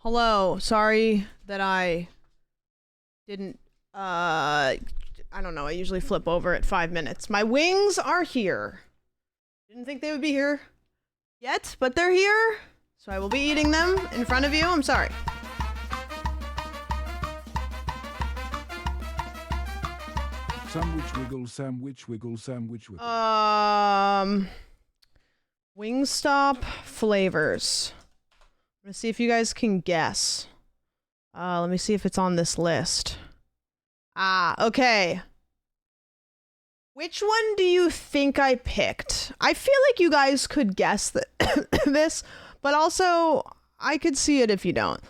Hello, sorry that I didn't, I don't know, I usually flip over at 5 minutes. My wings are here. Didn't think they would be here yet, but they're here. So I will be eating them in front of you. I'm sorry. Sandwich wiggle, sandwich wiggle, sandwich wiggle. Wingstop flavors. I'm gonna see if you guys can guess. Let me see if it's on this list. Okay. Which one do you think I picked? I feel like you guys could guess this, but also I could see it if you don't.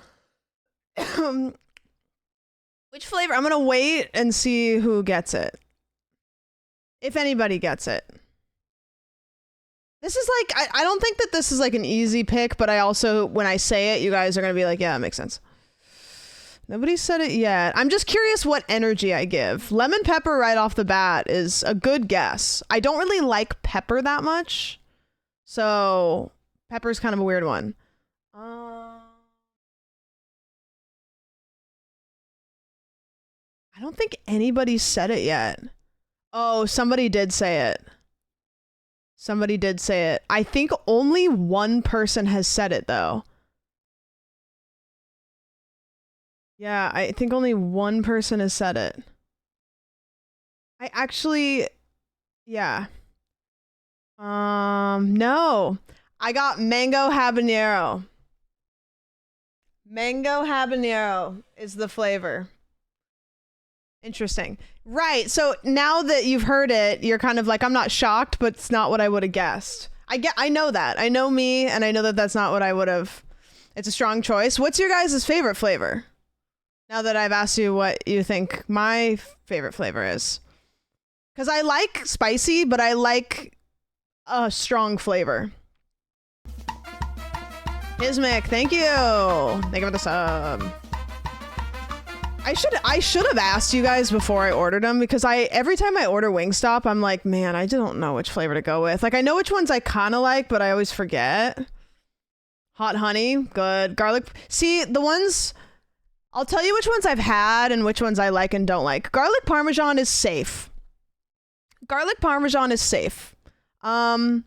Which flavor? I'm gonna wait and see who gets it. If anybody gets it. This is like, I don't think that this is like an easy pick, but I also, when I say it, you guys are gonna be like, yeah, that makes sense. Nobody said it yet. I'm just curious what energy I give. Lemon pepper right off the bat is a good guess. I don't really like pepper that much, so pepper's kind of a weird one. I don't think anybody said it yet. Oh, somebody did say it. Somebody did say it. I think only one person has said it, though. Yeah, I think only one person has said it. I actually... Yeah. No. I got mango habanero. Mango habanero is the flavor. Interesting. Right, so now that you've heard it, you're kind of like, I'm not shocked, but it's not what I would have guessed. I know that. I know me, and I know that that's not what I would have. It's a strong choice. What's your guys' favorite flavor? Now that I've asked you what you think my favorite flavor is. Because I like spicy, but I like a strong flavor. Ismic, thank you. Thank you for the sub. I should have asked you guys before I ordered them, because every time I order Wingstop, I'm like, man, I don't know which flavor to go with. Like, I know which ones I kind of like, but I always forget. Hot honey, good. Garlic. See, the ones, I'll tell you which ones I've had and which ones I like and don't like. Garlic Parmesan is safe. Garlic Parmesan is safe. Not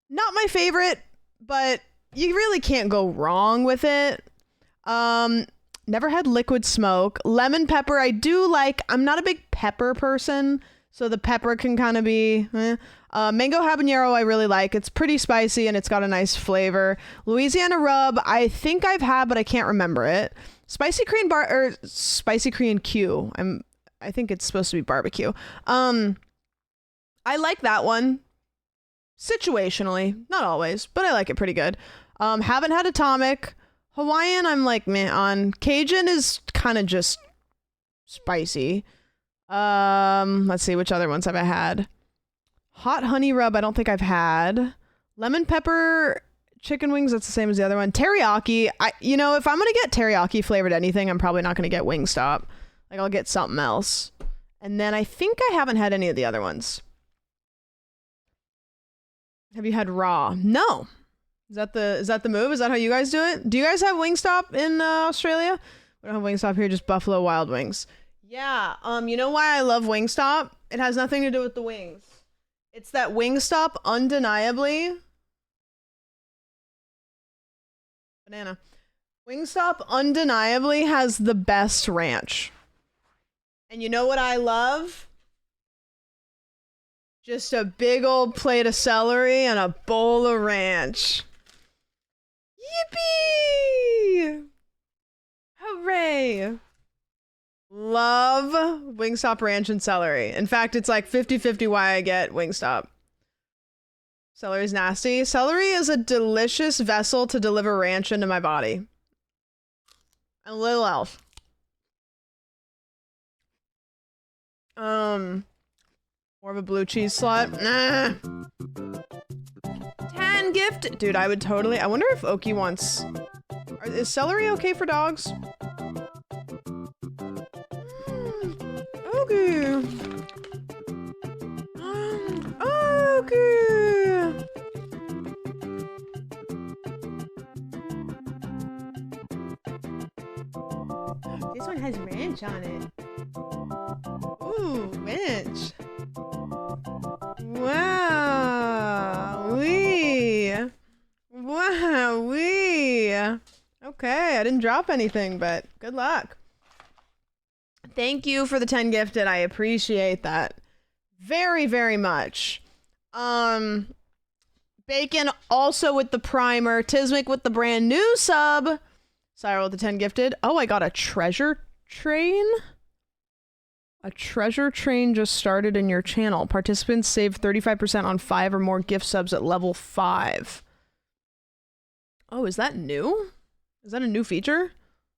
my favorite, but you really can't go wrong with it. Never had liquid smoke. Lemon pepper, I do like. I'm not a big pepper person, so the pepper can kind of be mango habanero I really like. It's pretty spicy and it's got a nice flavor. Louisiana rub, I think I've had, but I can't remember it. Spicy Korean Q. I think it's supposed to be barbecue. I like that one. Situationally, not always, but I like it pretty good. Haven't had Atomic. Hawaiian, I'm like meh on. Cajun is kind of just spicy. Let's see, which other ones have I had? Hot honey rub, I don't think I've had. Lemon pepper chicken wings, that's the same as the other one. Teriyaki, if I'm gonna get teriyaki flavored anything, I'm probably not gonna get Wingstop. Like, I'll get something else. And then I think I haven't had any of the other ones. Have you had raw? No. Is that the move? Is that how you guys do it? Do you guys have Wingstop in Australia? We don't have Wingstop here, just Buffalo Wild Wings. Yeah, you know why I love Wingstop? It has nothing to do with the wings. It's that Wingstop undeniably... Banana. Wingstop undeniably has the best ranch. And you know what I love? Just a big old plate of celery and a bowl of ranch. Yippee! Hooray! Love Wingstop ranch and celery. In fact, it's like 50-50 why I get Wingstop. Celery's nasty. Celery is a delicious vessel to deliver ranch into my body. And little else. More of a blue cheese slut. Nah. 10 gift. Dude, I would totally. I wonder if Oki wants. Is celery okay for dogs? Okay. Okay. on it. Ooh, winch. Wow-wee. Wow-wee. Okay, I didn't drop anything, but good luck. Thank you for the 10 gifted. I appreciate that very, very much. Bacon also with the primer. Tismic with the brand new sub. Cyril with the 10 gifted. Oh, I got a treasure train? A treasure train just started in your channel. Participants save 35% on 5 or more gift subs at level 5. Oh, is that new? Is that a new feature?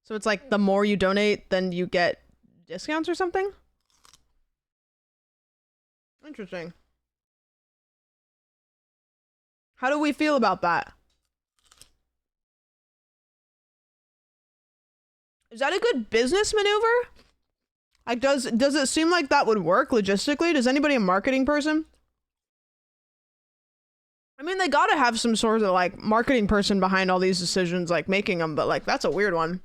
So it's like the more you donate, then you get discounts or something? Interesting. How do we feel about that? Is that a good business maneuver? Like, does it seem like that would work logistically? Does anybody a marketing person? I mean, they gotta have some sort of, like, marketing person behind all these decisions, like, making them, but, like, that's a weird one.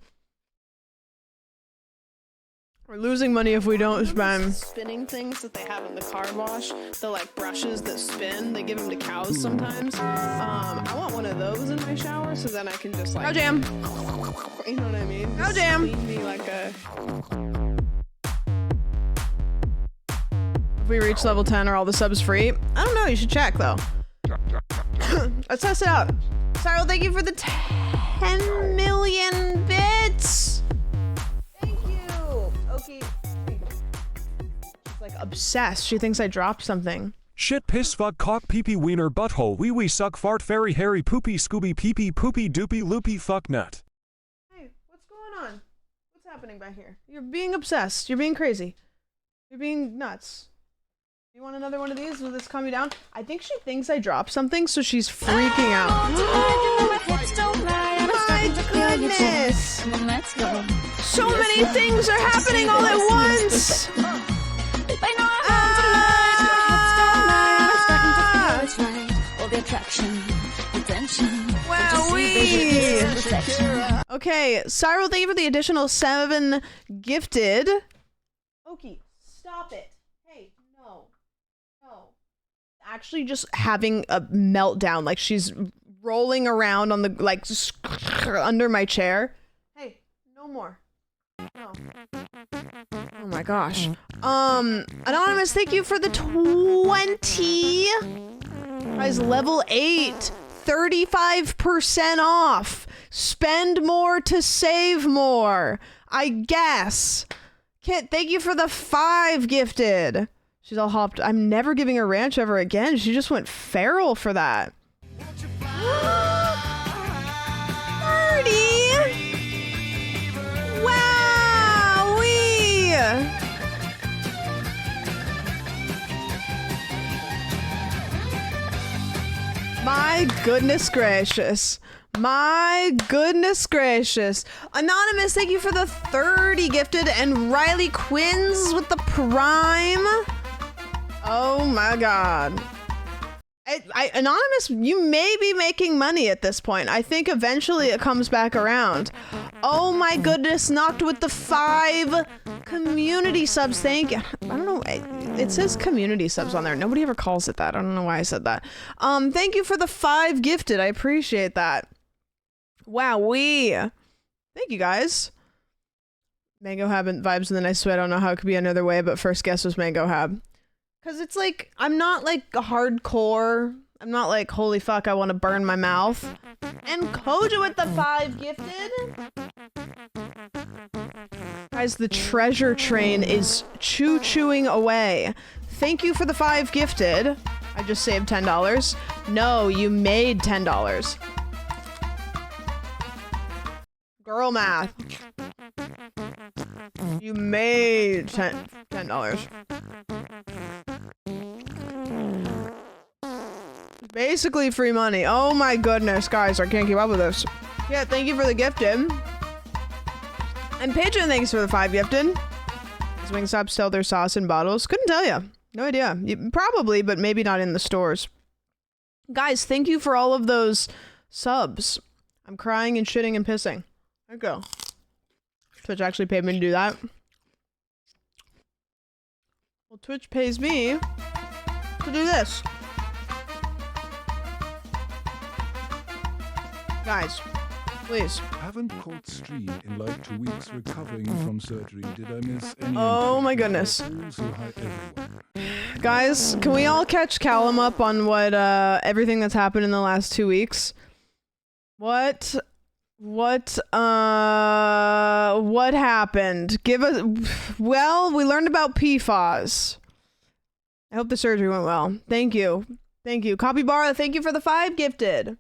We're losing money if we don't spend. Spinning things that they have in the car wash, the like brushes that spin, they give them to cows sometimes. I want one of those in my shower so then I can just like. Go jam. You know what I mean? Go jam. Clean me like a. If we reach level 10, are all the subs free? I don't know. You should check though. Let's test it out. Cyril, thank you for the 10 million bits. She's like obsessed. She thinks I dropped something. Shit, piss, fuck, cock, pee pee, wiener, butthole, wee wee, suck, fart, fairy, hairy, poopy, scooby, pee pee, poopy, doopy, loopy, fuck, nut. Hey, what's going on? What's happening back here? You're being obsessed. You're being crazy. You're being nuts. You want another one of these? Will this calm you down? I think she thinks I dropped something, so she's freaking out. Oh, my goodness! Let's go. So many things are happening all at once! Wowee! Okay, Cyril, thank you for the additional 7 gifted. Okie, stop it. Hey, no. No. Actually just having a meltdown, like she's rolling around on the, like, under my chair. Hey, no more. No. Oh my gosh. Anonymous, thank you for the 20. Guys, level 8. 35% off. Spend more to save more. I guess. Kit, thank you for the 5 gifted. She's all hopped. I'm never giving her ranch ever again. She just went feral for that. 30. Wow-wee. My goodness gracious. My goodness gracious. Anonymous, thank you for the 30 gifted, and Riley Quinns with the prime. Oh my god. Anonymous, you may be making money at this point. I think eventually it comes back around. Oh my goodness, Knocked with the 5 community subs. Thank you. I don't know. It says community subs on there. Nobody ever calls it that. I don't know why I said that. Thank you for the 5 gifted. I appreciate that. Wowee. Thank you guys. Mango Hab and vibes in the nice way. I don't know how it could be another way, but first guess was Mango Hab. Cause it's like, I'm not like a hardcore. I'm not like, holy fuck, I want to burn my mouth. And Koja with the 5 gifted. Guys, the treasure train is choo-chooing away. Thank you for the 5 gifted. I just saved $10. No, you made $10. Girl math. You made $10. Basically free money. Oh my goodness, guys, I can't keep up with this. Yeah, thank you for the gifted. And Pigeon, thanks for the 5 gifted. Does Wingstop sell their sauce in bottles? Couldn't tell you. No idea. Probably, but maybe not in the stores. Guys, thank you for all of those subs. I'm crying and shitting and pissing. There you go. Twitch actually paid me to do that. Well, Twitch pays me to do this. Guys, please. Haven't caught stream in like 2 weeks recovering from surgery. Did I miss any? Oh my goodness. Also, hi everyone. Guys, can we all catch Callum up on what everything that's happened in the last 2 weeks? What happened? Give us. Well, we learned about PFAS. I hope the surgery went well. Thank you. Capybara, thank you for the 5 gifted.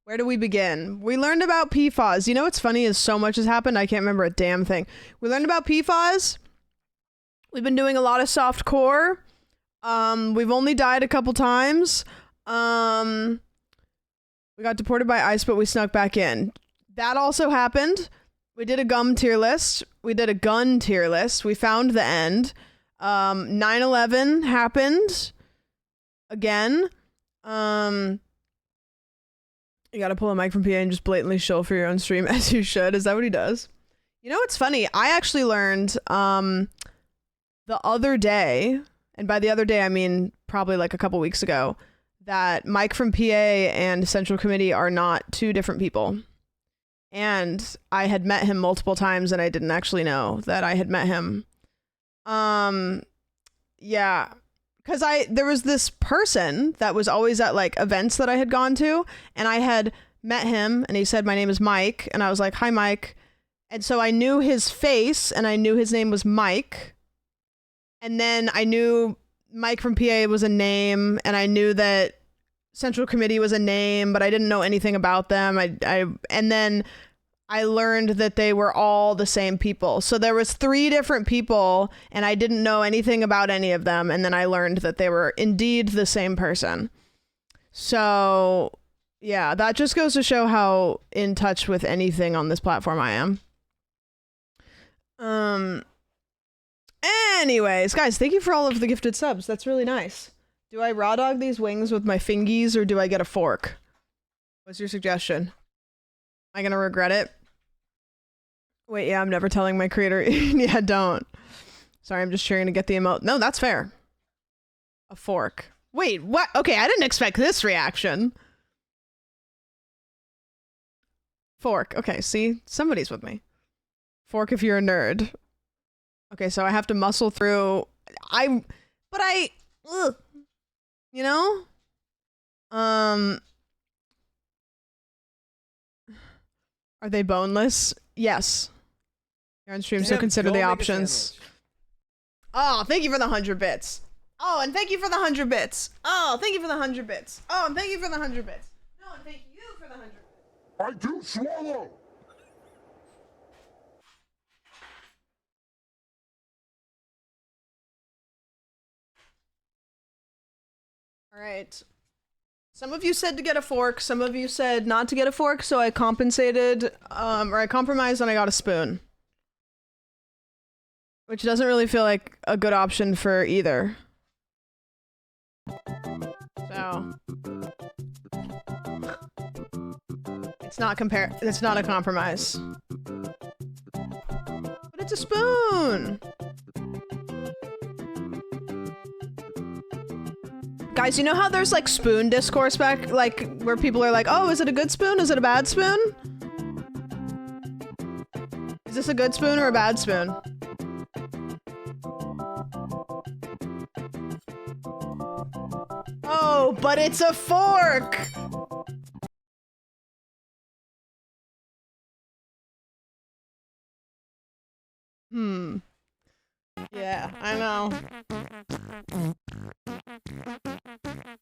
Where do we begin? We learned about PFAS. You know what's funny is so much has happened, I can't remember a damn thing. We learned about PFAS. We've been doing a lot of soft core. We've only died a couple times. We got deported by ICE, but we snuck back in. That also happened. We did a gum tier list. We did a gun tier list. We found the end. 9/11 happened. Again. You gotta pull a mic from PA and just blatantly shill for your own stream, as you should. Is that what he does? You know what's funny? I actually learned the other day, and by the other day I mean probably like a couple weeks ago, that Mike from PA and Central Committee are not 2 different people. And I had met him multiple times and I didn't actually know that I had met him. Yeah. Because there was this person that was always at like events that I had gone to, and I had met him and he said, "My name is Mike." And I was like, "Hi, Mike." And so I knew his face and I knew his name was Mike. And then I knew Mike from PA was a name, and I knew that Central Committee was a name, but I didn't know anything about them. And then I learned that they were all the same people. So there was 3 different people and I didn't know anything about any of them. And then I learned that they were indeed the same person. So yeah, that just goes to show how in touch with anything on this platform I am. Anyways, guys, thank you for all of the gifted subs. That's really nice. Do I raw dog these wings with my fingies or do I get a fork? What's your suggestion? Am I gonna regret it? Wait, yeah, I'm never telling my creator. Yeah, don't. Sorry, I'm just trying to get the emote. No, that's fair. A fork. Wait, what? Okay, I didn't expect this reaction. Fork. Okay, see? Somebody's with me. Fork if you're a nerd. Okay, so I have to muscle through. Ugh. You know? Are they boneless? Yes. You're on stream, so consider the options. Oh, thank you for the 100 bits. Oh, and thank you for the 100 bits. Oh, thank you for the 100 bits. Oh, and thank you for the 100 bits. No, and thank you for the 100 bits. I do swallow. All right. Some of you said to get a fork. Some of you said not to get a fork, so I compensated, or I compromised and I got a spoon. Which doesn't really feel like a good option for either. So. It's not a compromise. But it's a spoon! Guys, you know how there's like spoon discourse back, like where people are like, oh, is it a good spoon? Is it a bad spoon? Is this a good spoon or a bad spoon? Oh, but it's a fork! Yeah, I know.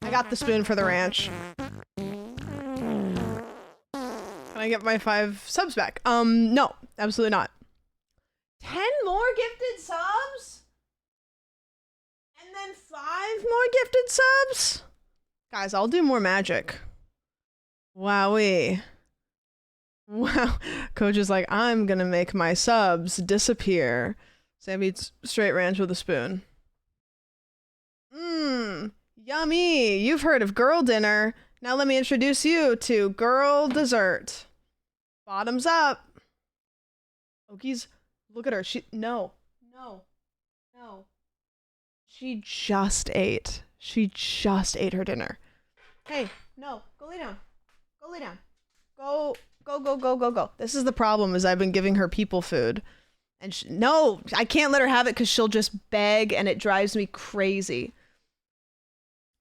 I got the spoon for the ranch. Can I get my 5 subs back? No, absolutely not. 10 more gifted subs? And then 5 more gifted subs? Guys, I'll do more magic. Wowee. Wow. Coach is like, I'm gonna make my subs disappear. Sam eats straight ranch with a spoon. Yummy. You've heard of girl dinner. Now let me introduce you to girl dessert. Bottoms up. Okies, look at her. No. She just ate. She just ate her dinner. Hey, no, go lay down. Go lay down. Go. This is the problem, is I've been giving her people food. And no, I can't let her have it because she'll just beg and it drives me crazy.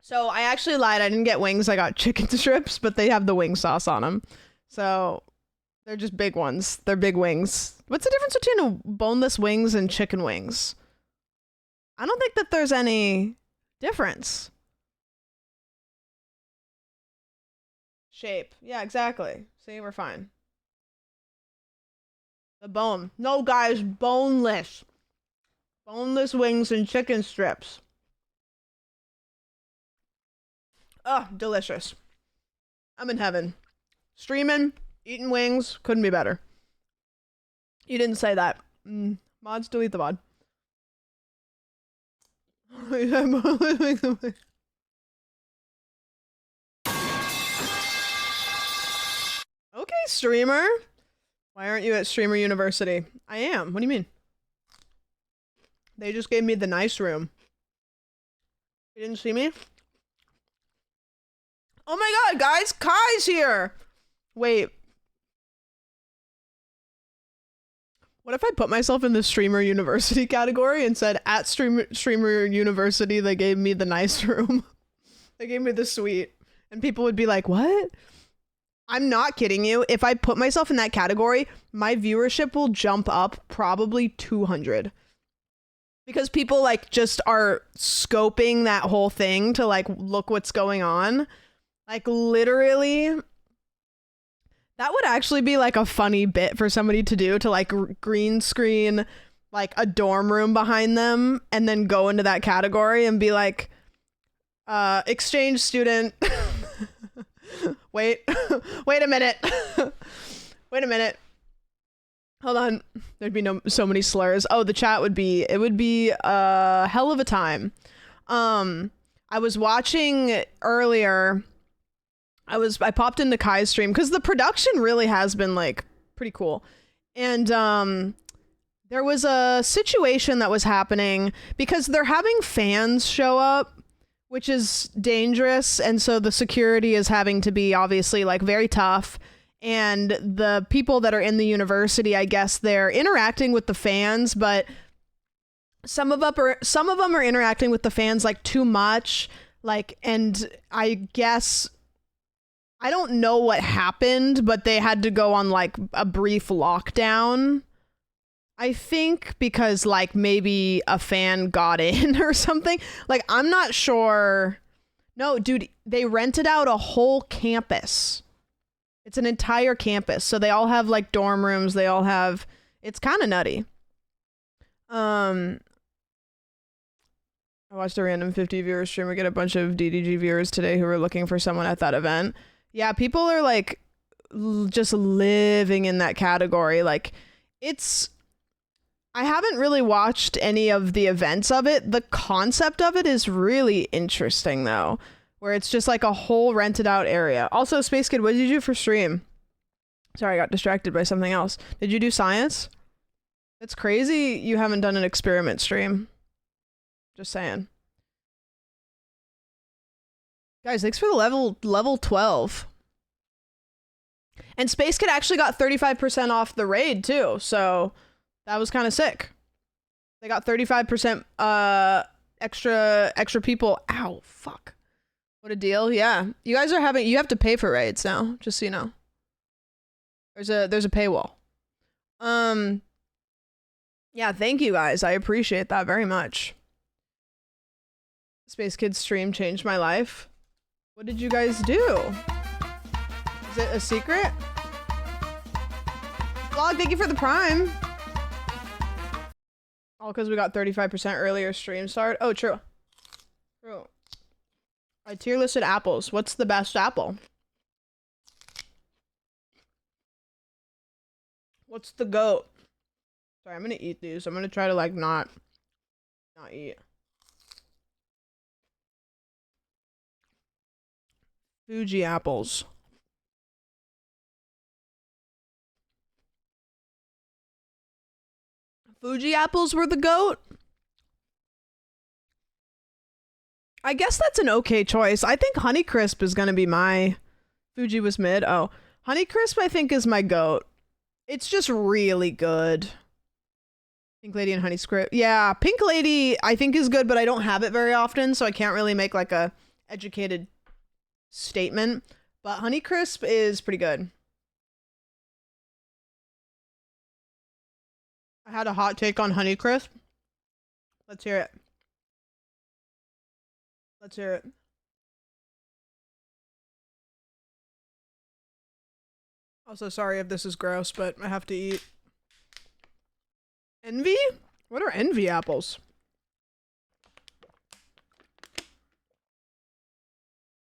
So I actually lied. I didn't get wings. I got chicken strips, but they have the wing sauce on them. So they're just big ones. They're big wings. What's the difference between boneless wings and chicken wings? I don't think that there's any difference. Shape. Yeah, exactly. See, we're fine. The bone. No, guys, boneless. Boneless wings and chicken strips. Oh, delicious. I'm in heaven. Streaming, eating wings, couldn't be better. You didn't say that. Mods, delete the mod. Okay, streamer. Why aren't you at Streamer University? I am. What do you mean? They just gave me the nice room. You didn't see me? Oh my god, guys! Kai's here! Wait. What if I put myself in the Streamer University category and said, at Streamer University, they gave me the nice room. They gave me the suite. And people would be like, what? I'm not kidding you. If I put myself in that category, my viewership will jump up probably 200. Because people like just are scoping that whole thing to like look what's going on. Like literally, that would actually be like a funny bit for somebody to do, to like green screen like a dorm room behind them and then go into that category and be like, exchange student. Wait a minute. Wait a minute. Hold on. There'd be so many slurs. Oh, the chat would be, it would be a hell of a time. I was watching earlier. I popped into Kai's stream because the production really has been like pretty cool. And there was a situation that was happening because they're having fans show up, which is dangerous, and so the security is having to be obviously like very tough. And the people that are in the university, I guess they're interacting with the fans, but some of them are interacting with the fans like too much, like, and I guess I don't know what happened, but they had to go on like a brief lockdown, I think, because like maybe a fan got in or something. Like, I'm not sure. No, dude, they rented out a whole campus. It's an entire campus. So they all have like dorm rooms. They all have, it's kind of nutty. I watched a random 50 viewer stream. We get a bunch of DDG viewers today who were looking for someone at that event. Yeah, people are like just living in that category. Like, it's, I haven't really watched any of the events of it. The concept of it is really interesting though, where it's just like a whole rented out area. Also, Space Kid, what did you do for stream? Sorry, I got distracted by something else. Did you do science? It's crazy you haven't done an experiment stream. Just saying. Guys, thanks for the level 12. And Space Kid actually got 35% off the raid too, so that was kind of sick. They got 35% extra people. Ow, fuck. What a deal. Yeah. You guys are having, you have to pay for raids now, just so you know. There's a paywall. Yeah, thank you guys. I appreciate that very much. Space Kid's stream changed my life. What did you guys do? Is it a secret? Vlog, thank you for the prime. All because we got 35% earlier stream start. Oh, true. True. I tier listed apples. What's the best apple? What's the goat? Sorry, I'm gonna eat these. I'm gonna try to like not eat. Fuji apples. Fuji apples were the goat? I guess that's an okay choice. I think Honeycrisp is gonna be my... Fuji was mid. Oh. Honeycrisp, I think, is my goat. It's just really good. Pink Lady and Honeycrisp. Yeah, Pink Lady, I think, is good, but I don't have it very often, so I can't really make, like, a educated statement. But Honeycrisp is pretty good. I had a hot take on Honeycrisp. Let's hear it. Let's hear it. Also, sorry if this is gross, but I have to eat. Envy? What are envy apples?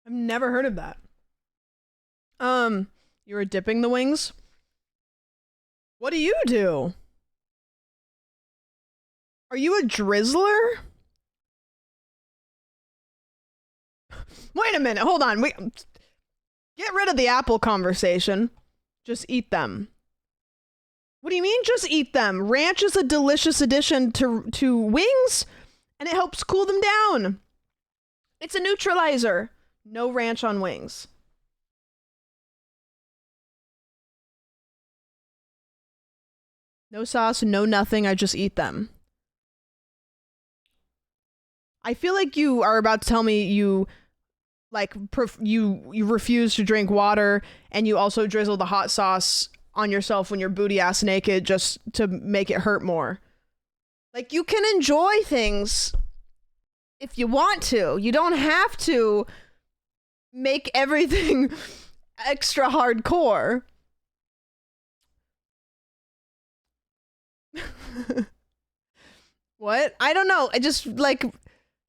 I've never heard of that. You were dipping the wings? What do you do? Are you a drizzler? Wait a minute, hold on. Get rid of the apple conversation. Just eat them. What do you mean just eat them? Ranch is a delicious addition to wings, and it helps cool them down. It's a neutralizer. No ranch on wings. No sauce, no nothing, I just eat them. I feel like you are about to tell me you like you refuse to drink water, and you also drizzle the hot sauce on yourself when you're booty ass naked just to make it hurt more. Like, you can enjoy things if you want to. You don't have to make everything extra hardcore. What? I don't know. I just like,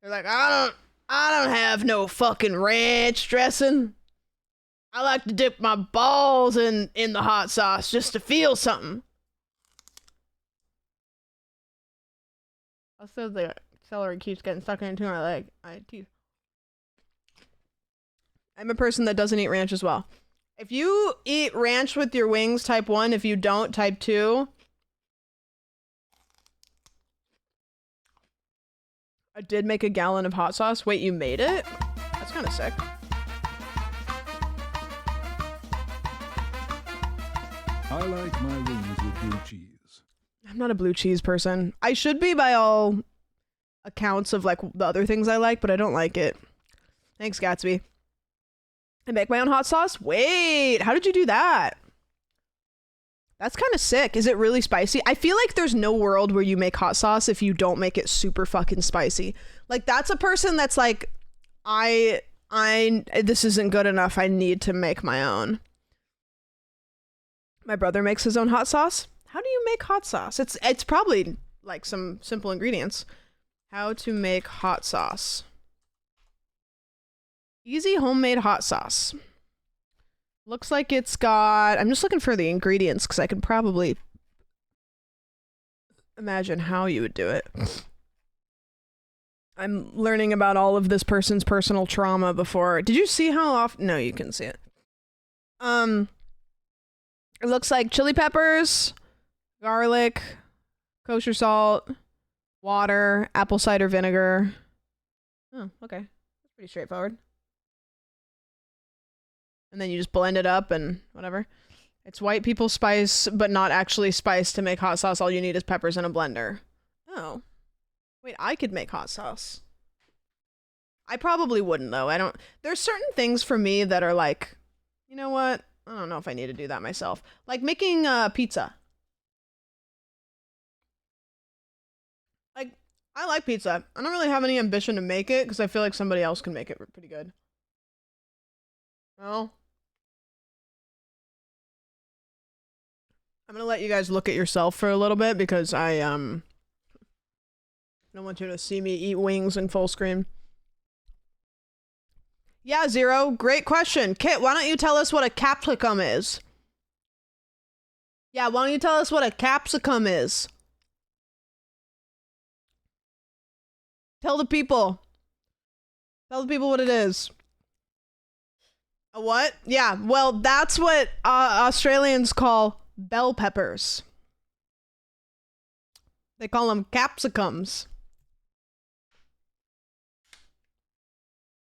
they're like, I don't have no fucking ranch dressing. I like to dip my balls in the hot sauce just to feel something. Also, the celery keeps getting stuck into my leg. I'm a person that doesn't eat ranch as well. If you eat ranch with your wings, type 1. If you don't, type 2. I did make a gallon of hot sauce. Wait, you made it? That's kind of sick. I like my wings with blue cheese. I'm not a blue cheese person. I should be by all accounts of like the other things I like, but I don't like it. Thanks, Gatsby. I make my own hot sauce? Wait, how did you do that? That's kind of sick. Is it really spicy? I feel like there's no world where you make hot sauce if you don't make it super fucking spicy. Like, that's a person that's like, this isn't good enough. I need to make my own. My brother makes his own hot sauce. How do you make hot sauce? It's probably like some simple ingredients. How to make hot sauce. Easy homemade hot sauce. Looks like it's got... I'm just looking for the ingredients because I can probably imagine how you would do it. I'm learning about all of this person's personal trauma before. Did you see how often... No, you can see it. It looks like chili peppers, garlic, kosher salt, water, apple cider vinegar. Oh, okay. That's pretty straightforward. And then you just blend it up and whatever. It's white people spice, but not actually spice to make hot sauce. All you need is peppers and a blender. Oh. Wait, I could make hot sauce. I probably wouldn't, though. There's certain things for me that are like, you know what? I don't know if I need to do that myself. Like making pizza. Like, I like pizza. I don't really have any ambition to make it because I feel like somebody else can make it pretty good. Well, I'm gonna let you guys look at yourself for a little bit because I don't want you to see me eat wings in full screen. Yeah, Zero, great question. Kit, why don't you tell us what a capsicum is? Yeah, why don't you tell us what a capsicum is? Tell the people. Tell the people what it is. A what? Yeah, well, that's what Australians call bell peppers. They call them capsicums.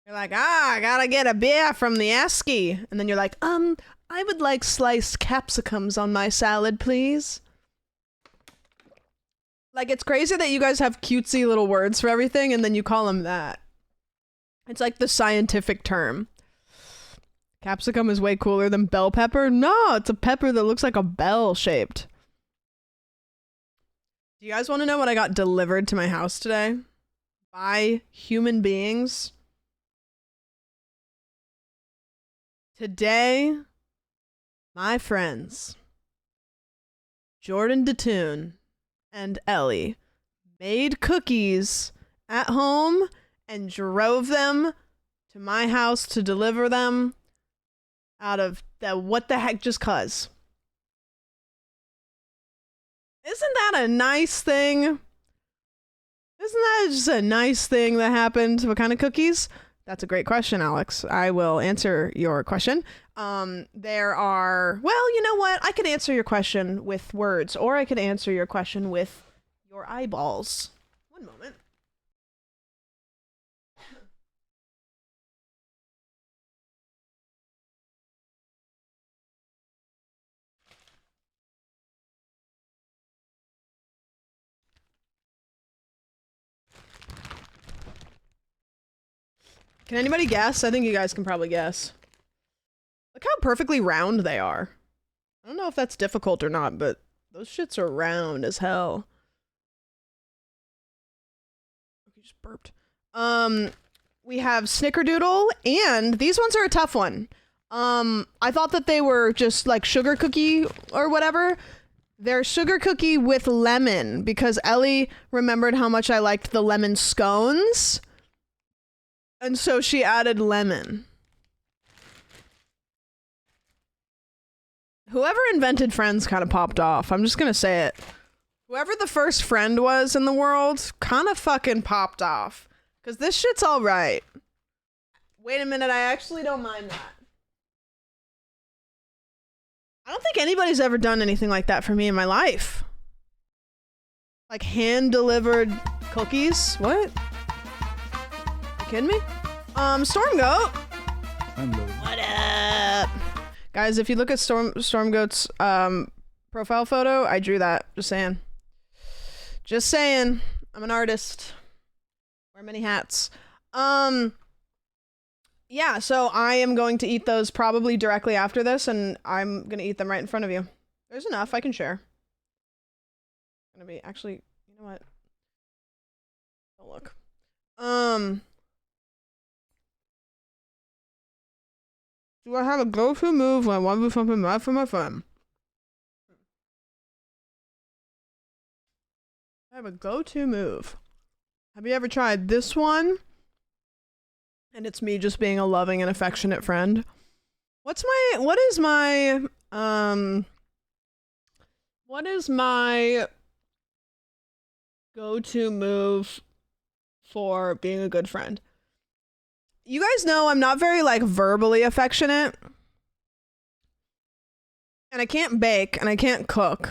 You're like, I gotta get a beer from the Esky. And then you're like, I would like sliced capsicums on my salad, please. Like, it's crazy that you guys have cutesy little words for everything and then you call them that. It's like the scientific term. Capsicum is way cooler than bell pepper? No, it's a pepper that looks like a bell shaped. Do you guys want to know what I got delivered to my house today? By human beings? Today, my friends, Jordan DeToon and Ellie, made cookies at home and drove them to my house to deliver them out of the what the heck just cuz. Isn't that a nice thing? Isn't that just a nice thing that happened? What kind of cookies? That's a great question, Alex. I will answer your question. There are, well, you know what? I could answer your question with words, or I could answer your question with your eyeballs. One moment. Can anybody guess? I think you guys can probably guess. Look how perfectly round they are. I don't know if that's difficult or not, but those shits are round as hell. Okay, just burped. We have Snickerdoodle, and these ones are a tough one. I thought that they were just like sugar cookie or whatever. They're sugar cookie with lemon because Ellie remembered how much I liked the lemon scones. And so she added lemon. Whoever invented Friends kind of popped off. I'm just gonna say it. Whoever the first friend was in the world kind of fucking popped off. Because this shit's alright. Wait a minute, I actually don't mind that. I don't think anybody's ever done anything like that for me in my life. Like hand-delivered cookies? What? Kidding me? Storm Goat. I'm low. What up? Guys, if you look at Storm Goat's profile photo, I drew that. Just saying. Just saying. I'm an artist. Wear many hats. Yeah, so I am going to eat those probably directly after this, and I'm gonna eat them right in front of you. There's enough I can share. Gonna be actually, you know what? Oh look. Do I have a go-to move when I want to do something bad for my friend? I have a go-to move. Have you ever tried this one? And it's me just being a loving and affectionate friend. What is my go-to move for being a good friend? You guys know I'm not very, like, verbally affectionate. And I can't bake, and I can't cook.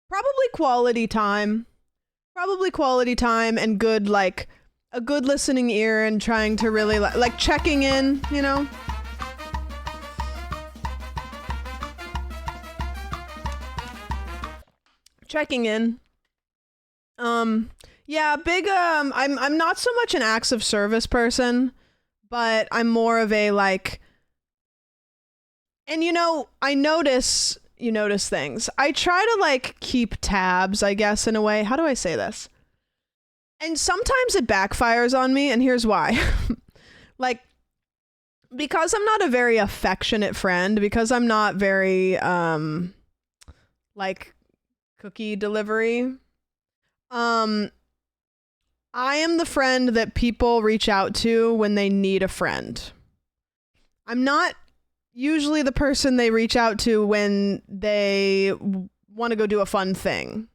Probably quality time. Probably quality time and good, like, a good listening ear and trying to really, like, checking in, you know? Checking in. Yeah, big, I'm not so much an acts of service person, but I'm more of a, like, and you know, you notice things. I try to, like, keep tabs, I guess, in a way. How do I say this? And sometimes it backfires on me, and here's why. Like, because I'm not a very affectionate friend, because I'm not very, like, cookie delivery, I am the friend that people reach out to when they need a friend. I'm not usually the person they reach out to when they want to go do a fun thing,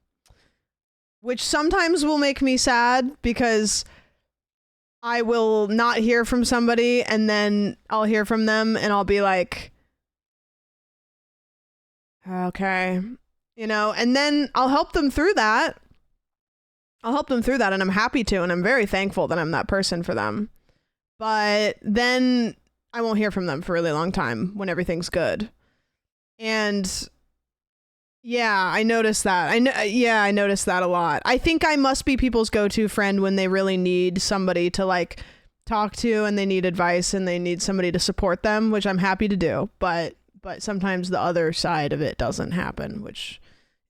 which sometimes will make me sad because I will not hear from somebody and then I'll hear from them and I'll be like, okay, you know, and then I'll help them through that. And I'm happy to, and I'm very thankful that I'm that person for them. but then I won't hear from them for a really long time when everything's good. And yeah, I noticed that. I noticed that a lot. I think I must be people's go-to friend when they really need somebody to like talk to and they need advice and they need somebody to support them, which I'm happy to do. But sometimes the other side of it doesn't happen, which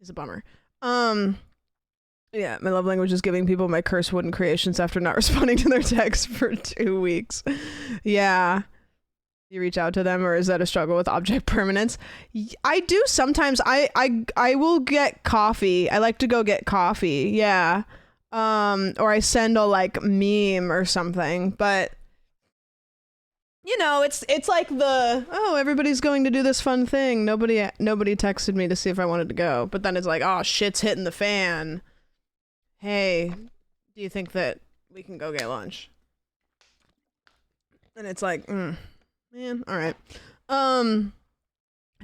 is a bummer. Yeah, my love language is giving people my cursed wooden creations after not responding to their texts for 2 weeks. Yeah. You reach out to them, or is that a struggle with object permanence? I do sometimes. I will get coffee. I like to go get coffee. Yeah. Or I send a like meme or something, but you know, it's like everybody's going to do this fun thing. Nobody texted me to see if I wanted to go, but then it's like, oh, shit's hitting the fan. Hey, do you think that we can go get lunch? And it's like, man, all right. I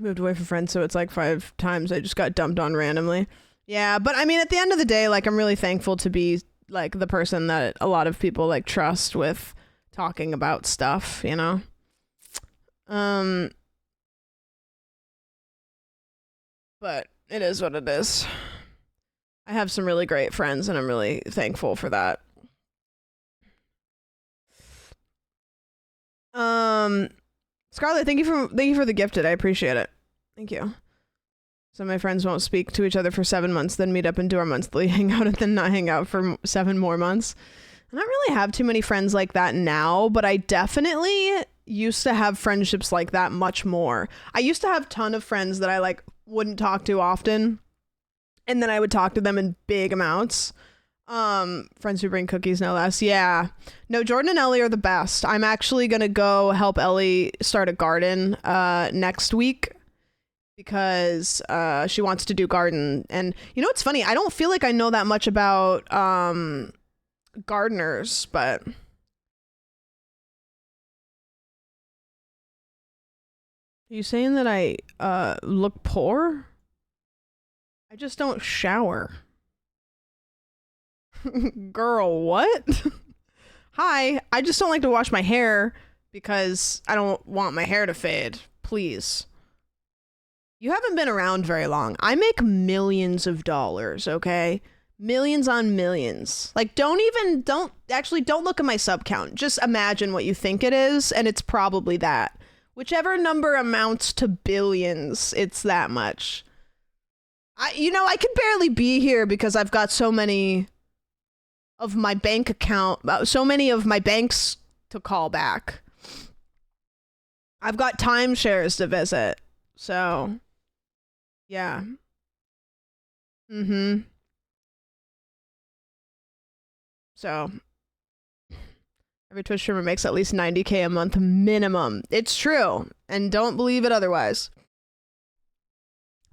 moved away from friends, so it's like 5 times I just got dumped on randomly. Yeah, but I mean, at the end of the day, like, I'm really thankful to be like the person that a lot of people like trust with talking about stuff, you know? But it is what it is. I have some really great friends and I'm really thankful for that. Scarlett, thank you for the gifted. I appreciate it. Thank you. Some of my friends won't speak to each other for 7 months, then meet up and do our monthly hangout and then not hang out for 7 more months. I don't really have too many friends like that now, but I definitely used to have friendships like that much more. I used to have a ton of friends that I like wouldn't talk to often, and then I would talk to them in big amounts. Friends who bring cookies, no less. Yeah. No, Jordan and Ellie are the best. I'm actually gonna go help Ellie start a garden next week because she wants to do garden. And you know what's funny? I don't feel like I know that much about gardeners, but are you saying that I look poor? I just don't shower. Girl, what? Hi, I just don't like to wash my hair because I don't want my hair to fade. Please. You haven't been around very long. I make millions of dollars, okay? Millions on millions. Like, don't look at my sub count. Just imagine what you think it is, and it's probably that. Whichever number amounts to billions, it's that much. I can barely be here because I've got so many of my bank account, so many of my banks to call back. I've got timeshares to visit. So, yeah. So, every Twitch streamer makes at least $90K a month minimum. It's true. And don't believe it otherwise.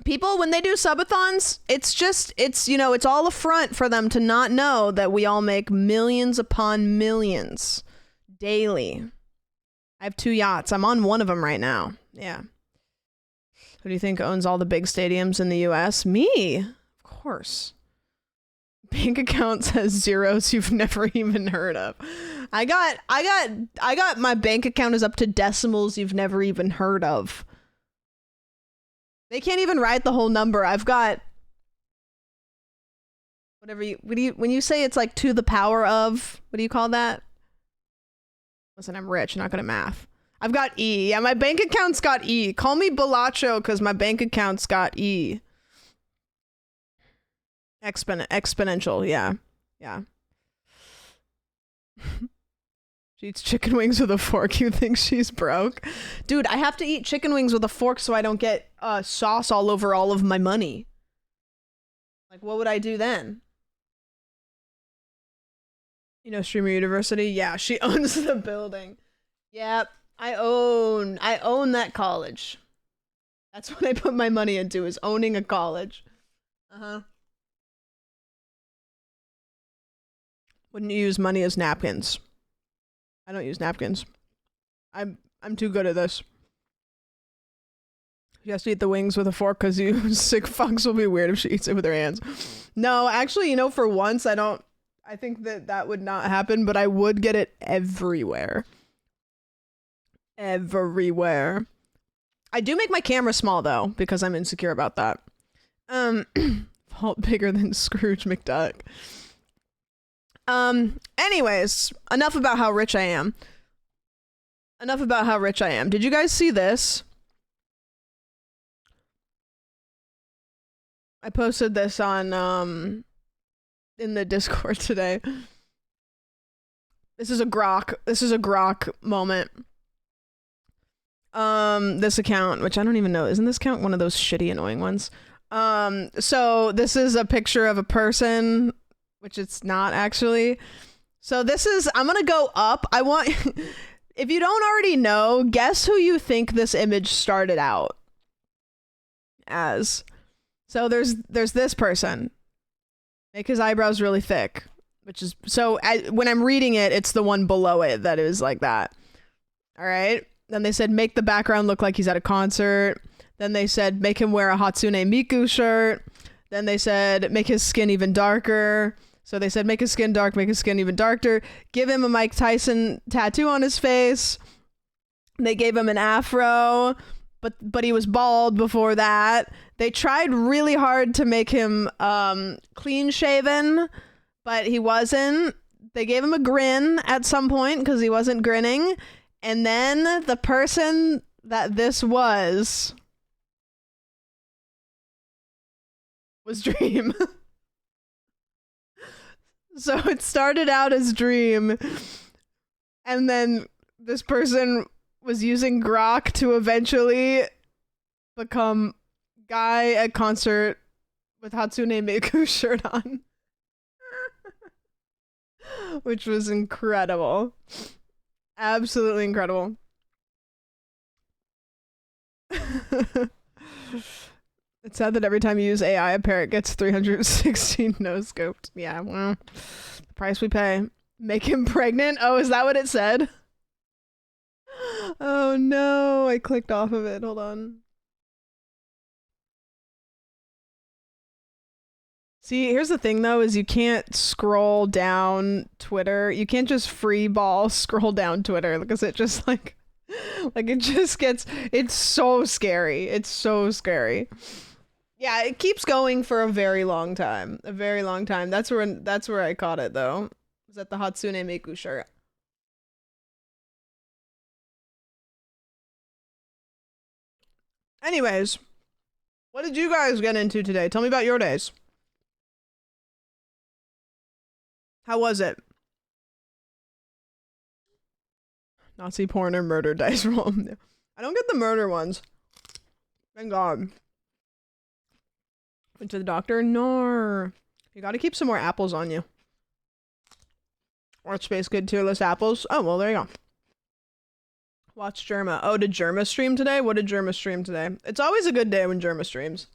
People, when they do subathons, it's all a front for them to not know that we all make millions upon millions daily. I have 2 yachts. I'm on one of them right now. Yeah. Who do you think owns all the big stadiums in the US? Me. Of course. Bank account says zeros you've never even heard of. I got my bank account is up to decimals you've never even heard of. They can't even write the whole number. I've got when you say it's like to the power of, what do you call that? Listen, I'm rich, not good at math. I've got E. Yeah, my bank account's got E. Call me Balacho because my bank account's got E. Exponential, yeah. Yeah. She eats chicken wings with a fork. You think she's broke? Dude, I have to eat chicken wings with a fork so I don't get sauce all over all of my money. Like, what would I do then? You know, Streamer University? Yeah, she owns the building. Yep, I own that college. That's what I put my money into, is owning a college. Uh-huh. Wouldn't you use money as napkins? I don't use napkins. I'm too good at this. She has to eat the wings with a fork because you sick fucks will be weird if she eats it with her hands. No, actually, for once I think that would not happen, but I would get it everywhere. everywhere. I do make my camera small though, because I'm insecure about that. Fault bigger than Scrooge McDuck. Anyways, enough about how rich I am. Did you guys see this? I posted this on, in the Discord today. This is a grok moment. This account, which I don't even know, isn't this account one of those shitty annoying ones? So this is a picture of a person, which it's not actually. So this is, I'm gonna go up. I want, if you don't already know, guess who you think this image started out as. So there's this person. Make his eyebrows really thick, which is, so when I'm reading it, it's the one below it that is like that. All right. Then they said, make the background look like he's at a concert. Then they said, make him wear a Hatsune Miku shirt. Then they said, make his skin even darker. So they said, make his skin dark, make his skin even darker. Give him a Mike Tyson tattoo on his face. They gave him an afro, but he was bald before that. They tried really hard to make him clean shaven, but he wasn't. They gave him a grin at some point because he wasn't grinning. And then the person that this was Dream. So it started out as Dream, and then this person was using grok to eventually become guy at concert with Hatsune Miku shirt on. Which was incredible. Absolutely incredible. It's sad that every time you use AI, a parrot gets 316 no-scoped. Yeah, well, the price we pay. Make him pregnant? Oh, is that what it said? Oh no, I clicked off of it. Hold on. See, here's the thing though, is you can't scroll down Twitter. You can't just free ball scroll down Twitter because it just like it just gets, it's so scary. It's so scary. Yeah, it keeps going for a very long time. A very long time. That's where I caught it though. It was at the Hatsune Miku shirt. Anyways, what did you guys get into today? Tell me about your days. How was it? Nazi porn or murder dice roll? I don't get the murder ones. Thank God. Went to the doctor? No. You gotta keep some more apples on you. Watch Space Good tier list apples. Oh, well, there you go. Watch Germa. Oh, did Germa stream today? What did Germa stream today? It's always a good day when Germa streams.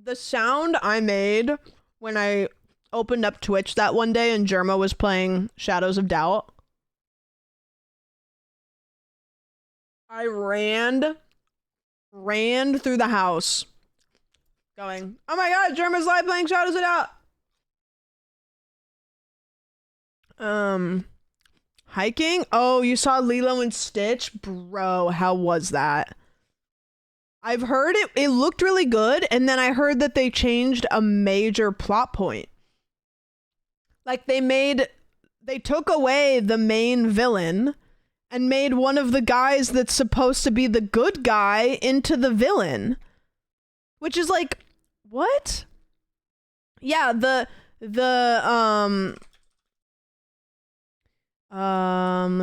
The sound I made when I opened up Twitch that one day and Germa was playing Shadows of Doubt. I ran through the house going, oh my god, Germa's live playing Shadows of Doubt. Hiking? Oh, you saw Lilo and Stitch? Bro, how was that? I've heard it looked really good, and then I heard that they changed a major plot point. Like they took away the main villain and made one of the guys that's supposed to be the good guy into the villain. Which is like, what? Yeah, let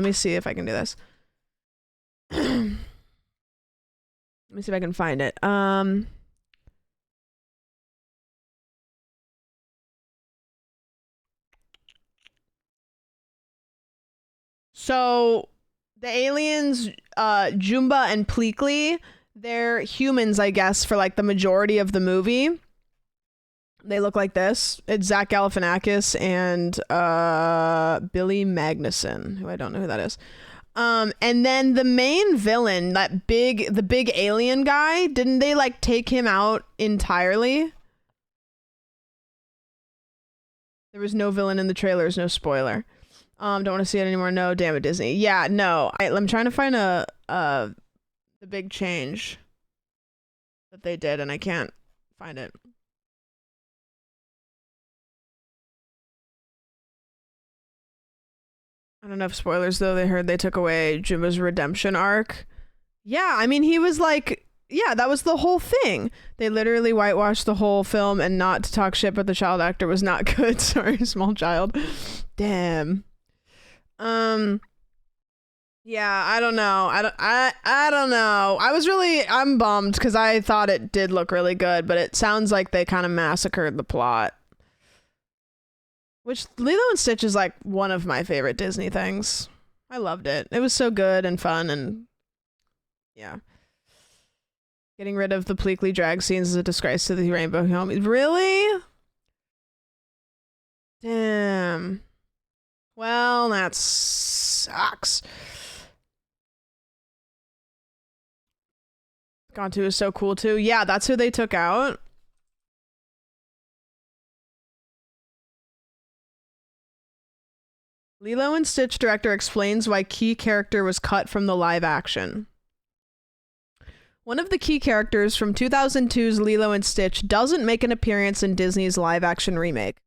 me see if I can do this. Let me see if I can find it. So the aliens, Jumba and Pleakley, they're humans, I guess, for like the majority of the movie. They look like this. It's Zach Galifianakis and Billy Magnuson, who I don't know who that is. And then the main villain, the big alien guy, didn't they like take him out entirely? There was no villain in the trailers, no spoiler. Don't want to see it anymore. No, damn it, Disney. Yeah, no. I'm trying to find the big change that they did, and I can't find it. I don't know if spoilers though. They heard they took away Jumba's redemption arc. Yeah, I mean he was like, yeah, that was the whole thing. They literally whitewashed the whole film, and not to talk shit, but the child actor was not good. Sorry, small child. Damn. Yeah, I don't know. I don't know. I'm bummed because I thought it did look really good, but it sounds like they kind of massacred the plot. Which Lilo and Stitch is like one of my favorite Disney things. I loved it. It was so good and fun, and yeah. Getting rid of the Pleakley drag scenes is a disgrace to the Rainbow Home. Really? Damn. Well, that sucks. Gontu is so cool too. Yeah, that's who they took out. Lilo and Stitch director explains why key character was cut from the live action. One of the key characters from 2002's Lilo and Stitch doesn't make an appearance in Disney's live action remake.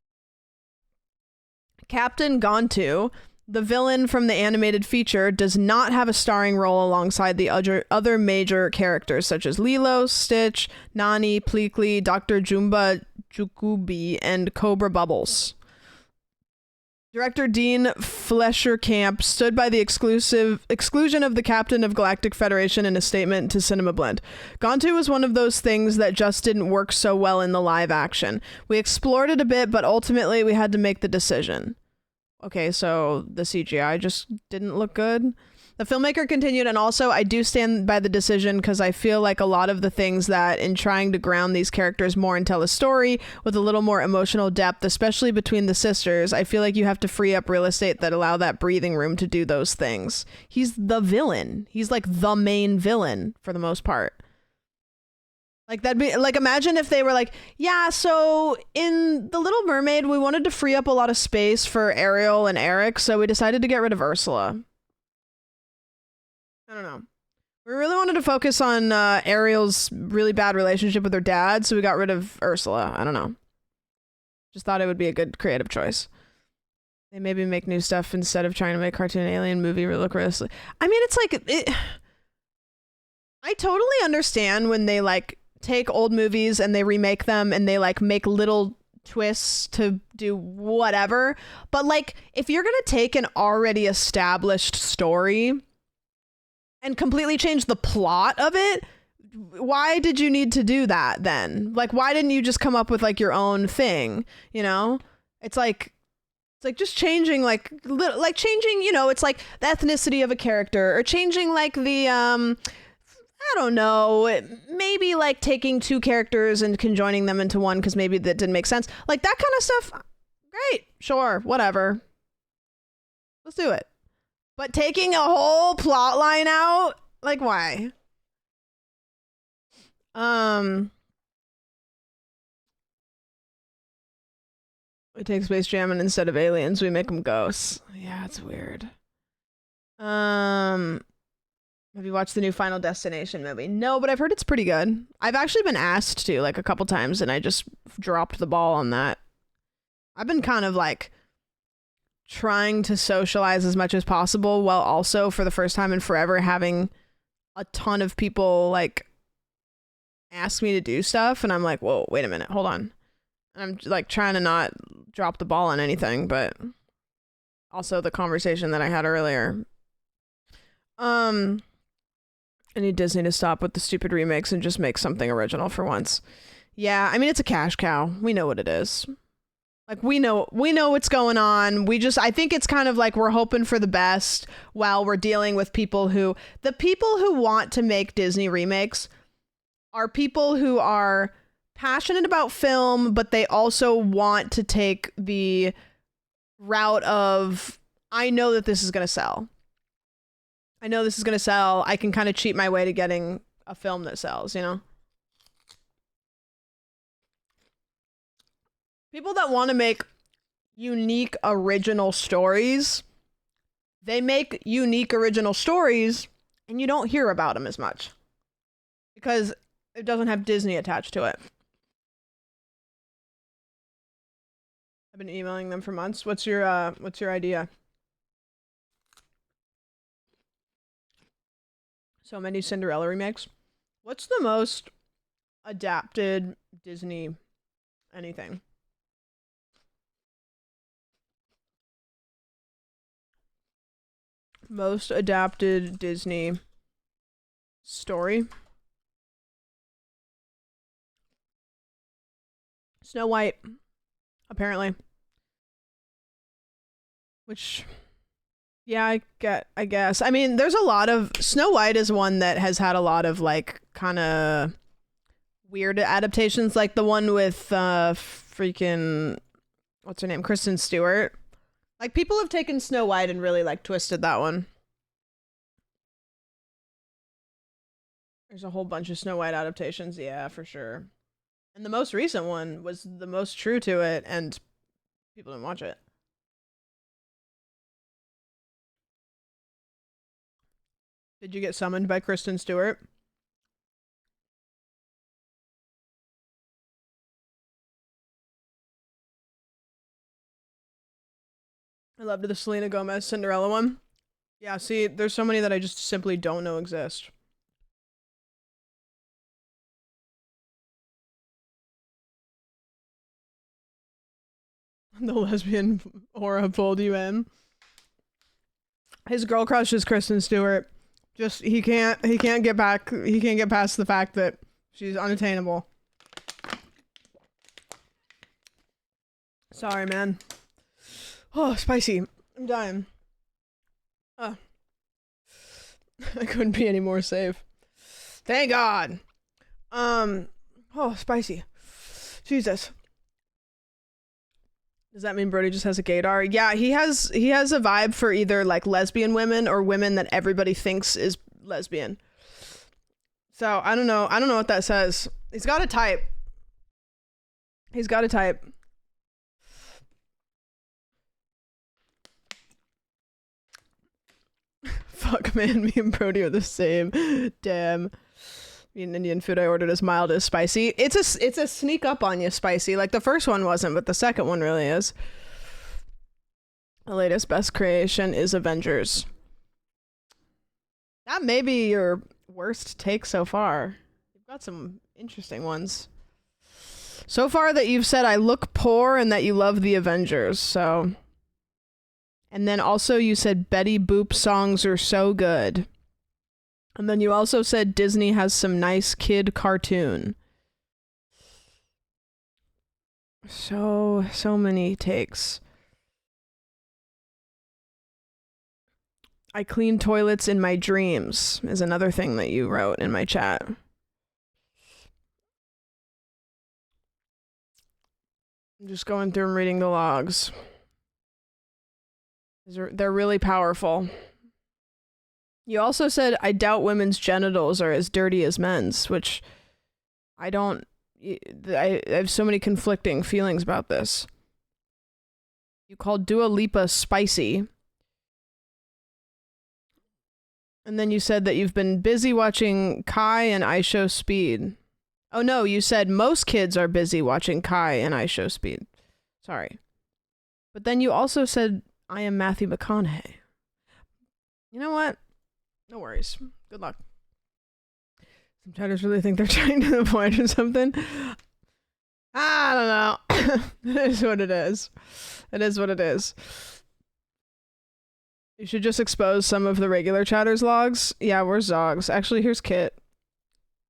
Captain Gontu, the villain from the animated feature, does not have a starring role alongside the other major characters such as Lilo, Stitch, Nani, Pleakley, Dr. Jumba Jukubi, and Cobra Bubbles. Director Dean Flesherkamp stood by the exclusion of the captain of Galactic Federation in a statement to Cinema Blend. Gontu was one of those things that just didn't work so well in the live action. We explored it a bit, but ultimately we had to make the decision. Okay, so the CGI just didn't look good. The filmmaker continued, and also I do stand by the decision because I feel like a lot of the things that in trying to ground these characters more and tell a story with a little more emotional depth, especially between the sisters, I feel like you have to free up real estate that allow that breathing room to do those things. He's the villain. He's like the main villain for the most part. Like that'd be like, imagine if they were like, yeah, so in The Little Mermaid, we wanted to free up a lot of space for Ariel and Eric, so we decided to get rid of Ursula. I don't know. We really wanted to focus on Ariel's really bad relationship with her dad, so we got rid of Ursula. I don't know. Just thought it would be a good creative choice. They maybe make new stuff instead of trying to make cartoon alien movie look realistic. I mean, it's like, I totally understand when they like take old movies and they remake them and they like make little twists to do whatever. But like, if you're gonna take an already established story and completely change the plot of it, why did you need to do that then? Like, why didn't you just come up with like your own thing? You know, it's like just changing changing, you know, it's like the ethnicity of a character, or changing like the I don't know, maybe like taking two characters and conjoining them into one because maybe that didn't make sense. Like that kind of stuff. Great, sure, whatever. Let's do it. But taking a whole plot line out, like why? We take Space Jam and instead of aliens, we make them ghosts. Yeah, it's weird. Have you watched the new Final Destination movie? No, but I've heard it's pretty good. I've actually been asked to like a couple times and I just dropped the ball on that. I've been kind of like trying to socialize as much as possible while also for the first time in forever having a ton of people like ask me to do stuff, and I'm like, whoa, wait a minute, hold on. And I'm like trying to not drop the ball on anything, but also the conversation that I had earlier. I need Disney to stop with the stupid remakes and just make something original for once. Yeah, I mean, it's a cash cow. We know what it is. Like, we know what's going on. I think it's kind of like we're hoping for the best while we're dealing with the people who want to make Disney remakes are people who are passionate about film, but they also want to take the route of, I know that this is going to sell. I know this is going to sell. I can kind of cheat my way to getting a film that sells, you know? People that want to make unique, original stories they make unique original stories and you don't hear about them as much because it doesn't have Disney attached to it. I've been emailing them for months. What's your idea? So many Cinderella remakes. What's the most adapted Disney anything? Most adapted Disney story? Snow White, apparently. Which, yeah, I guess. I mean, there's a lot of Snow White is one that has had a lot of like kind of weird adaptations, like the one with freaking what's her name, Kristen Stewart. Like people have taken Snow White and really like twisted that one. There's a whole bunch of Snow White adaptations, yeah, for sure. And the most recent one was the most true to it, and people didn't watch it. Did you get summoned by Kristen Stewart? I loved the Selena Gomez Cinderella one. Yeah, see, there's so many that I just simply don't know exist. The lesbian aura pulled you in. His girl crush is Kristen Stewart. Just he can't get past the fact that she's unattainable. Sorry, man. Oh, spicy. I'm dying. Oh. I couldn't be any more safe. Thank God. Oh, spicy. Jesus. Does that mean Brody just has a gaydar? Yeah, he has a vibe for either like lesbian women or women that everybody thinks is lesbian. So I don't know what that says. He's got a type. Fuck, man, me and Brody are the same. Damn. Eating Indian food I ordered as mild as spicy. It's a sneak up on you spicy. Like the first one wasn't, but the second one really is. The latest best creation is Avengers. That may be your worst take so far. You've got some interesting ones. So far that you've said I look poor and that you love the Avengers, so. And then also you said Betty Boop songs are so good. And then you also said Disney has some nice kid cartoon. So many takes. I clean toilets in my dreams is another thing that you wrote in my chat. I'm just going through and reading the logs. They're really powerful. You also said, I doubt women's genitals are as dirty as men's, which I have so many conflicting feelings about this. You called Dua Lipa spicy. And then you said that you've been busy watching Kai and I Show Speed. Oh no, you said most kids are busy watching Kai and I Show Speed. Sorry. But then you also said, I am Matthew McConaughey. You know what? No worries. Good luck. Some chatters really think they're trying to the point or something. I don't know. It is what it is. It is what it is. You should just expose some of the regular chatters logs. Yeah, where's Zogs? Actually, here's Kit.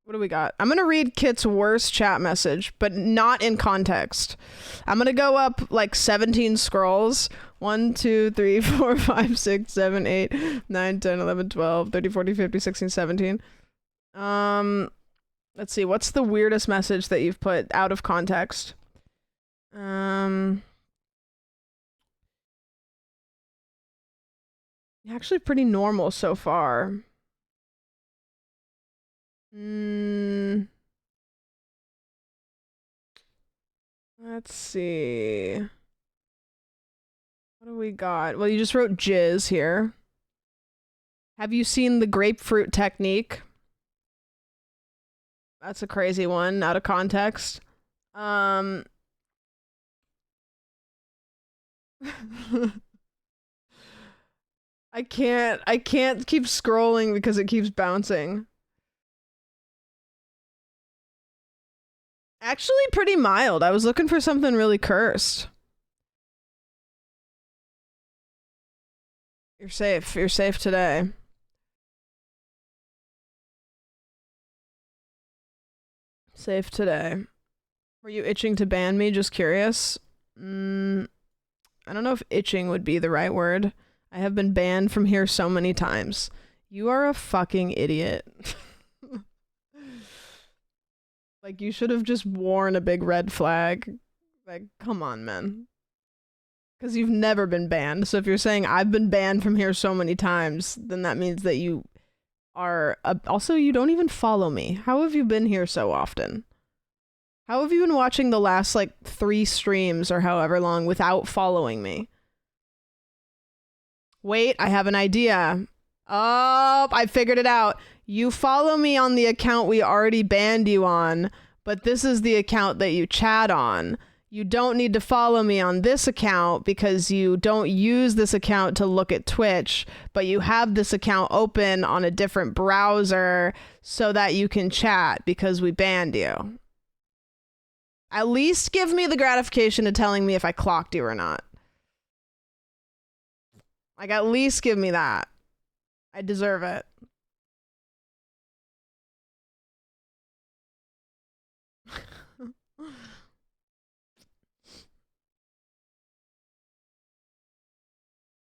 What do we got? I'm going to read Kit's worst chat message, but not in context. I'm going to go up like 17 scrolls. 1, 2, 3, 4, 5, 6, 7, 8, 9, 10, 11, 12, 13, 14, 15, 16, 17. Let's see. What's the weirdest message that you've put out of context? Actually pretty normal so far. Let's see. What do we got? Well, you just wrote jizz here. Have you seen the grapefruit technique? That's a crazy one, out of context. I can't keep scrolling because it keeps bouncing. Actually pretty mild. I was looking for something really cursed. You're safe. You're safe today. Safe today. Were you itching to ban me? Just curious. I don't know if itching would be the right word. I have been banned from here so many times. You are a fucking idiot. Like, you should have just worn a big red flag. Like, come on, man. Because you've never been banned. So if you're saying I've been banned from here so many times, then that means that you are... also, you don't even follow me. How have you been here so often? How have you been watching the last, like, 3 streams or however long without following me? Wait, I have an idea. Oh, I figured it out. You follow me on the account we already banned you on, but this is the account that you chat on. You don't need to follow me on this account because you don't use this account to look at Twitch, but you have this account open on a different browser so that you can chat because we banned you. At least give me the gratification of telling me if I clocked you or not. Like, at least give me that. I deserve it.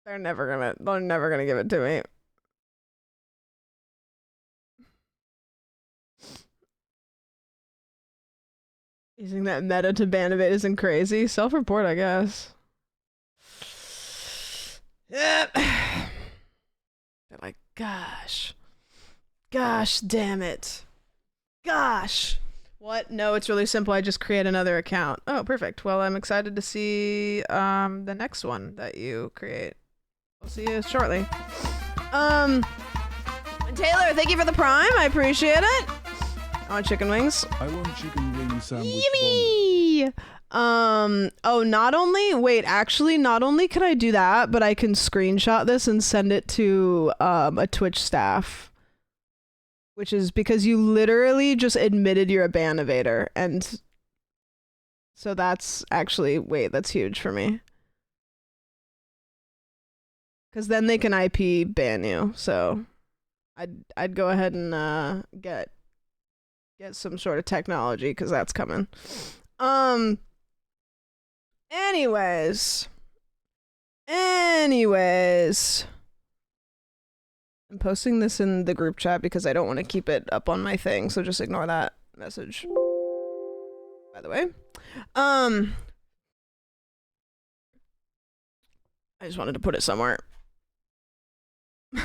They're never gonna give it to me. Using that meta to ban evade isn't crazy. Self-report, I guess. Yep. They're like, gosh. Gosh, damn it. Gosh. What? No, it's really simple. I just create another account. Oh, perfect. Well, I'm excited to see the next one that you create. I'll see you shortly. Taylor, thank you for the prime. I appreciate it. I want chicken wings. I want chicken wing sandwich. Yummy! Oh, not only can I do that, but I can screenshot this and send it to a Twitch staff. Which is because you literally just admitted you're a ban evader, and so that's actually, wait, that's huge for me. Because then they can IP ban you, so I'd go ahead and get some sort of technology, because that's coming. Anyways. I'm posting this in the group chat because I don't want to keep it up on my thing, so just ignore that message. By the way. I just wanted to put it somewhere.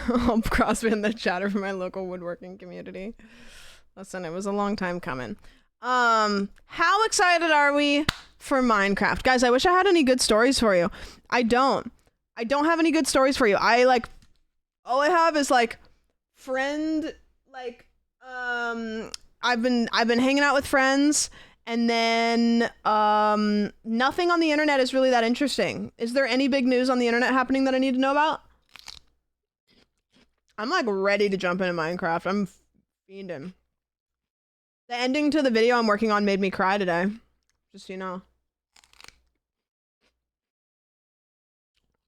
I'll crossband the chatter for my local woodworking community. Listen, it was a long time coming. How excited are we for Minecraft? Guys, I wish I had any good stories for you. I don't have any good stories for you. All I have is friend, I've been hanging out with friends, and then nothing on the internet is really that interesting. Is there any big news on the internet happening that I need to know about? I'm ready to jump into Minecraft. I'm fiending. The ending to the video I'm working on made me cry today. Just so you know.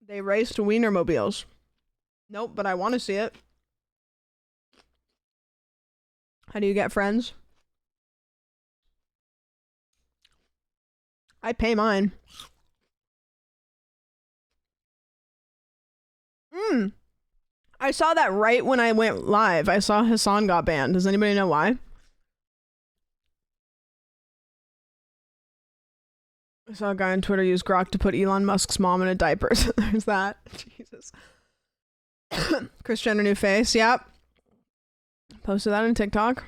They raced Wienermobiles. Nope, but I want to see it. How do you get friends? I pay mine. I saw that right when I went live. I saw Hassan got banned. Does anybody know why? I saw a guy on Twitter use Grok to put Elon Musk's mom in a diaper. So there's that. Jesus. Chris Jenner new face. Yep. Posted that on TikTok.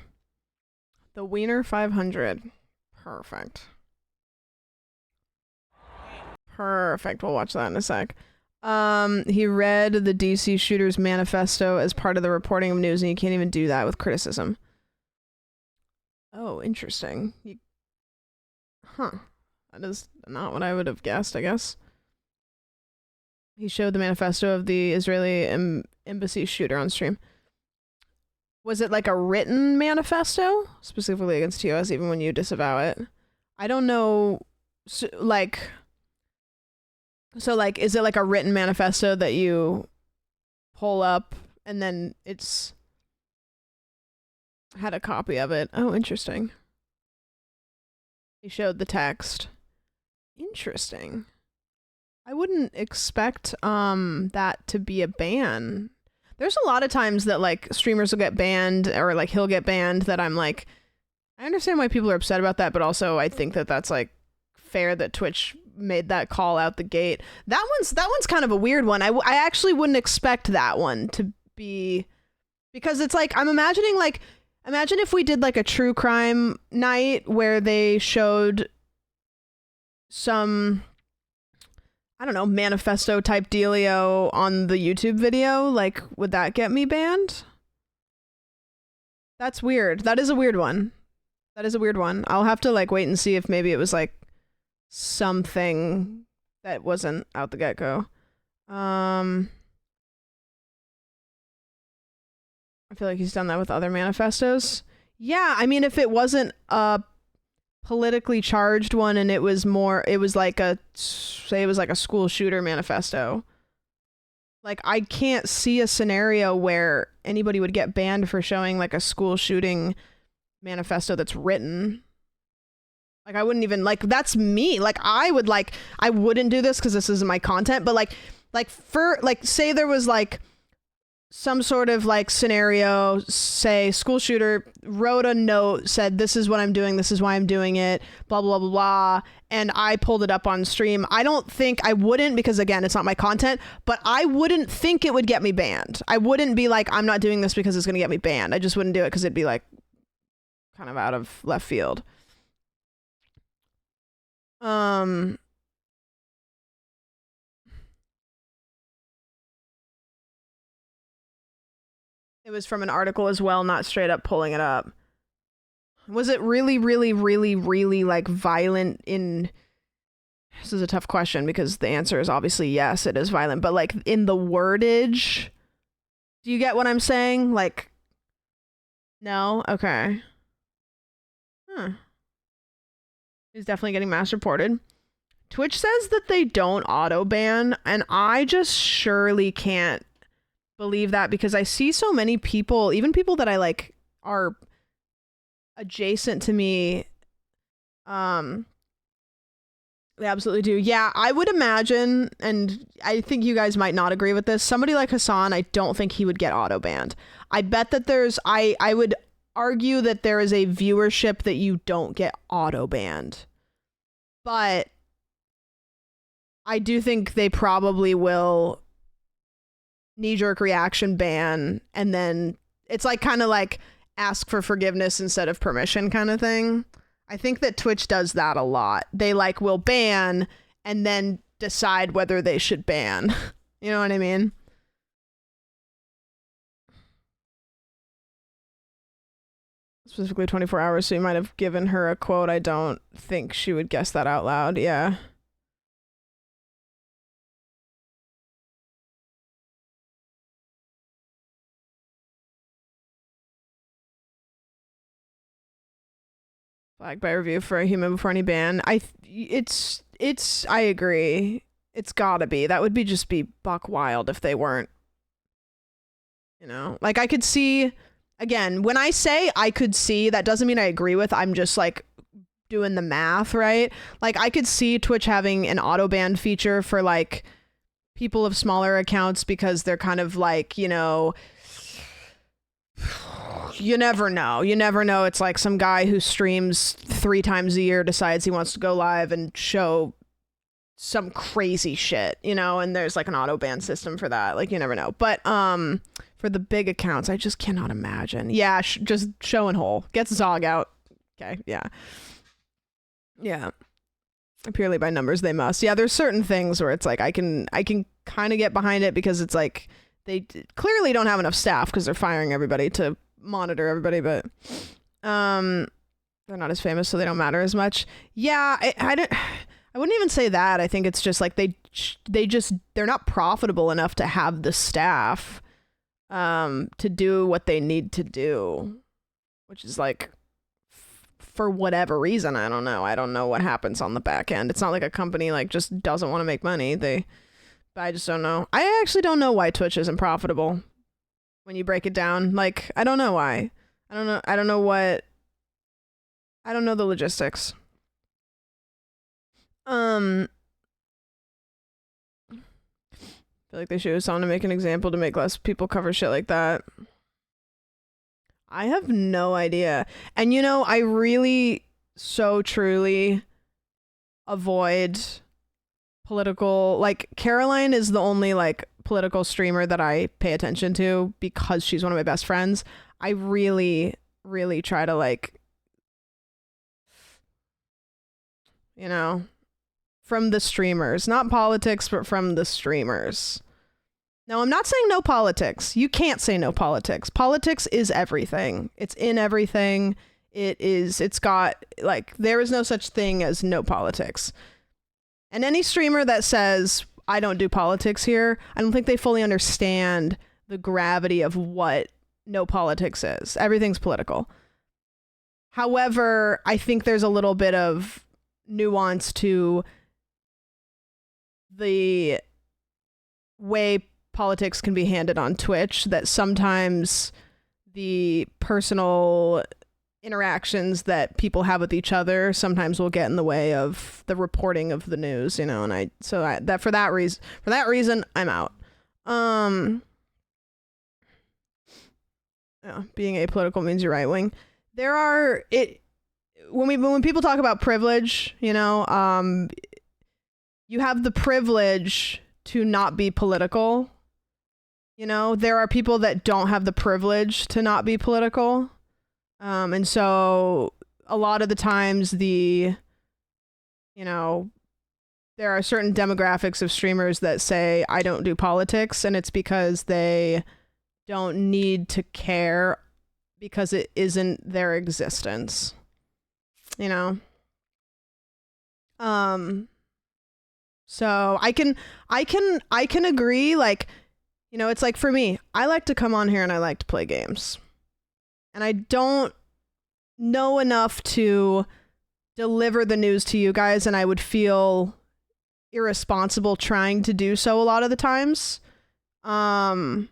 The Wiener 500. Perfect. We'll watch that in a sec. He read the DC shooter's manifesto as part of the reporting of news, and you can't even do that with criticism. Oh, interesting. That is not what I would have guessed, I guess. He showed the manifesto of the Israeli embassy shooter on stream. Was it like a written manifesto specifically against TOS, even when you disavow it? I don't know. So, is it like a written manifesto that you pull up and then it's had a copy of it? Oh, interesting. He showed the text. Interesting. I wouldn't expect that to be a ban. There's a lot of times that like streamers will get banned or like he'll get banned that I'm like, I understand why people are upset about that, but also I think that that's like fair that Twitch made that call out the gate. That one's kind of a weird one. I actually wouldn't expect that one to be, because it's like I'm imagining like, imagine if we did like a true crime night where they showed some, I don't know, manifesto type dealio on the YouTube video. Like, would that get me banned? That's weird. That is a weird one. I'll have to like wait and see if maybe it was like something that wasn't out the get-go. I feel like he's done that with other manifestos. Yeah, I mean, if it wasn't a politically charged one and it was like a school shooter manifesto, like I can't see a scenario where anybody would get banned for showing like a school shooting manifesto that's written. Like I wouldn't even, like, that's me. Like I wouldn't do this because this isn't my content, but like for like, say there was like some sort of like scenario, say school shooter wrote a note, said this is what I'm doing, this is why I'm doing it, blah blah blah blah, and I pulled it up on stream. I wouldn't, because again, it's not my content, but I wouldn't think it would get me banned. I wouldn't be like, I'm not doing this because it's gonna get me banned. I just wouldn't do it because it'd be like kind of out of left field. It was from an article as well, not straight up pulling it up. Was it really, really, really, really like violent in... This is a tough question because the answer is obviously yes, it is violent, but like in the wordage, do you get what I'm saying? Like, no? Okay. He's definitely getting mass reported. Twitch says that they don't auto ban, and I just surely can't believe that because I see so many people, even people that I like are adjacent to me, they absolutely do. Yeah, I would imagine, and I think you guys might not agree with this, somebody like Hassan, I don't think he would get auto banned. I bet that I would argue that there is a viewership that you don't get auto banned, but I do think they probably will knee-jerk reaction ban, and then it's like kind of like ask for forgiveness instead of permission kind of thing. I think that Twitch does that a lot. They like will ban and then decide whether they should ban. You know what I mean? Specifically 24 hours, so you might have given her a quote. I don't think she would guess that out loud. Yeah. Flagged by review for a human before any ban. I agree. It's gotta be. That would just be buck wild if they weren't. You know? Like I could see, again, when I say I could see, that doesn't mean I agree with. I'm just like doing the math, right? Like I could see Twitch having an auto ban feature for like people of smaller accounts because they're kind of like, you know, you never know. It's like some guy who streams 3 times a year decides he wants to go live and show some crazy shit, you know, and there's like an auto ban system for that. Like you never know. But for the big accounts, I just cannot imagine. Yeah, just show and hole. Gets Zog out. Okay, yeah. Yeah. purely by numbers, they must. Yeah, there's certain things where it's like I can kind of get behind it because it's like they clearly don't have enough staff because they're firing everybody to monitor everybody, but they're not as famous, so they don't matter as much. Yeah, I wouldn't even say that. I think it's just like they're not profitable enough to have the staff to do what they need to do, which is like for whatever reason. I don't know what happens on the back end. It's not like a company like just doesn't want to make money. I just don't know. I actually don't know why Twitch isn't profitable when you break it down. Like, I don't know why. I don't know the logistics. I feel like they should have someone to make an example to make less people cover shit like that. I have no idea. And you know, I really so truly avoid political, like Caroline is the only like political streamer that I pay attention to because she's one of my best friends. I really, really try to like, you know, from the streamers, not politics, but from the streamers. Now, I'm not saying no politics. You can't say no politics. Politics is everything. It's in everything. It's got, like, there is no such thing as no politics. And any streamer that says, I don't do politics here, I don't think they fully understand the gravity of what no politics is. Everything's political. However, I think there's a little bit of nuance to the way politics can be handled on Twitch, that sometimes the personal interactions that people have with each other sometimes will get in the way of the reporting of the news, you know, and for that reason I'm out. Yeah, being apolitical means you're right wing. When people talk about privilege, you know, you have the privilege to not be political. You know, there are people that don't have the privilege to not be political. And so a lot of the times there are certain demographics of streamers that say, I don't do politics, and it's because they don't need to care because it isn't their existence. You know? So I can agree, like, you know, it's like for me, I like to come on here and I like to play games. And I don't know enough to deliver the news to you guys, and I would feel irresponsible trying to do so a lot of the times. And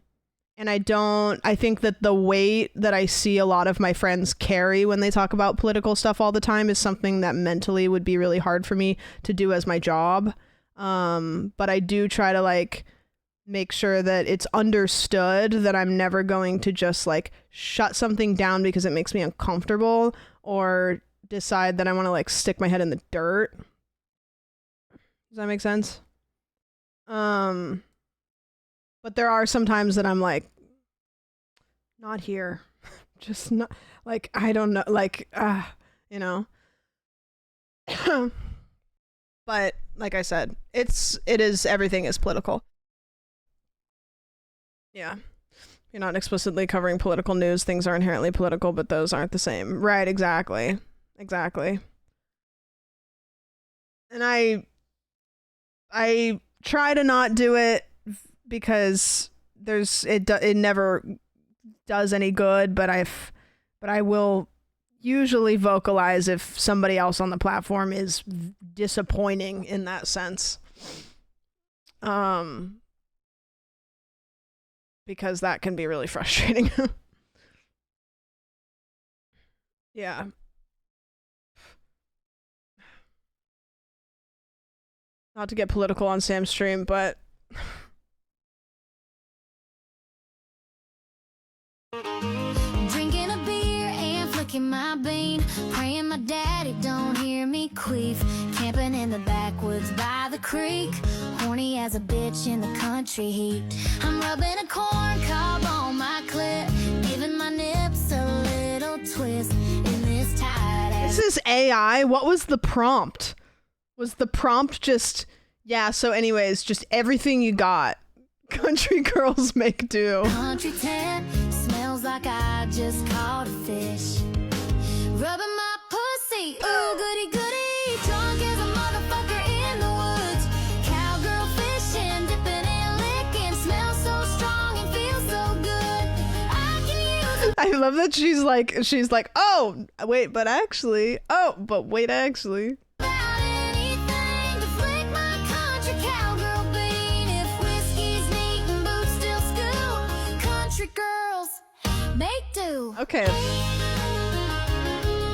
I think that the weight that I see a lot of my friends carry when they talk about political stuff all the time is something that mentally would be really hard for me to do as my job. But I do try to like make sure that it's understood that I'm never going to just like shut something down because it makes me uncomfortable or decide that I want to like stick my head in the dirt. Does that make sense? But there are some times that I'm like, not here. Just not, like, I don't know, like, you know. But like I said, everything is political. Yeah. You're not explicitly covering political news. Things are inherently political, but those aren't the same. Right, exactly. Exactly. And I try to not do it because it never does any good, but I will usually vocalize if somebody else on the platform is disappointing in that sense. Because that can be really frustrating. Yeah. Not to get political on Sam's stream, but drinking a beer and flicking my bean, praying my daddy don't hear me queef, camping in the backwoods by the creek, horny as a bitch in the country heat. I'm rubbing a corn cob on my clit, giving my nips a little twist in this tight ass. This is AI. What was the prompt? Was the prompt just, yeah, so anyways, just everything you got. Country girls make do. Country tent smells like I just caught a fish. Rubbing my pussy, ooh goody goody. Drunk as a motherfucker in the woods. Cowgirl fishing, dipping and licking. Smells so strong and feels so good. I can use it. I love that she's like, oh, wait, but actually, About anything to flick my country cowgirl bean. If whiskey's neat and boots still school, country girls make do. Okay.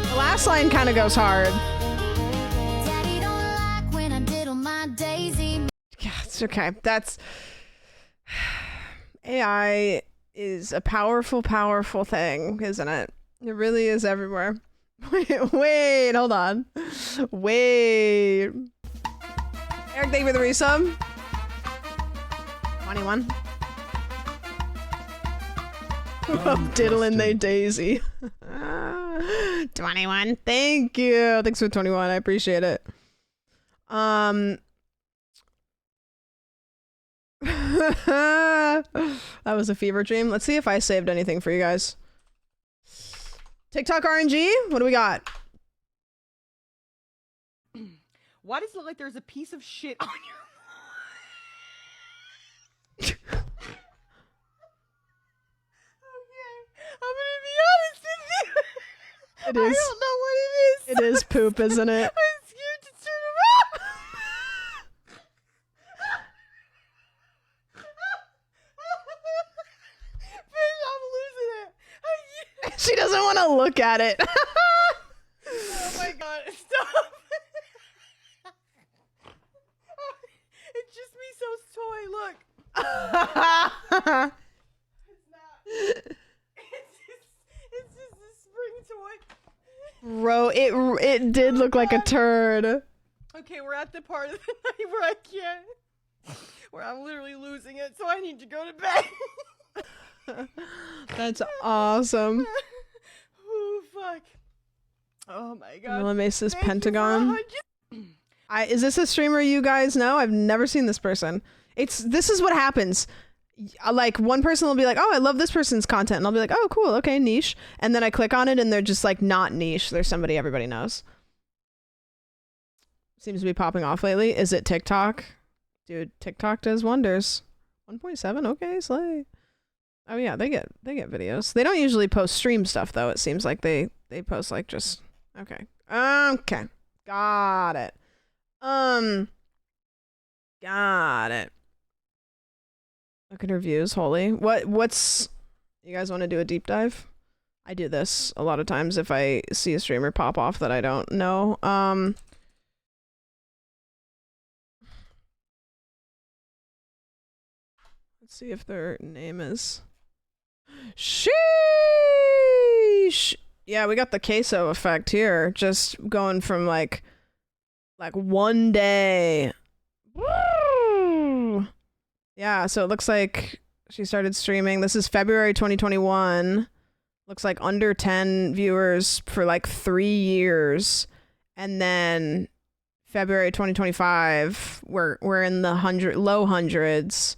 The last line kind of goes hard. Daddy don't like when I diddle my daisy. Yeah, it's okay. That's AI is a powerful, powerful thing, isn't it? It really is everywhere. Wait, hold on. Wait. Eric, thank you for the resub. 21. Diddling they daisy. 21. Thank you. Thanks for 21. I appreciate it. That was a fever dream. Let's see if I saved anything for you guys. TikTok RNG? What do we got? Why does it look like there's a piece of shit on your Okay, I'm gonna be honest with you. It I is. don't know what it is. It is poop, isn't it? I'm scared to turn around. Bitch, I'm losing it. She doesn't want to look at it. Oh my god, stop. It's just me so toy, look. It's just a spring toy. Bro, it did look like a turd. Okay, we're at the part of the night where I can't. Where I'm literally losing it, so I need to go to bed. That's awesome. Oh, fuck. Oh my god. Milamesis Thank you for Pentagon. 100 Is this a streamer you guys know? I've never seen this person. This is what happens. Like, one person will be like, oh, I love this person's content. And I'll be like, oh, cool. Okay, niche. And then I click on it and they're just like not niche. They're somebody everybody knows. Seems to be popping off lately. Is it TikTok? Dude, TikTok does wonders. 1.7, okay, slay. Oh yeah, they get videos. They don't usually post stream stuff though. It seems like they post like just okay. Okay. Got it. Got it. Look at her views, holy. What's you guys want to do a deep dive? I do this a lot of times if I see a streamer pop off that I don't know. Let's see if their name is Sheesh. Yeah, we got the queso effect here. Just going from like one day. Woo! Yeah, so it looks like she started streaming. This is February 2021. Looks like under 10 viewers for like 3 years. And then February 2025, we're in the low hundreds.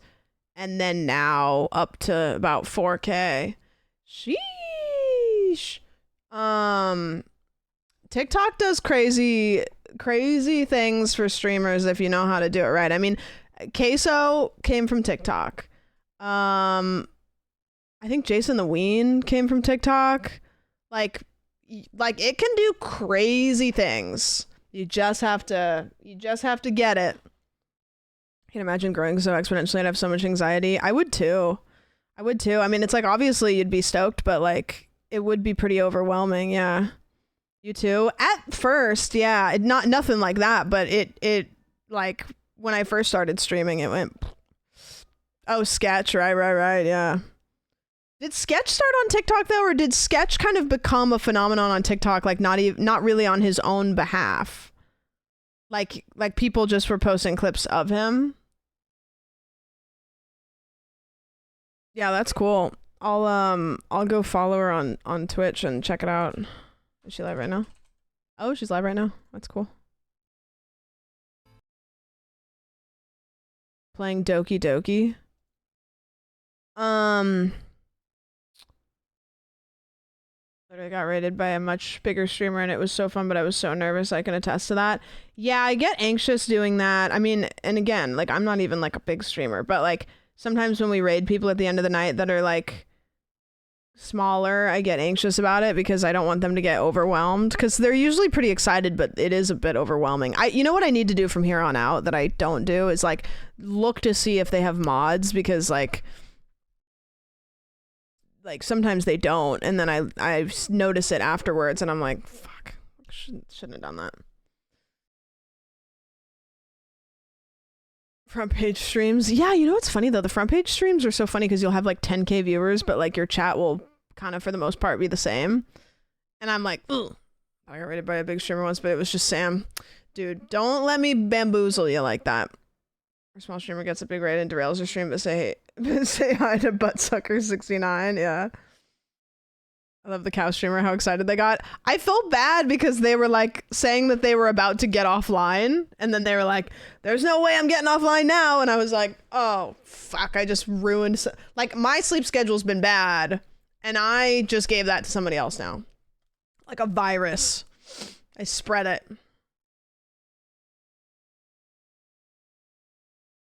And then now up to about 4K. Sheesh. TikTok does crazy things for streamers if you know how to do it right. I mean, Queso came from TikTok. I think Jason the Ween came from TikTok. Like it can do crazy things. You just have to get it. I can imagine growing so exponentially and have so much anxiety. I would too. I mean, it's like obviously you'd be stoked, but like it would be pretty overwhelming. Yeah. You too? At first, yeah. Nothing like that, but it like when I first started streaming, it went, oh, Sketch, right, yeah. Did Sketch start on TikTok though, or did Sketch kind of become a phenomenon on TikTok, like not really on his own behalf? Like people just were posting clips of him? Yeah, that's cool. I'll go follow her on Twitch and check it out. Is she live right now? Oh, she's live right now. That's cool. Playing Doki Doki. Literally got raided by a much bigger streamer and it was so fun, but I was so nervous. I can attest to that. Yeah, I get anxious doing that. I mean, and again, like I'm not even like a big streamer, but like sometimes when we raid people at the end of the night that are like smaller, I get anxious about it because I don't want them to get overwhelmed because they're usually pretty excited, but it is a bit overwhelming. You know what I need to do from here on out that I don't do is like look to see if they have mods because like sometimes they don't, and then I notice it afterwards, and I'm like, fuck, shouldn't have done that. Front page streams, yeah. You know what's funny though? The front page streams are so funny because you'll have like 10K viewers, but like your chat will kind of for the most part be the same. And I'm like, ugh. I got rated by a big streamer once, but it was just Sam. Dude, don't let me bamboozle you like that. A small streamer gets a big raid and derails your stream, but say hi to Buttsucker69. Yeah. I love the cow streamer, how excited they got. I felt bad because they were like saying that they were about to get offline. And then they were like, there's no way I'm getting offline now. And I was like, oh, fuck, I just ruined. Like my sleep schedule's been bad. And I just gave that to somebody else now. Like a virus. I spread it.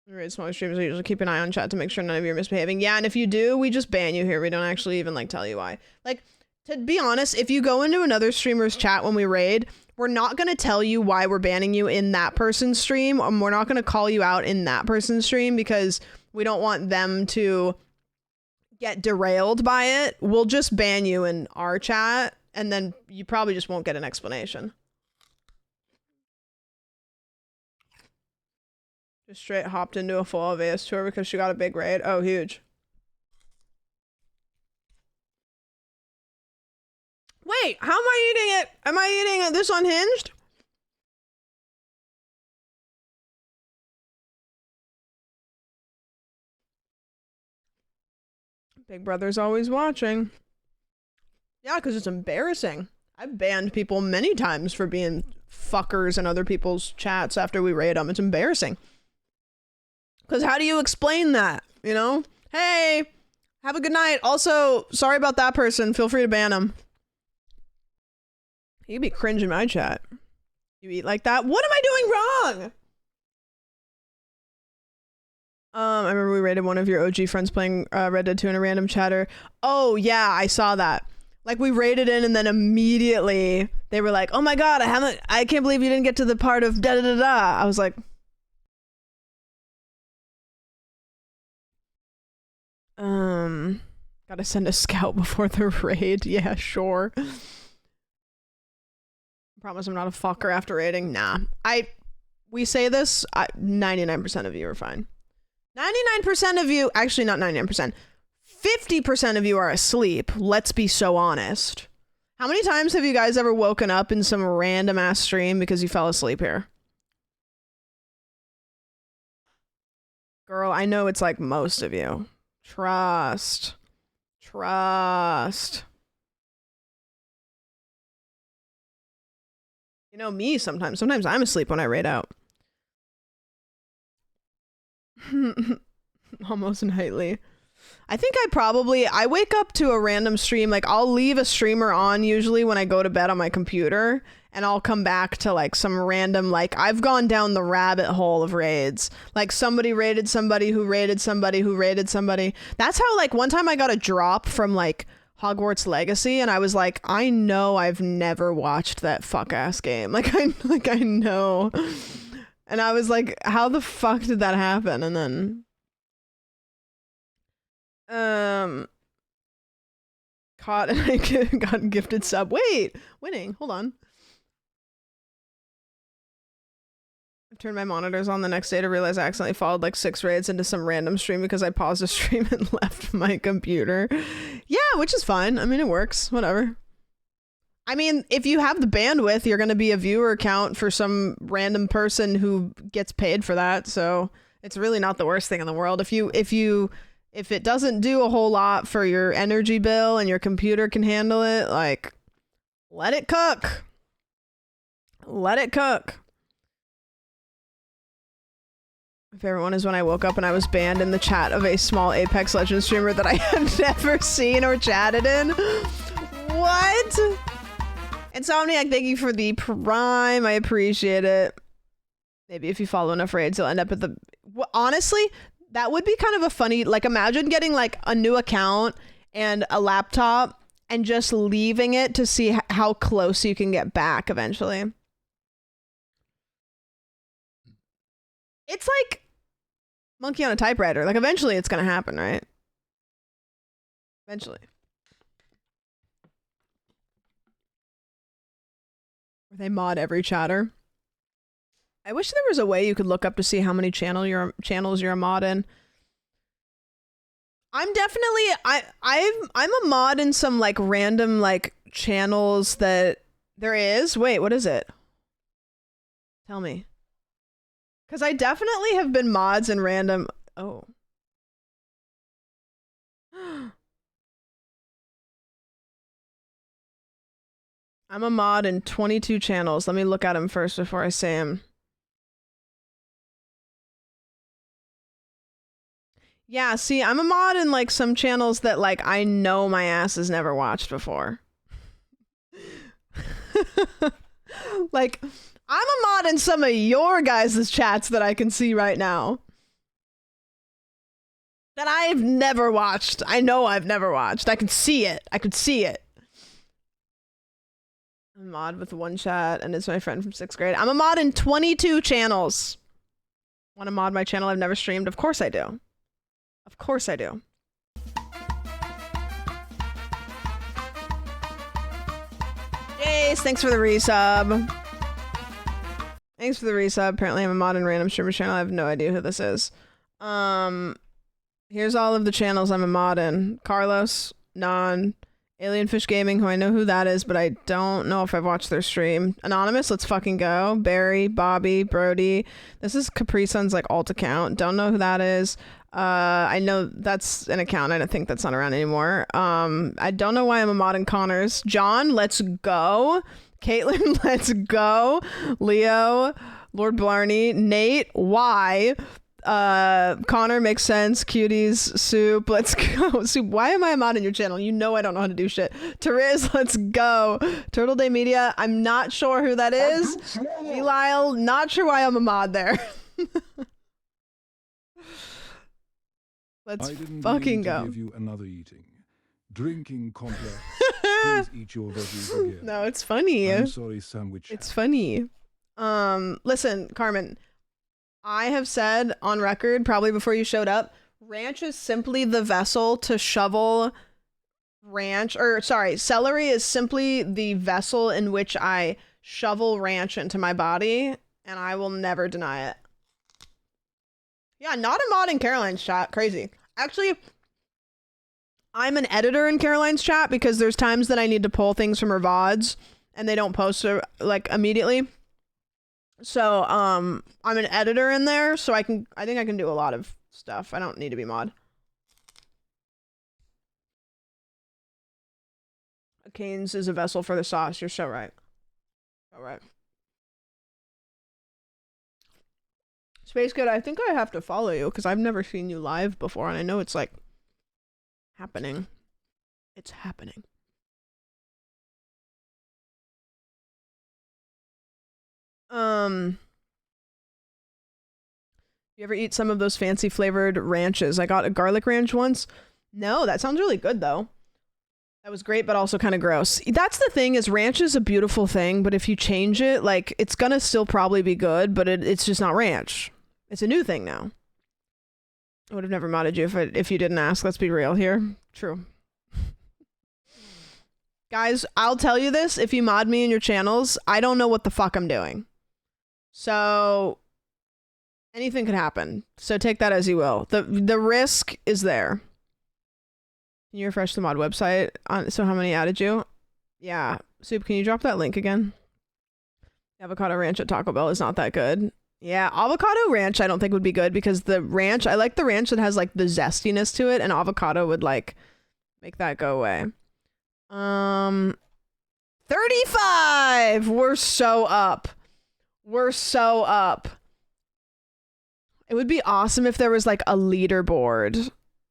Right, smaller streamers, I usually keep an eye on chat to make sure none of you are misbehaving. Yeah, and if you do, we just ban you here. We don't actually even like tell you why. Like, to be honest, if you go into another streamer's chat when we raid, we're not going to tell you why we're banning you in that person's stream. We're not going to call you out in that person's stream because we don't want them to get derailed by it. We'll just ban you in our chat, and then you probably just won't get an explanation. Just straight hopped into a full AVS tour because she got a big raid. Oh, huge. Wait, how am I eating it? Am I eating this unhinged? Big Brother's always watching. Yeah, because it's embarrassing. I've banned people many times for being fuckers in other people's chats after we raid them. It's embarrassing. Because how do you explain that? You know? Hey, have a good night. Also, sorry about that person. Feel free to ban them. You'd be cringe in my chat. You eat like that? What am I doing wrong? I remember we rated one of your OG friends playing Red Dead 2 in a random chatter. Oh, yeah, I saw that. Like, we raided in and then immediately they were like, oh my god, I can't believe you didn't get to the part of da-da-da-da. I was like... Gotta send a scout before the raid. Yeah, sure. Promise I'm not a fucker after raiding. Nah. We say this, 99% of you are fine. 99% of you, actually not 99%, 50% of you are asleep. Let's be so honest. How many times have you guys ever woken up in some random ass stream because you fell asleep here? Girl, I know it's like most of you. Trust. Trust. You know me sometimes. Sometimes I'm asleep when I raid out. Almost nightly. I think I wake up to a random stream. Like I'll leave a streamer on usually when I go to bed on my computer, and I'll come back to like some random, like I've gone down the rabbit hole of raids. Like somebody raided somebody who raided somebody who raided somebody. That's how, like, one time I got a drop from like Hogwarts Legacy and I was like, I know I've never watched that fuck ass game. Like I know. And I was like, how the fuck did that happen? And then caught and I got gifted sub. Wait, winning. Hold on. I've turned my monitors on the next day to realize I accidentally followed like 6 raids into some random stream because I paused a stream and left my computer. Yeah, which is fine. I mean, it works. Whatever. I mean, if you have the bandwidth, you're going to be a viewer count for some random person who gets paid for that. So it's really not the worst thing in the world. If it doesn't do a whole lot for your energy bill and your computer can handle it, like, let it cook. Let it cook. My favorite one is when I woke up and I was banned in the chat of a small Apex Legends streamer that I had never seen or chatted in. What? Insomniac, thank you for the prime. I appreciate it. Maybe if you follow enough raids, you'll end up at the... Honestly, that would be kind of a funny... Like, imagine getting, like, a new account and a laptop and just leaving it to see how close you can get back eventually. It's like monkey on a typewriter. Like, eventually it's gonna happen, right? Eventually. Where they mod every chatter. I wish there was a way you could look up to see how many channels you're a mod in. I'm definitely I'm a mod in some like random like channels that there is. Wait, what is it? Tell me. Cause I definitely have been mods in random. Oh. I'm a mod in 22 channels. Let me look at them first before I say them. Yeah, see, I'm a mod in like some channels that like I know my ass has never watched before. Like, I'm a mod in some of your guys' chats that I can see right now. That I've never watched. I know I've never watched. I can see it. I could see it. I'm a mod with one chat, and it's my friend from 6th grade. I'm a mod in 22 channels. Want to mod my channel I've never streamed? Of course I do. Of course I do. Jace, thanks for the resub. Thanks for the resub. Apparently I'm a mod in random streamer channel. I have no idea who this is. Here's all of the channels I'm a mod in. Carlos, Non, Alien Fish Gaming, who I know who that is, but I don't know if I've watched their stream. Anonymous, let's fucking go. Barry, Bobby, Brody. This is Capri Sun's like alt account. Don't know who that is. I know that's an account. I don't think that's not around anymore. I don't know why I'm a mod in Connors. John, let's go. Caitlin, let's go. Leo, Lord Blarney, Nate, why? Connor, makes sense. Cuties, Soup, let's go. Soup, why am I a mod in your channel? You know I don't know how to do shit. Therese, let's go. Turtle Day Media, I'm not sure who that is. Belial, not sure why I'm a mod there. Let's fucking go. Give you another eating. Drinking complex. Please eat your veggies again. No, it's funny. I'm sorry, sandwich. It's funny. Listen, Carmen, I have said on record, probably before you showed up, ranch is simply the vessel to shovel ranch, or sorry, celery is simply the vessel in which I shovel ranch into my body, and I will never deny it. Yeah, not a mod in Caroline's chat. Crazy. Actually, I'm an editor in Caroline's chat because there's times that I need to pull things from her VODs and they don't post like immediately. So, I'm an editor in there, so I think I can do a lot of stuff. I don't need to be mod. Canes is a vessel for the sauce. You're so right. All right. Space Kid, I think I have to follow you because I've never seen you live before, and I know it's like happening. It's happening. You ever eat some of those fancy flavored ranches? I got a garlic ranch once. No, that sounds really good though. That was great, but also kind of gross. That's the thing, is ranch is a beautiful thing, but if you change it, like, it's gonna still probably be good, but it's just not ranch. It's a new thing now. I would have never modded you if you didn't ask. Let's be real here. True. Guys, I'll tell you this. If you mod me in your channels, I don't know what the fuck I'm doing. So anything could happen. So take that as you will. The risk is there. Can you refresh the mod website? So how many added you? Yeah. Soup, can you drop that link again? Avocado ranch at Taco Bell is not that good. Yeah, avocado ranch I don't think would be good because the ranch, I like the ranch that has like the zestiness to it, and avocado would like make that go away. 35! We're so up. We're so up. It would be awesome if there was like a leaderboard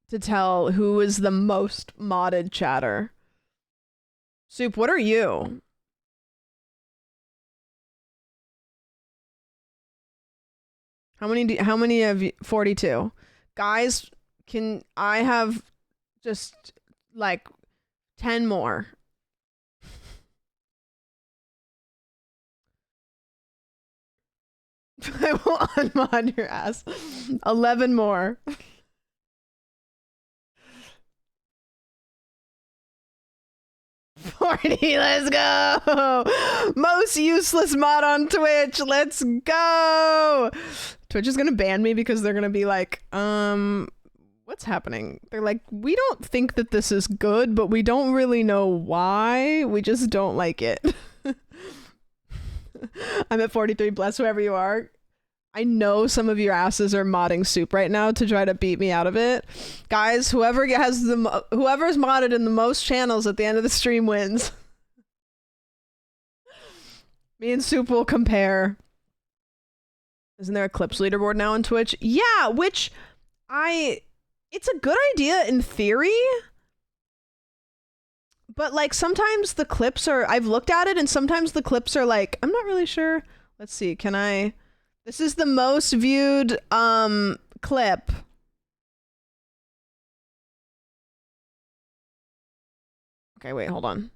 to tell who is the most modded chatter. Soup, what are you? How many of you? 42. Guys, can I have just like 10 more? I will unmod your ass. 11 more. Let's go. Most useless mod on Twitch. Let's go. Twitch is gonna ban me because they're gonna be like, what's happening? They're like, we don't think that this is good, but we don't really know why. We just don't like it. I'm at 43. Bless whoever you are. I know some of your asses are modding Soup right now to try to beat me out of it. Guys, whoever's modded in the most channels at the end of the stream wins. Me and Soup will compare. Isn't there a clips leaderboard now on Twitch? Yeah, which it's a good idea in theory. But like sometimes the clips are, I've looked at it and sometimes the clips are like, I'm not really sure. Let's see, can I? This is the most viewed clip. Okay, wait, hold on.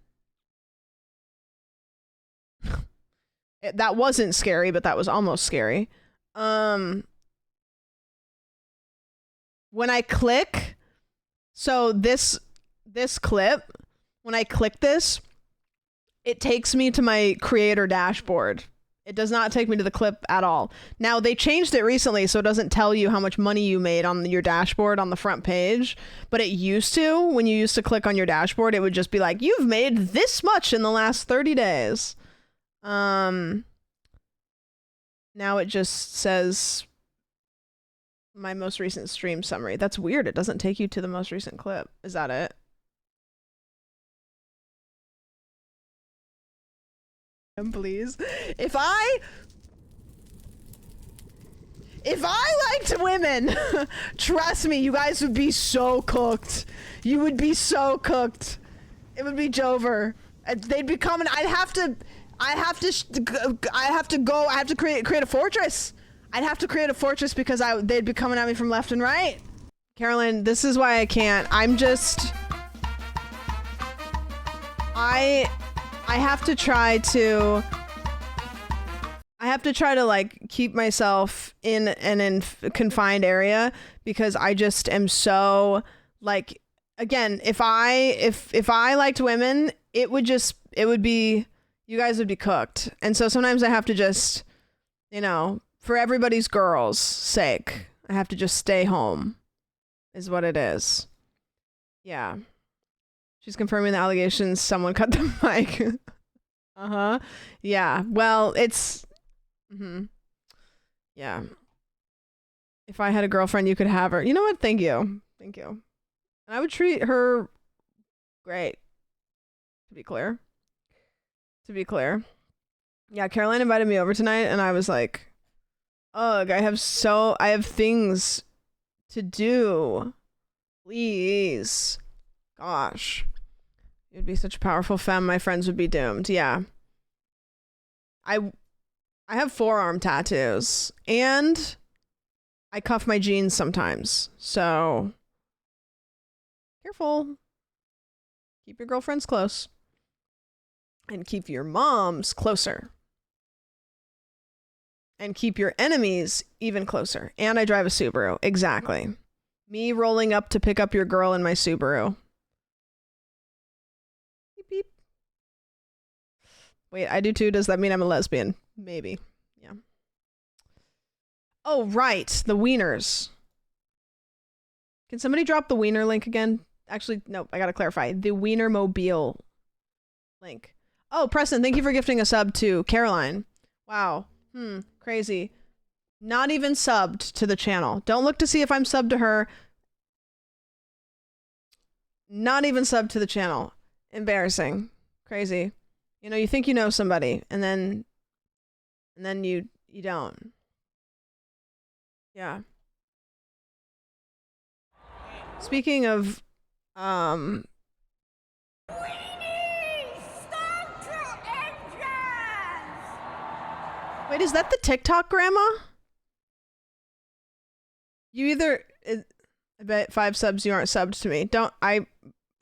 That wasn't scary, but that was almost scary. When I click, so this clip, when I click this, it takes me to my creator dashboard. It does not take me to the clip at all. Now, they changed it recently, so it doesn't tell you how much money you made on your dashboard on the front page. But it used to, when you used to click on your dashboard, it would just be like, you've made this much in the last 30 days. Now it just says my most recent stream summary. That's weird. It doesn't take you to the most recent clip. Is that it? Please. If I liked women, trust me, you guys would be so cooked. You would be so cooked. It would be Jover. They'd be coming. I have to create a fortress. I'd have to create a fortress because they'd be coming at me from left and right. Carolyn, this is why I can't. I have to try to like keep myself in an confined area because I just am so like, again, if I liked women, it would be, you guys would be cooked. And so sometimes I have to just, you know, for everybody's girls' sake, I have to just stay home is what it is. Yeah. She's confirming the allegations. Someone cut the mic. Uh-huh. Yeah. Well, it's... Yeah. If I had a girlfriend, you could have her. You know what? Thank you. Thank you. And I would treat her great. To be clear. Yeah, Caroline invited me over tonight, and I was like, ugh, I have things to do. Please. Gosh. You'd be such a powerful femme, my friends would be doomed. Yeah. I have forearm tattoos, and I cuff my jeans sometimes, so careful. Keep your girlfriends close. And keep your moms closer. And keep your enemies even closer. And I drive a Subaru. Exactly. Me rolling up to pick up your girl in my Subaru. Beep, beep. Wait, I do too. Does that mean I'm a lesbian? Maybe. Yeah. Oh, right. The wieners. Can somebody drop the wiener link again? Actually, no, I gotta clarify. The Wiener Mobile link. Oh, Preston, thank you for gifting a sub to Caroline. Wow. Crazy. Not even subbed to the channel. Don't look to see if I'm subbed to her. Not even subbed to the channel. Embarrassing. Crazy. You know, you think you know somebody, and then you don't. Yeah. Speaking of, Weenie, stop your engines! wait, is that the TikTok grandma? You either, I bet 5 subs you aren't subbed to me. I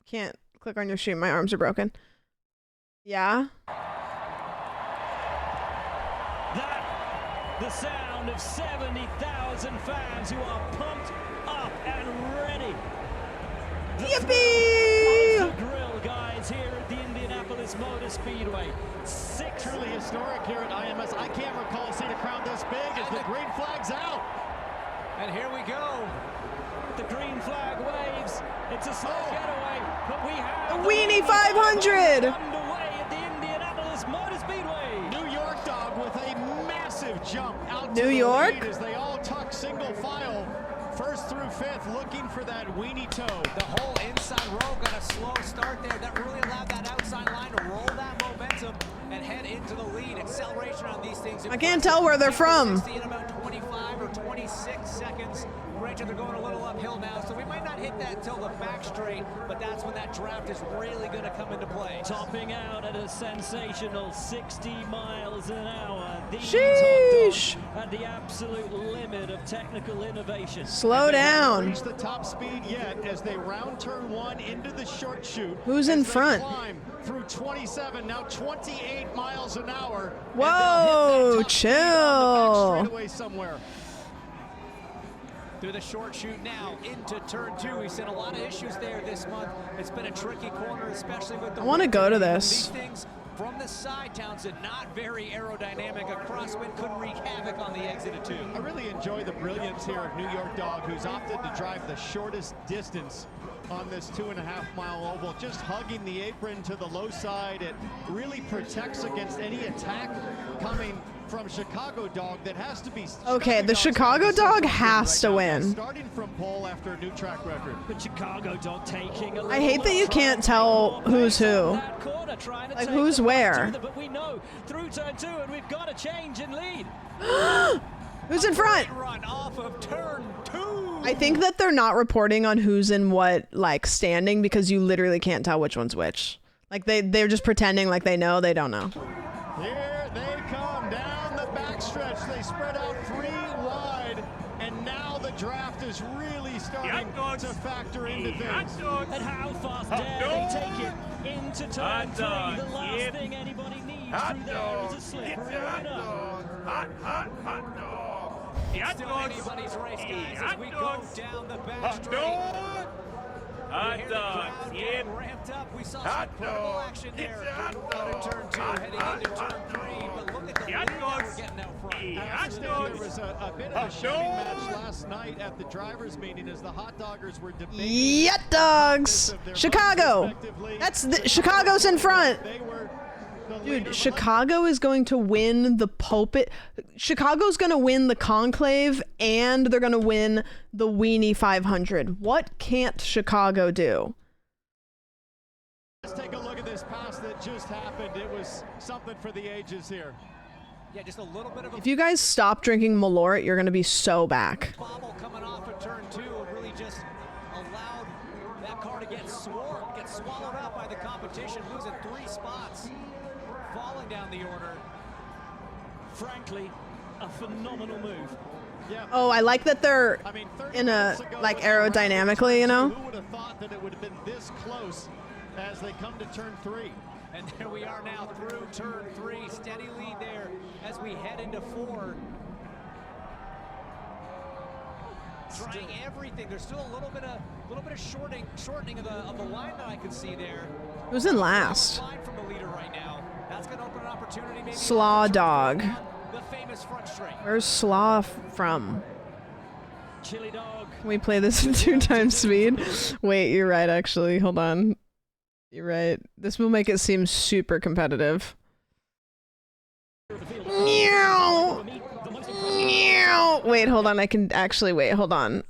can't click on your stream. My arms are broken. Yeah? The sound of 70,000 fans who are pumped up and ready. Yippee! The grill guys here at the Indianapolis Motor Speedway. Truly historic here at IMS. I can't recall seeing a crowd this big as the green flag's out. And here we go. The green flag waves. It's a slow getaway, but we have The Weenie 500! underway at the Indianapolis Motor Speedway. New York dog with a massive jump out New to the York? lead as they all tuck single file, first through fifth, looking for that weenie toe. The whole inside row got a slow start there. That really allowed that outside line to roll that momentum and head into the lead. Acceleration on these things. I can't tell where they're from. In about 25 or 26 seconds. Granted, they're going a little uphill now, so we might not hit that until the back straight, but that's when that draft is really going to come into play. Topping out at a sensational 60 miles an hour. These Sheesh. hot dogs at the absolute limit of technical innovation. Slow down. Reach the top speed yet as they round turn one into the short chute. Who's in as they front? Climb through 27, now 28 miles an hour. and Whoa, they'll hit that top speed on the chill. back straightaway somewhere. Through the short chute now into turn two. We've seen a lot of issues there this month. It's been a tricky corner, especially with the. I wanna go to this. These things from the side, Townsend, not very aerodynamic. A crosswind could wreak havoc on the exit of two. I really enjoy the brilliance here of New York Dog, who's opted to drive the shortest distance on this 2.5-mile oval, just hugging the apron to the low side. It really protects against any attack coming from Chicago Dog that has to be. Okay, the Dog's Chicago on the Dog right has to now, win. Starting from pole after a new track record. But Chicago Dog taking a I hate that you can't tell who's who. Like, who's where? But we know through turn two, and we've got a change in lead. Who's in front? Run off of turn two. I think that they're not reporting on who's in what, like, standing, because you literally can't tell which one's which. Like, they're just pretending like they know, they don't know. Here they come down the backstretch. They spread out 3 wide, and now the draft is really starting to factor into things. And how fast dare they take it into turn three? The last thing anybody needs through there is a slippery winner. It's still anybody's race, guys, as we go down the back straight. Hot dog, Ramped up. We saw some incredible action there out of turn two, heading into turn three. But look at the lead that we're getting out front. There was a bit of a shouting match last night at the drivers' meeting as the hot doggers were debating. Yet dogs! Chicago! That's the Chicago's in front! They were the Dude, leader. Chicago is going to win the pulpit. Chicago's going to win the conclave, and they're going to win the Weenie 500. What can't Chicago do? Let's take a look at this pass that just happened. It was something for the ages here. Yeah, just a little bit of a If you guys stop drinking Malort, you're going to be so back. bobble coming off of turn two and really just allowed that car to get swallowed up by the competition, losing 3 spots, falling down the order. Frankly, a phenomenal move. Yeah. Oh, I like that they're I mean, 30 in a, minutes ago like, when they wrapped aerodynamically, you know? Who would have thought that it would have been this close as they come to turn 3? And there we are now through turn 3. Steady lead there as we head into 4. Trying everything. There's still a little bit of shortening of the line that I could see there. Who's in last? Line from the leader right now. That's going to open an opportunity maybe. Slaw Dog. The famous front straight. Where's Slaw from? Chili Dog. Can we play this in 2 times speed? Wait, you're right, actually. Hold on. You're right. This will make it seem super competitive. Meow. Meow. Wait, hold on. I can actually wait. Hold on.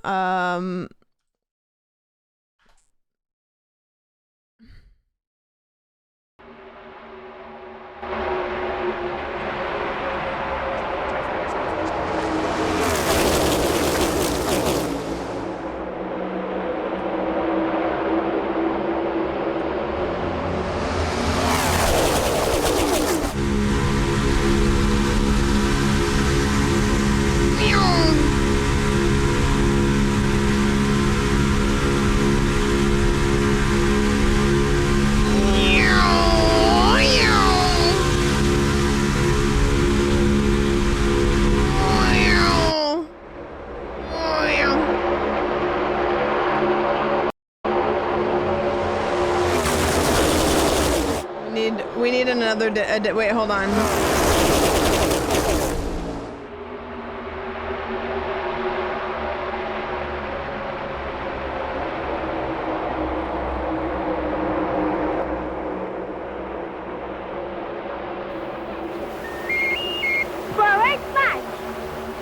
need another. Wait, hold on.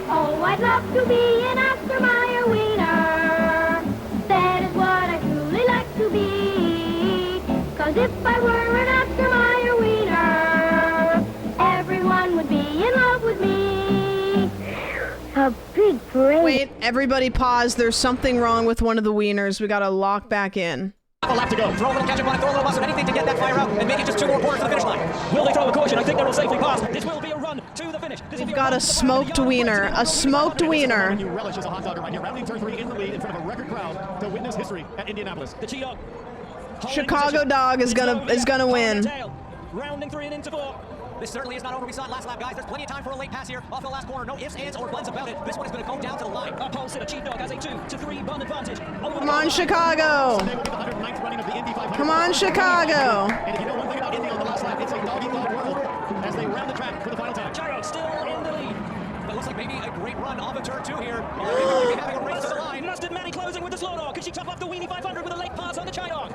Oh, I'd love to be an Oscar Mayer wiener. That is what I truly like to be. 'Cause if I were an Oscar Mayer wiener, everyone would be in love with me. A big parade. Wait, everybody pause. There's something wrong with one of the wieners. We gotta lock back in. A lap to go. Throw a little ketchup on it, throw a little mustard, anything to get that fire out and make it just 2 more quarters to the finish line. Will they throw a caution? I think they will safely pass. This will be a run to the finish. We've got a smoked wiener. A smoked wiener. You relish as a hot dogger right here, rounding turn 3 in the lead in front of a record crowd to witness history at Indianapolis. The Cheetah. Chicago dog is gonna win. Rounding 3 and into 4. This certainly is not over. We saw it last lap, guys. There's plenty of time for a late pass here off the last corner. No ifs, ands, or buts about it. This one is going to go down to the line. Up pole sitter, Cheetah has a 2 to 3 run advantage. Come on, Chicago. Come on, Chicago. And if you know one thing about Indy on the last lap, it's a dog-eat-dog world as they round the track for the final time. Gyro still in the lead. But looks like maybe a great run off of turn 2 here. Maybe having a race to the line. Mustard Manny closing with the slow dog. Can she top up the Weenie 500 with a late pass on the Chai Dog?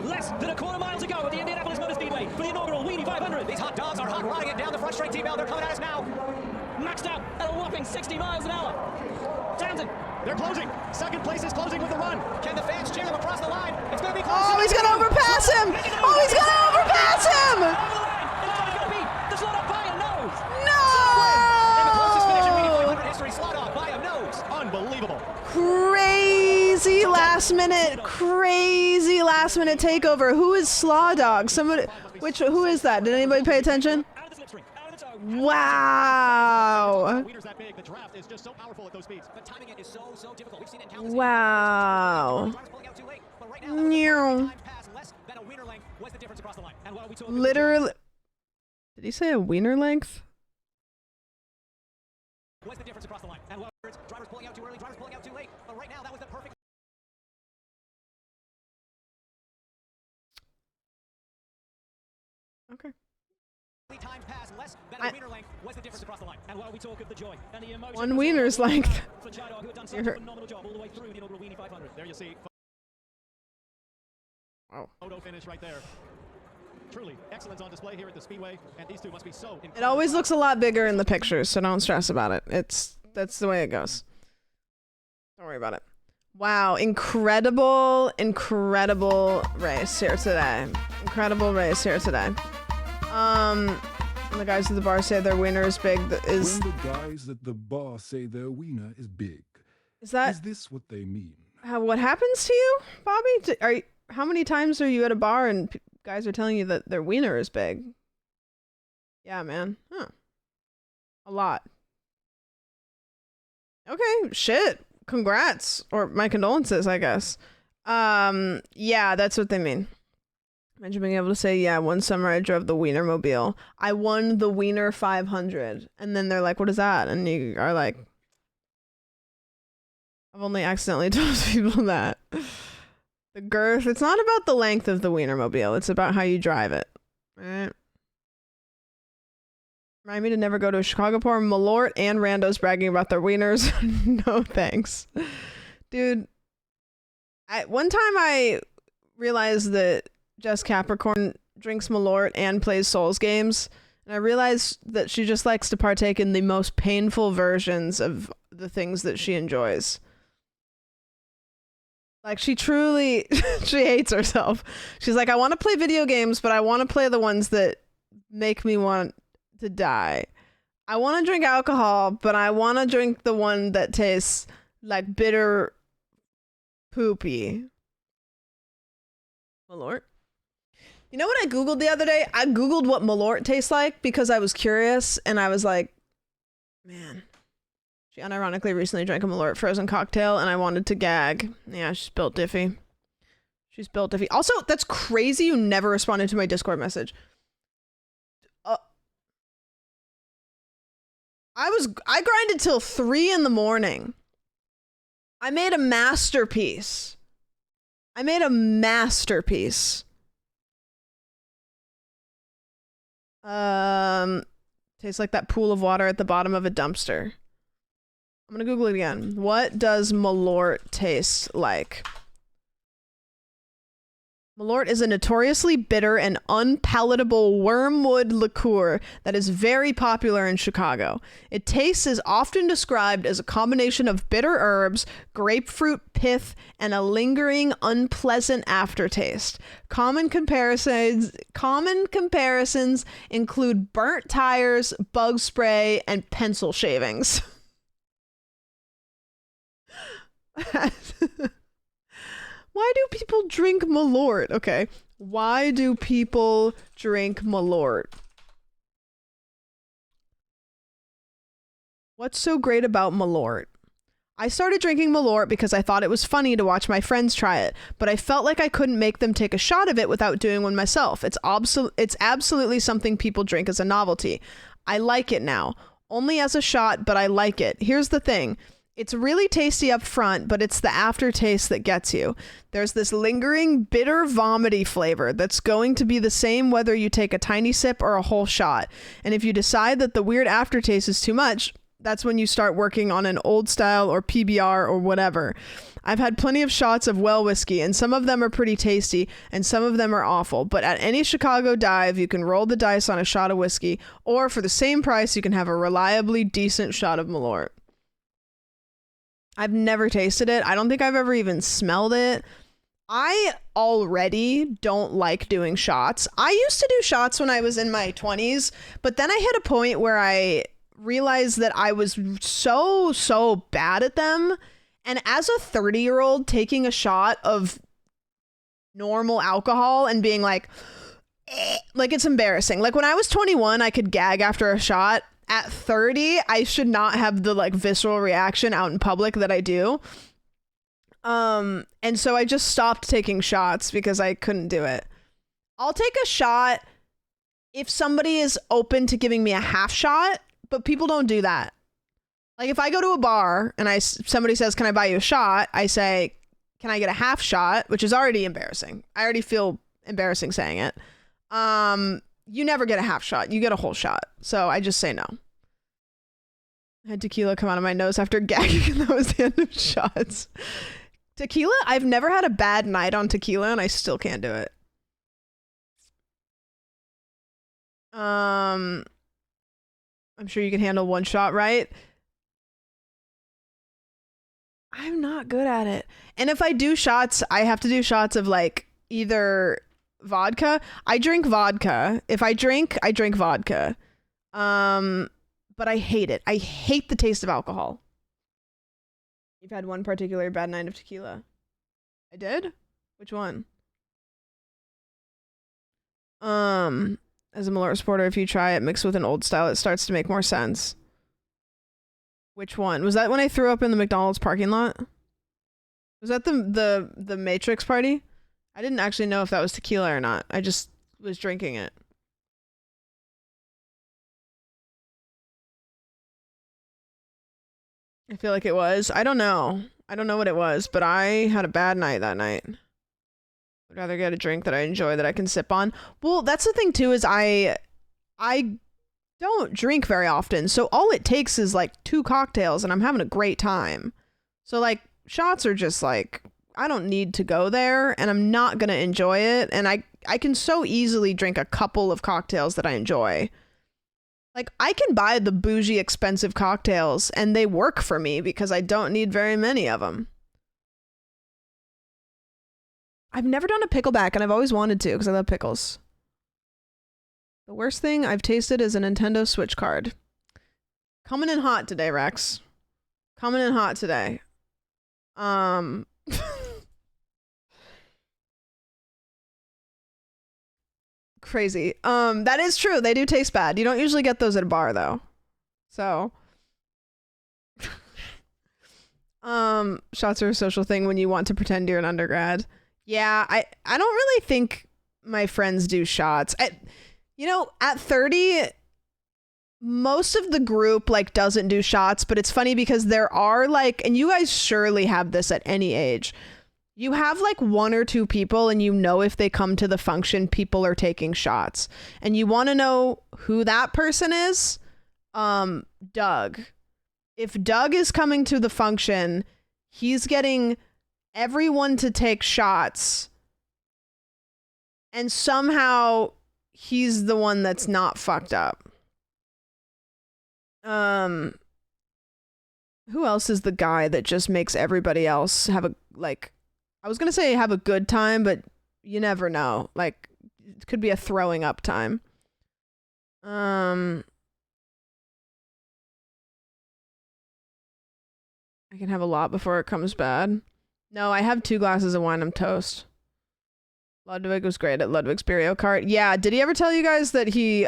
Less than a quarter mile to go at the Indianapolis Motor Speedway for the inaugural Weenie 500. These hot dogs are hot rodding it down the front straight, T-Bell. They're coming at us now. Maxed out at a whopping 60 miles an hour. Townsend. They're closing. Second place is closing with the run. Can the fans cheer them across the line? It's going to be close. Oh, he's gonna overpass him. Oh, he's gonna overpass him. Over the line. It's going to be the slow dog by a nose. And the closest finish in Weenie No. 500 history. Slow dog by a nose. Unbelievable. Crazy last minute takeover. Who is Slaw Dog? Somebody. Who is that? Did anybody pay attention? Out of the slipstream. Out of the toe. Wow. Wiener's that big. The draft is just so powerful at those speeds. But timing it is so difficult. We've seen it in countless Wow. drivers pulling out too late. But right now, Meow. time pass less than a wiener length was the difference across the line. And what are we talking Literally. Did he say a wiener length? was the difference across the line. And drivers pulling out too early, drivers pulling out too late. But right now, that was the perfect. Okay. Time pass less than a wiener length was the difference across the line. And while we talk of the joy and the emotion. One wiener's length. For Chai Dog, who had done such a phenomenal job all the way through the inaugural Weenie 500. There you see. Wow. Photo finish right there. Truly, excellence on display here at the Speedway, and these two must be so. It always looks a lot bigger in the pictures, so don't stress about it. That's the way it goes. Don't worry about it. Wow, incredible race here today. Incredible race here today. The guys at the bar say their wiener is big. When the guys at the bar say their wiener is big, Is this what they mean? what happens to you, Bobby? How many times are you at a bar and guys are telling you that their wiener is big? Yeah, man. Huh. A lot. Okay, shit. Congrats. Or my condolences, I guess. Yeah, that's what they mean. Imagine being able to say, yeah, one summer I drove the Wienermobile. I won the Wiener 500. And then they're like, what is that? And you are like, I've only accidentally told people that. The girth, it's not about the length of the Wienermobile. It's about how you drive it. Right? Remind me to never go to a Chicago bar. Malort and Randos bragging about their wieners. No thanks. Dude, one time I realized that Jess Capricorn drinks Malort and plays Souls games. And I realized that she just likes to partake in the most painful versions of the things that she enjoys. Like, she truly, she hates herself. She's like, I want to play video games, but I want to play the ones that make me want to die. I want to drink alcohol, but I want to drink the one that tastes like bitter poopy. Malort? You know what I Googled the other day? I Googled what Malort tastes like because I was curious, and I was like, man. She unironically recently drank a Malort frozen cocktail, and I wanted to gag. Yeah, she's built diffy. She's built diffy. Also, that's crazy you never responded to my Discord message. I grinded till 3 in the morning. I made a masterpiece. Tastes like that pool of water at the bottom of a dumpster. I'm gonna Google it again. What does Malort taste like? Malort is a notoriously bitter and unpalatable wormwood liqueur that is very popular in Chicago. Its taste is often described as a combination of bitter herbs, grapefruit pith, and a lingering, unpleasant aftertaste. Common comparisons include burnt tires, bug spray, and pencil shavings. Why do people drink Malort? Okay. Why do people drink Malort? What's so great about Malort? I started drinking Malort because I thought it was funny to watch my friends try it, but I felt like I couldn't make them take a shot of it without doing one myself. It's absolutely something people drink as a novelty. I like it now. Only as a shot, but I like it. Here's the thing. It's really tasty up front, but it's the aftertaste that gets you. There's this lingering, bitter, vomity flavor that's going to be the same whether you take a tiny sip or a whole shot. And if you decide that the weird aftertaste is too much, that's when you start working on an old style or PBR or whatever. I've had plenty of shots of well whiskey, and some of them are pretty tasty, and some of them are awful. But at any Chicago dive, you can roll the dice on a shot of whiskey, or for the same price, you can have a reliably decent shot of Malort. I've never tasted it. I don't think I've ever even smelled it. I already don't like doing shots. I used to do shots when I was in my 20s, but then I hit a point where I realized that I was so bad at them. And as a 30-year-old taking a shot of normal alcohol and being like it's embarrassing. Like when I was 21, I could gag after a shot. At 30, I should not have the visceral reaction out in public that I do. And so I just stopped taking shots because I couldn't do it. I'll take a shot if somebody is open to giving me a half shot, but people don't do that. Like if I go to a bar and somebody says, "Can I buy you a shot?" I say, "Can I get a half shot?" Which is already embarrassing. I already feel embarrassing saying it. You never get a half shot. You get a whole shot. So I just say no. I had tequila come out of my nose after gagging, and that was the end of shots. Tequila? I've never had a bad night on tequila, and I still can't do it. I'm sure you can handle one shot, right? I'm not good at it. And if I do shots, I have to do shots of either vodka. I drink vodka. If I drink vodka. But I hate it. I hate the taste of alcohol. You've had one particularly bad night of tequila. I did? Which one? As a Malort supporter, if you try it mixed with an old style, it starts to make more sense. Which one? Was that when I threw up in the McDonald's parking lot? Was that the Matrix party? I didn't actually know if that was tequila or not. I just was drinking it. I feel like it was. I don't know. I don't know what it was, but I had a bad night that night. I'd rather get a drink that I enjoy that I can sip on. Well, that's the thing too, is I don't drink very often. So all it takes is 2 cocktails and I'm having a great time. So shots are just I don't need to go there and I'm not going to enjoy it. And I can so easily drink a couple of cocktails that I enjoy. I can buy the bougie expensive cocktails and they work for me because I don't need very many of them. I've never done a pickleback and I've always wanted to because I love pickles. The worst thing I've tasted is a Nintendo Switch card. Coming in hot today, Rex. Coming in hot today. Crazy. That is true. They do taste bad. You don't usually get those at a bar though. So shots are a social thing when you want to pretend you're an undergrad. Yeah, I don't really think my friends do shots. At 30, most of the group doesn't do shots, but it's funny because there are and you guys surely have this at any age. You have like one or two people and you know if they come to the function, people are taking shots. And you want to know who that person is? Doug. If Doug is coming to the function, he's getting everyone to take shots. And somehow he's the one that's not fucked up. Who else is the guy that just makes everybody else have a, like, I was going to say have a good time, but you never know. Like, it could be a throwing up time. I can have a lot before it comes bad. No, I have 2 glasses of wine. I'm toast. Ludwig was great at Ludwig's Burial Cart. Yeah, did he ever tell you guys that he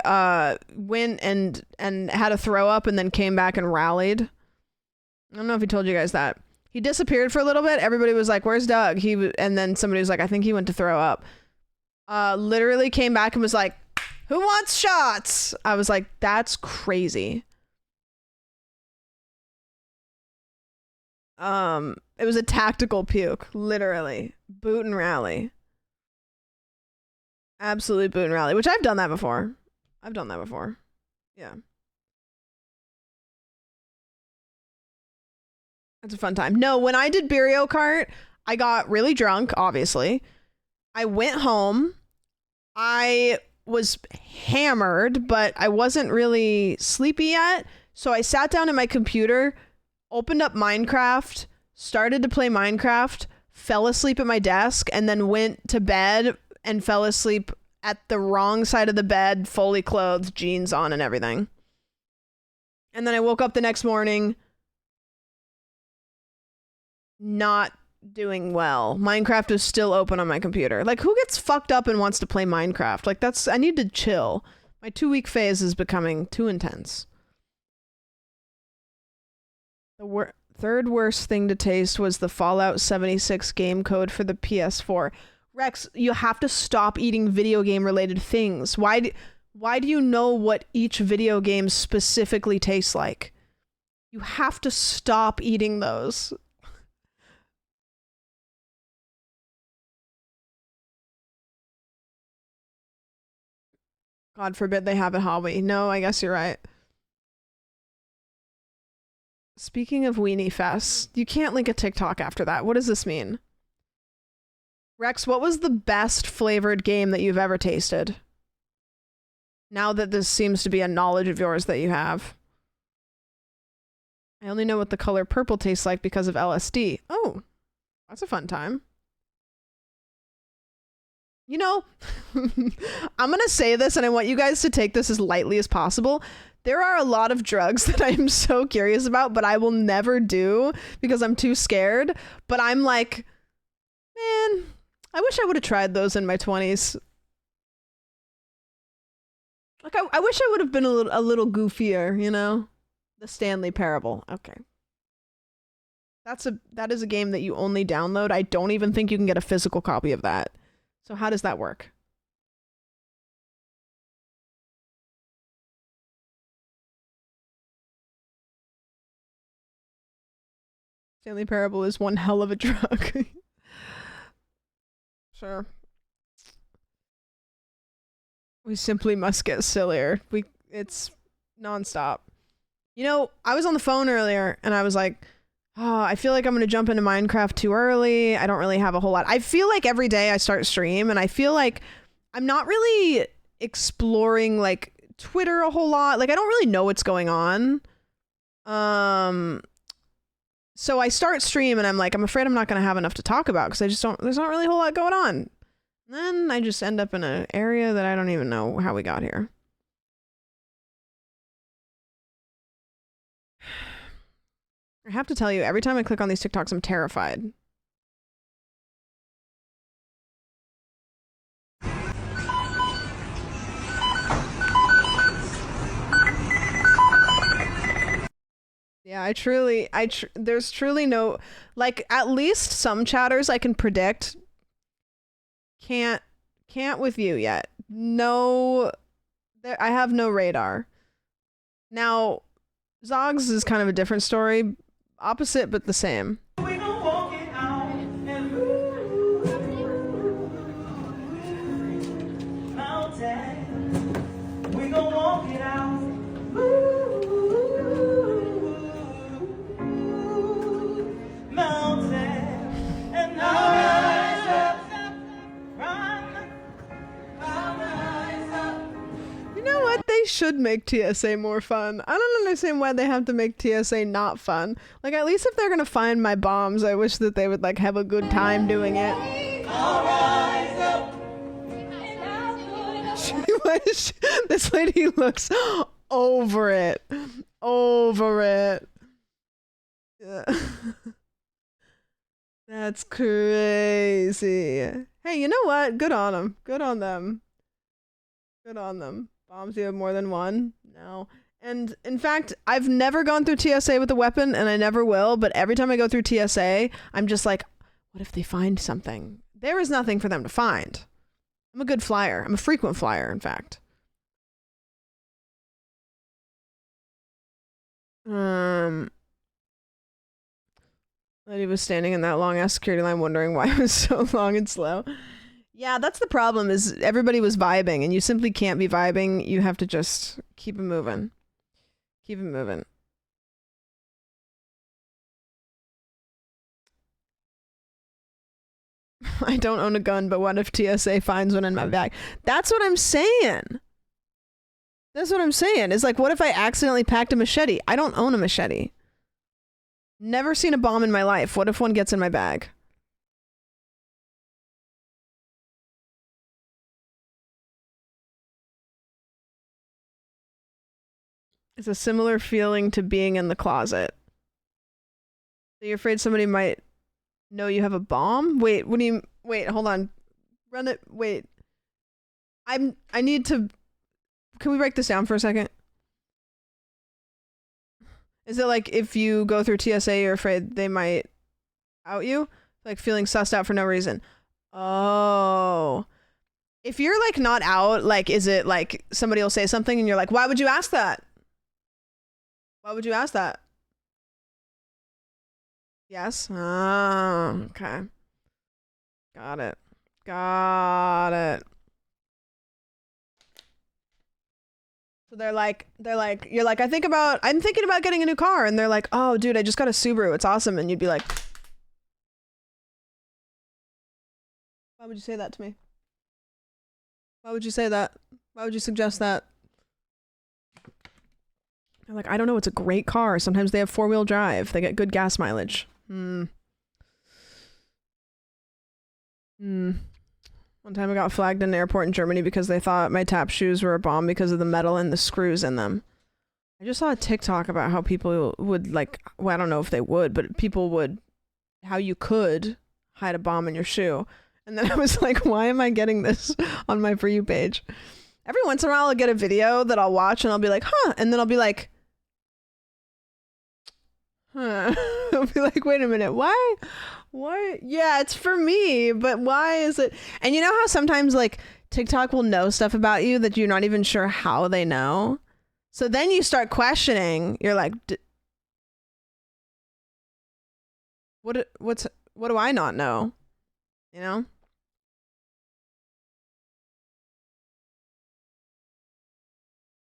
went and had a throw up and then came back and rallied? I don't know if he told you guys that. He disappeared for a little bit. Everybody was like, "Where's Doug?" And then somebody was like, "I think he went to throw up." Literally came back and was like, "Who wants shots?" I was like, "That's crazy." It was a tactical puke, literally. Boot and rally. Absolutely boot and rally, which I've done that before. Yeah. It's a fun time. No, when I did Burial Cart, I got really drunk, obviously. I went home. I was hammered, but I wasn't really sleepy yet. So I sat down at my computer, opened up Minecraft, started to play Minecraft, fell asleep at my desk, and then went to bed and fell asleep at the wrong side of the bed, fully clothed, jeans on and everything. And then I woke up the next morning not doing well. Minecraft was still open on my computer. Like, who gets fucked up and wants to play Minecraft? Like, I need to chill. My 2-week phase is becoming too intense. The third worst thing to taste was the Fallout 76 game code for the PS4. Rex, you have to stop eating video game related things. Why do you know what each video game specifically tastes like? You have to stop eating those. God forbid they have a hobby. No, I guess you're right. Speaking of Weenie Fest, you can't link a TikTok after that. What does this mean? Rex, what was the best flavored game that you've ever tasted? Now that this seems to be a knowledge of yours that you have. I only know what the color purple tastes like because of LSD. Oh, that's a fun time. You know, I'm going to say this and I want you guys to take this as lightly as possible. There are a lot of drugs that I'm so curious about, but I will never do because I'm too scared. But I'm like, man, I wish I would have tried those in my 20s. Like, I wish I would have been a little goofier, you know? The Stanley Parable. Okay. That is a game that you only download. I don't even think you can get a physical copy of that. So how does that work? Stanley Parable is one hell of a drug. Sure. We simply must get sillier. It's nonstop. You know, I was on the phone earlier and I was like, oh, I feel like I'm going to jump into Minecraft too early. I don't really have a whole lot. I feel like every day I start stream and I feel like I'm not really exploring like Twitter a whole lot. Like I don't really know what's going on. So I start stream and I'm like, I'm afraid I'm not going to have enough to talk about because there's not really a whole lot going on. And then I just end up in an area that I don't even know how we got here. I have to tell you, every time I click on these TikToks, I'm terrified. Yeah, there's truly no, like, at least some chatters I can predict. Can't with you yet. No, I have no radar. Now, Zogs is kind of a different story. Opposite, but the same. We gon' walk it out and should make TSA more fun. I don't understand why they have to make TSA not fun. Like, at least if they're gonna find my bombs, I wish that they would, like, have a good time doing it. This lady looks over it. Over it. Yeah. That's crazy. Hey, you know what? Good on them. Good on them. Good on them. Bombs, you have more than one? No. And in fact, I've never gone through TSA with a weapon, and I never will, but every time I go through TSA, I'm just like, what if they find something? There is nothing for them to find. I'm a good flyer. I'm a frequent flyer, in fact. Lady was standing in that long-ass security line wondering why it was so long and slow. Yeah, that's the problem, is everybody was vibing, and you simply can't be vibing. You have to just keep it moving. Keep it moving. I don't own a gun, but what if TSA finds one in my bag? That's what I'm saying. That's what I'm saying. It's like, what if I accidentally packed a machete? I don't own a machete. Never seen a bomb in my life. What if one gets in my bag? It's a similar feeling to being in the closet. So you're afraid somebody might know you have a bomb? Wait, what do you... Wait, hold on. Run it... Wait. I need to... Can we break this down for a second? Is it like if you go through TSA, you're afraid they might out you? Like feeling sussed out for no reason. Oh. If you're like not out, like is it like somebody will say something and you're like, why would you ask that? Why would you ask that? Yes? Oh, okay. Got it. Got it. So you're like, I'm thinking about getting a new car. And they're like, oh, dude, I just got a Subaru. It's awesome. And you'd be like, why would you say that to me? Why would you say that? Why would you suggest that? They're like, I don't know. It's a great car. Sometimes they have 4-wheel drive. They get good gas mileage. One time I got flagged in an airport in Germany because they thought my tap shoes were a bomb because of the metal and the screws in them. I just saw a TikTok about how people would like, well, I don't know if they would, but people would, how you could hide a bomb in your shoe. And then I was like, why am I getting this on my For You page? Every once in a while I'll get a video that I'll watch and I'll be like, huh. And then I'll be like, huh. I'll be like, wait a minute, why? What? Yeah, it's for me, but why is it? And you know how sometimes like TikTok will know stuff about you that you're not even sure how they know? So then you start questioning. You're like, what do I not know? You know?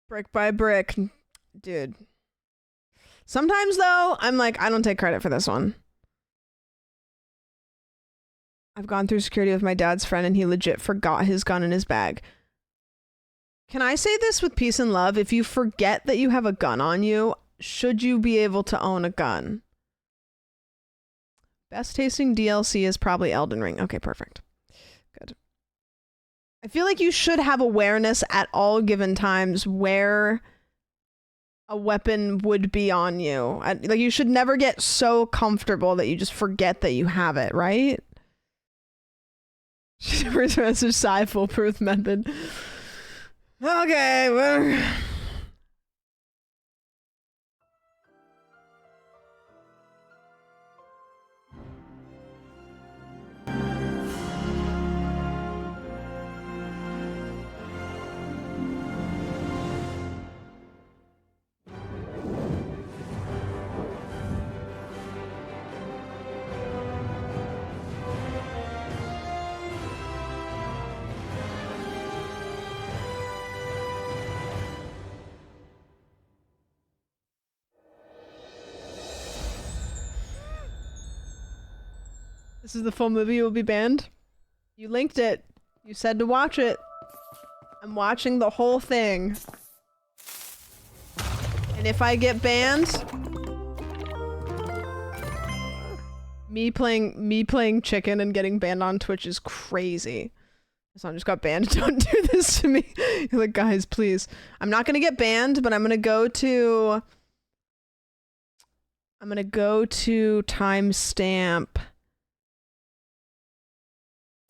Brick by brick, dude. Sometimes though, I'm like, I don't take credit for this one. I've gone through security with my dad's friend and he legit forgot his gun in his bag. Can I say this with peace and love? If you forget that you have a gun on you, should you be able to own a gun? Best tasting DLC is probably Elden Ring. Okay, perfect. Good. I feel like you should have awareness at all given times where a weapon would be on you. Like you should never get so comfortable that you just forget that you have it, right? First message, Psy foolproof method. Okay, well. This is the full movie. You will be banned. You linked it. You said to watch it. I'm watching the whole thing. And if I get banned, me playing chicken and getting banned on Twitch is crazy. My son just got banned. Don't do this to me. You're like, guys, please. I'm not gonna get banned, but I'm gonna go to timestamp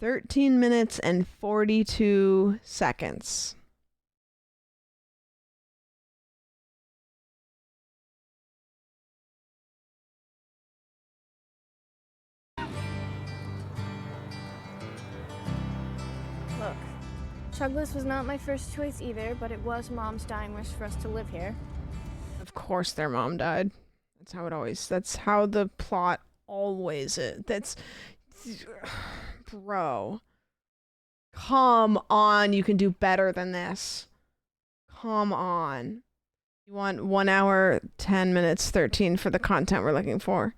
13 minutes and 42 seconds. Look, Chugless was not my first choice either, but it was Mom's dying wish for us to live here. Of course their mom died. That's how the plot always is. Bro. Come on, you can do better than this. Come on. You want 1 hour, 10 minutes, 13 for the content we're looking for.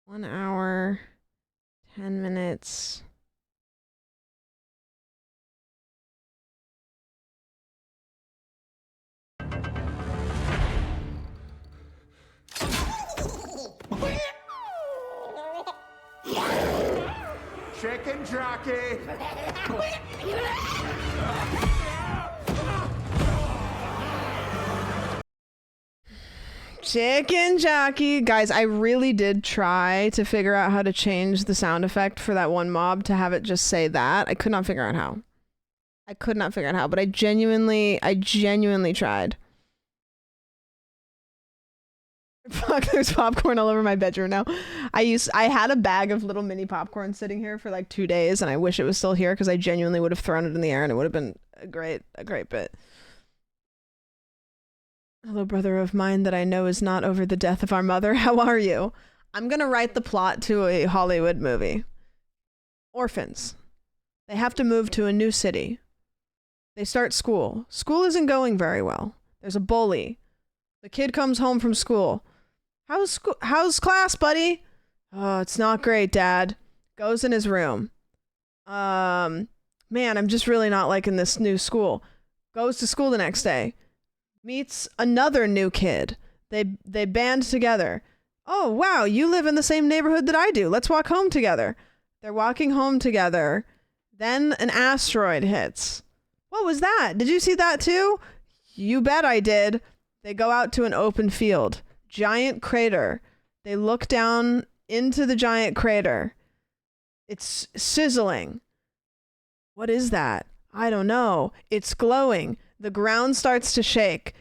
1 hour, 10 minutes. Chicken jockey! Chicken jockey. Guys, I really did try to figure out how to change the sound effect for that one mob to have it just say that. I could not figure out how. But I genuinely tried. Fuck, there's popcorn all over my bedroom now. I had a bag of little mini popcorn sitting here for like 2 days, and I wish it was still here because I genuinely would have thrown it in the air and it would have been a great bit. Hello, brother of mine that I know is not over the death of our mother. How are you? I'm gonna write the plot to a Hollywood movie. Orphans. They have to move to a new city. They start school. School isn't going very well. There's a bully. The kid comes home from school. How's class, buddy? Oh, it's not great, Dad. Goes in his room. Man, I'm just really not liking this new school. Goes to school the next day. Meets another new kid. They band together. Oh, wow, you live in the same neighborhood that I do. Let's walk home together. They're walking home together. Then an asteroid hits. What was that? Did you see that too? You bet I did. They go out to an open field. Giant crater. They look down into the giant crater. It's sizzling. What is that? I don't know. It's glowing. The ground starts to shake.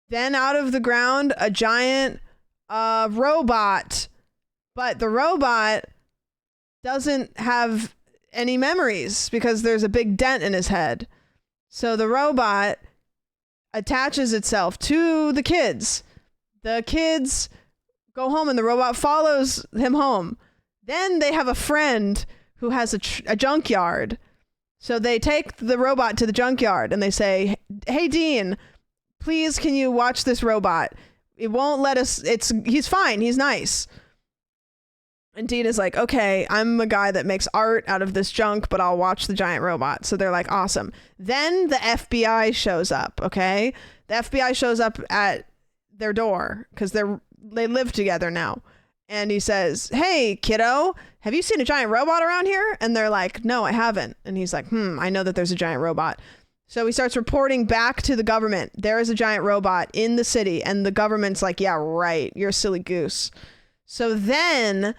Then out of the ground, a giant robot. But the robot doesn't have any memories because there's a big dent in his head. So the robot attaches itself to the kids. The kids go home and the robot follows him home. Then they have a friend who has a junkyard. So they take the robot to the junkyard and they say, hey, Dean, please can you watch this robot? It won't let us, he's fine, he's nice. And Dean is like, okay, I'm a guy that makes art out of this junk, but I'll watch the giant robot. So they're like, awesome. Then the FBI shows up, okay? The FBI shows up at their door because they live together now. And he says, hey, kiddo, have you seen a giant robot around here? And they're like, no, I haven't. And he's like, I know that there's a giant robot. So he starts reporting back to the government. There is a giant robot in the city. And the government's like, yeah, right. You're a silly goose. So then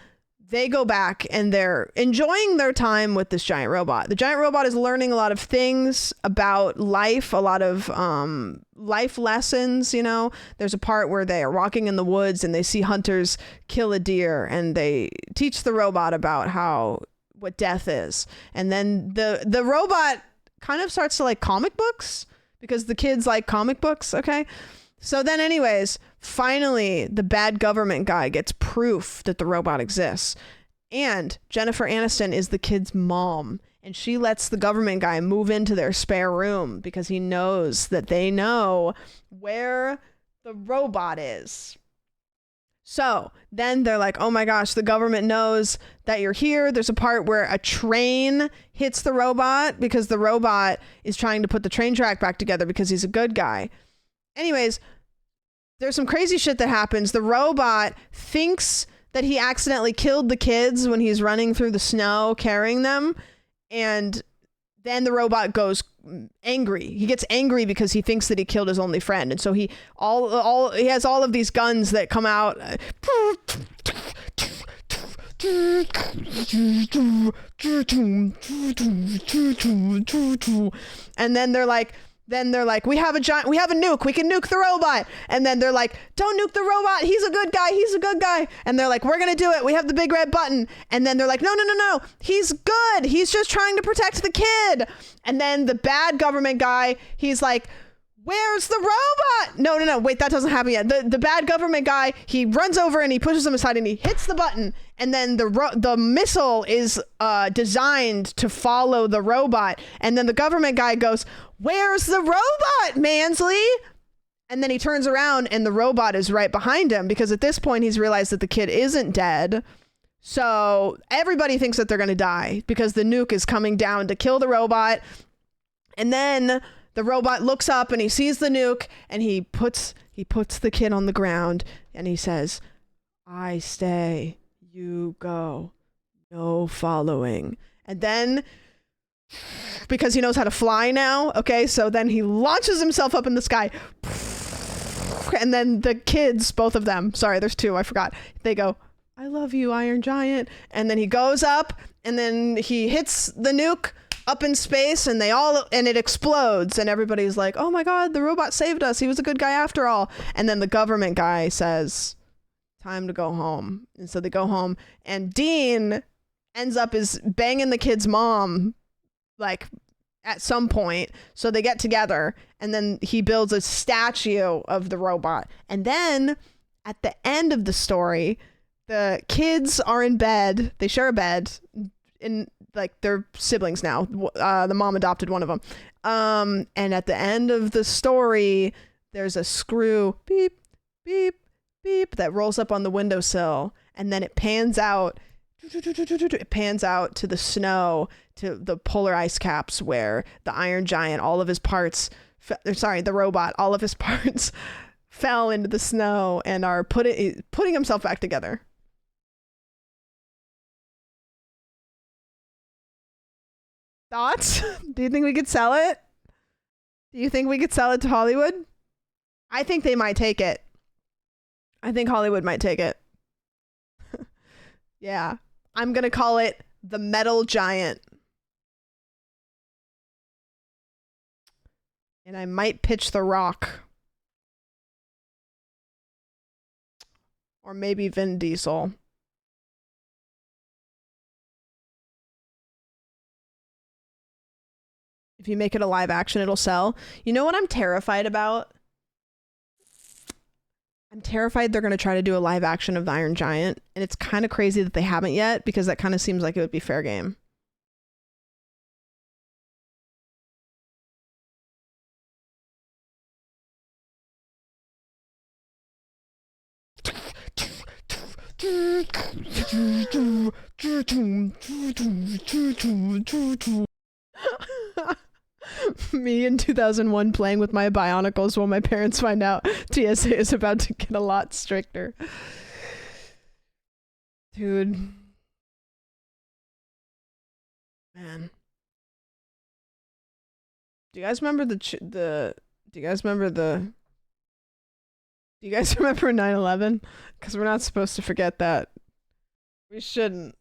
they go back and they're enjoying their time with this giant robot. The giant robot is learning a lot of things about life, a lot of life lessons, you know. There's a part where they are walking in the woods and they see hunters kill a deer and they teach the robot about what death is. And then the robot kind of starts to like comic books because the kids like comic books, okay? So then anyways, finally, the bad government guy gets proof that the robot exists. And Jennifer Aniston is the kid's mom. And she lets the government guy move into their spare room because he knows that they know where the robot is. So then they're like, oh my gosh, the government knows that you're here. There's a part where a train hits the robot because the robot is trying to put the train track back together because he's a good guy. anyways, there's some crazy shit that happens. The robot thinks that he accidentally killed the kids when he's running through the snow carrying them, and then the robot goes angry. He gets angry because he thinks that he killed his only friend, and so he has all of these guns that come out. And then they're like, we have a nuke, we can nuke the robot. And then they're like, don't nuke the robot, he's a good guy. And they're like, we're gonna do it, we have the big red button. And then they're like, no, he's good, he's just trying to protect the kid. And then the bad government guy, he's like, where's the robot? No, wait, that doesn't happen yet. The bad government guy, he runs over and he pushes him aside and he hits the button, and then the missile is designed to follow the robot. And then the government guy goes, where's the robot, Mansley? And then he turns around and the robot is right behind him, because at this point he's realized that the kid isn't dead. So everybody thinks that they're gonna die because the nuke is coming down to kill the robot. And then the robot looks up and he sees the nuke, and he puts the kid on the ground and he says, I stay, you go, no following. And then, because he knows how to fly now, okay, so then he launches himself up in the sky. And then the kids, both of them, sorry, there's two, I forgot, they go, I love you, Iron Giant. And then he goes up and then he hits the nuke up in space, and it explodes, and everybody's like, oh my god, the robot saved us, he was a good guy after all. And then the government guy says, time to go home. And so they go home, and Dean ends up is banging the kid's mom, like, at some point. So they get together, and then he builds a statue of the robot. And then at the end of the story, the kids are in bed, they share a bed, like, they're siblings now. The mom adopted one of them. And at the end of the story, there's a screw, beep, beep, beep, that rolls up on the windowsill. And then it pans out. It pans out to the snow, to the polar ice caps, where the Iron Giant, all of his parts, the robot, all of his parts fell into the snow and are putting himself back together. Thoughts? Do you think we could sell it? Do you think we could sell it to Hollywood? I think they might take it. I think Hollywood might take it. Yeah. I'm gonna call it the Metal Giant. And I might pitch The Rock. Or maybe Vin Diesel. If you make it a live action, it'll sell. You know what I'm terrified about? I'm terrified they're going to try to do a live action of the Iron Giant. And it's kind of crazy that they haven't yet, because that kind of seems like it would be fair game. Me in 2001 playing with my Bionicles while my parents find out TSA is about to get a lot stricter. Dude. Man. Do you guys remember do you guys remember 9/11? Because we're not supposed to forget that. We shouldn't.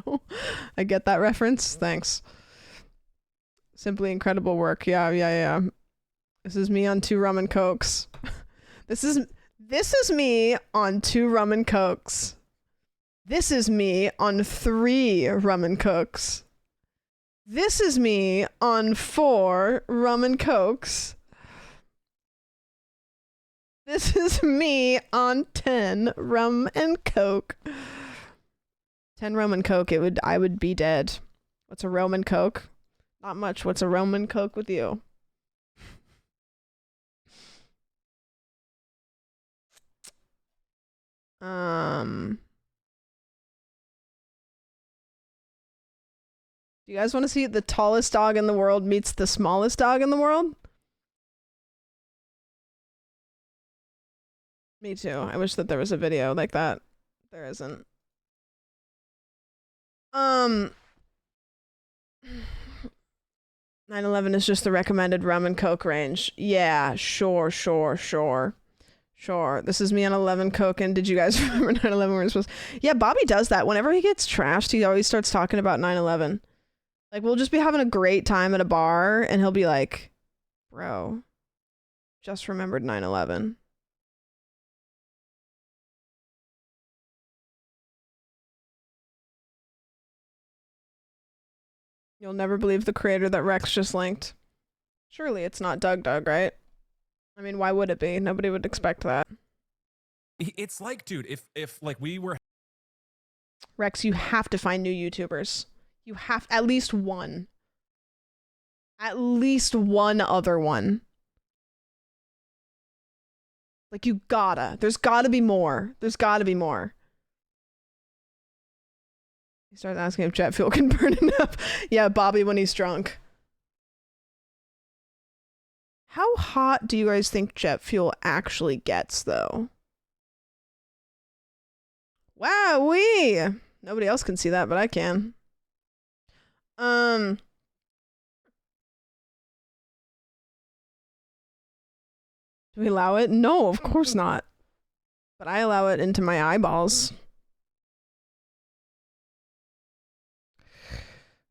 No, I get that reference. Thanks. Simply incredible work. Yeah. This is me on 2 rum and cokes. This is me on 2 rum and cokes. This is me on 3 rum and cokes. This is me on 4 rum and cokes. This is me on 10 rum and coke. 10 rum and coke, I would be dead. What's a Roman Coke? Not much. What's a Roman Coke with you? Do you guys want to see the tallest dog in the world meets the smallest dog in the world? Me too. I wish that there was a video like that. There isn't. 911 is just the recommended rum and coke range. Yeah, sure. This is me on 11 coke, and did you guys remember 911 where supposed? Yeah, Bobby does that. Whenever he gets trashed, he always starts talking about 911. Like, we'll just be having a great time at a bar, and he'll be like, bro, just remembered 911. You'll never believe the creator that Rex just linked. Surely it's not Doug, right? I mean, why would it be? Nobody would expect that. It's like, dude, if like we were... Rex, you have to find new YouTubers. You have at least one. At least one other one. Like, you gotta. There's gotta be more. There's gotta be more. He starts asking if jet fuel can burn enough. Yeah, Bobby when he's drunk. How hot do you guys think jet fuel actually gets, though? Wowee! Nobody else can see that, but I can. Do we allow it? No, of course not. But I allow it into my eyeballs.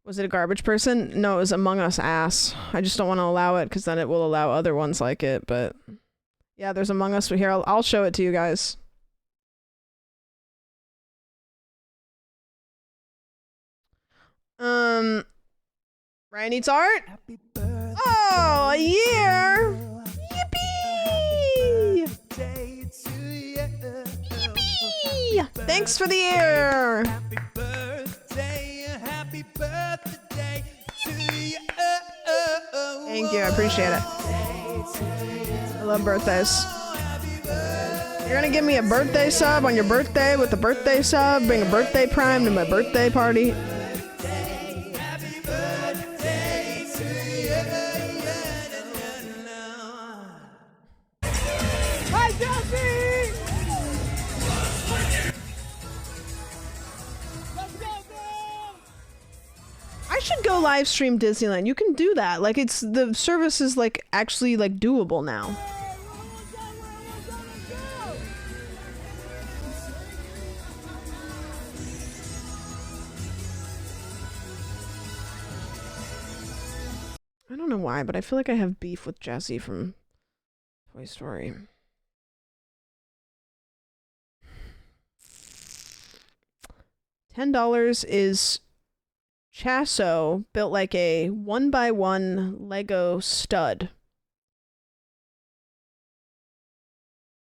Was it a garbage person? No, it was Among Us ass. I just don't want to allow it because then it will allow other ones like it, but... Yeah, there's Among Us here. I'll show it to you guys. Ryan eats art? Oh, a year! Yippee! Yippee! Thanks for the year! Thank you, I appreciate it. I love birthdays. You're gonna give me a birthday sub on your birthday with a birthday sub, bring a birthday prime to my birthday party. Hi, Jesse! I should go live stream Disneyland. You can do that. Like, it's the service is like actually like doable now. I don't know why, but I feel like I have beef with Jessie from Toy Story. $10 is Chasso built like a 1x1 Lego stud.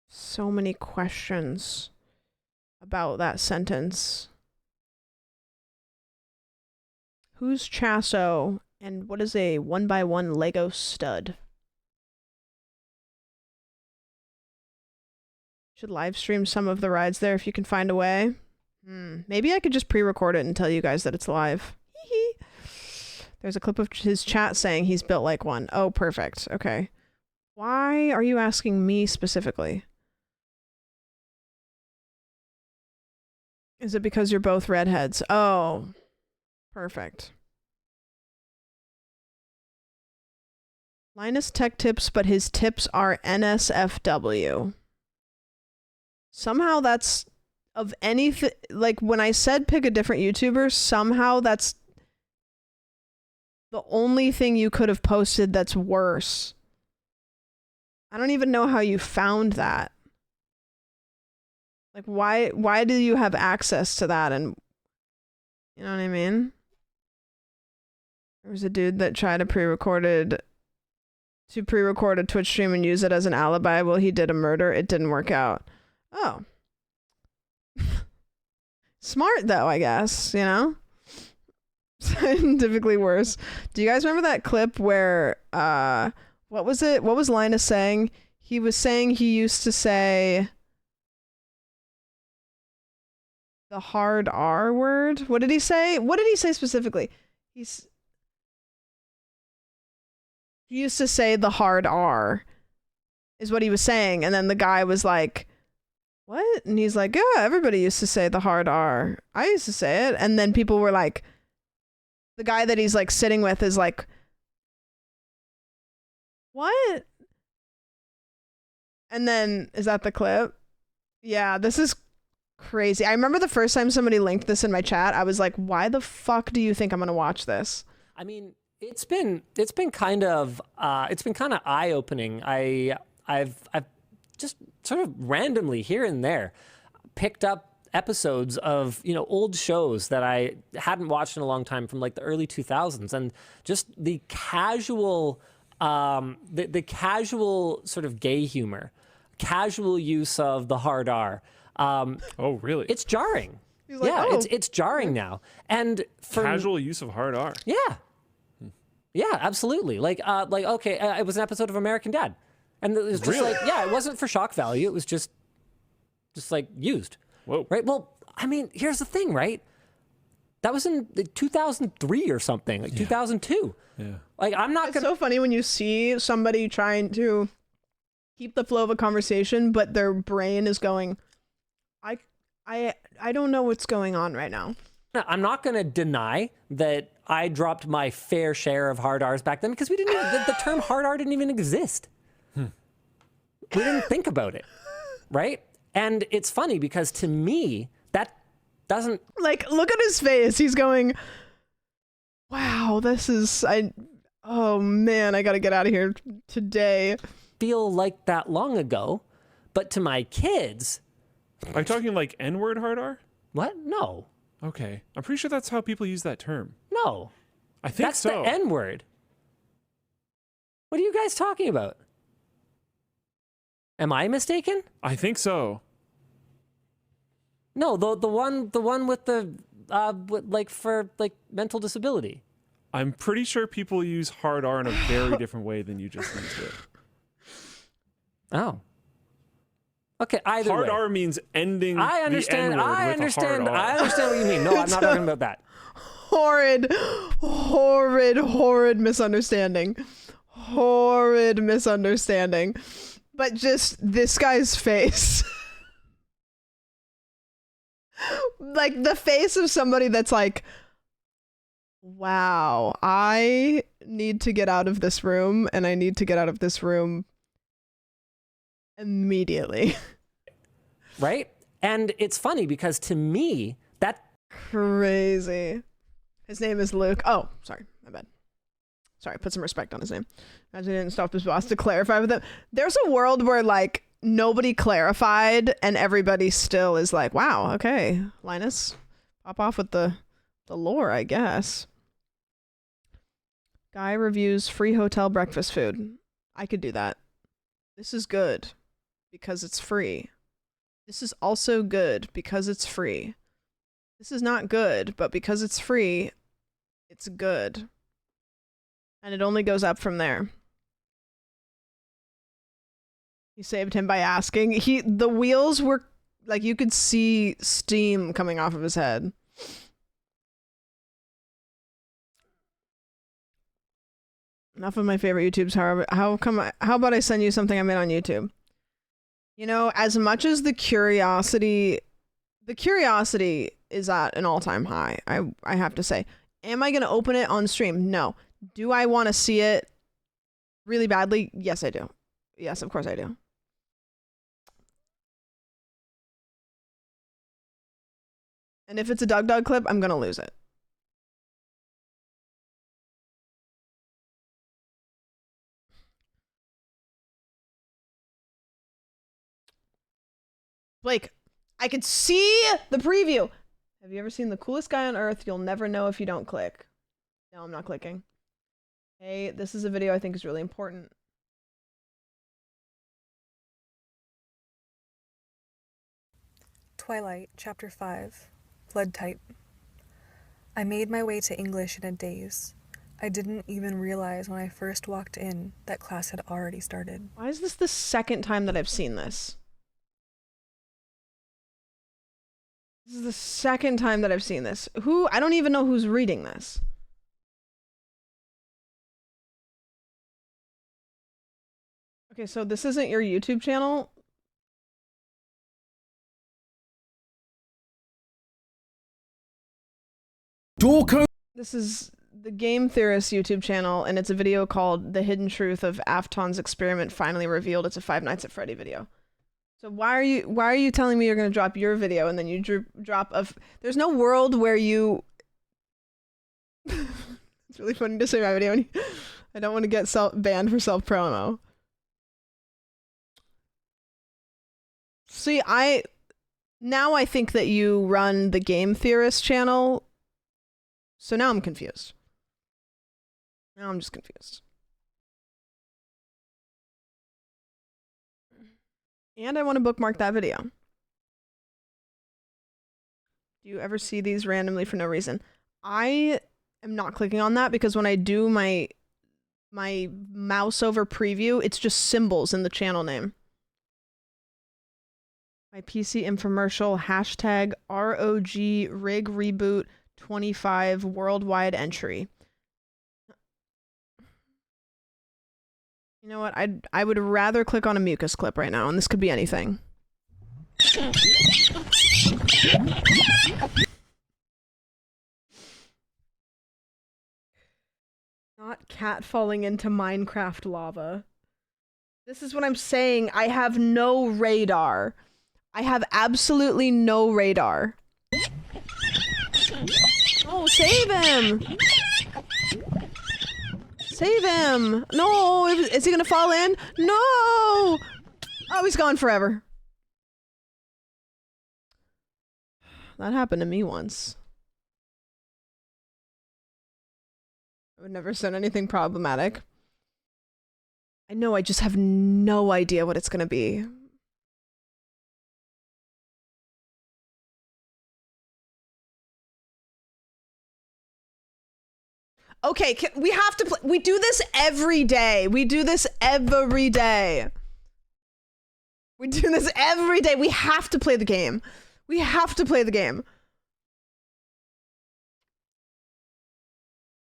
So many questions about that sentence. Who's Chasso and what is a 1x1 Lego stud? Should live stream some of the rides there if you can find a way. Maybe I could just pre-record it and tell you guys that it's live. There's a clip of his chat saying he's built like one. Oh, perfect. Okay. Why are you asking me specifically? Is it because you're both redheads? Oh, perfect. Linus tech tips, but his tips are NSFW. Somehow that's of anything, like when I said pick a different YouTuber, somehow that's the only thing you could have posted that's worse. I don't even know how you found that. Like, why do you have access to that? And you know what I mean? There was a dude that tried to pre-record a Twitch stream and use it as an alibi while he did a murder. It didn't work out. Oh. Smart though, I guess, you know? Scientifically worse. Do you guys remember that clip where what was it? What was Linus saying? He was saying he used to say the hard R word. What did he say? What did he say specifically? he used to say the hard R is what he was saying, and then the guy was like, what? And he's like, yeah, everybody used to say the hard R. I used to say it. And then people were like, the guy that he's like sitting with is like, what? And then, is that the clip? Yeah, this is crazy. I remember the first time somebody linked this in my chat, I was like, why the fuck do you think I'm gonna watch this? I mean, it's been kind of eye-opening. I've just sort of randomly here and there picked up episodes of, you know, old shows that I hadn't watched in a long time from like the early 2000s, and just the casual the casual sort of gay humor, casual use of the hard R. Oh, really? It's jarring. He's like, yeah, oh. it's jarring now. And for Casual use of hard R. Yeah. Yeah, absolutely. Like okay, it was an episode of American Dad. And it was just like, yeah, it wasn't for shock value. It was just like used. Whoa. Right? Well, I mean, here's the thing, right? That was in 2003 or something, like 2002. Yeah. Like, I'm not It's so funny when you see somebody trying to keep the flow of a conversation, but their brain is going, I don't know what's going on right now. I'm not going to deny that I dropped my fair share of hard R's back then, because we didn't even, the term hard R didn't even exist. We didn't think about it, right? And it's funny because to me, that doesn't... Like, look at his face. He's going, wow, this is... oh man, I gotta get out of here today. Feel like that long ago, but to my kids... Are you talking like N-word hard R? What? No. Okay. I'm pretty sure that's how people use that term. No. I think that's so. That's the N-word. What are you guys talking about? Am I mistaken? I think so. No, the one with the like for like mental disability. I'm pretty sure people use hard R in a very different way than you just used it. Oh. Okay, either hard way. R means ending I understand. the N-word I with understand. a hard R. I understand what you mean. No, I'm not talking about that. Horrid misunderstanding. Horrid misunderstanding. But just this guy's face. Like the face of somebody that's like, wow, I need to get out of this room, and I need to get out of this room immediately. Right? And it's funny because to me, that... Crazy. His name is Luke. Oh, sorry, my bad. Sorry, put some respect on his name. Imagine he didn't stop his boss to clarify with him. There's a world where like nobody clarified and everybody still is like, wow, okay, Linus, pop off with the lore, I guess. Guy reviews free hotel breakfast food. I could do that. This is good because it's free. This is also good because it's free. This is not good, but because it's free, it's good. And it only goes up from there. He saved him by asking. The wheels were like, you could see steam coming off of his head. Enough of my favorite YouTubes. How about I send you something I made on YouTube? You know, as much as the curiosity is at an all-time high, I have to say. Am I going to open it on stream? No. Do I want to see it really badly? Yes, I do. Yes, of course I do. And if it's a Doug clip, I'm going to lose it. Blake, I could see the preview. Have you ever seen The Coolest Guy on Earth? You'll never know if you don't click. No, I'm not clicking. Hey, this is a video I think is really important. Twilight, Chapter 5, Blood Type. I made my way to English in a daze. I didn't even realize when I first walked in that class had already started. Why is this the second time that I've seen this? This is the second time that I've seen this. I don't even know who's reading this. Okay, so this isn't your YouTube channel? This is the Game Theorist YouTube channel, and it's a video called The Hidden Truth of Afton's Experiment Finally Revealed. It's a Five Nights at Freddy video. So why are you telling me you're going to drop your video and then you drop there's no world where you It's really funny to say my video and I don't want to get banned for self-promo. See, now I think that you run the Game Theorist channel. So now I'm confused. Now I'm just confused. And I want to bookmark that video. Do you ever see these randomly for no reason? I am not clicking on that because when I do my mouse over preview, it's just symbols in the channel name. My PC infomercial, hashtag ROG rig reboot 25 worldwide entry. You know what? I would rather click on a mucus clip right now, and this could be anything. Not cat falling into Minecraft lava. This is what I'm saying. I have no radar. I have absolutely no radar. Oh, save him! Save him! No! Is he gonna fall in? No! Oh, he's gone forever. That happened to me once. I would never send anything problematic. I know, I just have no idea what it's gonna be. Okay, we have to play. We do this every day. We do this every day. We do this every day. We have to play the game. We have to play the game.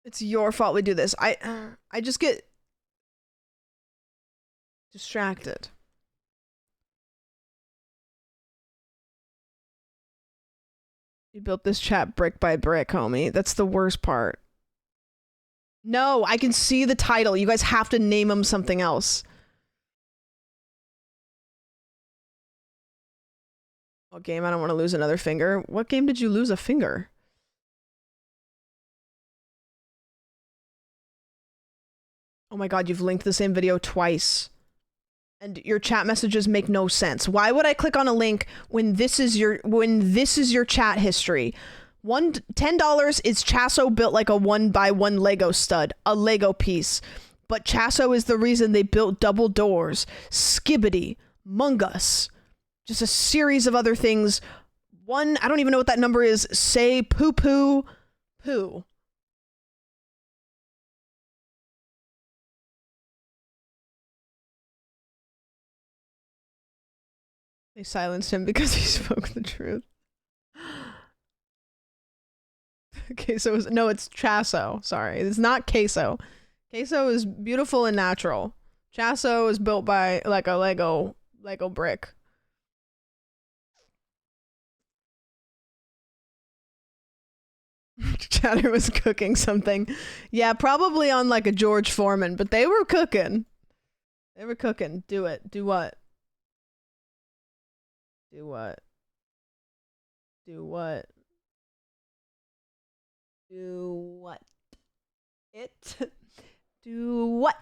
It's your fault we do this. I just get distracted. You built this chat brick by brick, homie. That's the worst part. No, I can see the title. You guys have to name him something else. What game? I don't want to lose another finger. What game did you lose a finger? Oh my god, you've linked the same video twice. And your chat messages make no sense. Why would I click on a link when this is your chat history? $10 is Chasso built like a 1x1 Lego stud, a Lego piece. But Chasso is the reason they built double doors, Skibbity, Mungus, just a series of other things. One, I don't even know what that number is. Say poo poo poo. They silenced him because he spoke the truth. Queso is, no, it's Chasso. Sorry, it's not queso. Queso is beautiful and natural. Chasso is built by like a Lego brick. Chatter was cooking something. Yeah, probably on like a George Foreman, but they were cooking. They were cooking. Do it. Do what? Do what? Do what? Do what? It? Do what?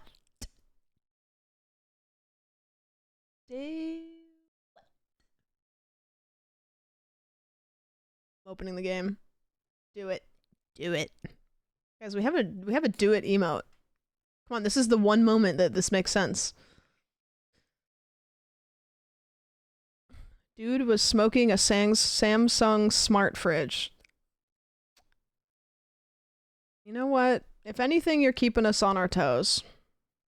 Do what? I'm opening the game. Do it. Do it. Guys, we have a do it emote. Come on, this is the one moment that this makes sense. Dude was smoking a Samsung smart fridge. You know what? If anything, you're keeping us on our toes.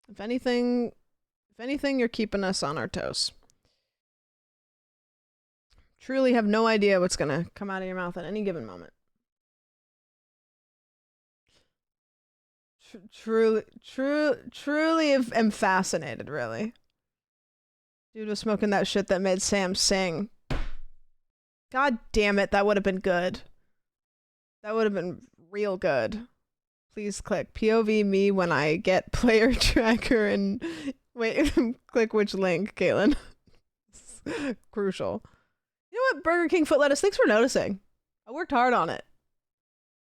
If anything, you're keeping us on our toes. Truly have no idea what's gonna come out of your mouth at any given moment. Truly am fascinated, really. Dude was smoking that shit that made Sam sing. God damn it, that would have been good. That would have been real good. Please click POV me when I get player tracker and wait, click which link, Caitlin. Crucial. You know what, Burger King foot lettuce, thanks for noticing. I worked hard on it.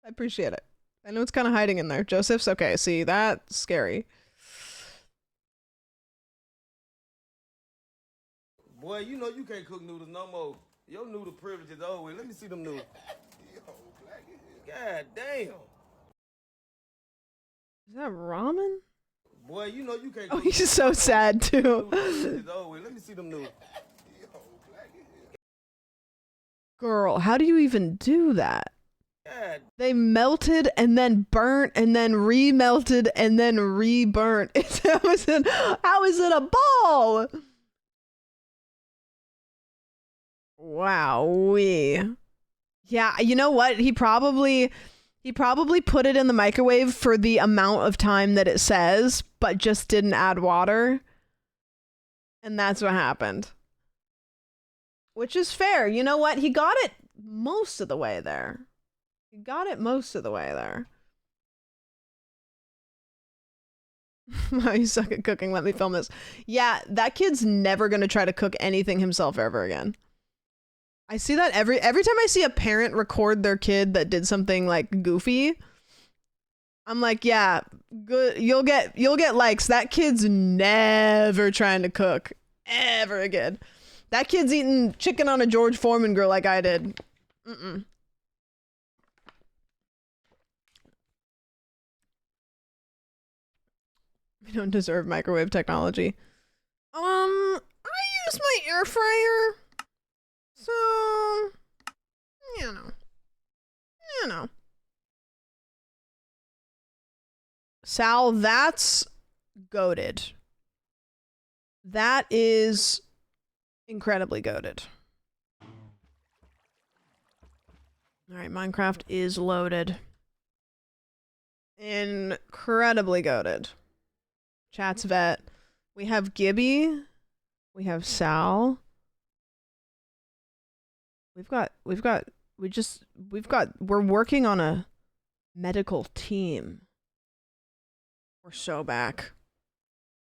I appreciate it. I know it's kind of hiding in there. Joseph's okay. See, that's scary. Boy, you know you can't cook noodles no more. Your noodle privilege is over. Let me see them noodles. God damn. Is that ramen? Boy, you know you can't Oh, cook he's so sad too. noodle privilege is over. Let me see them noodles. Girl, how do you even do that? God. They melted and then burnt and then remelted and then re-burnt. How is it a ball? Wowee. Yeah, you know what? He probably put it in the microwave for the amount of time that it says, but just didn't add water. And that's what happened. Which is fair. You know what? He got it most of the way there. He got it most of the way there. Wow, you suck at cooking. Let me film this. Yeah, that kid's never going to try to cook anything himself ever again. I see that every time I see a parent record their kid that did something like goofy, I'm like, yeah, good. You'll get likes. That kid's never trying to cook ever again. That kid's eating chicken on a George Foreman grill like I did. Mm-mm. We don't deserve microwave technology. I use my air fryer. So, you know. Sal, that's goated. That is incredibly goated. Alright, Minecraft is loaded. Incredibly goated. Chat's vet. We have Gibby. We have Sal. We're working on a medical team. We're so back.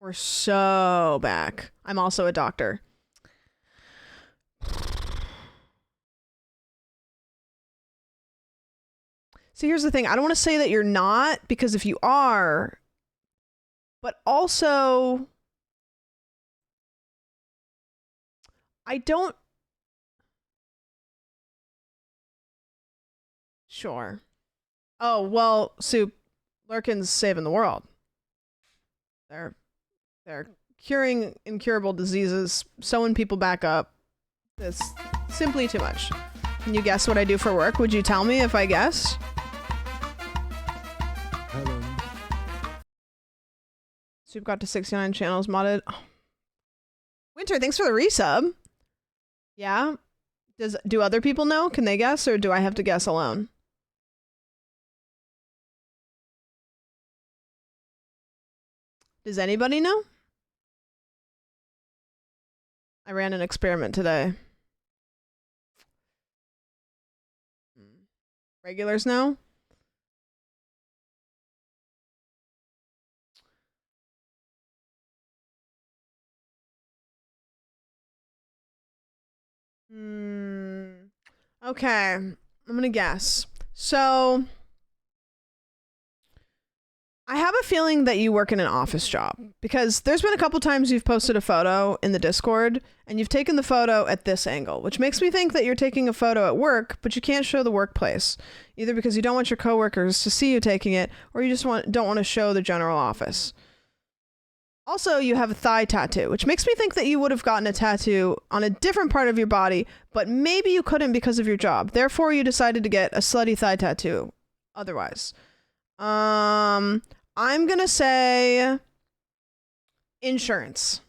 We're so back. I'm also a doctor. See, here's the thing. I don't want to say that you're not, because if you are, but also, I don't. Sure. Oh, well, Soup, Lurkin's saving the world. They're curing incurable diseases, sewing people back up. It's simply too much. Can you guess what I do for work? Would you tell me if I guessed? Hello. Soup got to 69 channels modded. Oh. Winter, thanks for the resub. Yeah? Do other people know? Can they guess, or do I have to guess alone? Does anybody know? I ran an experiment today. Regulars know? Okay, I'm gonna guess. So, I have a feeling that you work in an office job, because there's been a couple times you've posted a photo in the Discord and you've taken the photo at this angle, which makes me think that you're taking a photo at work, but you can't show the workplace, either because you don't want your coworkers to see you taking it, or you just don't want to show the general office. Also, you have a thigh tattoo, which makes me think that you would have gotten a tattoo on a different part of your body, but maybe you couldn't because of your job. Therefore, you decided to get a slutty thigh tattoo otherwise. I'm gonna say insurance.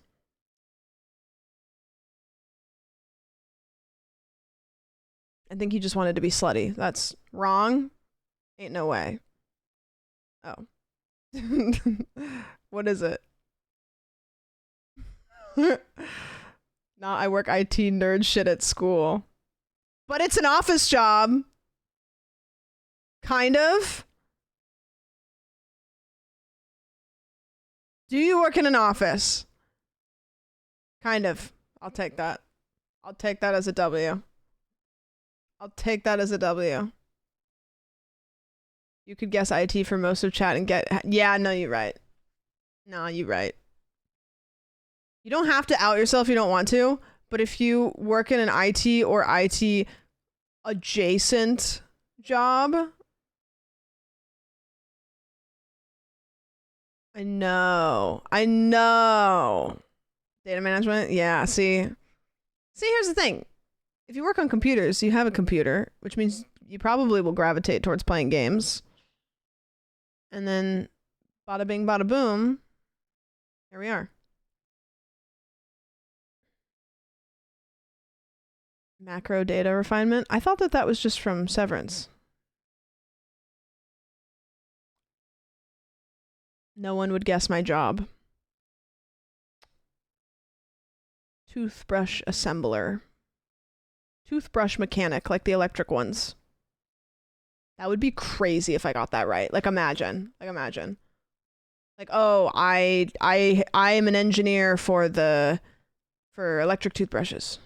I think you just wanted to be slutty. That's wrong. Ain't no way. Oh. What is it? Not I work IT nerd shit at school. But it's an office job. Kind of. Do you work in an office? Kind of. I'll take that. I'll take that as a W. I'll take that as a W. You could guess IT for most of chat and get... Yeah, no, you're right. No, you're right. You don't have to out yourself if you don't want to, but if you work in an IT or IT adjacent job... I know. Data management? Yeah, see? See, here's the thing. If you work on computers, you have a computer, which means you probably will gravitate towards playing games. And then, bada bing, bada boom, here we are. Macro data refinement. I thought that was just from Severance. No one would guess my job. Toothbrush assembler. Toothbrush mechanic, like the electric ones. That would be crazy if I got that right. Like imagine. Like, oh, I am an engineer for electric toothbrushes.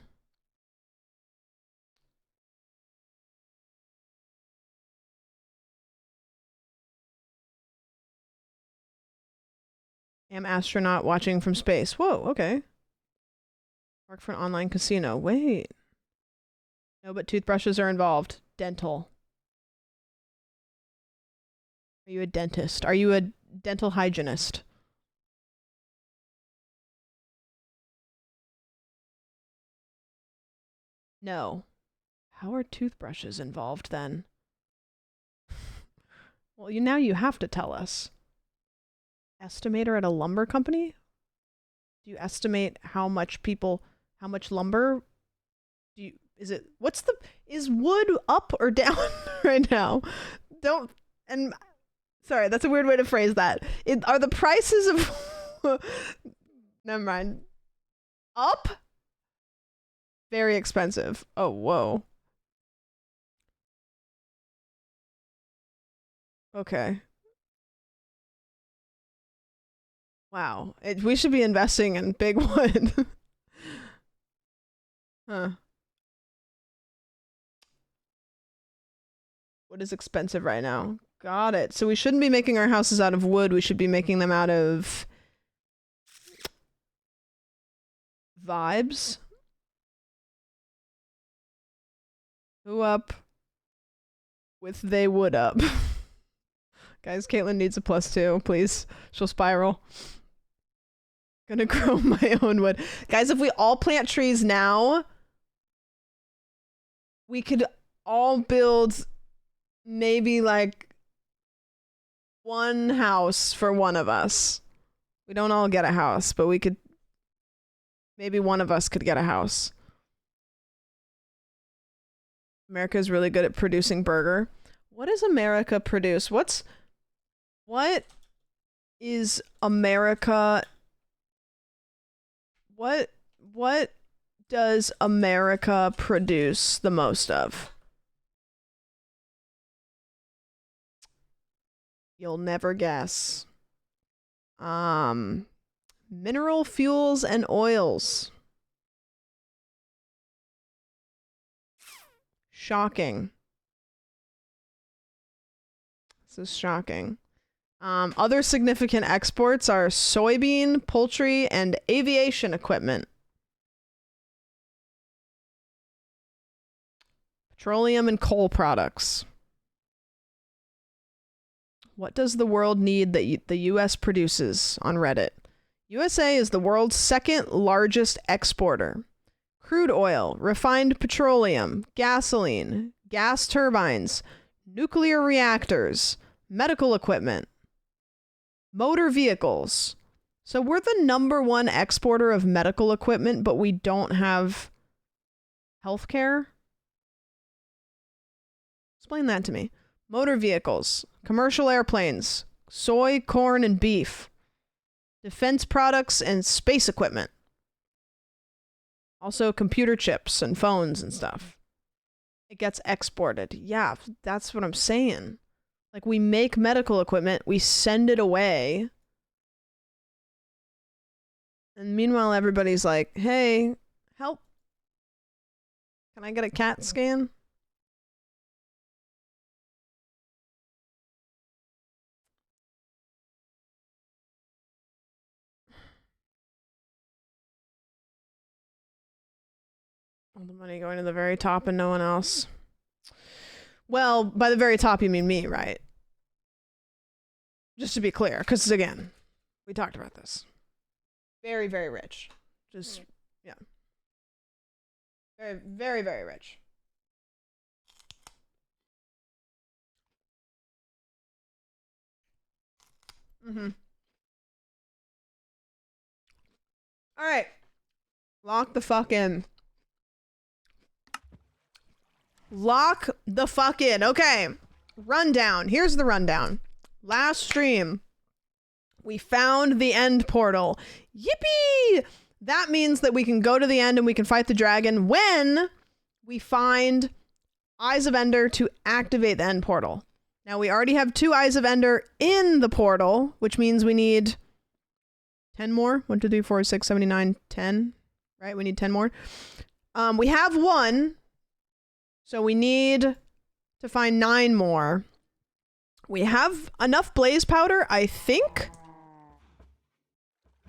Am astronaut watching from space. Whoa, okay. Work for an online casino. Wait. No, but toothbrushes are involved. Dental. Are you a dentist? Are you a dental hygienist? No. How are toothbrushes involved then? Well, now you have to tell us. Estimator at a lumber company? Do you estimate how much lumber is wood up or down right now? Sorry, that's a weird way to phrase that. Are the prices of never mind. Up? Very expensive. Oh, whoa. Okay. Wow. We should be investing in big wood. Huh. Wood is expensive right now. Got it. So we shouldn't be making our houses out of wood. We should be making them out of vibes. Who up with they would up? Guys, Caitlin needs a +2, please. She'll spiral. Gonna grow my own wood. Guys, if we all plant trees now, we could all build maybe like one house for one of us. We don't all get a house, but we could, maybe one of us could get a house. America is really good at producing burger. What does America produce? What is America? What does America produce the most of? You'll never guess. Mineral fuels and oils. Shocking. This is shocking. Other significant exports are soybean, poultry, and aviation equipment. Petroleum and coal products. What does the world need that the U.S. produces on Reddit? USA is the world's second largest exporter. Crude oil, refined petroleum, gasoline, gas turbines, nuclear reactors, medical equipment, motor vehicles. So we're the #1 exporter of medical equipment, but we don't have healthcare? Explain that to me. Motor vehicles, commercial airplanes, soy, corn, and beef, defense products, and space equipment. Also computer chips and phones and stuff. It gets exported. Yeah, that's what I'm saying. Like, we make medical equipment, we send it away. And meanwhile, everybody's like, hey, help. Can I get a CAT scan? All the money going to the very top and no one else. Well, by the very top, you mean me, right? Just to be clear, because again, we talked about this. Very, very rich. Just, yeah. Very, very, very rich. Mm-hmm. All right. Lock the fuck in. Lock the fuck in. Okay. Rundown. Here's the rundown. Last stream, we found the end portal. Yippee! That means that we can go to the end and we can fight the dragon when we find Eyes of Ender to activate the end portal. Now, we already have 2 Eyes of Ender in the portal, which means we need 10 more. 1, 2, 3, 4, 6, 7, 8, 9, 10. Right? We need 10 more. We have 1. So we need to find 9 more. We have enough blaze powder, I think.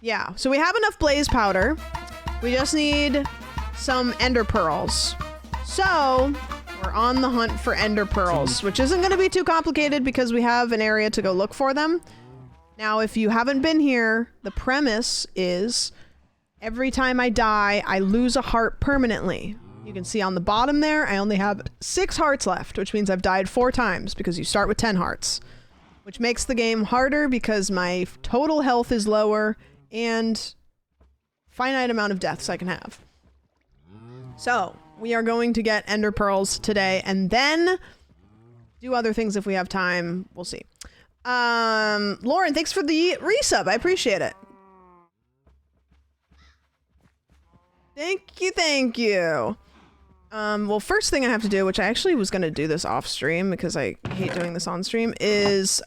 Yeah, so we have enough blaze powder. We just need some ender pearls. So we're on the hunt for ender pearls, which isn't going to be too complicated because we have an area to go look for them. Now, if you haven't been here, the premise is every time I die, I lose a heart permanently. You can see on the bottom there, I only have 6 hearts left, which means I've died 4 times because you start with 10 hearts, which makes the game harder because my total health is lower and finite amount of deaths I can have. So we are going to get ender pearls today and then do other things if we have time. We'll see. Lauren, thanks for the resub. I appreciate it. Thank you, thank you. Well, first thing I have to do, which I actually was going to do this off stream because I hate doing this on stream, is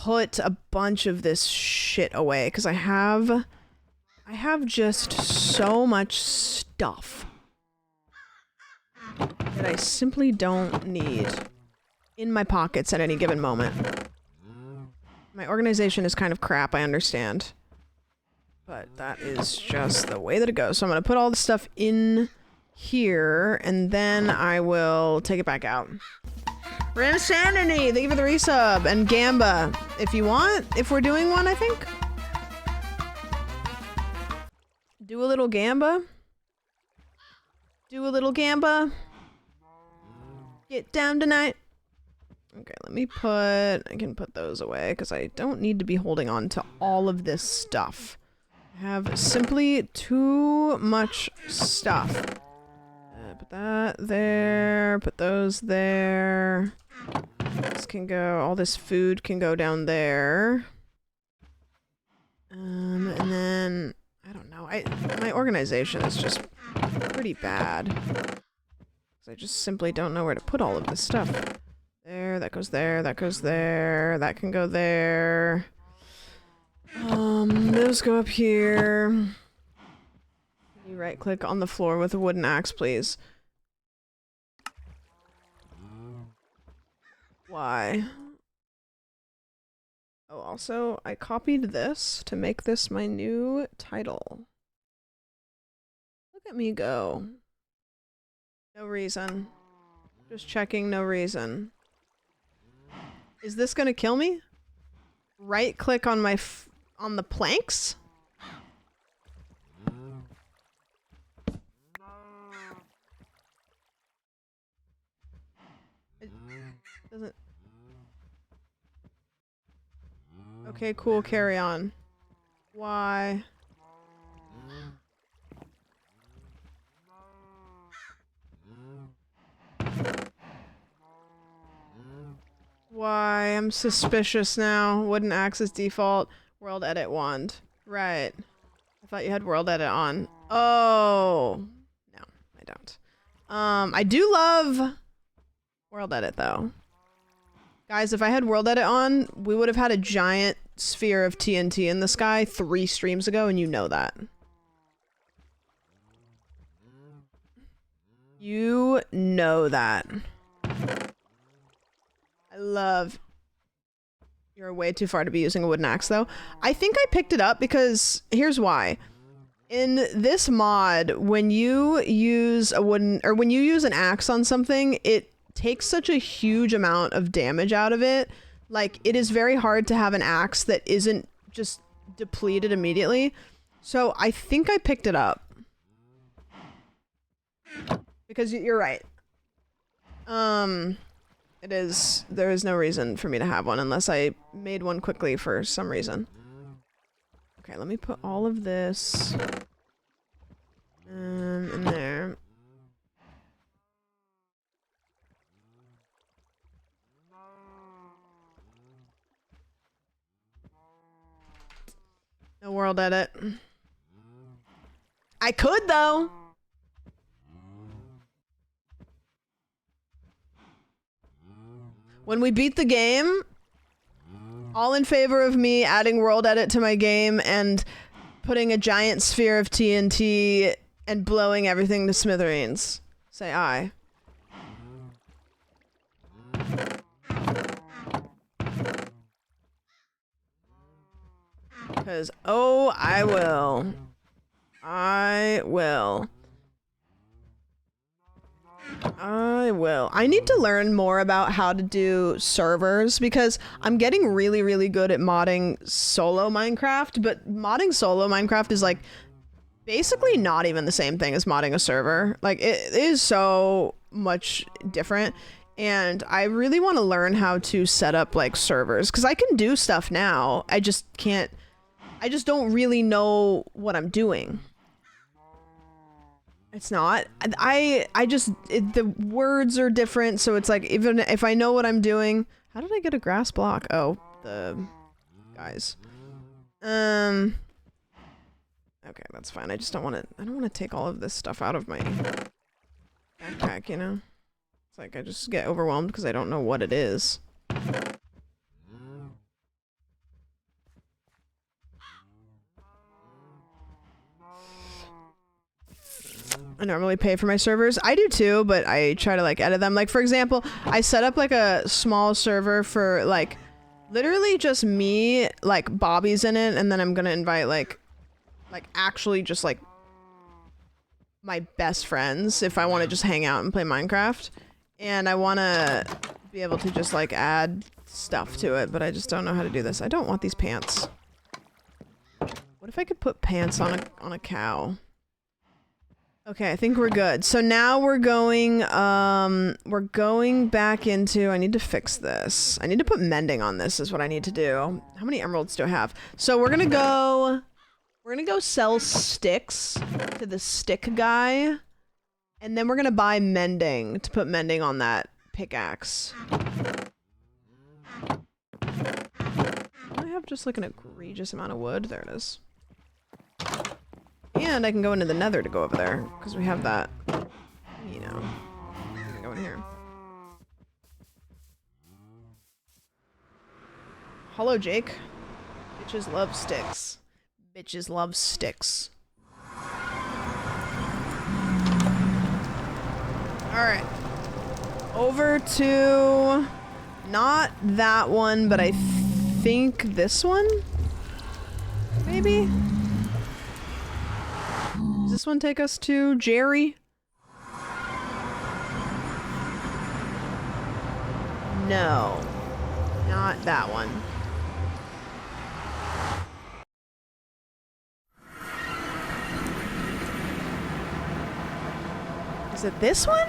put a bunch of this shit away because I have just so much stuff that I simply don't need in my pockets at any given moment. My organization is kind of crap, I understand. But that is just the way that it goes. So I'm going to put all the stuff in here, and then I will take it back out. Insanity, thank you for the resub. And Gamba, if you want, if we're doing one, I think. Do a little Gamba. Do a little Gamba. Get down tonight. Okay, let me I can put those away, because I don't need to be holding on to all of this stuff. Have simply too much stuff. Put that there, put those there. This can go, all this food can go down there. And then, I don't know, my organization is just pretty bad. I just simply don't know where to put all of this stuff. There, that goes there, that goes there, that can go there. Those go up here. Can you right click on the floor with a wooden axe, please? Why? Oh, also, I copied this to make this my new title. Look at me go. No reason. Just checking, no reason. Is this gonna kill me? Right click on my on the planks? It doesn't. Okay, cool, carry on. Why? Why? I'm suspicious now. Wooden axe is default. World edit wand. Right. I thought you had world edit on. Oh, no, I don't. I do love world edit though. Guys, if I had world edit on, we would have had a giant sphere of TNT in the sky 3 streams ago, and you know that. You know that. I love... You're way too far to be using a wooden axe, though. I think I picked it up because... Here's why. In this mod, when you use a wooden... Or when you use an axe on something, it takes such a huge amount of damage out of it. Like, it is very hard to have an axe that isn't just depleted immediately. So I think I picked it up. Because you're right. It is... There is no reason for me to have one unless I made one quickly for some reason. Okay, let me put all of this... in there. No world edit. I could, though! When we beat the game, all in favor of me adding world edit to my game and putting a giant sphere of TNT and blowing everything to smithereens. Say aye. Because, oh, I will. I will. I will. I need to learn more about how to do servers because I'm getting really, really good at modding solo Minecraft, but modding solo Minecraft is like basically not even the same thing as modding a server. Like it is so much different, and I really want to learn how to set up like servers because I can do stuff now. I just don't really know what I'm doing. It's not. The words are different, so it's like, even if I know what I'm doing... How did I get a grass block? Oh, the guys. Okay, that's fine. I just don't want to... I don't want to take all of this stuff out of my backpack, you know? It's like I just get overwhelmed because I don't know what it is. I normally pay for my servers. I do too, but I try to like edit them. Like for example, I set up like a small server for like literally just me, like Bobby's in it, and then I'm gonna invite like actually just like my best friends if I want to just hang out and play Minecraft. And I want to be able to just like add stuff to it, but I just don't know how to do this. I don't want these pants. What if I could put pants on a cow? Okay, I think we're good. So now we're going back into, I need to fix this. I need to put mending on this is what I need to do. How many emeralds do I have? So we're gonna go sell sticks to the stick guy. And then we're gonna buy mending to put mending on that pickaxe. I have just like an egregious amount of wood. There it is. And I can go into the nether to go over there, because we have that, you know. I'm gonna go in here. Hello, Jake. Bitches love sticks. Bitches love sticks. Alright. Over to... not that one, but I think this one? Maybe? Does this one take us to Jerry? No. Not that one. Is it this one?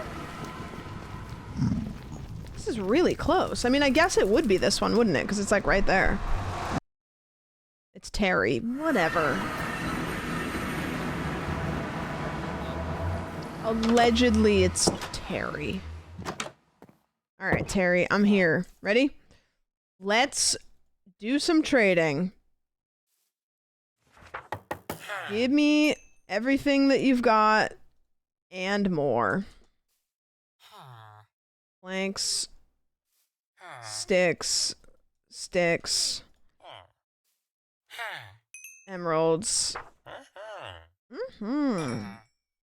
This is really close. I mean, I guess it would be this one, wouldn't it? Because it's like right there. It's Terry. Whatever. Allegedly, it's Terry. Alright, Terry, I'm here. Ready? Let's do some trading. Give me everything that you've got and more. Planks. Sticks. Emeralds.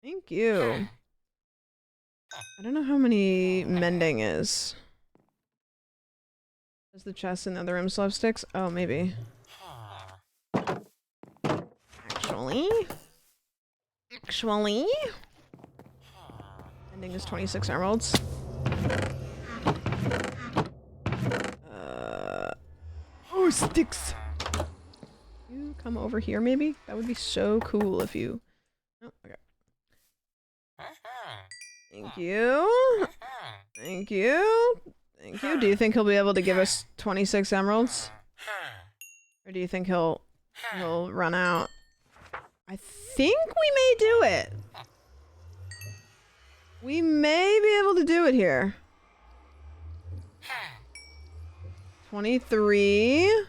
Thank you. I don't know how many mending is. Does the chest in the other room still have sticks? Oh, maybe. Actually. Mending is 26 emeralds. Oh, sticks! You come over here, maybe? That would be so cool if you... Oh, okay. Thank you. Thank you. Thank you. Do you think he'll be able to give us 26 emeralds? Or do you think he'll run out? I think we may do it. We may be able to do it here. 23.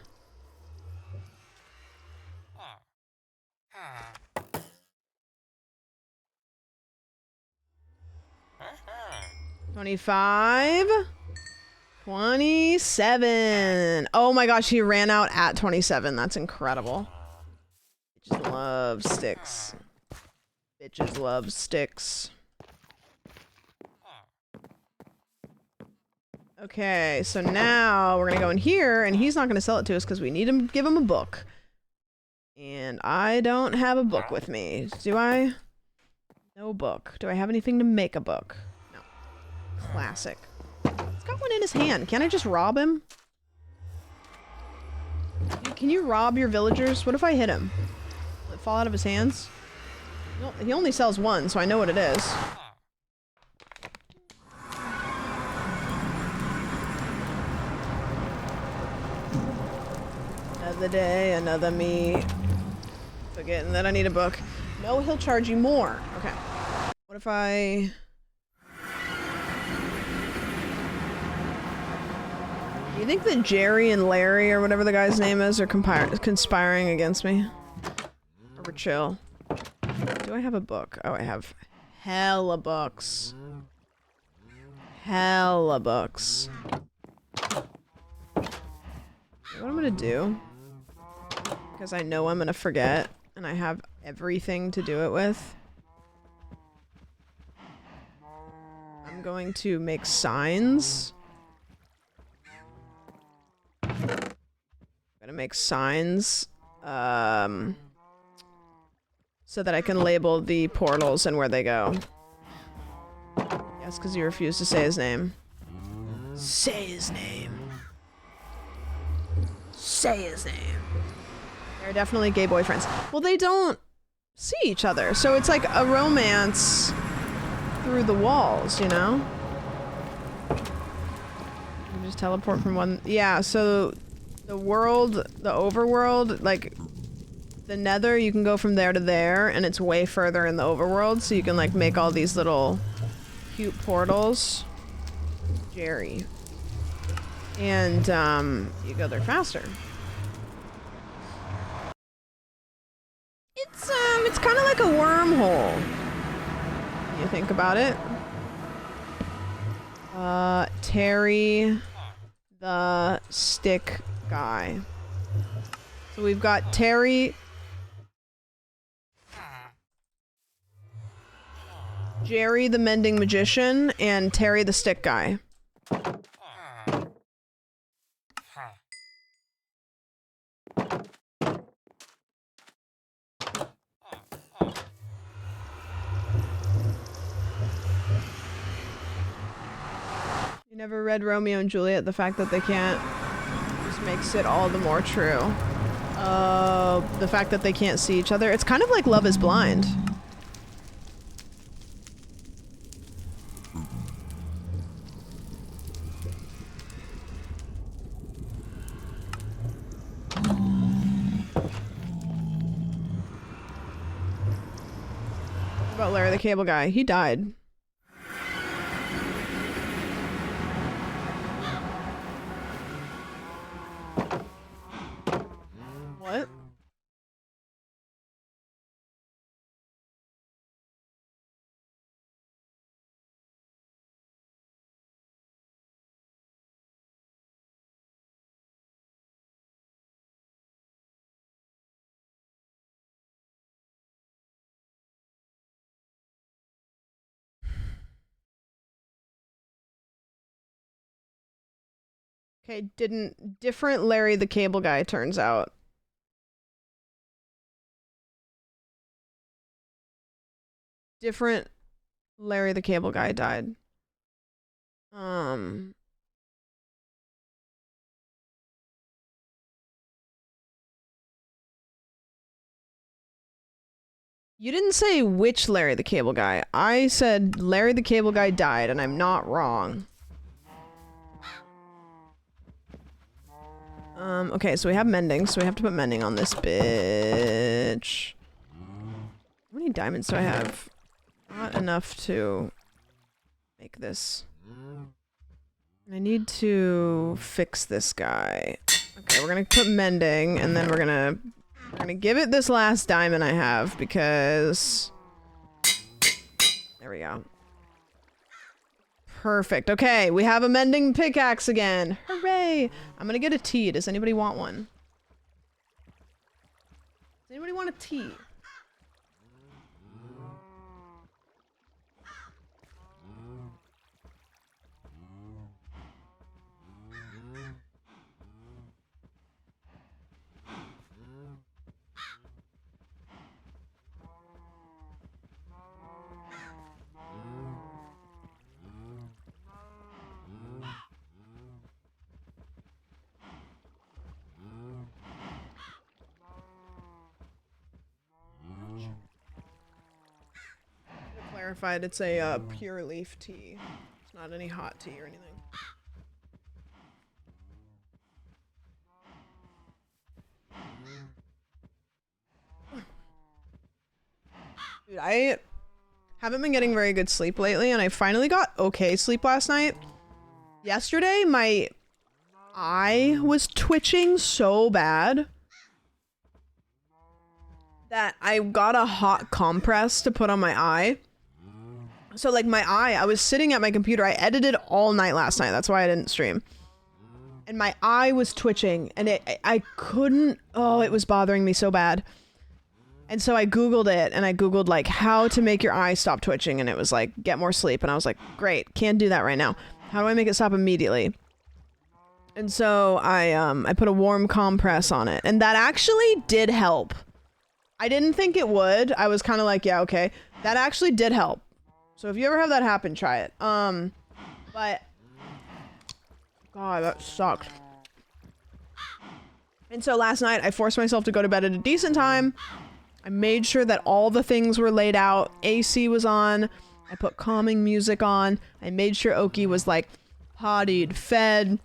$25. 27. Oh my gosh, he ran out at 27. That's incredible. Bitches love sticks. Bitches love sticks. Okay, so now we're gonna go in here, and he's not gonna sell it to us because we need to give him a book. And I don't have a book with me. Do I? No book. Do I have anything to make a book? No. Classic. He's got one in his hand. Can't I just rob him? Dude, can you rob your villagers? What if I hit him? Will it fall out of his hands? No, he only sells one, so I know what it is. Another day, another me. Forgetting that I need a book. No, he'll charge you more. Okay. What if I... Do you think that Jerry and Larry, or whatever the guy's name is, are conspiring against me? Or we're chill? Do I have a book? Oh, I have hella books. Hella books. What I'm gonna do, because I know I'm gonna forget, and I have everything to do it with, I'm going to make signs. I'm gonna make signs, so that I can label the portals and where they go. Yes, because you refuse to say his name. Say his name. Say his name. They're definitely gay boyfriends. Well, they don't see each other, so it's like a romance through the walls, you know? You just teleport from one... Yeah, so the world, the overworld, like the nether, you can go from there to there, and it's way further in the overworld, so you can like make all these little cute portals. Jerry. And you go there faster. It's kind of like a wormhole. When you think about it. Terry the stick guy. So we've got Terry, Jerry the mending magician, and Terry the stick guy. You never read Romeo and Juliet? The fact that they can't just makes it all the more true. The fact that they can't see each other. It's kind of like Love is Blind. What about Larry the Cable Guy? He died. What? Okay, different Larry the Cable Guy, turns out. Different Larry the Cable Guy died. You didn't say which Larry the Cable Guy. I said Larry the Cable Guy died, and I'm not wrong. Okay, so we have mending, so we have to put mending on this bitch. How many diamonds do I have? Not enough to make this. I need to fix this guy. Okay, we're gonna put mending, and then we're gonna give it this last diamond I have, because... There we go. Perfect. Okay, we have a mending pickaxe again. Hooray! I'm gonna get a tea. Does anybody want one? Does anybody want a tea? Clarified, it's a pure leaf tea. It's not any hot tea or anything. Dude, I haven't been getting very good sleep lately, and I finally got okay sleep last night. Yesterday, my eye was twitching so bad that I got a hot compress to put on my eye. So like my eye, I was sitting at my computer. I edited all night last night. That's why I didn't stream. And my eye was twitching, and I couldn't, oh, it was bothering me so bad. And so I Googled it, and I Googled like how to make your eye stop twitching, and it was like, get more sleep. And I was like, great, can't do that right now. How do I make it stop immediately? And so I put a warm compress on it, and that actually did help. I didn't think it would. I was kind of like, yeah, okay. That actually did help. So if you ever have that happen, try it. But God, that sucked. And so last night I forced myself to go to bed at a decent time. I made sure that all the things were laid out. AC was on. I put calming music on. I made sure Oki was like pottied, fed,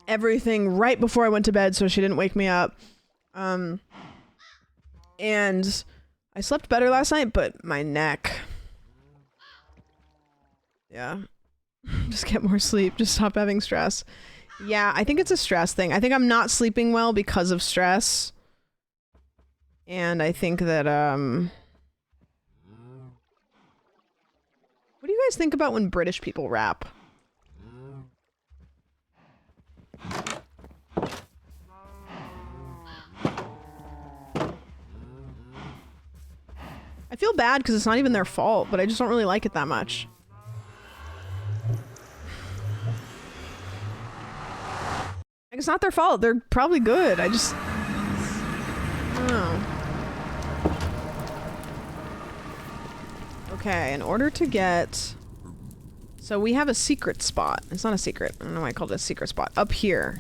everything right before I went to bed so she didn't wake me up. And I slept better last night, but my neck. Yeah. Just get more sleep. Just stop having stress. Yeah, I think it's a stress thing. I think I'm not sleeping well because of stress. And I think that, what do you guys think about when British people rap? I feel bad because it's not even their fault, but I just don't really like it that much. Like, it's not their fault. They're probably good. I just... I don't know. Okay, in order to get... So we have a secret spot. It's not a secret. I don't know why I called it a secret spot. Up here.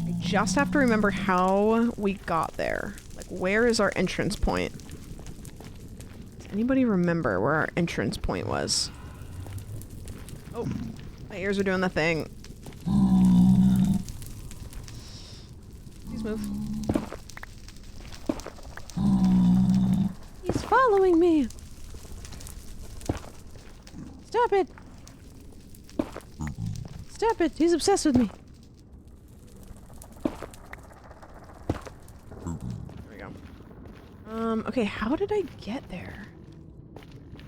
I just have to remember how we got there. Like, where is our entrance point? Does anybody remember where our entrance point was? Oh, my ears are doing the thing. Please move. He's following me. Stop it. Stop it. He's obsessed with me. There we go. Okay, how did I get there?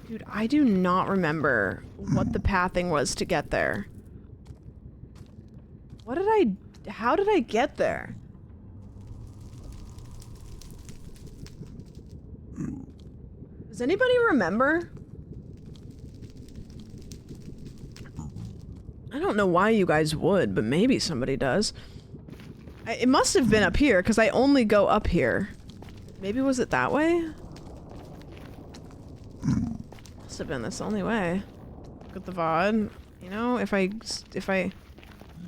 Dude, I do not remember what the pathing was to get there. How did I get there? Does anybody remember? I don't know why you guys would, but maybe somebody does. It must have been up here, because I only go up here. Maybe was it that way? Must have been this only way. Look at the VOD. You know, if I...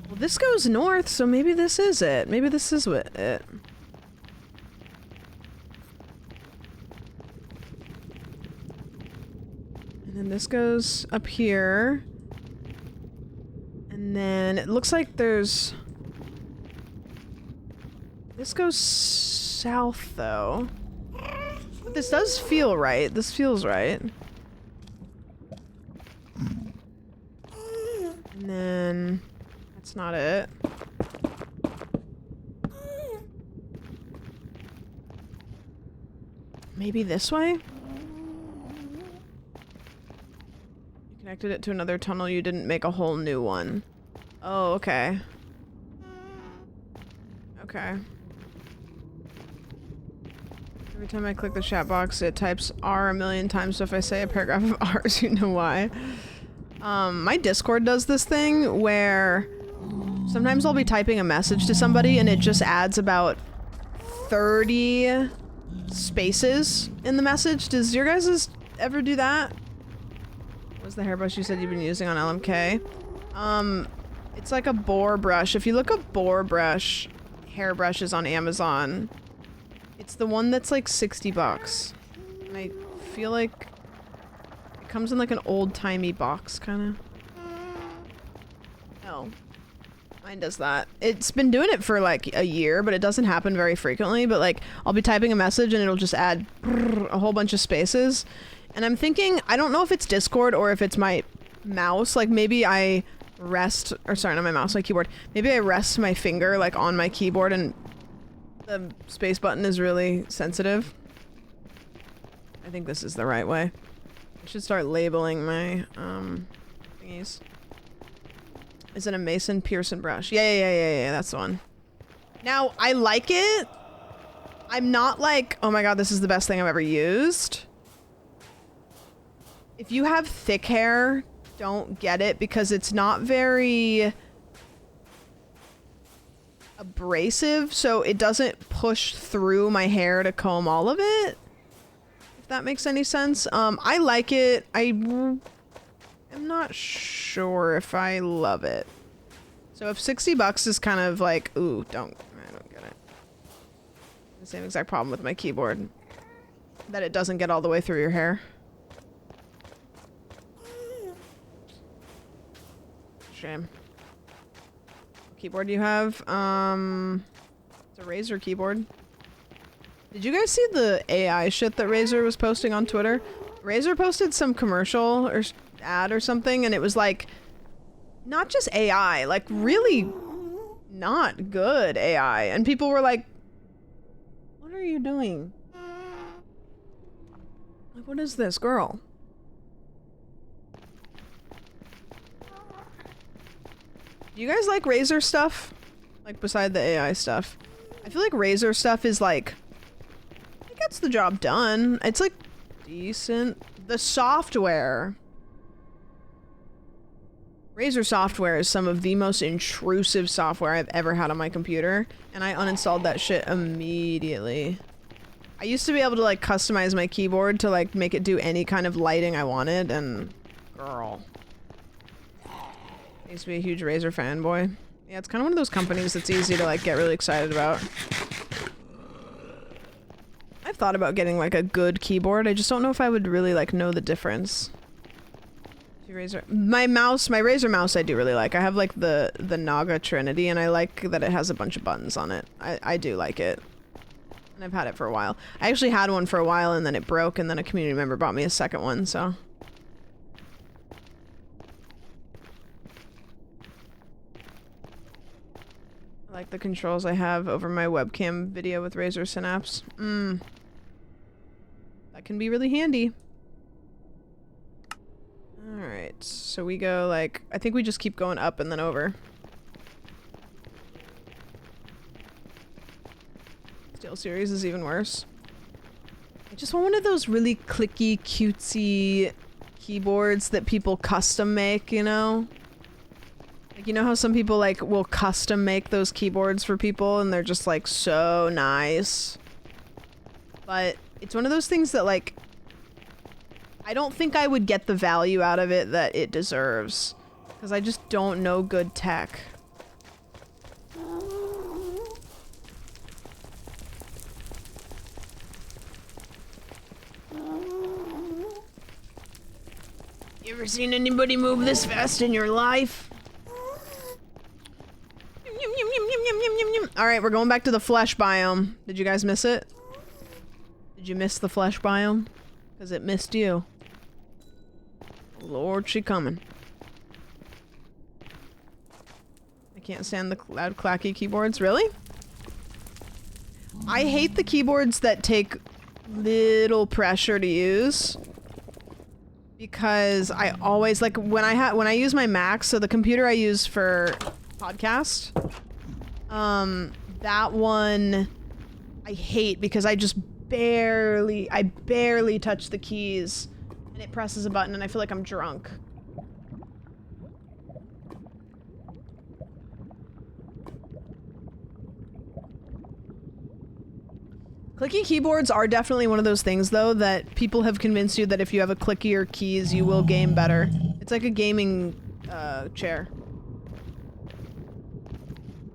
Well, this goes north, so maybe this is it. Maybe this is it. And then this goes up here. And then it looks like there's... This goes south, though. But this does feel right. This feels right. And then... That's not it. Maybe this way? You connected it to another tunnel, you didn't make a whole new one. Oh, okay. Okay. Every time I click the chat box, it types R a million times, so if I say a paragraph of R's, you know why. My Discord does this thing where sometimes I'll be typing a message to somebody and it just adds about 30 spaces in the message. Does your guys' ever do that? What's the hairbrush you said you've been using on LMK? It's like a boar brush. If you look up boar brush hairbrushes on Amazon, it's the one that's like 60 bucks. And I feel like it comes in like an old-timey box, kind of. No. Mine does that. It's been doing it for like a year, but it doesn't happen very frequently. But like, I'll be typing a message and it'll just add a whole bunch of spaces. And I'm thinking, I don't know if it's Discord or if it's my mouse. Like maybe I rest, or sorry, not my mouse, my keyboard. Maybe I rest my finger like on my keyboard and the space button is really sensitive. I think this is the right way. I should start labeling my thingies. Is it a Mason Pearson brush? Yeah, that's the one. Now, I like it. I'm not like, oh my god, this is the best thing I've ever used. If you have thick hair, don't get it because it's not very abrasive, so it doesn't push through my hair to comb all of it. If that makes any sense. I like it. I'm not sure if I love it. So if 60 bucks is kind of like, ooh, I don't get it. The same exact problem with my keyboard. That it doesn't get all the way through your hair. Shame. What keyboard do you have? It's a Razer keyboard. Did you guys see the AI shit that Razer was posting on Twitter? Razer posted some commercial or ad or something, and it was like, not just AI, like really not good AI. And people were like, what are you doing? Like, what is this, girl? Do you guys like Razer stuff? Like, beside the AI stuff? I feel like Razer stuff is like, it gets the job done. It's like decent. The software. Razer software is some of the most intrusive software I've ever had on my computer, and I uninstalled that shit immediately. I used to be able to like customize my keyboard to like make it do any kind of lighting I wanted, and girl. I used to be a huge Razer fanboy. Yeah, it's kind of one of those companies that's easy to like get really excited about. I've thought about getting like a good keyboard. I just don't know if I would really like know the difference. My Razer mouse I do really like. I have like the Naga Trinity, and I like that it has a bunch of buttons on it. I do like it. And I've had it for a while. I actually had one for a while and then it broke, and then a community member bought me a second one, so. I like the controls I have over my webcam video with Razer Synapse. That can be really handy. Alright, so we go like, I think we just keep going up and then over. Steel Series is even worse. I just want one of those really clicky, cutesy keyboards that people custom make, you know? Like, you know how some people like will custom make those keyboards for people and they're just like so nice. But it's one of those things that like I don't think I would get the value out of it that it deserves. Because I just don't know good tech. You ever seen anybody move this fast in your life? Alright, we're going back to the flesh biome. Did you guys miss it? Did you miss the flesh biome? Because it missed you. Lord, she coming. I can't stand the loud clacky keyboards. Really? I hate the keyboards that take little pressure to use. Because I always like when I use my Mac, so the computer I use for podcast, that one I hate because I barely touch the keys and it presses a button and I feel like I'm drunk. Clicky keyboards are definitely one of those things, though, that people have convinced you that if you have a clickier keys, you will game better. It's like a gaming chair.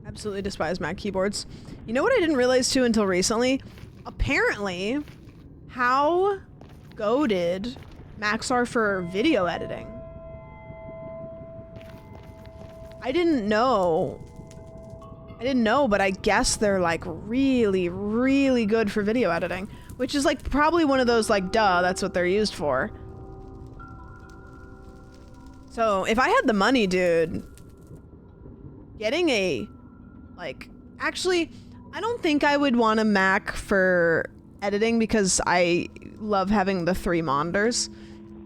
Absolutely despise Mac keyboards. You know what I didn't realize, too, until recently? Apparently, how goated Macs are for video editing. I didn't know, but I guess they're like really, really good for video editing, which is like probably one of those like, duh, that's what they're used for. So if I had the money, dude, getting a, like, actually, I don't think I would want a Mac for editing because I love having the 3 monitors.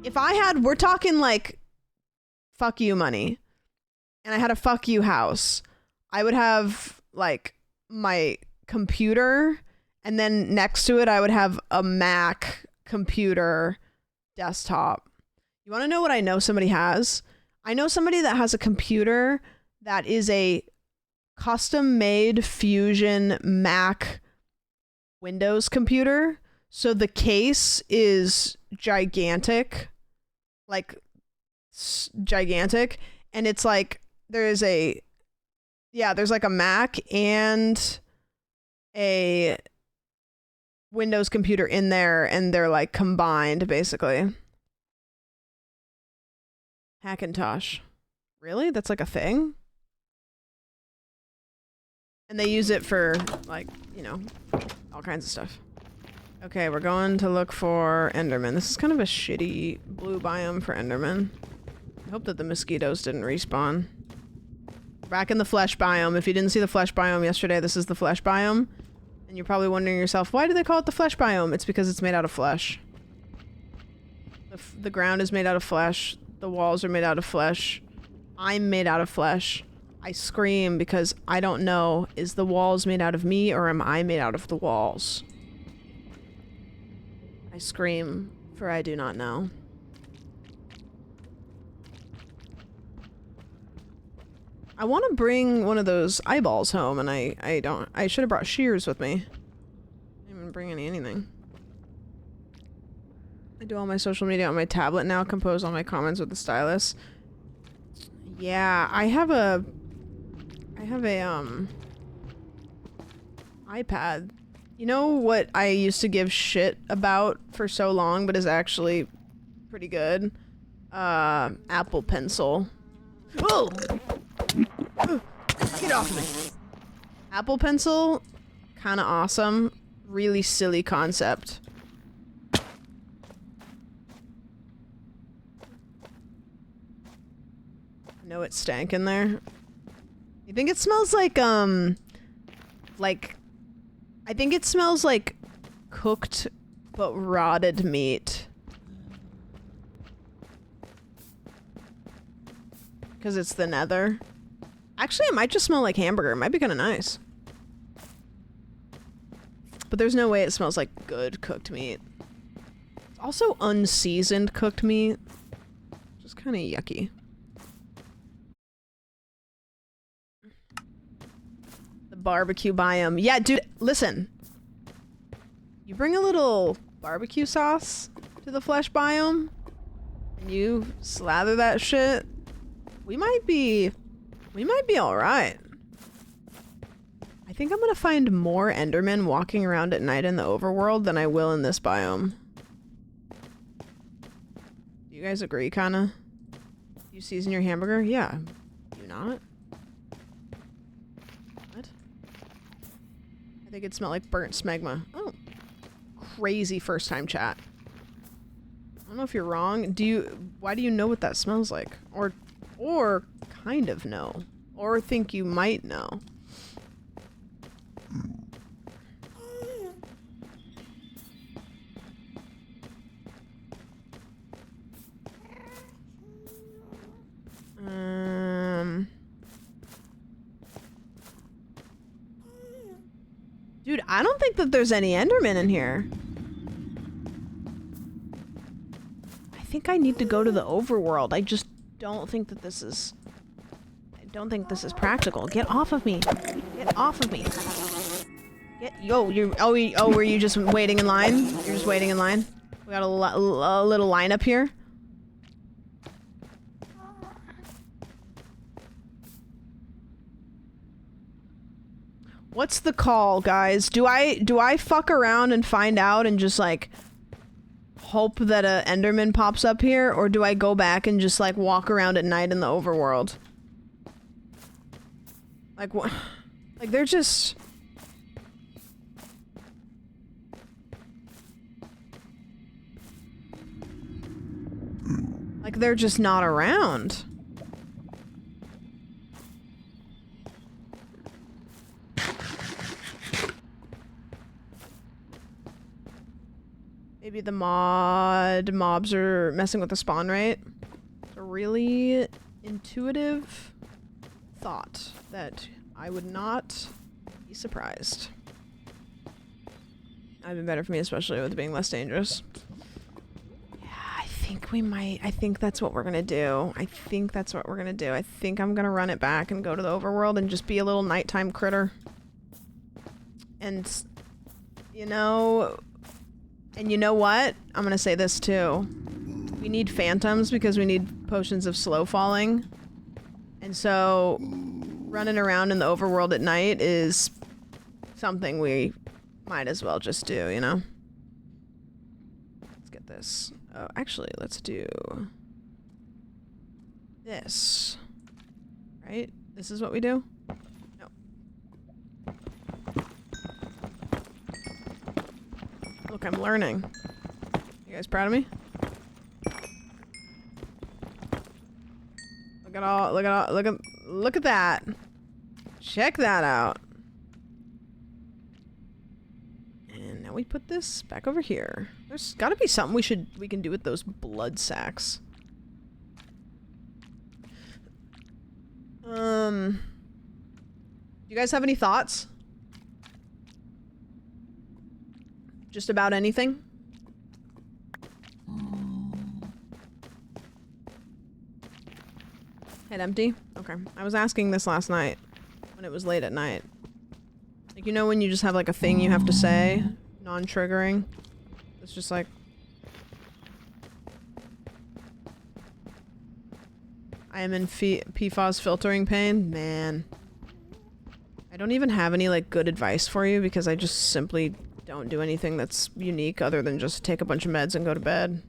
If I had, we're talking like, fuck you money, and I had a fuck you house, I would have, like, my computer, and then next to it, I would have a Mac computer desktop. You want to know what I know somebody has? I know somebody that has a computer that is a custom-made Fusion Mac Windows computer. So the case is gigantic, like, gigantic, and it's like, there's like a Mac and a Windows computer in there, and they're like combined, basically. Hackintosh. Really? That's like a thing? And they use it for, like, you know, all kinds of stuff. Okay, we're going to look for Enderman. This is kind of a shitty blue biome for Enderman. I hope that the mosquitoes didn't respawn. Back in the flesh biome. If you didn't see the flesh biome yesterday, this is the flesh biome. And you're probably wondering yourself, why do they call it the flesh biome? It's because it's made out of flesh. The ground is made out of flesh. The walls are made out of flesh. I'm made out of flesh. I scream because I don't know, is the walls made out of me or am I made out of the walls? I scream, for I do not know. I want to bring one of those eyeballs home, and I don't. I should have brought shears with me. I didn't even bring anything. I do all my social media on my tablet now, compose all my comments with the stylus. Yeah, I have a iPad. You know what I used to give shit about for so long, but is actually pretty good? Apple Pencil. Whoa! Get off of me! Apple Pencil, kinda awesome. Really silly concept. I know it stank in there. You think it smells like, I think it smells like cooked but rotted meat. Because it's the nether. Actually, it might just smell like hamburger. It might be kind of nice. But there's no way it smells like good cooked meat. It's also unseasoned cooked meat. Just kind of yucky. barbecue biome. Yeah, dude, listen. You bring a little barbecue sauce to the flesh biome, and you slather that shit, we might be alright. I think I'm gonna find more Endermen walking around at night in the overworld than I will in this biome. Do you guys agree, kinda? You season your hamburger? Yeah. You not? What? I think it smelled like burnt smegma. Oh. Crazy first time chat. I don't know if you're wrong. Why do you know what that smells like? Or kind of know. Or think you might know. Dude, I don't think that there's any Endermen in here. I think I need to go to the overworld. I just don't think that this is... I don't think this is practical. Get off of me. Get off of me. Were you just waiting in line? You're just waiting in line? We got a little line up here. What's the call, guys? Do I fuck around and find out and just like hope that a Enderman pops up here, or do I go back and just like walk around at night in the overworld? Like what? Like they're just... Like they're just not around. Maybe the mobs are messing with the spawn rate. It's a really intuitive thought that I would not be surprised. That'd be better for me, especially with it being less dangerous. Yeah, I think that's what we're gonna do. I think I'm gonna run it back and go to the overworld and just be a little nighttime critter. And, you know what? I'm gonna say this too. We need phantoms because we need potions of slow falling. And so, running around in the overworld at night is something we might as well just do, you know? Let's get this. Oh, actually, let's do this. Right? This is what we do? No. Look, I'm learning. You guys proud of me? Look at that. Check that out. And now we put this back over here. There's gotta be something we can do with those blood sacks. You guys have any thoughts? Just about anything? Head empty? Okay. I was asking this last night when it was late at night. Like, you know when you just have like a thing you have to say? Non-triggering? It's just like... I am in PFAS filtering pain? Man. I don't even have any like good advice for you because I just simply don't do anything that's unique other than just take a bunch of meds and go to bed.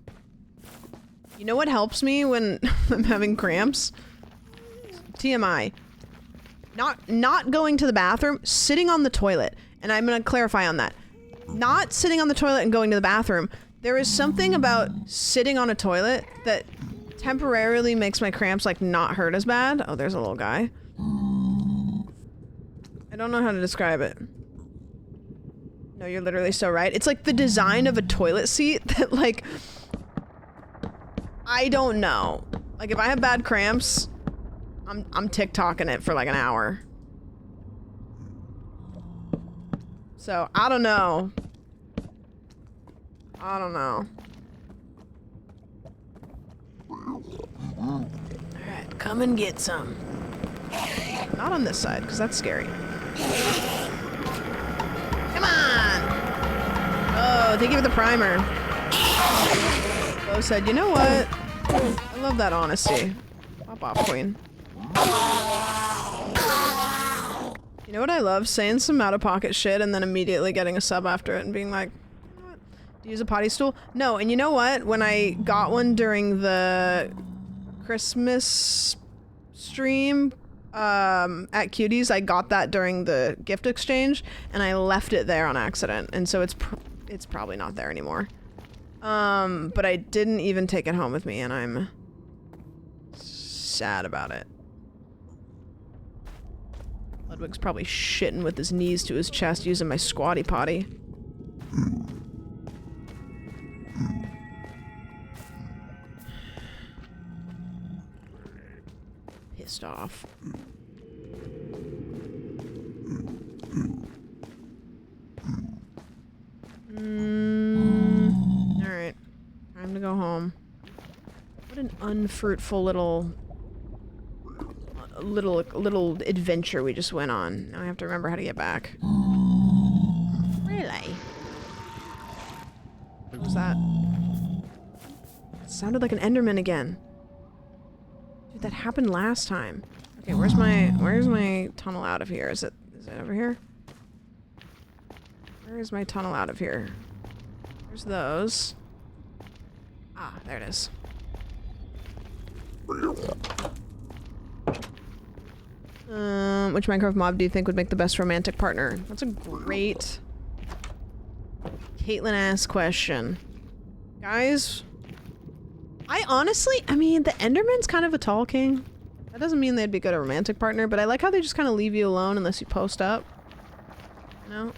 You know what helps me when I'm having cramps? TMI. Not going to the bathroom, sitting on the toilet. And I'm gonna clarify on that. Not sitting on the toilet and going to the bathroom. There is something about sitting on a toilet that temporarily makes my cramps like not hurt as bad. Oh, there's a little guy. I don't know how to describe it. No, you're literally so right. It's like the design of a toilet seat that like... I don't know. Like if I have bad cramps, I'm TikToking it for like an hour. So, I don't know. Alright, come and get some. Not on this side, because that's scary. Oh, thank you for the primer. Bo said, you know what? I love that honesty. Pop off, queen. You know what I love? Saying some out-of-pocket shit and then immediately getting a sub after it and being like, you know what? Do you use a potty stool? No, and you know what? When I got one during the Christmas stream at Cuties, I got that during the gift exchange and I left it there on accident, and so it's probably not there anymore. But I didn't even take it home with me and I'm sad about it. Ludwig's probably shitting with his knees to his chest using my squatty potty. Pissed off. Alright. Time to go home. What an unfruitful little adventure we just went on. Now I have to remember how to get back. Really? What was that? It sounded like an Enderman again. Dude, that happened last time. Okay, where's my tunnel out of here? Is it over here? Where is my tunnel out of here? There's those. Ah, there it is. Which Minecraft mob do you think would make the best romantic partner? That's a great Caitlin-ass question. Guys, I mean, the Enderman's kind of a tall king. That doesn't mean they'd be good at romantic partner, but I like how they just kind of leave you alone unless you post up. You know?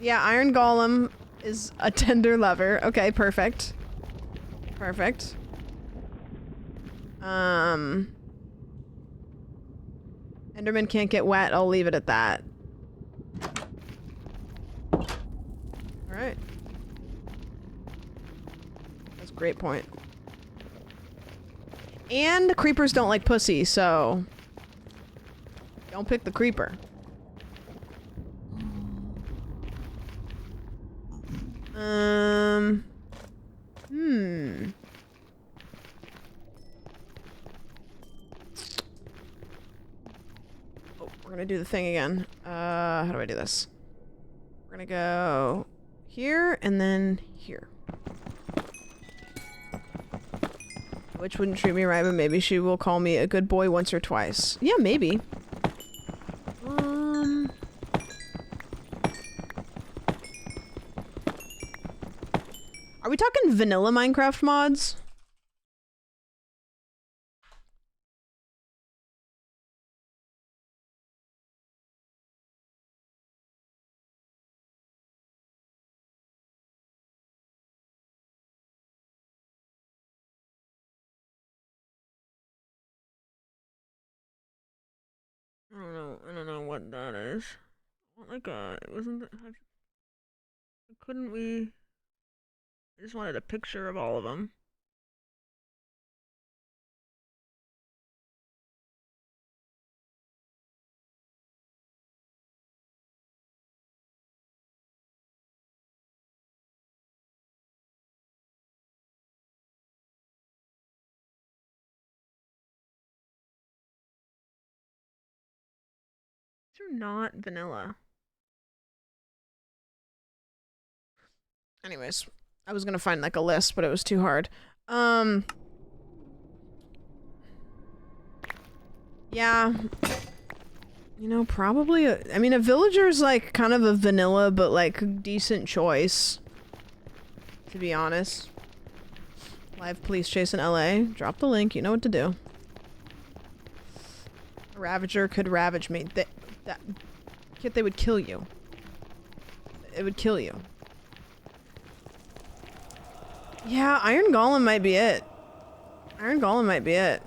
Yeah, Iron Golem is a tender lover. Okay, perfect. Perfect. Enderman can't get wet. I'll leave it at that. Alright. That's a great point. And the creepers don't like pussy, so don't pick the creeper. Oh, we're gonna do the thing again. How do I do this? We're gonna go here and then here. Which wouldn't treat me right, but maybe she will call me a good boy once or twice. Yeah, maybe. Are we talking vanilla Minecraft mods? I don't know what that is. Like wasn't that, couldn't we? I just wanted a picture of all of them. These are not vanilla. Anyways, I was gonna find like a list, but it was too hard. Yeah. You know, probably I mean, a villager's like kind of a vanilla, but like decent choice. To be honest. Live police chase in LA. Drop the link, you know what to do. A Ravager could ravage me. Kit, they would kill you. It would kill you. Yeah, Iron Golem might be it. Iron Golem might be it.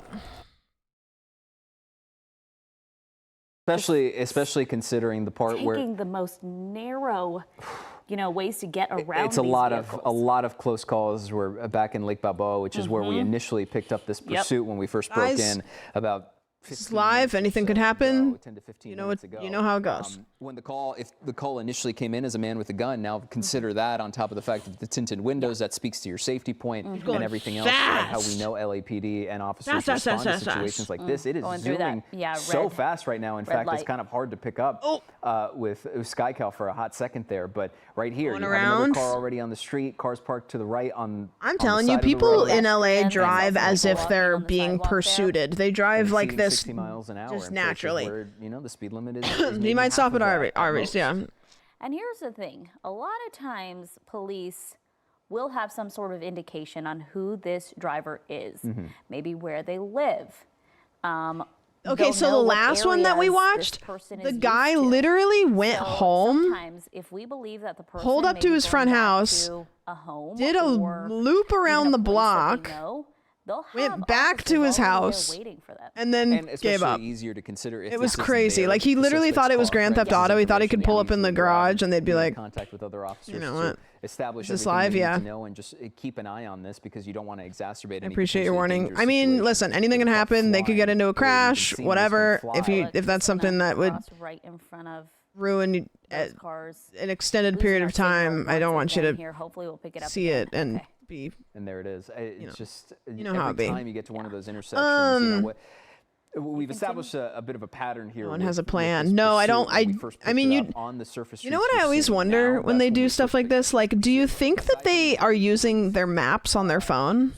Especially considering the part where taking the most narrow, you know, ways to get around. It's a lot of close calls. We're back in Lake Balboa, which is where we initially picked up this pursuit when we first broke in about It's live. Anything could happen. 10 to 15 You know minutes what? ago. You know how it goes. When if the call initially came in as a man with a gun, now consider that on top of the fact that the tinted windows, that speaks to your safety point and everything else, and how we know LAPD and officers respond to situations like this. It is zooming so fast right now. In fact, it's kind of hard to pick up with SkyCal for a hot second there. But right here, you have another car already on the street, cars parked to the right on I'm telling you, people in LA drive as if they're being pursued. They drive like this 60 miles an hour just naturally. Where, the speed limit is He might stop at Arby's, yeah. And here's the thing. A lot of times police will have some sort of indication on who this driver is, maybe where they live. Okay, so the last one that we watched, the guy literally went home, Sometimes, if we believe that the person pulled up to his front house, did a loop around the block, went back to his house, and then gave up. Easier to consider if it was crazy. Like, he literally thought it was Grand Theft Auto. He thought he could pull up in the garage and they'd be like, contact with other officers, you know what? Establish Is this everything live? you need Yeah. to know and just keep an eye on this because you don't want to exacerbate. I appreciate your warning. I mean, listen, anything can happen. They could get into a crash, whatever. If that's something that would right in front of ruin an extended period of time, I don't want you to Hopefully we'll pick it up see it and be. And there it is. It's just you know how it be. every time you get to one of those intersections, we've established a bit of a pattern here. No one has a plan. No, I don't. I mean, you. On the surface. You know what I always wonder when they do stuff like this? Like, do you think that they are using their maps on their phone?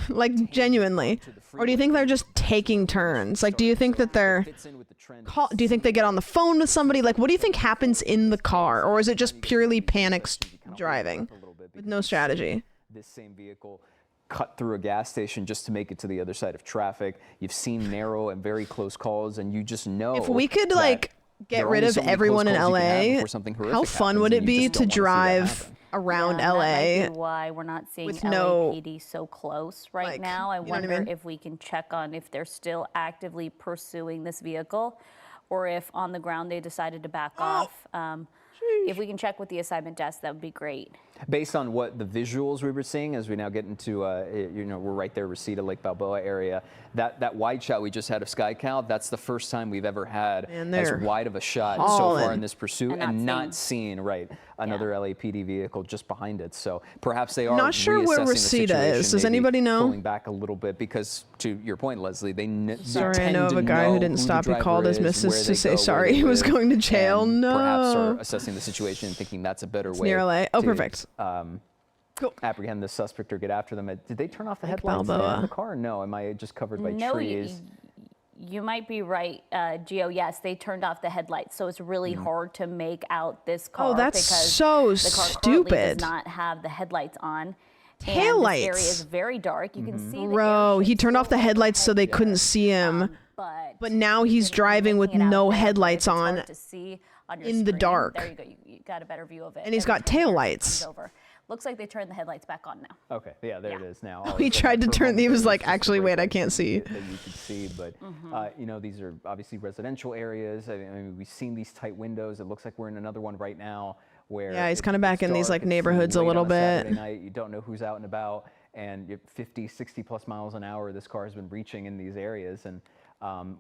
Like, genuinely, or do you think they're just taking turns? Like, do you think that they're? Do you think they get on the phone with somebody? Like, what do you think happens in the car, or is it just purely panic driving with no strategy? This same vehicle cut through a gas station just to make it to the other side of traffic. You've seen narrow and very close calls, and you just know if we could like get rid of everyone in LA, how fun would it be to drive around LA? That might be why we're not seeing with LAPD so close right now. I you know what I wonder mean? if we can check on if they're still actively pursuing this vehicle, or if on the ground they decided to back off. If we can check with the assignment desk, that would be great. Based on what the visuals we were seeing as we now get into, we're right there, Reseda, Lake Balboa area. That wide shot we just had of SkyCal, that's the first time we've ever had as wide of a shot so far in this pursuit and not seen another LAPD vehicle just behind it. So perhaps they are not sure where Reseda is. Does anybody know? Pulling back a little bit because, to your point, Leslie, sorry, I know of a guy who didn't stop. He called his missus to say sorry he was going to jail. No. Perhaps are assessing the situation and thinking that's a better way. Near LA. Oh, perfect. Apprehend the suspect or get after them. Did they turn off the headlights in the car? No, am I just covered by trees? You might be right, Gio. Yes, they turned off the headlights, so it's really hard to make out this car. Oh, that's because so the car stupid. Does not have the headlights on. Taillights. This area is very dark. You can see. Bro, he turned off the headlights so they couldn't see him. But now he's driving with no headlights on in the dark. There you go. You got a better view of it. And he's got taillights. Looks like they turned the headlights back on now. Okay, yeah, there it is now. Oh, he tried to turn. He was like, actually, wait, I can't see. That you could see, but these are obviously residential areas. I mean, we've seen these tight windows. It looks like we're in another one right now where he's kind of back in these like neighborhoods a little bit. Saturday night, you don't know who's out and about, and you're 50, 60 plus miles an hour. This car has been reaching in these areas, and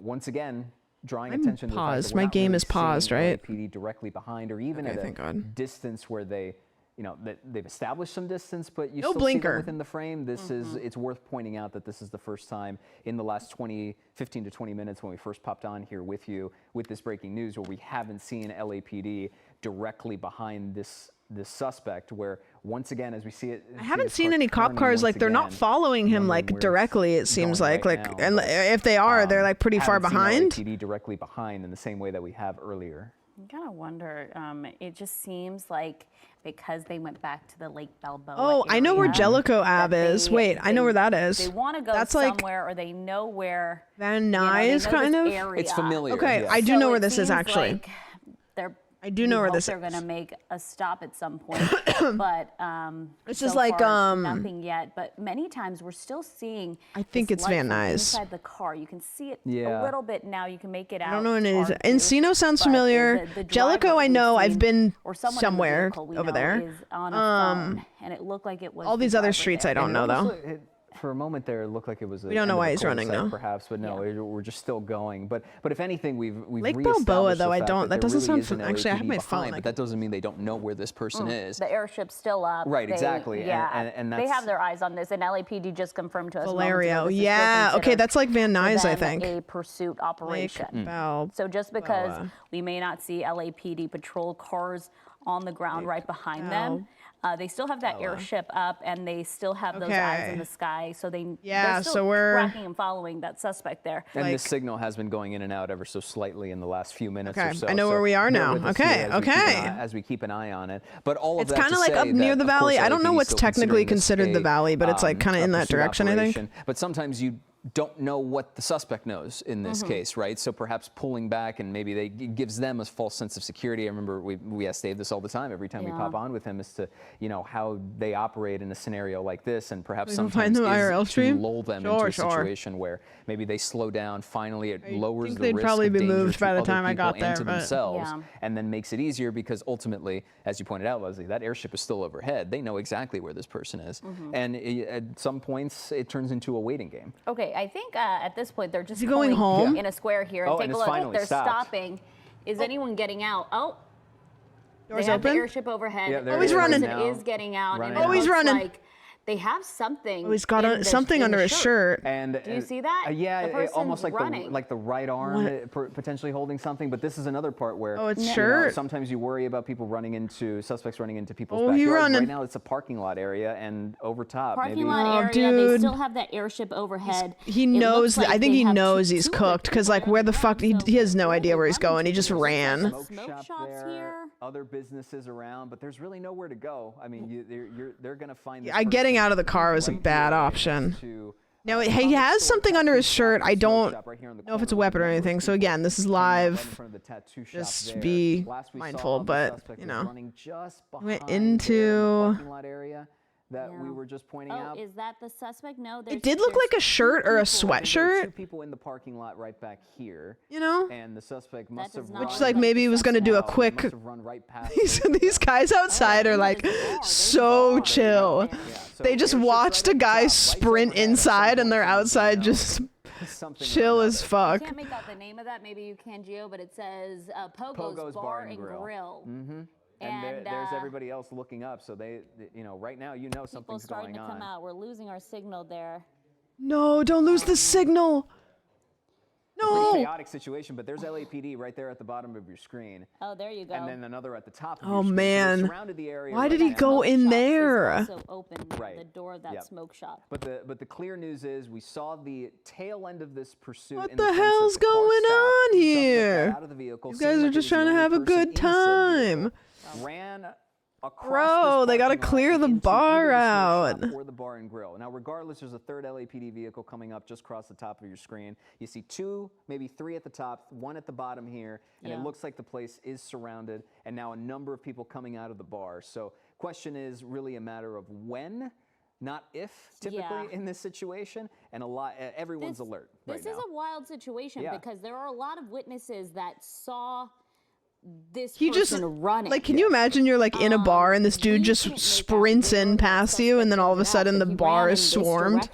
once again, drawing attention to the fact that we're My not game really is paused, seeing right? LAPD directly behind, or even at a distance where they. They've established some distance, but you still see them within the frame. This is, it's worth pointing out that this is the first time in the last 15 to 20 minutes when we first popped on here with you with this breaking news where we haven't seen LAPD directly behind this suspect, where once again, as we see it, I haven't seen any cop cars, like they're not following him like directly, it seems like, and if they are, they're like pretty far behind. LAPD directly behind in the same way that we have earlier. I kind of wonder, it just seems like because they went back to the Lake Balboa Oh, I know where Jellicoe Ave is. Wait, I know where that is. They want to go somewhere, or they know where Van Nuys kind of? area. It's familiar. Okay, yeah. I do know where this is actually. Like I do know where this is. They're going to make a stop at some point, but this is like nothing yet. But many times we're still seeing. I think it's Van Nuys. Inside the car, you can see it a little bit now. You can make it out. I don't know what it is. Encino sounds familiar. Jellicoe, I know. I've been somewhere over there. Is on a phone, and it looked like it was all these other streets I don't know though. for a moment there, it looked like it was. We don't know why he's running now. Perhaps, but no, we're just still going. But if anything, we've Lake Balboa though. I don't. That doesn't really sound. Actually, I have my phone. But that doesn't mean they don't know where this person is. The airship's still up. Right. Exactly. Yeah. And they have their eyes on this, and LAPD just confirmed to us. Valerio. Yeah. Okay, that's like Van Nuys, I think. A pursuit operation. Balboa. So just because we may not see LAPD patrol cars on the ground right behind them. They still have that airship up, and they still have those eyes in the sky. So they're still tracking and following that suspect there. And the signal has been going in and out ever so slightly in the last few minutes or so. I know where we are now. As we keep an eye on it. But all of it's kind of like up near the valley. I don't know what's technically considered the valley, but it's like kind of in that direction, I think. But sometimes you don't know what the suspect knows in this case, right? So perhaps pulling back and maybe it gives them a false sense of security. I remember we ask Dave this all the time every time we pop on with him as to, how they operate in a scenario like this, and perhaps sometimes to lull them into a situation where maybe they slow down. Finally, it lowers the risk probably of be danger moved to by the other time I got people and there, to themselves, and then makes it easier because ultimately, as you pointed out, Leslie, that airship is still overhead. They know exactly where this person is, and at some points it turns into a waiting game. Okay, I think at this point they're just going home in a square here and take a look. They're stopping. Is anyone getting out? Oh, doors they have open. The airship overhead. He's running. The person is getting out. And he's running. Like they have something. He's got something under his shirt. And do you see that? Yeah, almost like running. the right arm potentially holding something. But this is another part where it's shirt. Sometimes you worry about people suspects running into people's backyards. He's running. Right now it's a parking lot area, and over top. Parking lot area. Dude. They still have that airship overhead. He knows. I think he knows he's cooked because like where the fuck he has no idea where he's going. He just ran. Smoke shops here. Other businesses around, but there's really nowhere to go. I mean, they're gonna find. Getting out of the car was a bad option. Now he has something under his shirt. I don't know if it's a weapon or anything. So again, this is live. Just be mindful. But went into. That we were just pointing out. Is that the suspect? No, it did look like a shirt or a sweatshirt. 2 people in the parking lot right back here. And the suspect must have which like maybe he was gonna do a quick. These guys outside are like so chill. They just watched a guy sprint inside, and they're outside just chill as fuck. I can't make out the name of that. Maybe you can, Gio, but it says Pogo's Bar and Grill. And there's everybody else looking up, so they, right now, something's going on. People starting to come out. We're losing our signal there. No, don't lose the signal. No. It's a chaotic situation, but there's LAPD right there at the bottom of your screen. Oh, there you go. And then another at the top of your screen. Oh, man. So surrounded the area. Why did he go in there? Also open the door of that smoke shop. But the clear news is we saw the tail end of this pursuit. What the hell's going on here? You guys are just trying to have a good time. Ran across. Bro, they gotta clear the bar out. Or the bar and grill. Now, regardless, there's a third LAPD vehicle coming up just across the top of your screen. You see 2, maybe 3 at the top, 1 at the bottom here, and it looks like the place is surrounded. And now a number of people coming out of the bar. So, question is really a matter of when. Not if, typically, in this situation, and everyone's alert right now. This is a wild situation because there are a lot of witnesses that saw this person running. Like, can you imagine you're like in a bar and this dude just sprints in past you, and then all of a sudden the bar is swarmed?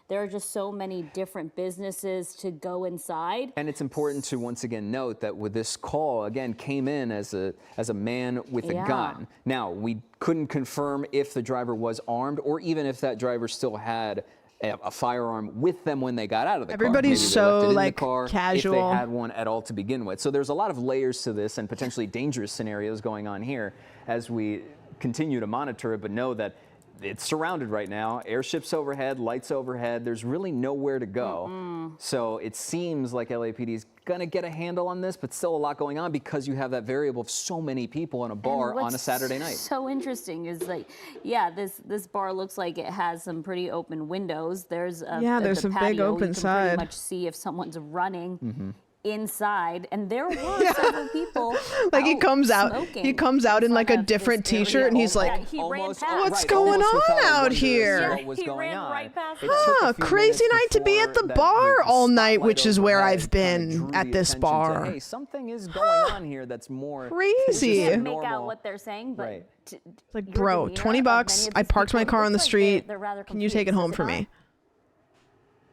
There are just so many different businesses to go inside. And it's important to once again note that with this call, again, came in as a man with a gun. Now, we couldn't confirm if the driver was armed or even if that driver still had a firearm with them when they got out of the car. Everybody's so like casual. If they had one at all to begin with. So there's a lot of layers to this and potentially dangerous scenarios going on here as we continue to monitor it, but know that it's surrounded right now. Airships overhead, lights overhead. There's really nowhere to go. So it seems like LAPD is going to get a handle on this, but still a lot going on because you have that variable of so many people in a bar on a Saturday night. So interesting is like, this bar looks like it has some pretty open windows. There's there's a big open side. You can pretty much see if someone's running. Inside, and there were several people like he comes out in like a different t-shirt and he's like, what's going on out here? He ran right past crazy night to be at the bar all night, which is where I've been at this bar. Hey, something is going on here that's more crazy. You can't make out what they're saying, but like, bro, $20. I parked my car on the street. Can you take it home for me?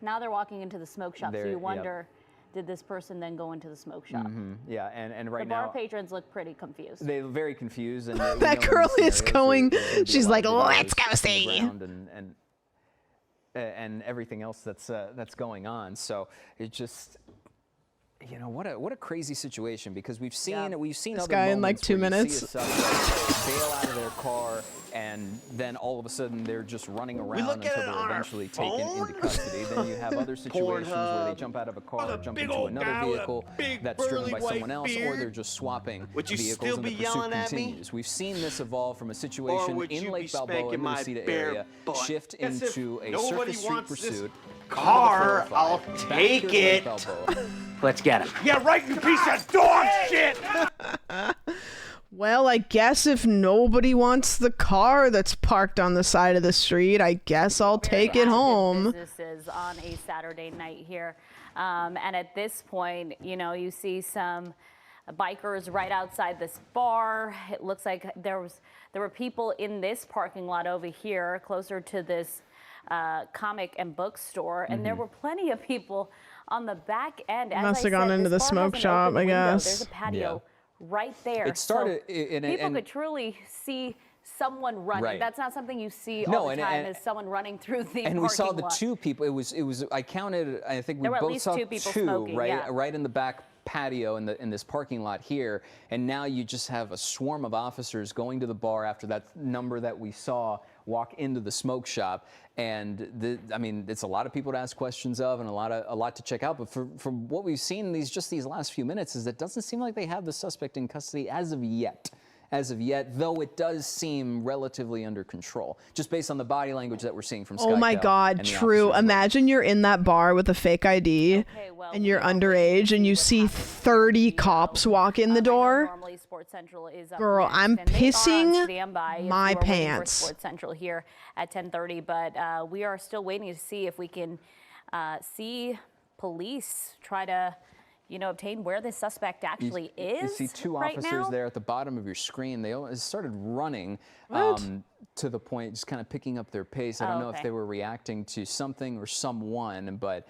Now they're walking into the smoke shop, so you wonder, did this person then go into the smoke shop? Yeah, and right now, the now, bar patrons look pretty confused. They're very confused. And that girl is going, she's like, let's go see. And everything else that's going on. So it just, you know, what a crazy situation, because we've seen this other guy in like 2 minutes bail out of their car, and then all of a sudden they're just running around until they're eventually taken into custody. Then you have other situations where they jump out of a car, jump into another vehicle that's driven by someone else, or they're just swapping vehicles, and the pursuit continues. We've seen this evolve from a situation in Lake Balboa in the Mendocino area shift into a surface street pursuit. Car, I'll take it. Let's get him. Yeah, right, you piece of dog shit! Well, I guess if nobody wants the car that's parked on the side of the street, I guess I'll take it home. Businesses on a Saturday night here. And at this point, you know, you see some bikers right outside this bar. It looks like there were people in this parking lot over here, closer to this comic and bookstore, and there were plenty of people on the back end. Must have gone into the smoke shop, I guess. There's a patio right there. It started, so people could truly see someone running. Right. That's not something you see all the time, is someone running through the and parking we saw the lot. two people. It was I counted, I think we There were at both least saw two people smoking, right in the back patio in this parking lot here, and now you just have a swarm of officers going to the bar after that number that we saw walk into the smoke shop. And I mean, it's a lot of people to ask questions of, and a lot to check out. But from what we've seen in these last few minutes, is it doesn't seem like they have the suspect in custody as of yet. Though it does seem relatively under control, just based on the body language that we're seeing from Sky. Oh my God, true. Imagine you're in that bar with a fake ID and you're underage and you see 30 cops walk in the door. Normally Sports Central is up Girl, next, I'm and they are on pissing standby if my you are waiting for pants. Sports Central here at 10:30, but we are still waiting to see if we can see police try to, you know, obtain where this suspect actually is. You see two right officers now. there at the bottom of your screen. They started running to the point, just kind of picking up their pace. I don't know if they were reacting to something or someone, but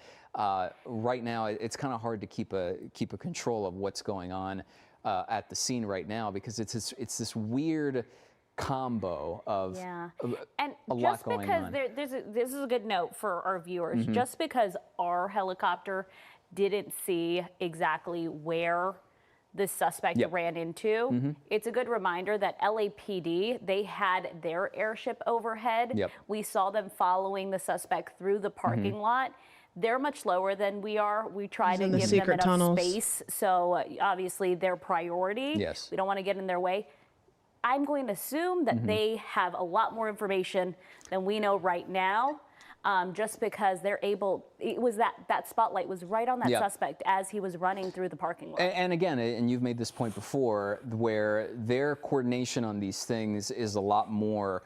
right now it's kind of hard to keep a control of what's going on at the scene right now, because it's this weird combo of and a lot going on. this is a good note for our viewers. Just because our helicopter didn't see exactly where the suspect ran into, it's a good reminder that LAPD, they had their airship overhead. We saw them following the suspect through the parking lot. They're much lower than we are. We try to give them enough space. So obviously their priority. We don't want to get in their way. I'm going to assume that they have a lot more information than we know right now. Just because they're able, it was that spotlight was right on that suspect as he was running through the parking lot. And again, and you've made this point before, where their coordination on these things is a lot more,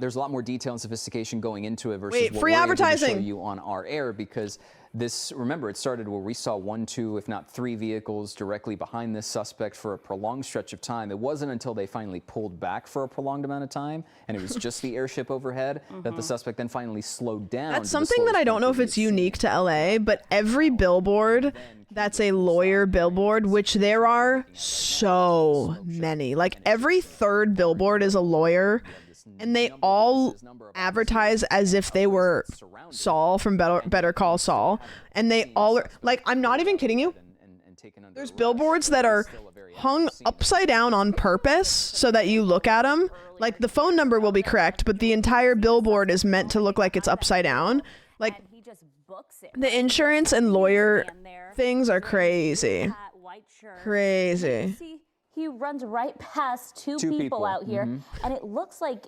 there's a lot more detail and sophistication going into it versus what free we're advertising. able to show you on our air, because this, remember, it started where we saw 1, 2, if not 3 vehicles directly behind this suspect for a prolonged stretch of time. It wasn't until they finally pulled back for a prolonged amount of time, and it was just the airship overhead, that the suspect then finally slowed down. That's something that I don't know if it's unique to LA, but every billboard that's a lawyer billboard, which there are so many, like every third billboard is a lawyer, and they all advertise as if they were Saul from Better Call Saul. And they all are, like, I'm not even kidding you. There's billboards that are hung upside down on purpose so that you look at them. Like, the phone number will be correct, but the entire billboard is meant to look like it's upside down. Like, the insurance and lawyer things are crazy. Crazy. He runs right past two people out here, and it looks like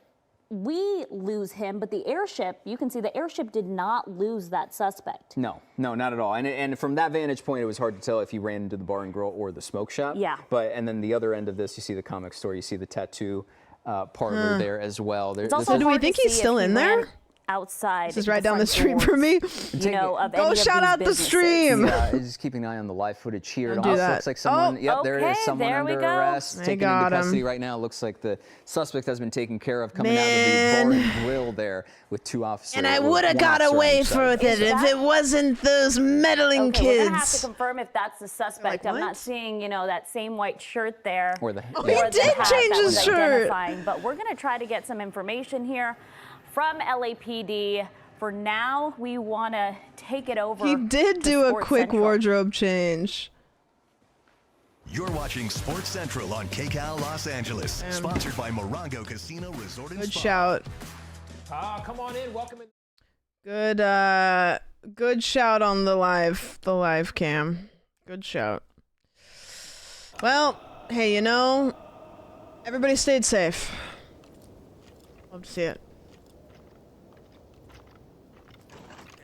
we lose him, but the airship, you can see the airship did not lose that suspect. No, not at all. And from that vantage point, it was hard to tell if he ran into the bar and grill or the smoke shop. And then the other end of this, you see the comic store, you see the tattoo parlor there as well. So do we think he's still in there? outside. This is right down the street doors, from me. You know, of Go any shout of these out the businesses. stream. Yeah, just keeping an eye on the live footage here. It Don't do almost that. looks like someone. Oh, Yep, there it is. okay, Someone there we under go. arrest, They taken got into custody him. right now. Looks like the suspect has been taken care of, coming Man. out of the bar and grill there with 2 officers. And I with would have one got officer on away each side. with it if it wasn't those meddling Okay, we're gonna have to kids. confirm if that's the suspect. I'm not seeing, you know, that same white shirt there. Or the Oh, he did change his shirt. Identifying, but we're gonna try to get some information here from LAPD. For now, we want to take it over. He did to do a Sports quick Central. wardrobe change. You're watching Sports Central on KCAL Los Angeles, sponsored by Morongo Casino Resort and Good Spa. shout. Come on in. Welcome in. Good shout on the live cam. Good shout. Well, hey, you know, everybody stayed safe. Love to see it.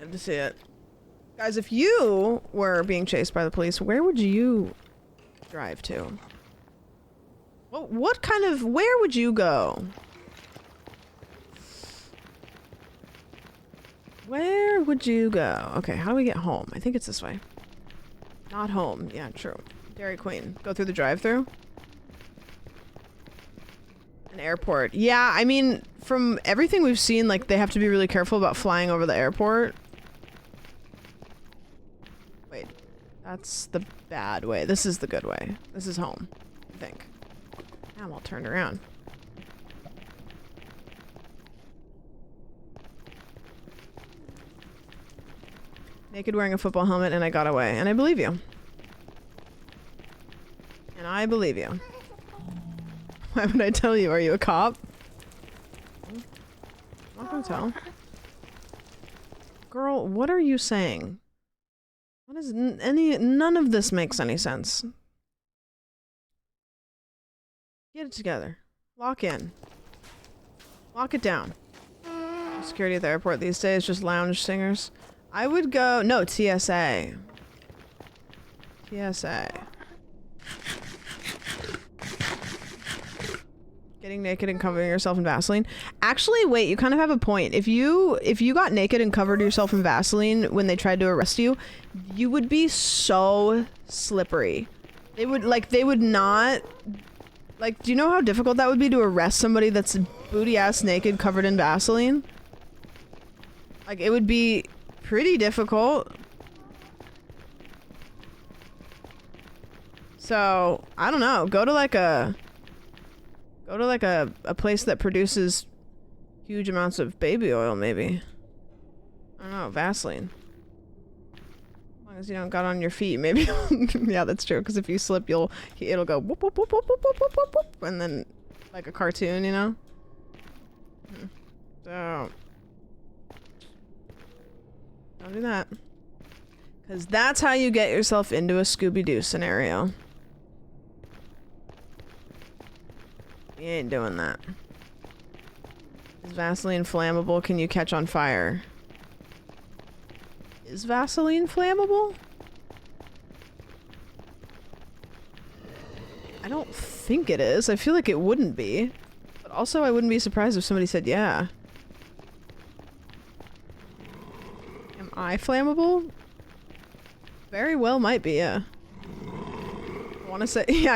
Love to see it. Guys, if you were being chased by the police, where would you drive to? Where would you go? Where would you go? Okay, how do we get home? I think it's this way. Not home. Yeah, true. Dairy Queen. Go through the drive-thru? An airport. Yeah, I mean, from everything we've seen, like, they have to be really careful about flying over the airport. Wait. That's the bad way. This is the good way. This is home, I think. Now I'm all turned around. Naked wearing a football helmet and I got away. And I believe you. And I believe you. Why would I tell you? Are you a cop? I'm not gonna tell. Girl, what are you saying? What is none of this makes any sense. Get it together. Lock in. Lock it down. Security at the airport these days, just lounge singers. I would go, no, TSA. TSA. Getting naked and covering yourself in Vaseline. Actually, wait, you kind of have a point. If you got naked and covered yourself in Vaseline when they tried to arrest you, you would be so slippery. They would not, like, do you know how difficult that would be to arrest somebody that's booty ass naked covered in Vaseline? Like, it would be pretty difficult. So, I don't know. Go to like a place that produces huge amounts of baby oil, maybe. I don't know, Vaseline. As long as you don't got on your feet, maybe. Yeah, that's true, because if you slip, it'll go whoop, whoop, whoop, whoop, whoop, whoop, whoop, whoop, whoop, and then like a cartoon, you know? So don't do that. Because that's how you get yourself into a Scooby-Doo scenario. You ain't doing that. Is Vaseline flammable? Can you catch on fire? Is Vaseline flammable? I don't think it is. I feel like it wouldn't be. But also, I wouldn't be surprised if somebody said yeah. Am I flammable? Very well might be, yeah. I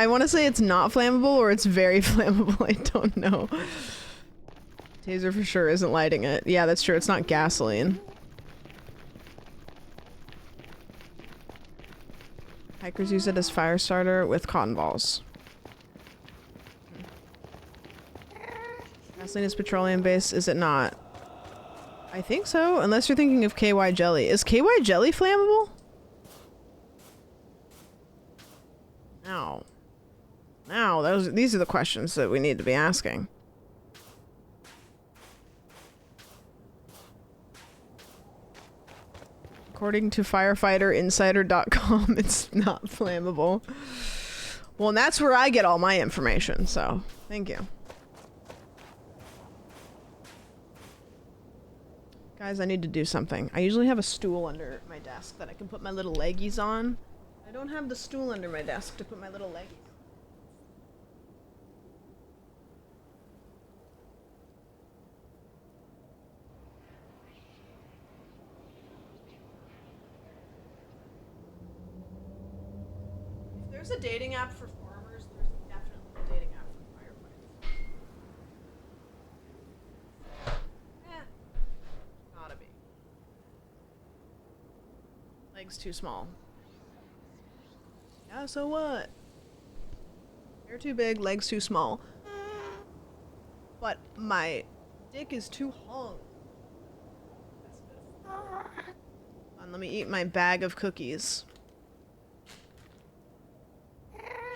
want to say it's not flammable or it's very flammable. I don't know. Taser for sure isn't lighting it. Yeah, that's true. It's not gasoline. Hikers use it as fire starter with cotton balls. Gasoline is petroleum based, is it not? I think so, unless you're thinking of KY jelly. Is KY jelly flammable? Now, these are the questions that we need to be asking. According to firefighterinsider.com, it's not flammable. Well, and that's where I get all my information, so thank you. Guys, I need to do something. I usually have a stool under my desk that I can put my little leggies on. I don't have the stool under my desk to put my little leggies. there's a dating app for farmers, there's definitely a dating app for firefighters. Gotta be. Legs too small. Yeah, so what? Hair too big, legs too small. But my dick is too hung. And let me eat my bag of cookies.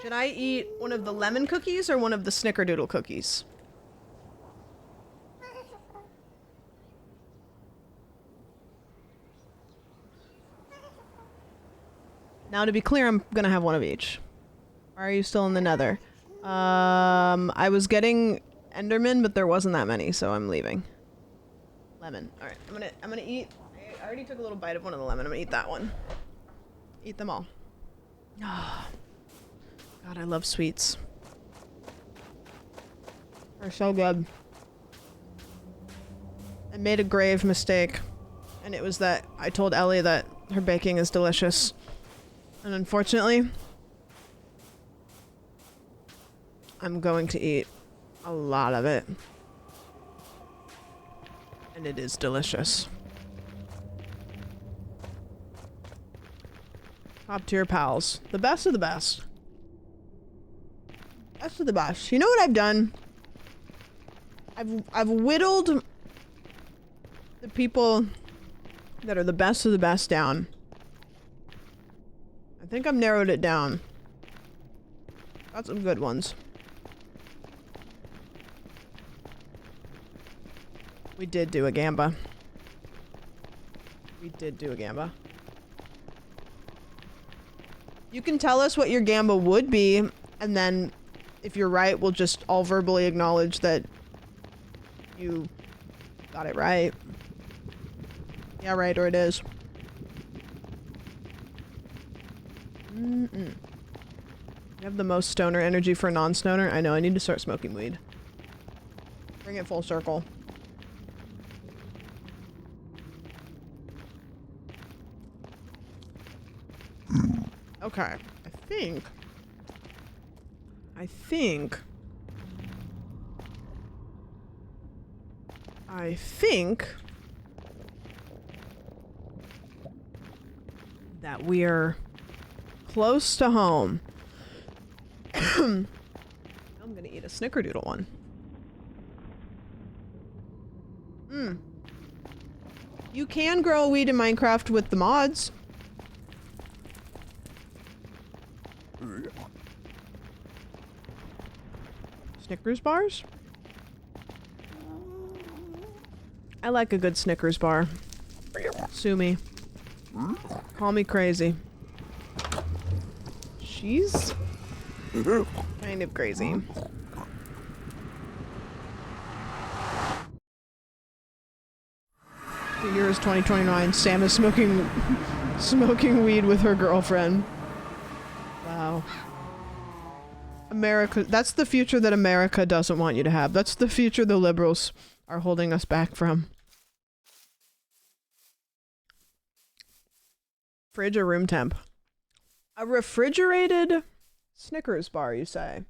Should I eat one of the lemon cookies or one of the snickerdoodle cookies? Now, to be clear, I'm gonna have one of each. Why are you still in the nether? I was getting Enderman, but there wasn't that many, so I'm leaving. Lemon. Alright, I'm gonna eat. I already took a little bite of one of the lemon. I'm gonna eat that one. Eat them all. Oh, God, I love sweets. They're so good. I made a grave mistake, and it was that I told Ellie that her baking is delicious. And unfortunately, I'm going to eat a lot of it. And it is delicious. Top tier pals. The best of the best. Best of the best. You know what I've done? I've whittled the people that are the best of the best down. I think I've narrowed it down. Got some good ones. We did do a gamba. We did do a gamba. You can tell us what your gamba would be, and then if you're right, we'll just all verbally acknowledge that you got it right. Yeah, right, or it is. You have the most stoner energy for a non-stoner. I know, I need to start smoking weed. Bring it full circle. Okay, I think that we're close to home. I'm gonna eat a snickerdoodle one. You can grow a weed in Minecraft with the mods. Snickers bars? I like a good Snickers bar. Sue me. Call me crazy. She's kind of crazy. The year is 2029. Sam is smoking weed with her girlfriend. Wow. America, that's the future that America doesn't want you to have. That's the future the liberals are holding us back from. Fridge or room temp? A refrigerated Snickers bar, you say?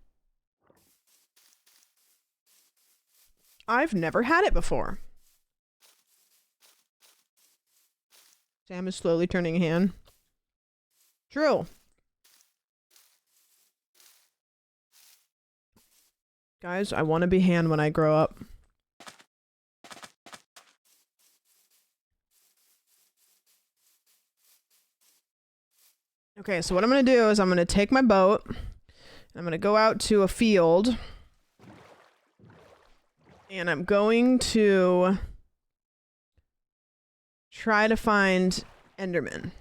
I've never had it before. Sam is slowly turning a hand. True. Guys, I want to be Han when I grow up. Okay, so what I'm going to do is I'm going to take my boat. I'm going to go out to a field. And I'm going to try to find Enderman.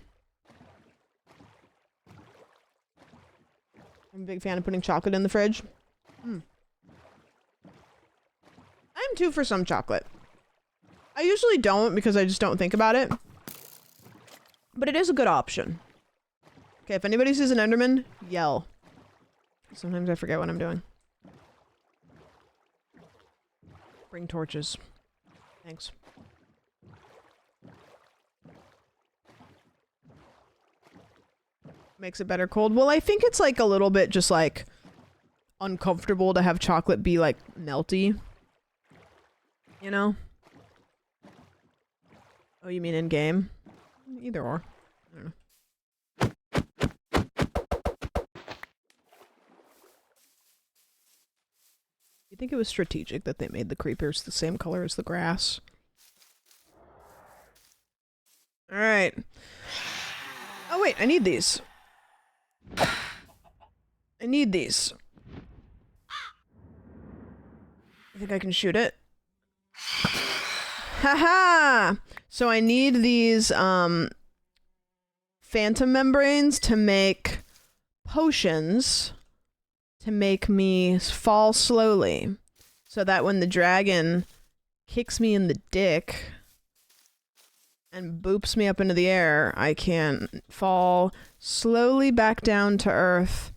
I'm a big fan of putting chocolate in the fridge. I'm too for some chocolate. I usually don't because I just don't think about it. But it is a good option. Okay, if anybody sees an Enderman, yell. Sometimes I forget what I'm doing. Bring torches. Thanks. makes it better cold. Well, I think it's like a little bit just like uncomfortable to have chocolate be like melty. You know? Oh, you mean in game? Either or. I don't know. You think it was strategic that they made the creepers the same color as the grass? Alright. Oh wait, I need these. I need these. I think I can shoot it. Haha! So I need these phantom membranes to make potions to make me fall slowly. So that when the dragon kicks me in the dick and boops me up into the air, I can fall slowly back down to earth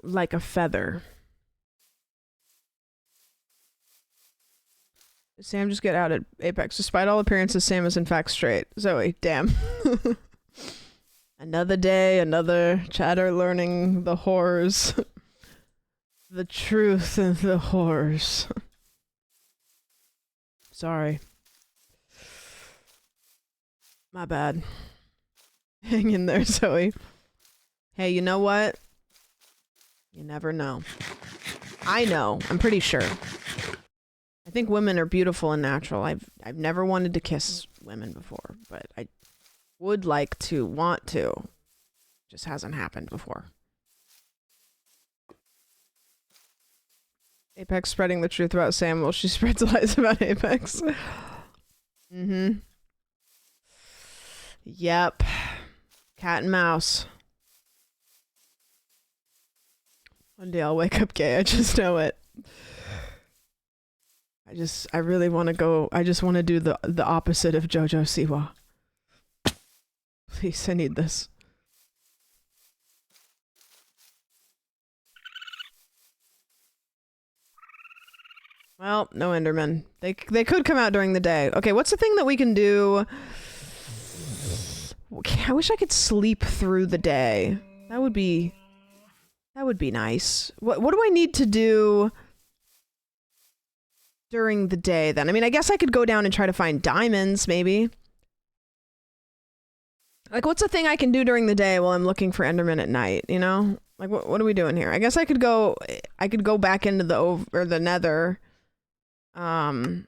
like a feather. Sam just get out at Apex. Despite all appearances, Sam is in fact straight. Zoe, damn. Another day, another chatter learning the horrors. The truth and the horrors. Sorry. My bad. Hang in there, Zoe. Hey, you know what? You never know. I know. I'm pretty sure. I think women are beautiful and natural. I've never wanted to kiss women before, but I would like to, want to. Just hasn't happened before. Apex spreading the truth about Sam while she spreads lies about Apex. Mm-hmm. Yep. Cat and mouse. One day I'll wake up gay, I just know it. I really want to go, I just want to do the opposite of JoJo Siwa. Please, I need this. Well, no Enderman. They could come out during the day. Okay, what's the thing that we can do? I wish I could sleep through the day. That would be nice. What do I need to do during the day then? I mean, I guess I could go down and try to find diamonds, maybe. Like, what's the thing I can do during the day while I'm looking for Enderman at night, you know? Like, what are we doing here? I guess I could go back into the Nether. I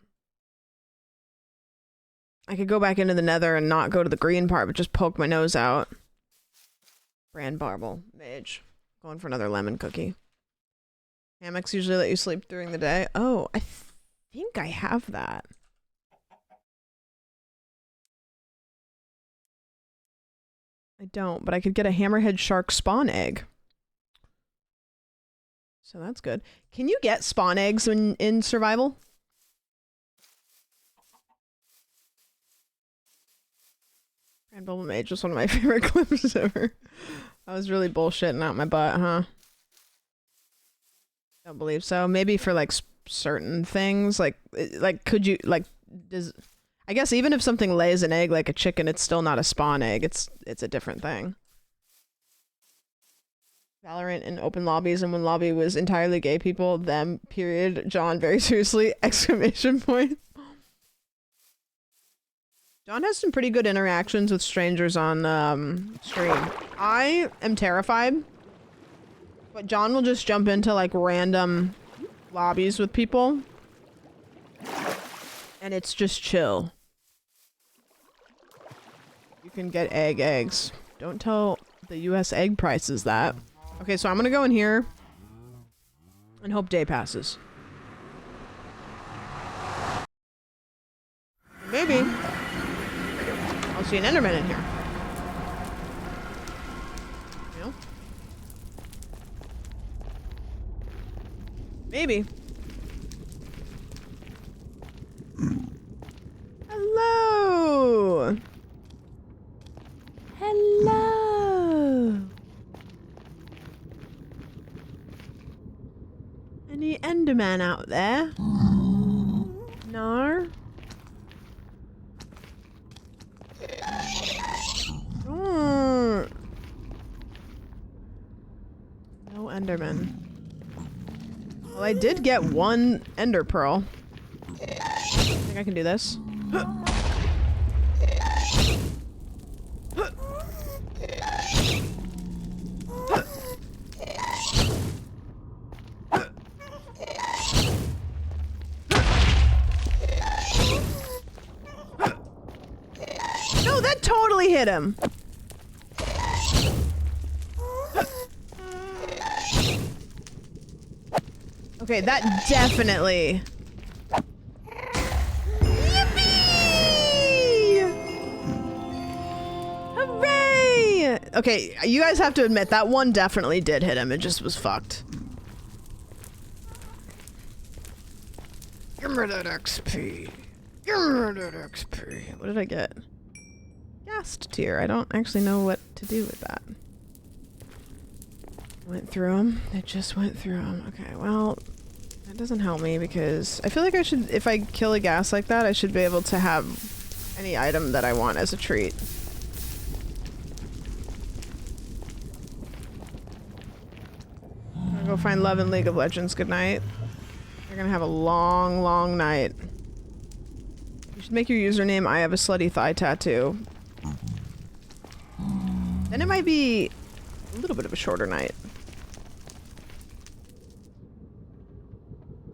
could go back into the Nether and not go to the green part, but just poke my nose out. Brand Barble. Mage. Going for another lemon cookie. Hammocks usually let you sleep during the day. Oh, I think I have that. I don't, but I could get a hammerhead shark spawn egg. So that's good. Can you get spawn eggs in survival? Brand Bubble Mage was one of my favorite clips ever. I was really bullshitting out my butt, huh? Don't believe so. Maybe for like certain things, like could you like I guess even if something lays an egg like a chicken, it's still not a spawn egg. It's a different thing. Valorant in open lobbies, and when lobby was entirely gay people, them, period, John, very seriously, exclamation point. John has some pretty good interactions with strangers on stream. I am terrified, but John will just jump into like random lobbies with people, and it's just chill. You can get eggs. Don't tell the US egg prices that. Okay, so I'm gonna go in here and hope day passes. Maybe I'll see an Enderman in here. You know? Maybe. Hello! Hello! Any Enderman out there? No? Enderman. Well, I did get one ender pearl. I think I can do this. No, that totally hit him. Okay, that definitely. Yippee! Hooray! Okay, you guys have to admit that one definitely did hit him. It just was fucked. Give me that XP. Give me that XP. What did I get? Gassed tier. I don't actually know what to do with that. Went through them. It just went through them. Okay, well, that doesn't help me because I feel like I should, if I kill a gas like that, I should be able to have any item that I want as a treat. I'm gonna go find love in League of Legends. Good night. You're gonna have a long, long night. You should make your username I have a slutty thigh tattoo. Then it might be a little bit of a shorter night.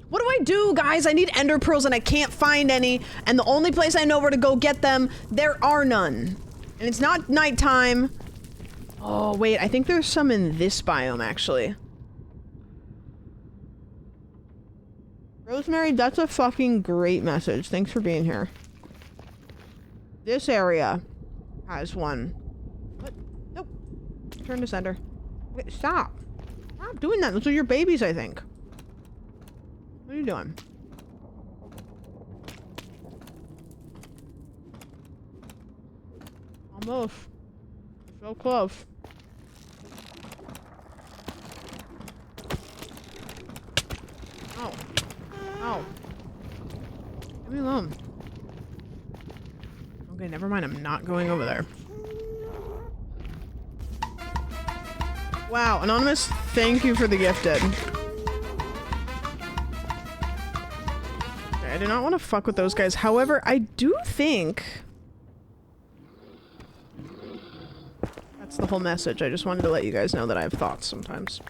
What do I do, guys? I need ender pearls and I can't find any, and the only place I know where to go get them, there are none. And it's not nighttime. Oh, wait, I think there's some in this biome, actually. Rosemary, that's a fucking great message. Thanks for being here. This area has one. What? Nope. Turn to center. Okay, stop. Stop doing that. Those are your babies, I think. What are you doing? Almost. So close. Oh. Oh. Leave me alone. Okay, never mind. I'm not going over there. Wow, Anonymous, thank you for the gifted. Okay, I do not want to fuck with those guys. However, I do think... That's the whole message. I just wanted to let you guys know that I have thoughts sometimes.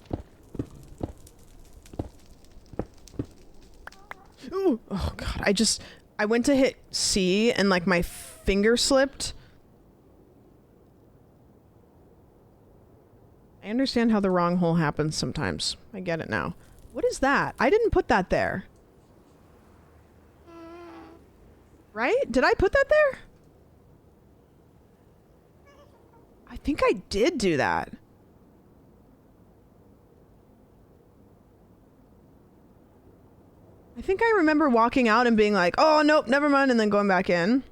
Ooh, oh god, I went to hit C and like my finger slipped. I understand how the wrong hole happens sometimes. I get it now. What is that? I didn't put that there. Right? Did I put that there? I think I did do that. I think I remember walking out and being like, oh, nope, never mind, and then going back in.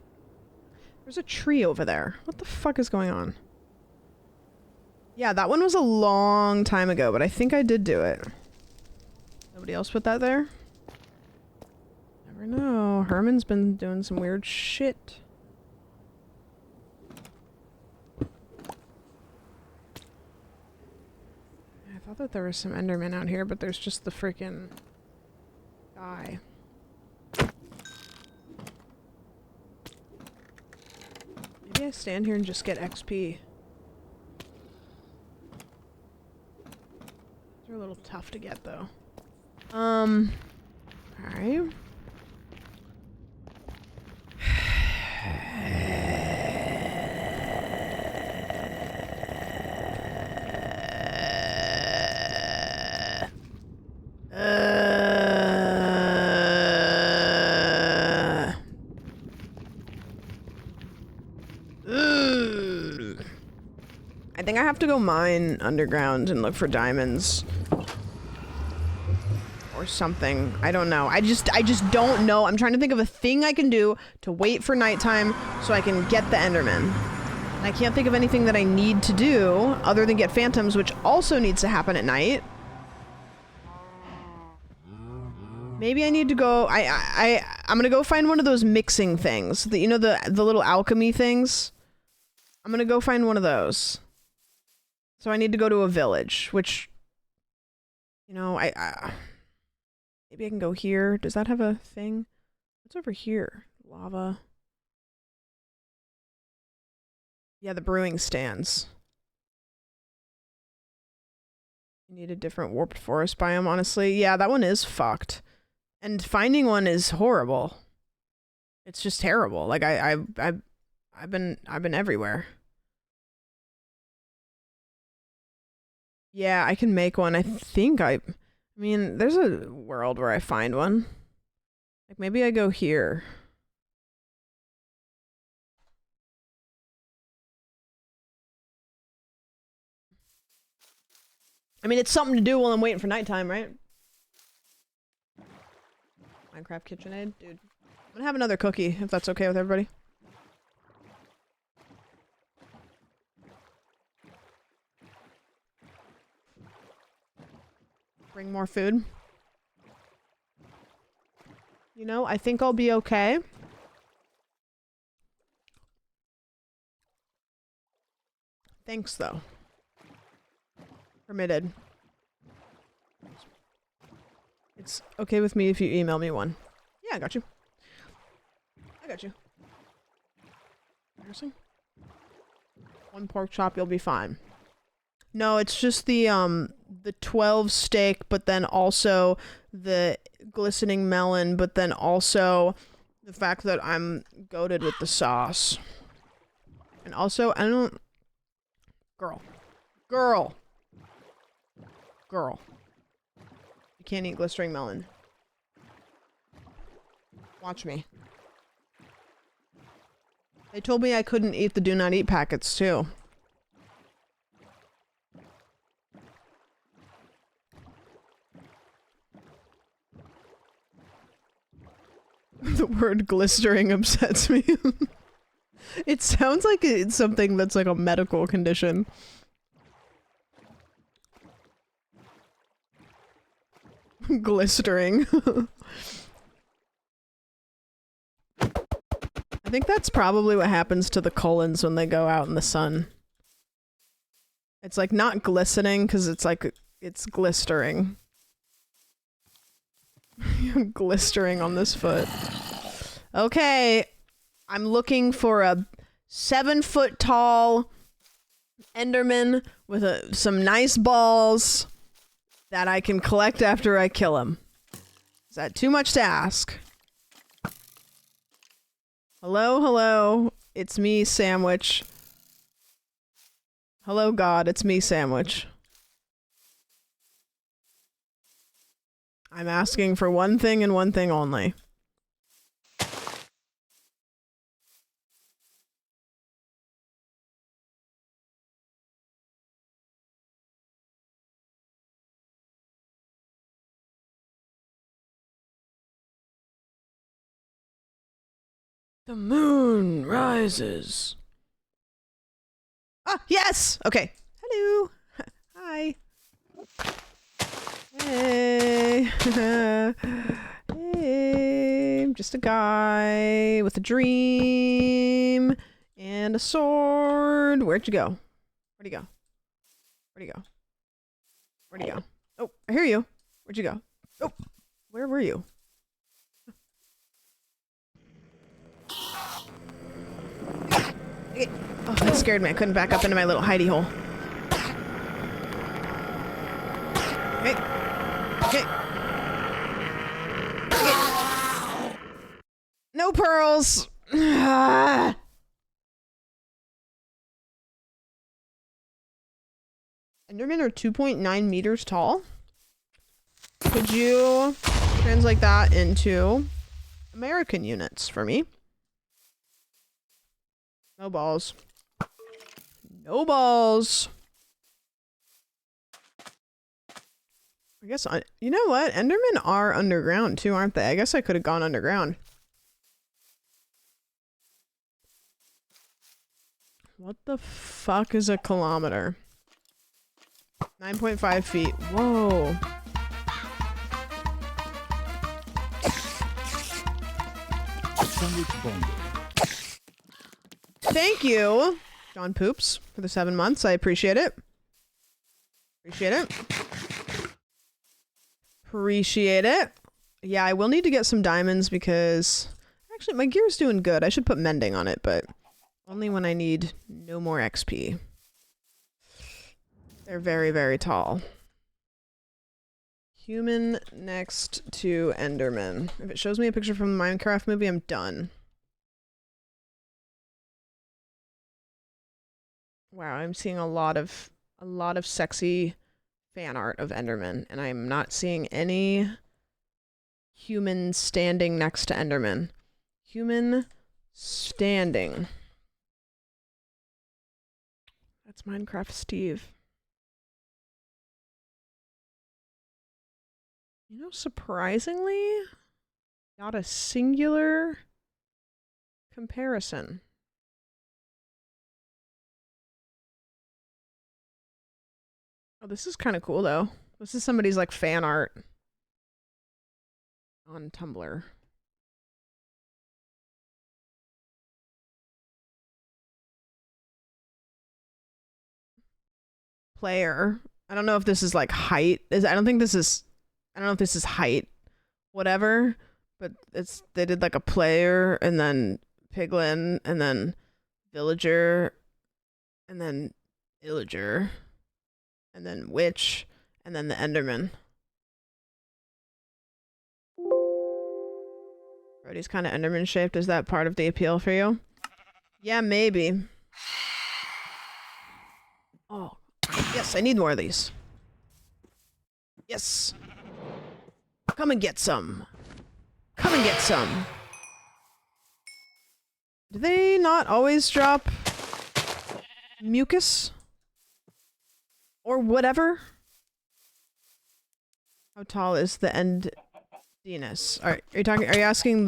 There's a tree over there. What the fuck is going on? Yeah, that one was a long time ago, but I think I did do it. Nobody else put that there? Never know. Herman's been doing some weird shit. I thought that there was some Enderman out here, but there's just the freaking guy. Maybe I stand here and just get XP. They're a little tough to get, though. Alright. I think I have to go mine underground and look for diamonds. Or something. I don't know. I just don't know. I'm trying to think of a thing I can do to wait for nighttime so I can get the Enderman. And I can't think of anything that I need to do other than get phantoms, which also needs to happen at night. Maybe I need to go... I'm gonna go find one of those mixing things. You know, the little alchemy things? I'm gonna go find one of those. So I need to go to a village, which You know, maybe I can go here. Does that have a thing? What's over here? Lava. Yeah, the brewing stands. You need a different warped forest biome, honestly. Yeah, that one is fucked. And finding one is horrible. It's just terrible. Like I've been everywhere. Yeah, I can make one. I mean, there's a world where I find one. Like maybe I go here. I mean, it's something to do while I'm waiting for nighttime, right? Minecraft KitchenAid, dude. I'm gonna have another cookie, if that's okay with everybody. Bring more food. You know, I think I'll be okay. Thanks, though. Permitted. It's okay with me if you email me one. Yeah, I got you. I got you. Seriously? One pork chop, you'll be fine. No, it's just the 12 steak, but then also the glistening melon, but then also the fact that I'm goated with the sauce. And also, I don't... Girl. You can't eat glistering melon. Watch me. They told me I couldn't eat the do not eat packets too. The word glistering upsets me. It sounds like it's something that's like a medical condition. Glistering. I think that's probably what happens to the colons when they go out in the sun. It's like not glistening because it's like it's glistering. Glistering on this foot. Okay, I'm looking for a 7-foot tall Enderman with some nice balls that I can collect after I kill him. Is that too much to ask? Hello, it's me, Sandwich. Hello, God, it's me, Sandwich. I'm asking for one thing and one thing only. The moon rises. Ah, yes! Okay. Hello. Hi. Hey. Hey. I'm just a guy with a dream and a sword. Where'd you go? Where'd you go? Where'd you go? Where'd you go? Oh, I hear you. Where'd you go? Oh, where were you? Oh, that scared me. I couldn't back up into my little hidey hole. Okay. Okay. No pearls. Endermen are 2.9 meters tall. Could you translate that into American units for me? No balls. No balls. I guess you know what? Endermen are underground too, aren't they? I guess I could have gone underground. What the fuck is a kilometer? 9.5 feet. Whoa. Thank you, John Poops, for the 7 months. I appreciate it. Appreciate it. Appreciate it. Yeah, I will need to get some diamonds because actually my gear's doing good. I should put mending on it, but only when I need no more XP. They're very, very tall. Human next to Enderman. If it shows me a picture from the Minecraft movie, I'm done. Wow, I'm seeing a lot of sexy fan art of Enderman, and I'm not seeing any human standing next to Enderman. Human standing. That's Minecraft Steve. You know, surprisingly, not a singular comparison. Oh, this is kind of cool, though. This is somebody's, like, fan art on Tumblr. Player. I don't know if this is, like, height. I don't know if this is height, whatever, but they did, like, a player, and then piglin, and then villager, and then illager, and then witch, and then the Enderman. Brody's kind of Enderman shaped. Is that part of the appeal for you? Yeah, maybe. Oh, yes, I need more of these. Yes. Come and get some. Come and get some. Do they not always drop mucus? Or whatever? How tall is the endiness? Are you asking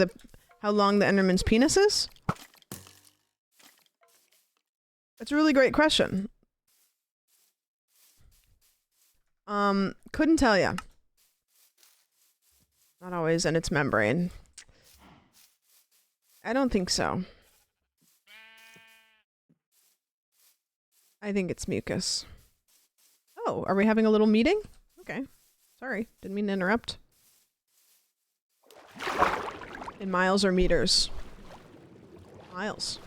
how long the Enderman's penis is? That's a really great question. Couldn't tell ya. Not always in its membrane. I don't think so. I think it's mucus. Oh, are we having a little meeting? Okay. Sorry, didn't mean to interrupt. In miles or meters? Miles.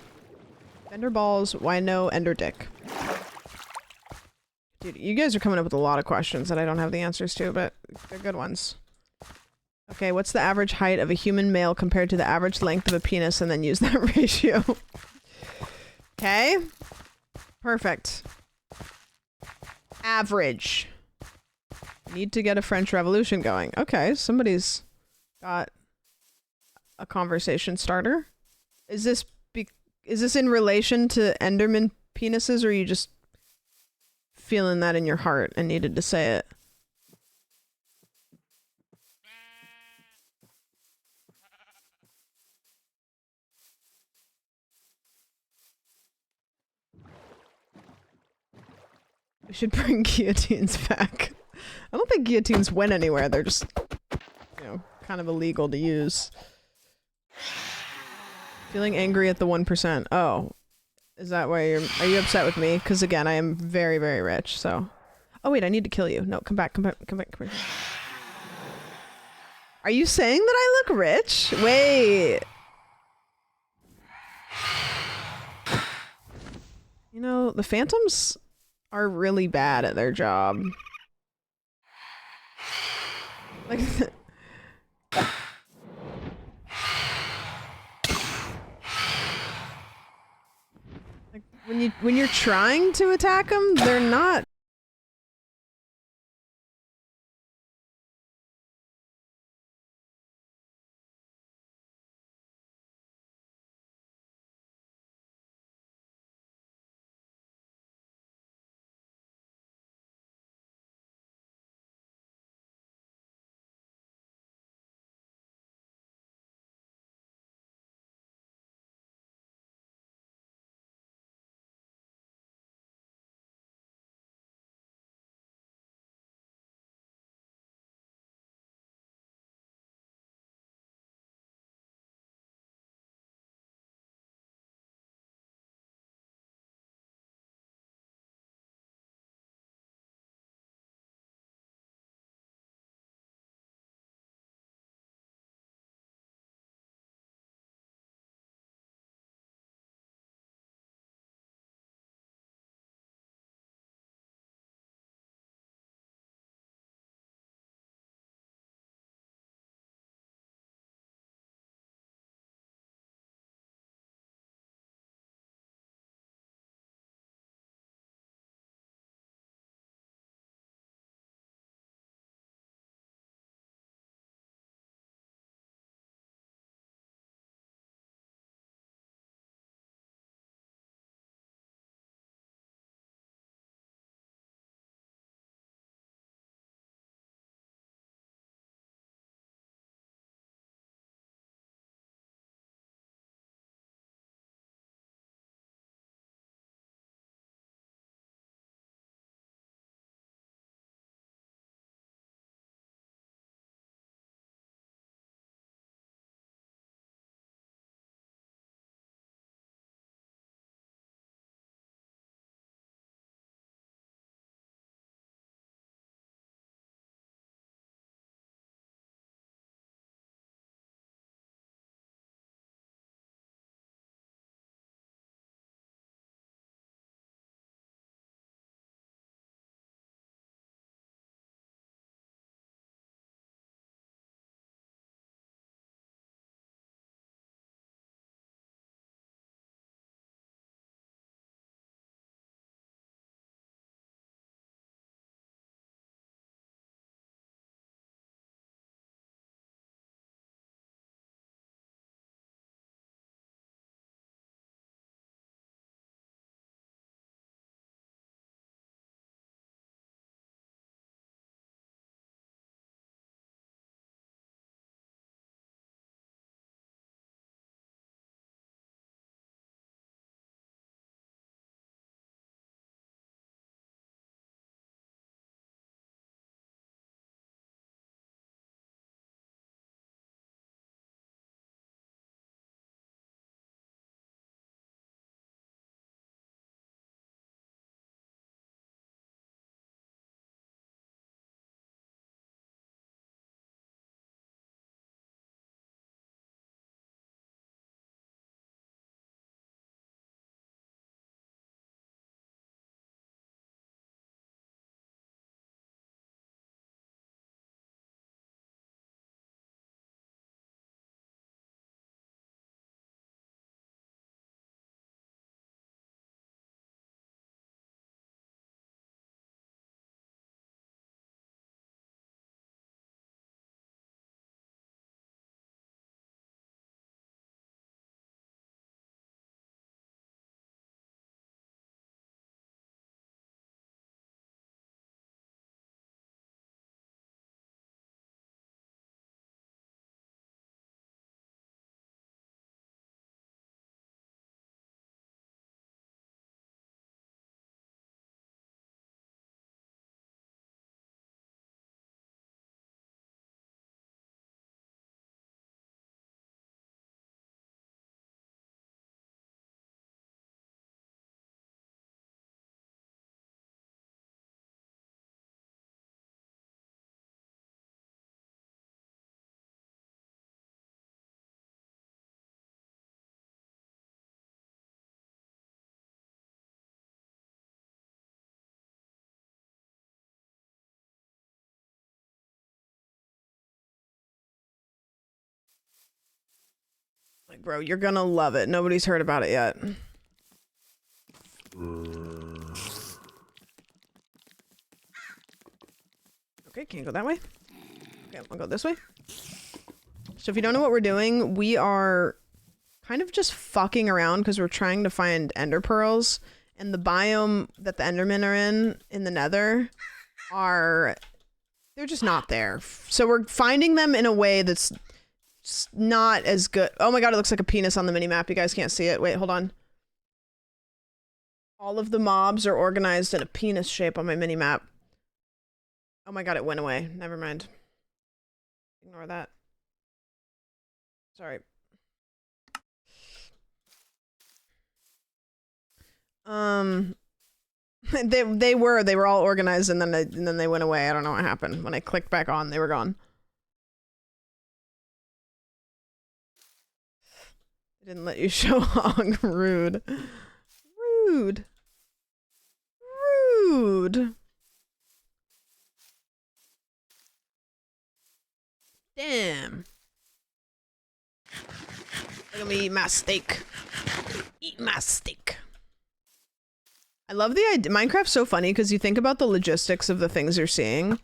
Ender balls, why no ender dick? Dude, you guys are coming up with a lot of questions that I don't have the answers to, but they're good ones. Okay, what's the average height of a human male compared to the average length of a penis, and then use that ratio? Okay. Perfect. Average. Need to get a French Revolution going. Okay, somebody's got a conversation starter. Is this in relation to Enderman penises, or are you just feeling that in your heart and needed to say it? We should bring guillotines back. I don't think guillotines went anywhere. They're just, you know, kind of illegal to use. Feeling angry at the 1%. Oh. Is that why are you upset with me? Because again, I am very, very rich, so. Oh wait, I need to kill you. No, come back. Are you saying that I look rich? Wait. You know, the Phantoms are really bad at their job. Like, when you're trying to attack them, they're not Like, bro, you're gonna love it. Nobody's heard about it yet. Okay, can't go that way. Okay, I'll go this way. So if you don't know what we're doing, we are kind of just fucking around because we're trying to find ender pearls, and the biome that the endermen are in the nether, they're just not there. So we're finding them in a way that's not as good. Oh my god, it looks like a penis on the minimap. You guys can't see it. Wait, hold on. All of the mobs are organized in a penis shape on my minimap. Oh my god, it went away. Never mind. Ignore that. Sorry. They were all organized and then they went away. I don't know what happened. When I clicked back on, they were gone. I didn't let you show hog. Rude. Rude. Rude. Damn. Look at me eat my steak. Eat my steak. I love the idea. Minecraft's so funny because you think about the logistics of the things you're seeing.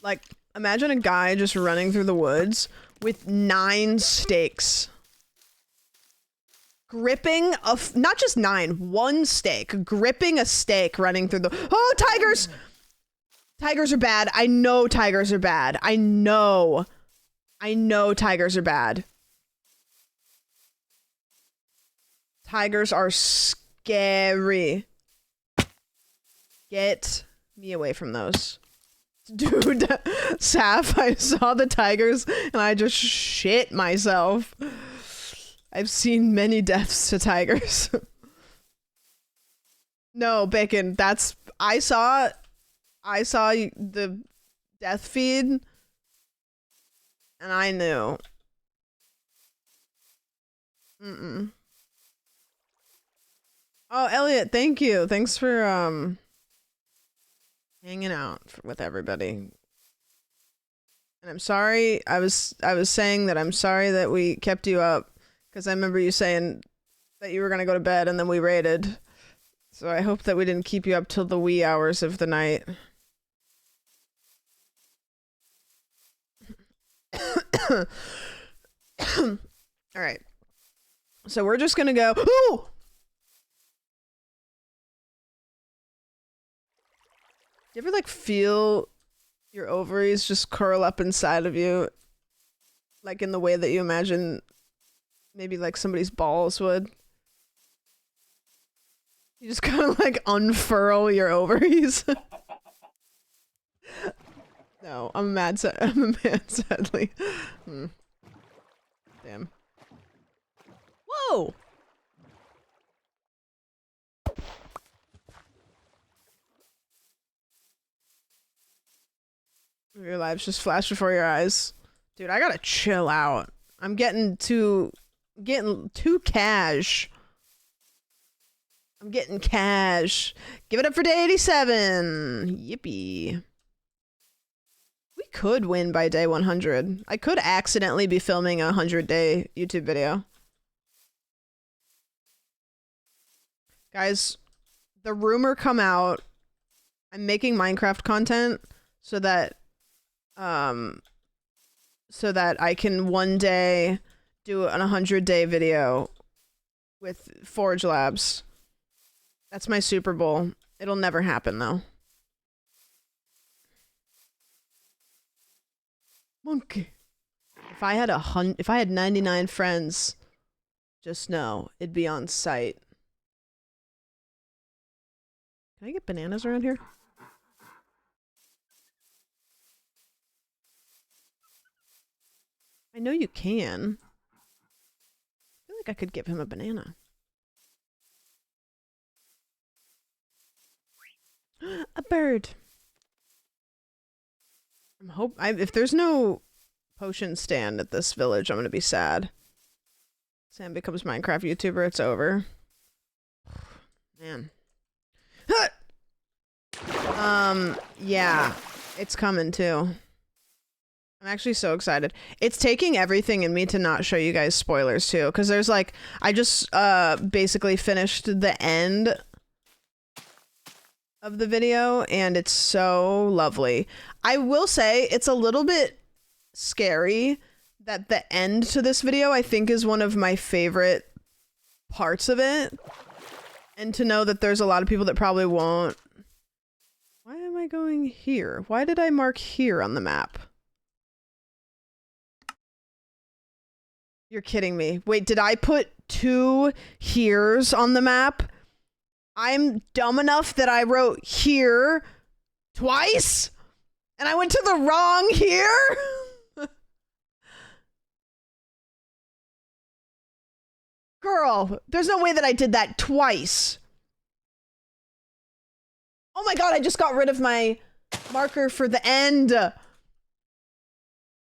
Like, imagine a guy just running through the woods with 9 steaks. Gripping not just 9, 1 steak. Gripping a steak running through the— Oh, tigers! Tigers are bad. I know tigers are bad. I know tigers are bad. Tigers are scary. Get me away from those. Dude, Saf, I saw the tigers and I just shit myself. I've seen many deaths to tigers. No, Bacon, I saw the death feed and I knew. Oh, Elliot, thank you. Thanks for hanging out with everybody. And I'm sorry. I was saying that I'm sorry that we kept you up because I remember you saying that you were going to go to bed and then we raided. So I hope that we didn't keep you up till the wee hours of the night. All right. So we're just going to go. Ooh! You ever like feel your ovaries just curl up inside of you? Like in the way that you imagine maybe like somebody's balls would? You just kind of like unfurl your ovaries. No, I'm a man, sadly. Damn. Whoa! Your lives just flash before your eyes. Dude, I gotta chill out. I'm getting too cash. I'm getting cash. Give it up for day 87. Yippee. We could win by day 100. I could accidentally be filming a 100-day YouTube video. Guys, the rumor come out. I'm making Minecraft content so that I can one day do an 100-day video with Forge Labs. That's my Super Bowl. It'll never happen though. Monkey. If I had 99 friends, just know it'd be on site. Can I get bananas around here? I know you can. I feel like I could give him a banana. A bird. If there's no potion stand at this village, I'm gonna be sad. Sam becomes Minecraft YouTuber, it's over. Man. Yeah, it's coming too. I'm actually so excited. It's taking everything in me to not show you guys spoilers too, because there's like, I just basically finished the end of the video and it's so lovely. I will say it's a little bit scary that the end to this video I think is one of my favorite parts of it. And to know that there's a lot of people that probably won't. Why am I going here? Why did I mark here on the map? You're kidding me. Wait, did I put 2 heres on the map? I'm dumb enough that I wrote here twice? And I went to the wrong here? Girl, there's no way that I did that twice. Oh my god, I just got rid of my marker for the end.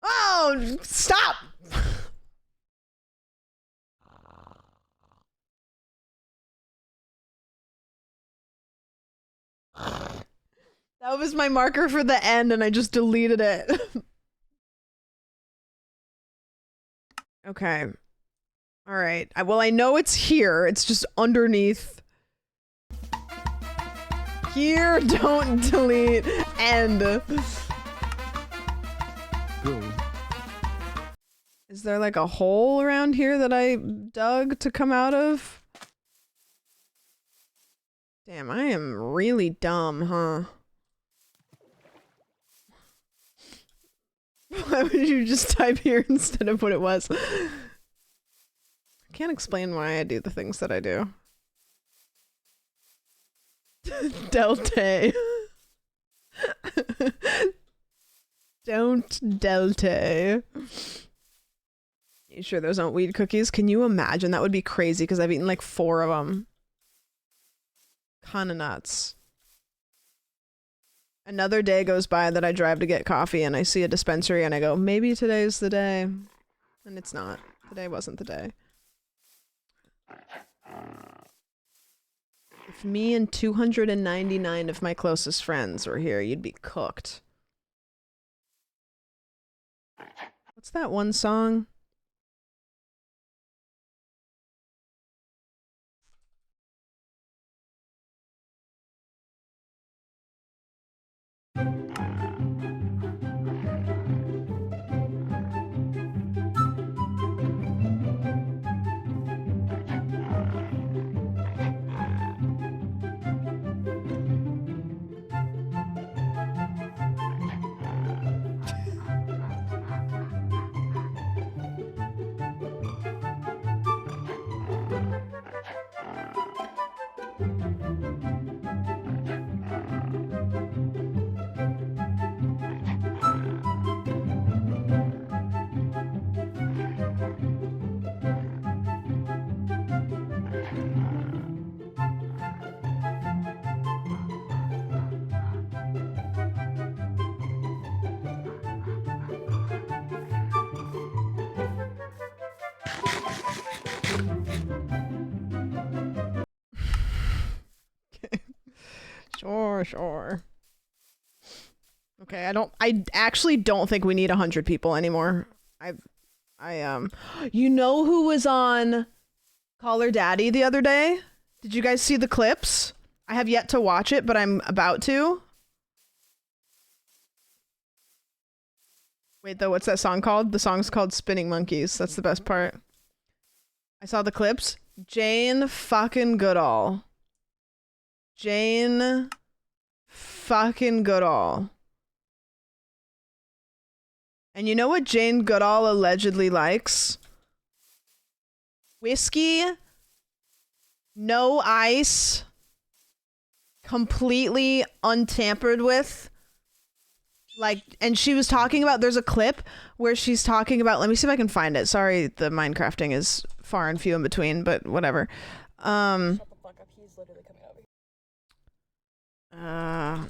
Oh, stop! That was my marker for the end and I just deleted it. Okay. All right. Well, I know it's here. It's just underneath. Here, don't delete, end. Go. Is there like a hole around here that I dug to come out of? Damn, I am really dumb, huh? Why would you just type here instead of what it was? I can't explain why I do the things that I do. Delta. Don't Delta. You sure those aren't weed cookies? Can you imagine? That would be crazy because I've eaten like 4 of them. Kinda nuts. Another day goes by that I drive to get coffee and I see a dispensary and I go, maybe today's the day. And it's not. Today wasn't the day. If me and 299 of my closest friends were here, you'd be cooked. What's that one song? Sure. Okay, I actually don't think we need 100 people anymore. You know who was on Call Her Daddy the other day? Did you guys see the clips? I have yet to watch it, but I'm about to. Wait, though, what's that song called? The song's called Spinning Monkeys. That's the best part. I saw the clips. Jane fucking Goodall. Jane fucking Goodall. And you know what Jane Goodall allegedly likes? Whiskey, no ice, completely untampered with. Like, and she was talking about, there's a clip where she's talking about, let me see if I can find it. Sorry, the Minecrafting is far and few in between, but whatever. Shut the fuck up, he's literally coming over here.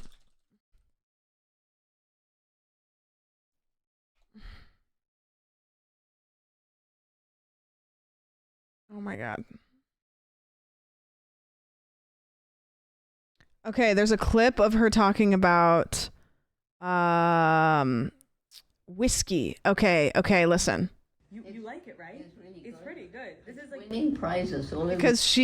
Oh my god. Okay, there's a clip of her talking about whiskey. Okay, listen. You like it, right? It's pretty good. This is like winning prizes all over. Because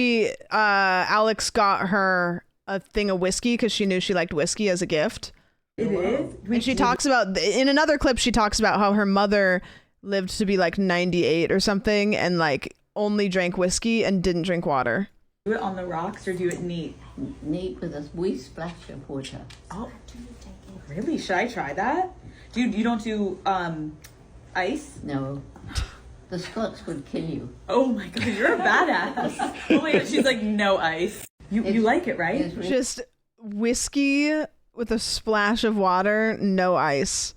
Alex got her a thing of whiskey because she knew she liked whiskey as a gift. It is? And she talks about, in another clip, she talks about how her mother lived to be like 98 or something and like only drank whiskey and didn't drink water. Do it on the rocks or do it neat? Neat with a wee splash of water. Oh, really? Should I try that? Dude, you don't do ice? No. The Scots would kill you. Oh my god, you're a badass. Oh my god, she's like, no ice. You like it, right? Just whiskey with a splash of water, no ice.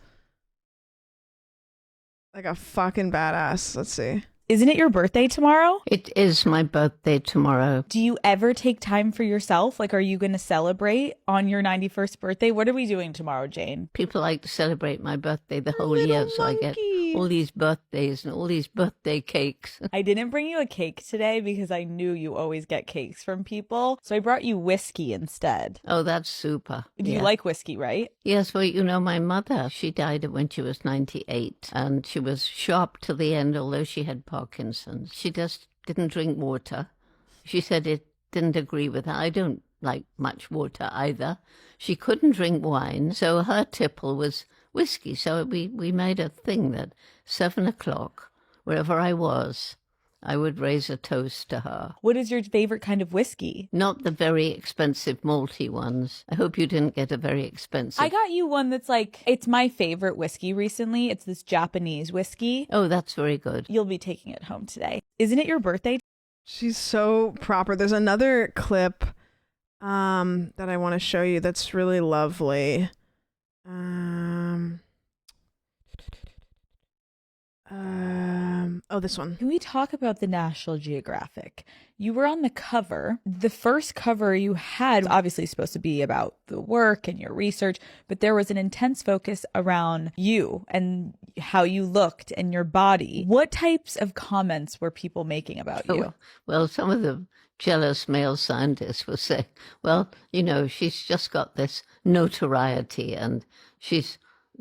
Like a fucking badass. Let's see. Isn't it your birthday tomorrow? It is my birthday tomorrow. Do you ever take time for yourself? Like, are you going to celebrate on your 91st birthday? What are we doing tomorrow, Jane? People like to celebrate my birthday the whole year, so I get all these birthdays and all these birthday cakes. I didn't bring you a cake today because I knew you always get cakes from people. So I brought you whiskey instead. Oh, that's super. Do you like whiskey, right? Yes, well, you know, my mother, she died when she was 98 and she was sharp to the end, although she had Parkinson's. She just didn't drink water. She said it didn't agree with her. I don't like much water either. She couldn't drink wine, so her tipple was whiskey. So we made a thing that 7 o'clock, wherever I was, I would raise a toast to her. What is your favorite kind of whiskey? Not the very expensive malty ones. I hope you didn't get a very expensive. I got you one that's like, it's my favorite whiskey recently. It's this Japanese whiskey. Oh, that's very good. You'll be taking it home today. Isn't it your birthday? She's so proper. There's another clip that I want to show you that's really lovely. Oh, this one. Can we talk about the National Geographic? You were on the cover. The first cover you had obviously supposed to be about the work and your research, but there was an intense focus around you and how you looked and your body. What types of comments were people making about you? Well, some of the jealous male scientists will say, well, you know, she's just got this notoriety and she's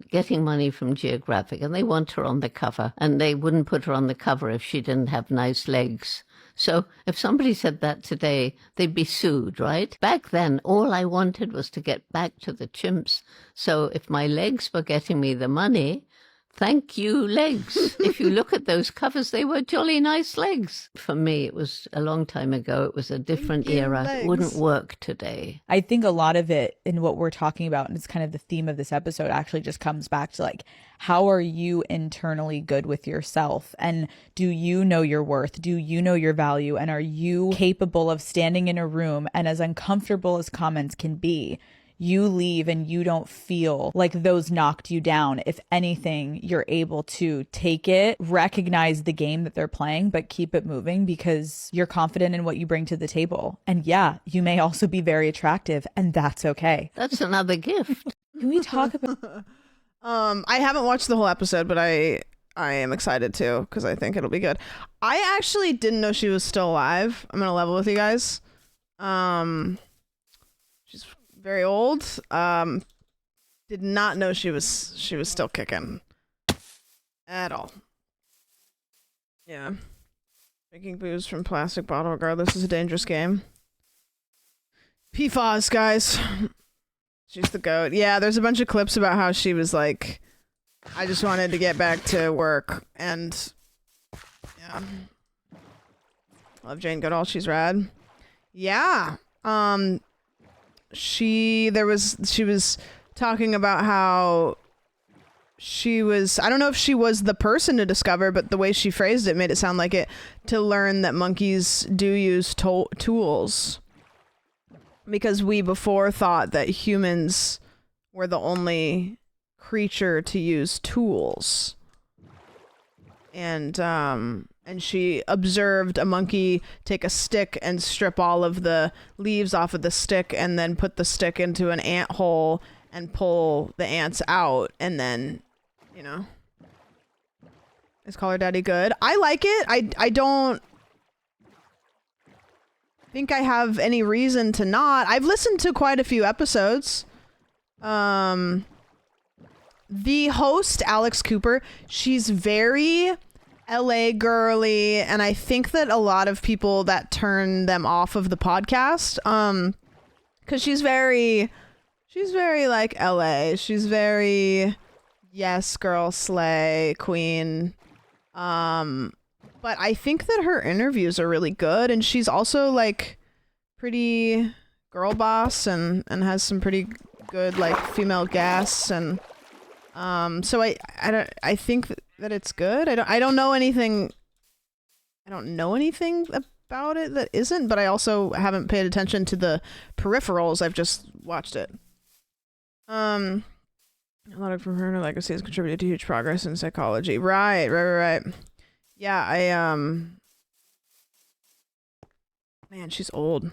getting money from Geographic and they want her on the cover and they wouldn't put her on the cover if she didn't have nice legs. So if somebody said that today, they'd be sued, right? Back then, all I wanted was to get back to the chimps. So if my legs were getting me the money, thank you, legs. If you look at those covers, they were jolly nice legs. For me, it was a long time ago. It was a different era. It wouldn't work today. I think a lot of it in what we're talking about, and it's kind of the theme of this episode, actually just comes back to like, how are you internally good with yourself? And do you know your worth? Do you know your value? And are you capable of standing in a room and, as uncomfortable as comments can be, you leave and you don't feel like those knocked you down? If anything, you're able to take it, recognize the game that they're playing, but keep it moving because you're confident in what you bring to the table. And yeah, you may also be very attractive, and that's okay. That's another gift. Can we talk about... I haven't watched the whole episode, but I am excited too because I think it'll be good. I actually didn't know she was still alive. I'm gonna level with you guys. She's very old. Did not know she was still kicking at all. Yeah. Drinking booze from plastic bottle regardless is a dangerous game. PFAS, guys. She's the GOAT. Yeah, there's a bunch of clips about how she was like, I just wanted to get back to work, and yeah. Love Jane Goodall, she's rad. Yeah. She was talking about how she was, I don't know if she was the person to discover, but the way she phrased it made it sound like it, to learn that monkeys do use tools. Because we before thought that humans were the only creature to use tools. And she observed a monkey take a stick and strip all of the leaves off of the stick and then put the stick into an ant hole and pull the ants out. And then, you know, is Call Her Daddy good? I like it. I don't think I have any reason to not. I've listened to quite a few episodes. the host, Alex Cooper, she's very LA girly, and I think that a lot of people that turn them off of the podcast, because she's very like LA. She's very yes, girl, slay, queen. But I think that her interviews are really good, and she's also like pretty girl boss and has some pretty good like female guests, and so I think that it's good. I don't know anything about it that isn't, but I also haven't paid attention to the peripherals. I've just watched it. A lot of from her and her legacy has contributed to huge progress in psychology. Right. Yeah, man, she's old.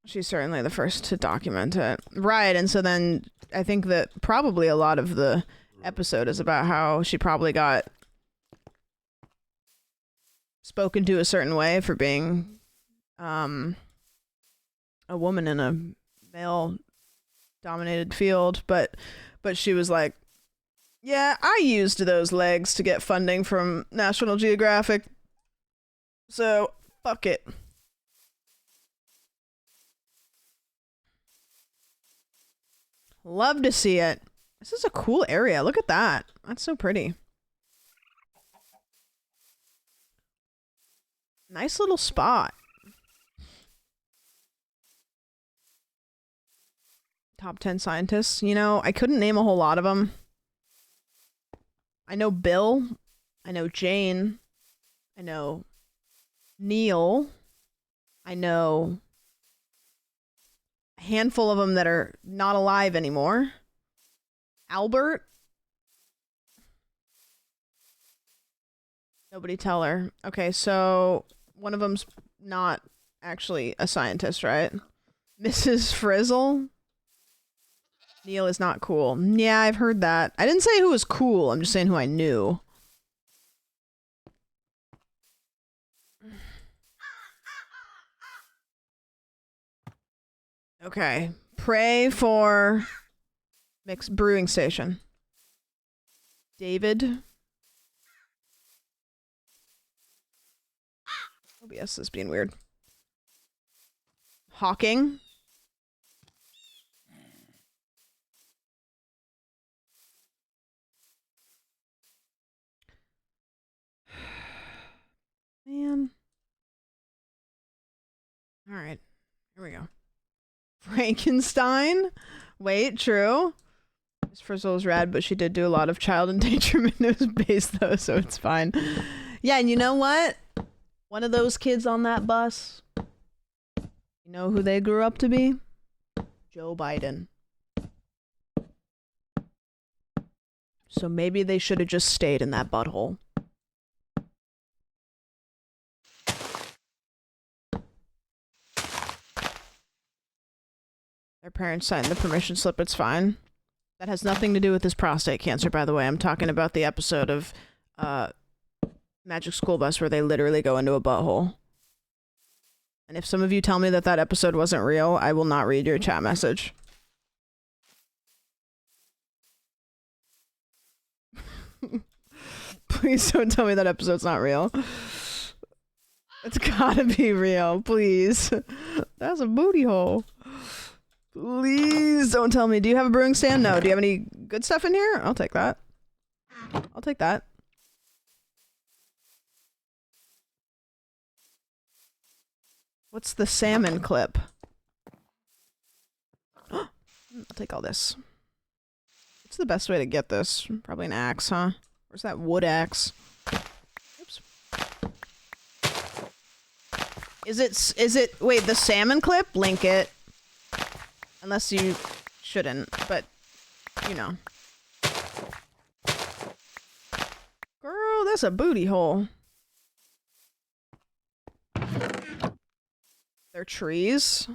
She's certainly the first to document it. Right, and so then I think that probably a lot of the episode is about how she probably got spoken to a certain way for being a woman in a male-dominated field, but she was like, yeah, I used those legs to get funding from National Geographic, so fuck it. Love to see it. This is a cool area. Look at that. That's so pretty. Nice little spot. Top 10 scientists. You know, I couldn't name a whole lot of them. I know Bill. I know Jane. I know Neil. I know a handful of them that are not alive anymore. Albert. Nobody tell her. Okay, so one of them's not actually a scientist, right? Mrs. Frizzle. Neil is not cool. Yeah, I've heard that. I didn't say who was cool. I'm just saying who I knew. Okay. Pray for mixed brewing station. David. OBS is being weird. Hawking. Man. All right. Here we go. Frankenstein. Wait, true. Miss Frizzle's rad, but she did do a lot of child endangerment. It was based though, so it's fine. Yeah, and you know what? One of those kids on that bus, you know who they grew up to be? Joe Biden. So maybe they should have just stayed in that butthole. Their parents signed the permission slip, it's fine. That has nothing to do with his prostate cancer, by the way. I'm talking about the episode of Magic School Bus where they literally go into a butthole. And if some of you tell me that that episode wasn't real, I will not read your chat message. Please don't tell me that episode's not real. It's gotta be real, please. That's a booty hole. Please don't tell me. Do you have a brewing stand? No. Do you have any good stuff in here? I'll take that. I'll take that. What's the salmon clip? I'll take all this. What's the best way to get this? Probably an axe, huh? Where's that wood axe? Oops. Is it, wait, the salmon clip? Link it. Unless you shouldn't, but, you know. Girl, that's a booty hole. They're trees.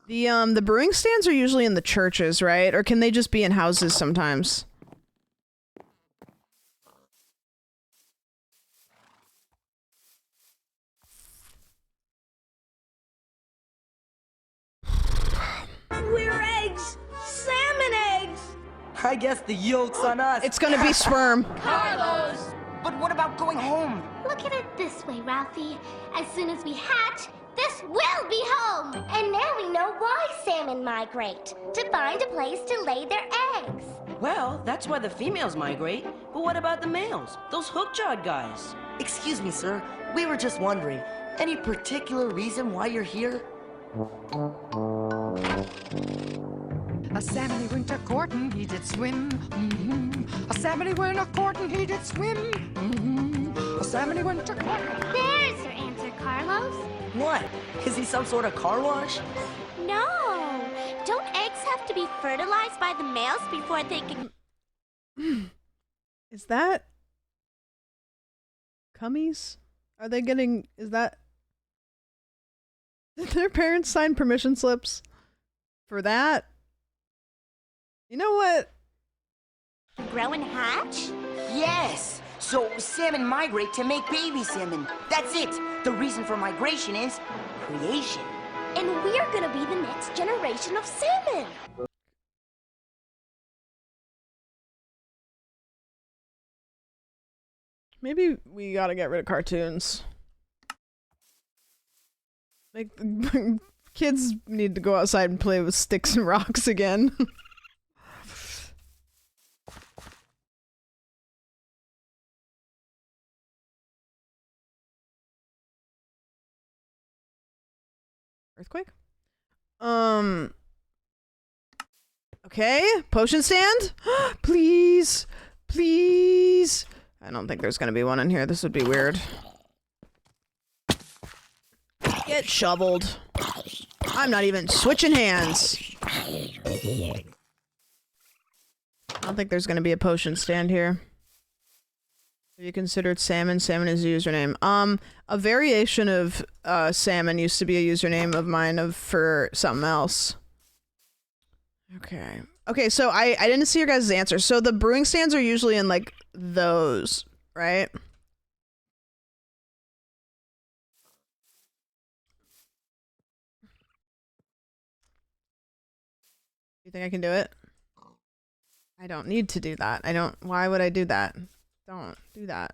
The brewing stands are usually in the churches, right? Or can they just be in houses sometimes? I guess the yolk's on us. It's gonna be sperm. Carlos! But what about going home? Look at it this way, Ralphie. As soon as we hatch, this will be home! And now we know why salmon migrate. To find a place to lay their eggs. Well, that's why the females migrate. But what about the males? Those hook-jawed guys? Excuse me, sir. We were just wondering. Any particular reason why you're here? A salmon went a courtin', he did swim. A salmon went a courtin', he did swim. A salmon went a courtin'. There's your answer, Carlos. What? Is he some sort of car wash? No. Don't eggs have to be fertilized by the males before they can... Is that cummies? Are they getting... Is that... Did their parents sign permission slips for that? You know what? Grow and hatch? Yes! So salmon migrate to make baby salmon. That's it! The reason for migration is creation. And we're gonna be the next generation of salmon! Maybe we gotta get rid of cartoons. Like, kids need to go outside and play with sticks and rocks again. Earthquake? Okay, potion stand? Please! Please! I don't think there's gonna be one in here. This would be weird. Get shoveled. I'm not even switching hands. I don't think there's gonna be a potion stand here. Have you considered salmon? Salmon is a username. A variation of salmon used to be a username of mine for something else. Okay. Okay, so I didn't see your guys' answer. So the brewing stands are usually in like those, right? You think I can do it? I don't need to do that. Why would I do that? Don't do that.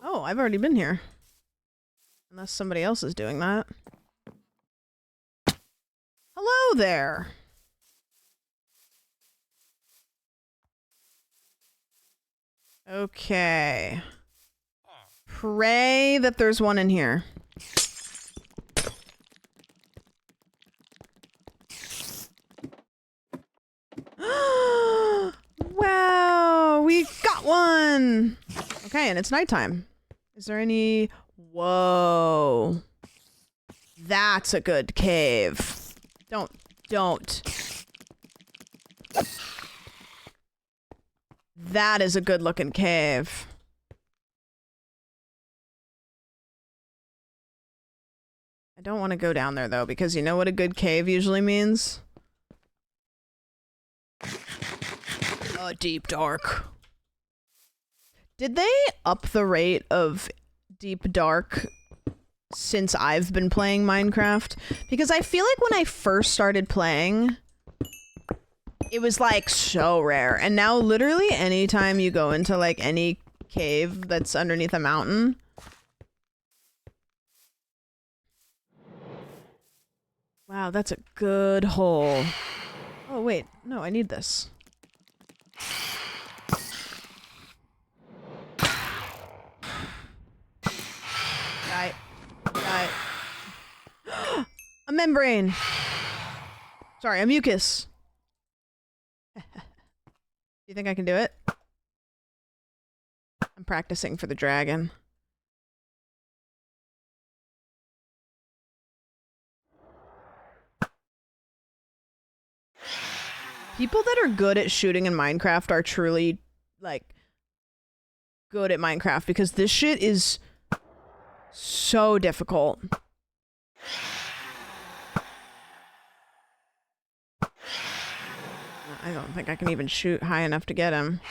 Oh, I've already been here. Unless somebody else is doing that. Hello there! Okay. Pray that there's one in here. Wow, we got one! Okay, and it's nighttime. Is there any... Whoa. That's a good cave. Don't. That is a good looking cave. I don't want to go down there though, because you know what a good cave usually means? A deep dark. Did they up the rate of deep dark since I've been playing Minecraft? Because I feel like when I first started playing, it was like so rare. And now literally anytime you go into like any cave that's underneath a mountain, wow, that's a good hole. Oh wait, no, I need this. Die. A membrane. Sorry, a mucus. You think I can do it? I'm practicing for the dragon. People that are good at shooting in Minecraft are truly, like, good at Minecraft, because this shit is so difficult. I don't think I can even shoot high enough to get him.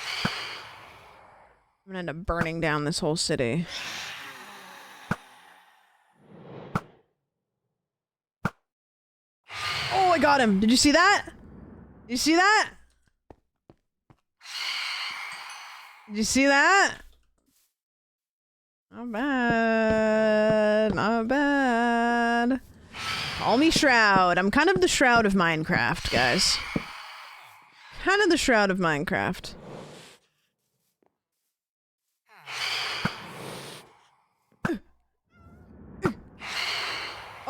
I'm gonna end up burning down this whole city. Oh, I got him. Did you see that? Did you see that? Did you see that? Not bad. Not bad. Call me Shroud. I'm kind of the Shroud of Minecraft, guys. Kind of the Shroud of Minecraft.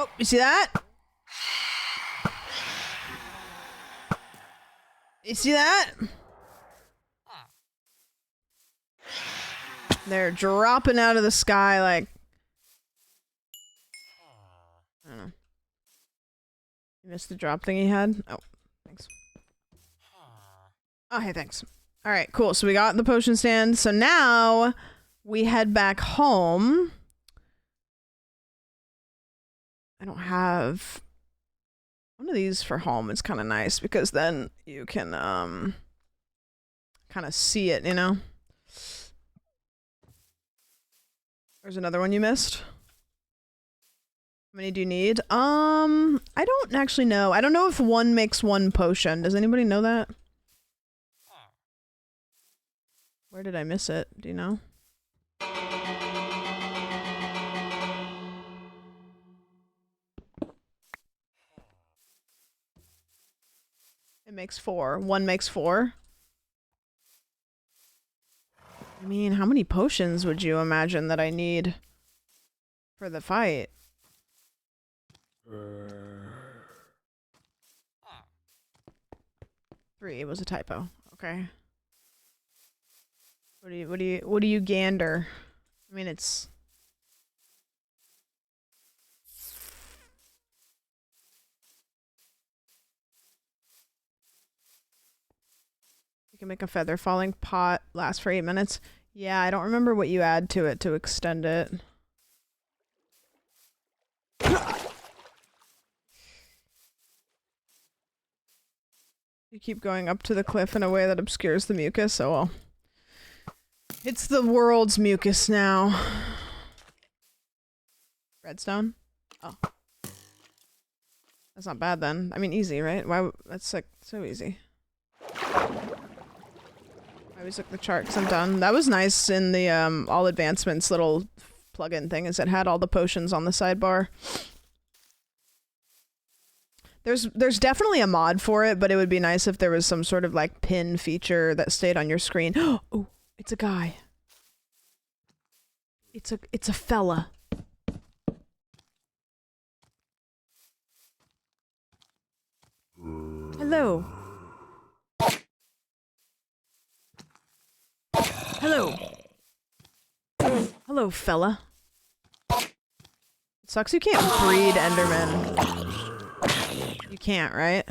Oh, you see that? You see that? They're dropping out of the sky like... I don't know. You missed the drop thing he had? Oh, thanks. Oh, hey, thanks. Alright, cool. So we got the potion stand. So now we head back home. I don't have one of these for home. It's kind of nice because then you can kind of see it, you know? There's another one you missed. How many do you need? I don't actually know. I don't know if one makes one potion. Does anybody know that? Where did I miss it? Do you know? It makes 4. One makes 4. I mean, how many potions would you imagine that I need for the fight? 3 was a typo. Okay. What do you gander? I mean, it's... You can make a feather falling pot last for 8 minutes. Yeah, I don't remember what you add to it to extend it. You keep going up to the cliff in a way that obscures the mucus, so well. It's the world's mucus now. Redstone? Oh. That's not bad then. I mean, easy, right? That's like so easy. I always look at the chart because I'm done. That was nice in the all advancements little plugin thing, is it had all the potions on the sidebar. There's definitely a mod for it, but it would be nice if there was some sort of like pin feature that stayed on your screen. Oh, it's a guy. It's a fella. Hello. Hello. Hello, fella. It sucks you can't breed Enderman. You can't, right?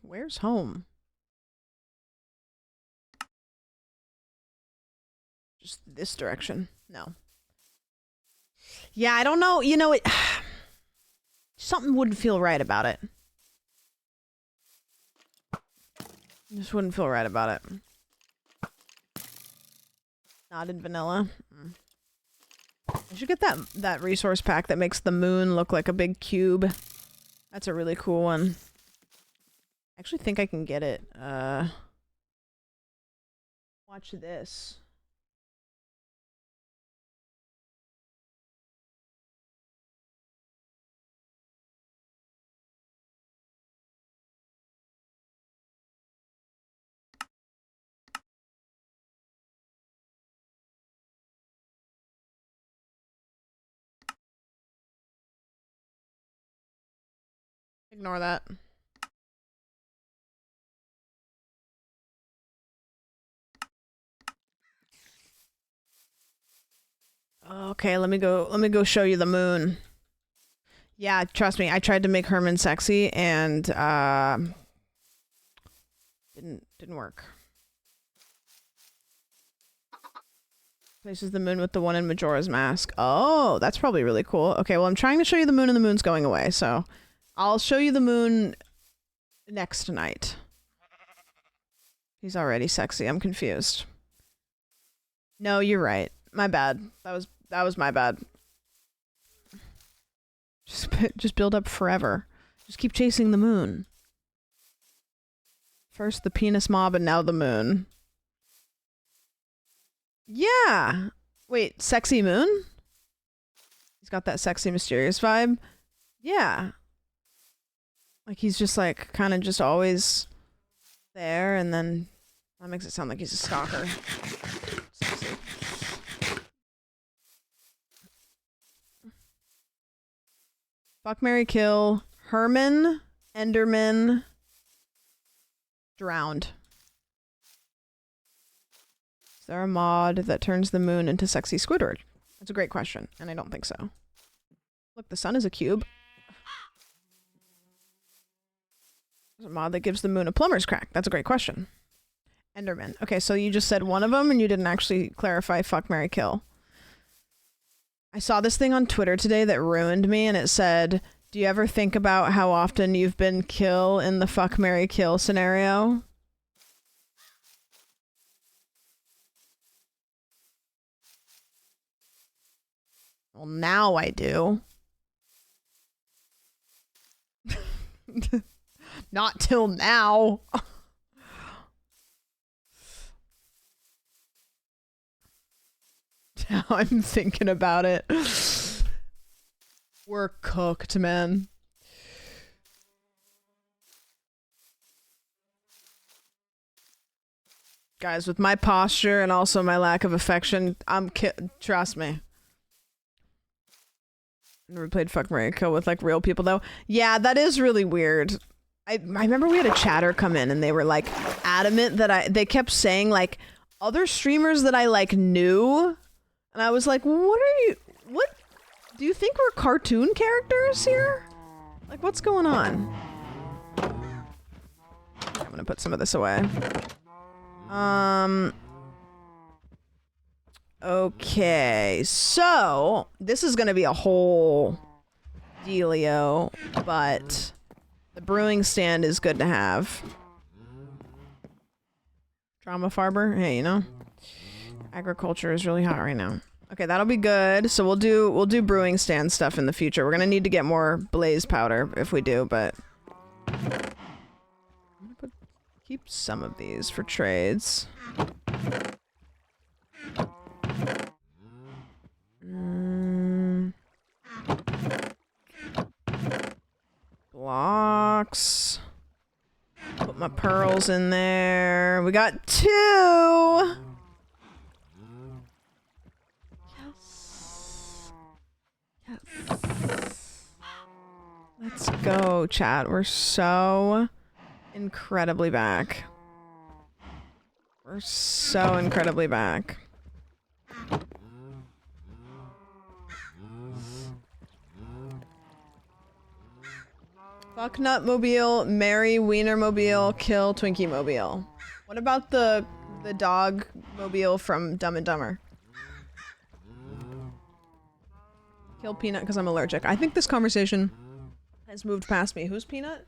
Where's home? Just this direction. No. Yeah, I don't know. You know, it... Something wouldn't feel right about it. Just wouldn't feel right about it. Not in vanilla. I should get that resource pack that makes the moon look like a big cube. That's a really cool one. I actually think I can get it. Watch this. Ignore that. Okay, let me go show you the moon. Yeah, trust me, I tried to make Herman sexy and didn't work. Places the moon with the one in Majora's Mask. Oh, that's probably really cool. Okay, well I'm trying to show you the moon and the moon's going away, so I'll show you the moon next night. He's already sexy. I'm confused. No, you're right. My bad. That was my bad. Just build up forever. Just keep chasing the moon. First the penis mob and now the moon. Yeah. Wait, sexy moon? He's got that sexy mysterious vibe. Yeah. Like he's just like kind of just always there, and then that makes it sound like he's a stalker. Sexy. Fuck, marry, kill. Herman, Enderman, drowned. Is there a mod that turns the moon into sexy Squidward? That's a great question, and I don't think so. Look, the sun is a cube. There's a mod that gives the moon a plumber's crack. That's a great question. Enderman. Okay, so you just said one of them, and you didn't actually clarify fuck, marry, kill. I saw this thing on Twitter today that ruined me, and it said, do you ever think about how often you've been kill in the fuck, marry, kill scenario? Well, now I do. Not till now. Now I'm thinking about it. We're cooked, man. Guys, with my posture and also my lack of affection, trust me. Never played fuck, marry, kill with like real people though. Yeah, that is really weird. I remember we had a chatter come in and they were like adamant that they kept saying like other streamers that I like knew, and I was like, what do you think we're cartoon characters here? Like, what's going on? I'm gonna put some of this away. Okay, so this is gonna be a whole dealio, but the brewing stand is good to have. Drama Farber, hey, you know, agriculture is really hot right now. Okay, that'll be good. So we'll do brewing stand stuff in the future. We're gonna need to get more blaze powder if we do, but I'm gonna keep some of these for trades. Blocks. Put my pearls in there. We got 2. Yes. Yes. Let's go, chat. We're so incredibly back. We're so incredibly back. Fuck Nutmobile, marry Wienermobile, kill Twinkie Mobile. What about the dog mobile from Dumb and Dumber? Kill Peanut because I'm allergic. I think this conversation has moved past me. Who's Peanut?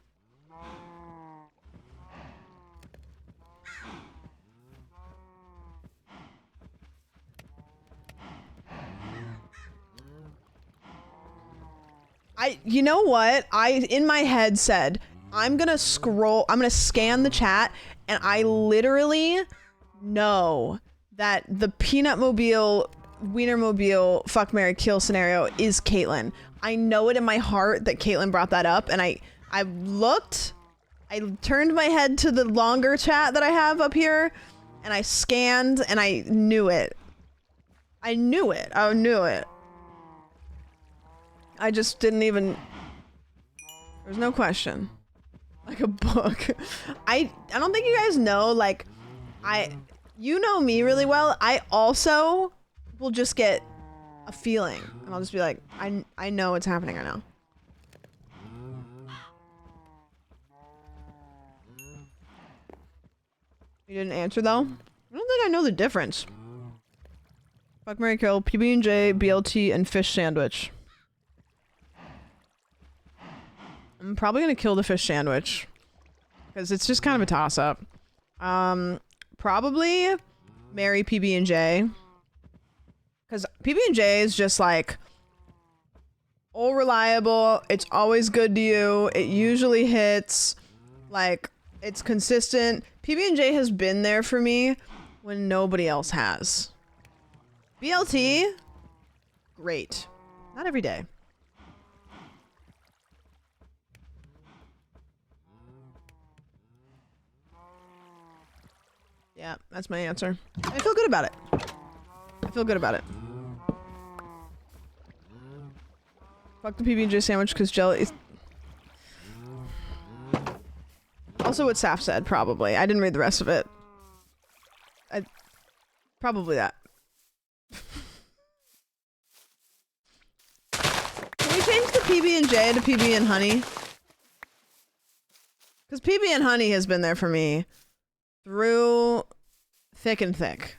You know what? In my head said, I'm gonna scan the chat, and I literally know that the Peanut Mobile, Wienermobile, fuck, marry, kill scenario is Caitlyn. I know it in my heart that Caitlyn brought that up, and I looked, I turned my head to the longer chat that I have up here, and I scanned, and I knew it. I knew it. I knew it. I just didn't even... There's no question. Like a book. I don't think you guys know, like, you know me really well. I also will just get a feeling. And I'll just be like, I know what's happening right now. You didn't answer, though? I don't think I know the difference. Fuck, marry, kill, PB&J, BLT, and fish sandwich. I'm probably gonna kill the fish sandwich. because it's just kind of a toss-up. Probably marry PB&J, because PB&J is just like all reliable. It's always good to you. It usually hits. Like, it's consistent. PB&J has been there for me when nobody else has. BLT, great. Not every day. Yeah, that's my answer. I feel good about it. I feel good about it. Fuck the PB&J sandwich because jelly is... Also what Saf said, probably. I didn't read the rest of it. Probably that. Can we change the PB&J to PB and Honey? Because PB and Honey has been there for me through thick and thick.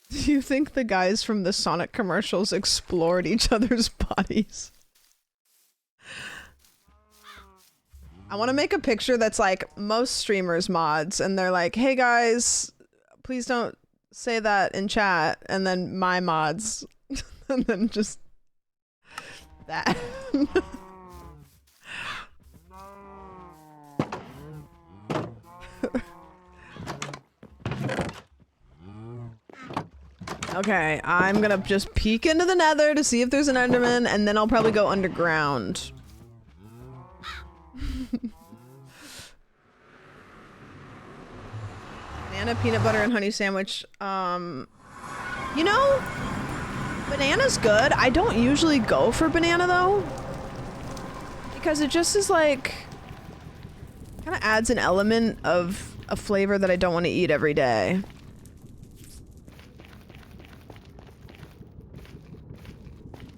Do you think the guys from the Sonic commercials explored each other's bodies? I want to make a picture that's like most streamers mods, and they're like, hey guys, please don't say that in chat, and then my mods, and then just that. Okay, I'm gonna just peek into the nether to see if there's an enderman, and then I'll probably go underground. Banana, peanut butter, and honey sandwich. You know, banana's good. I don't usually go for banana though, because it just is like, kind of adds an element of a flavor that I don't want to eat every day.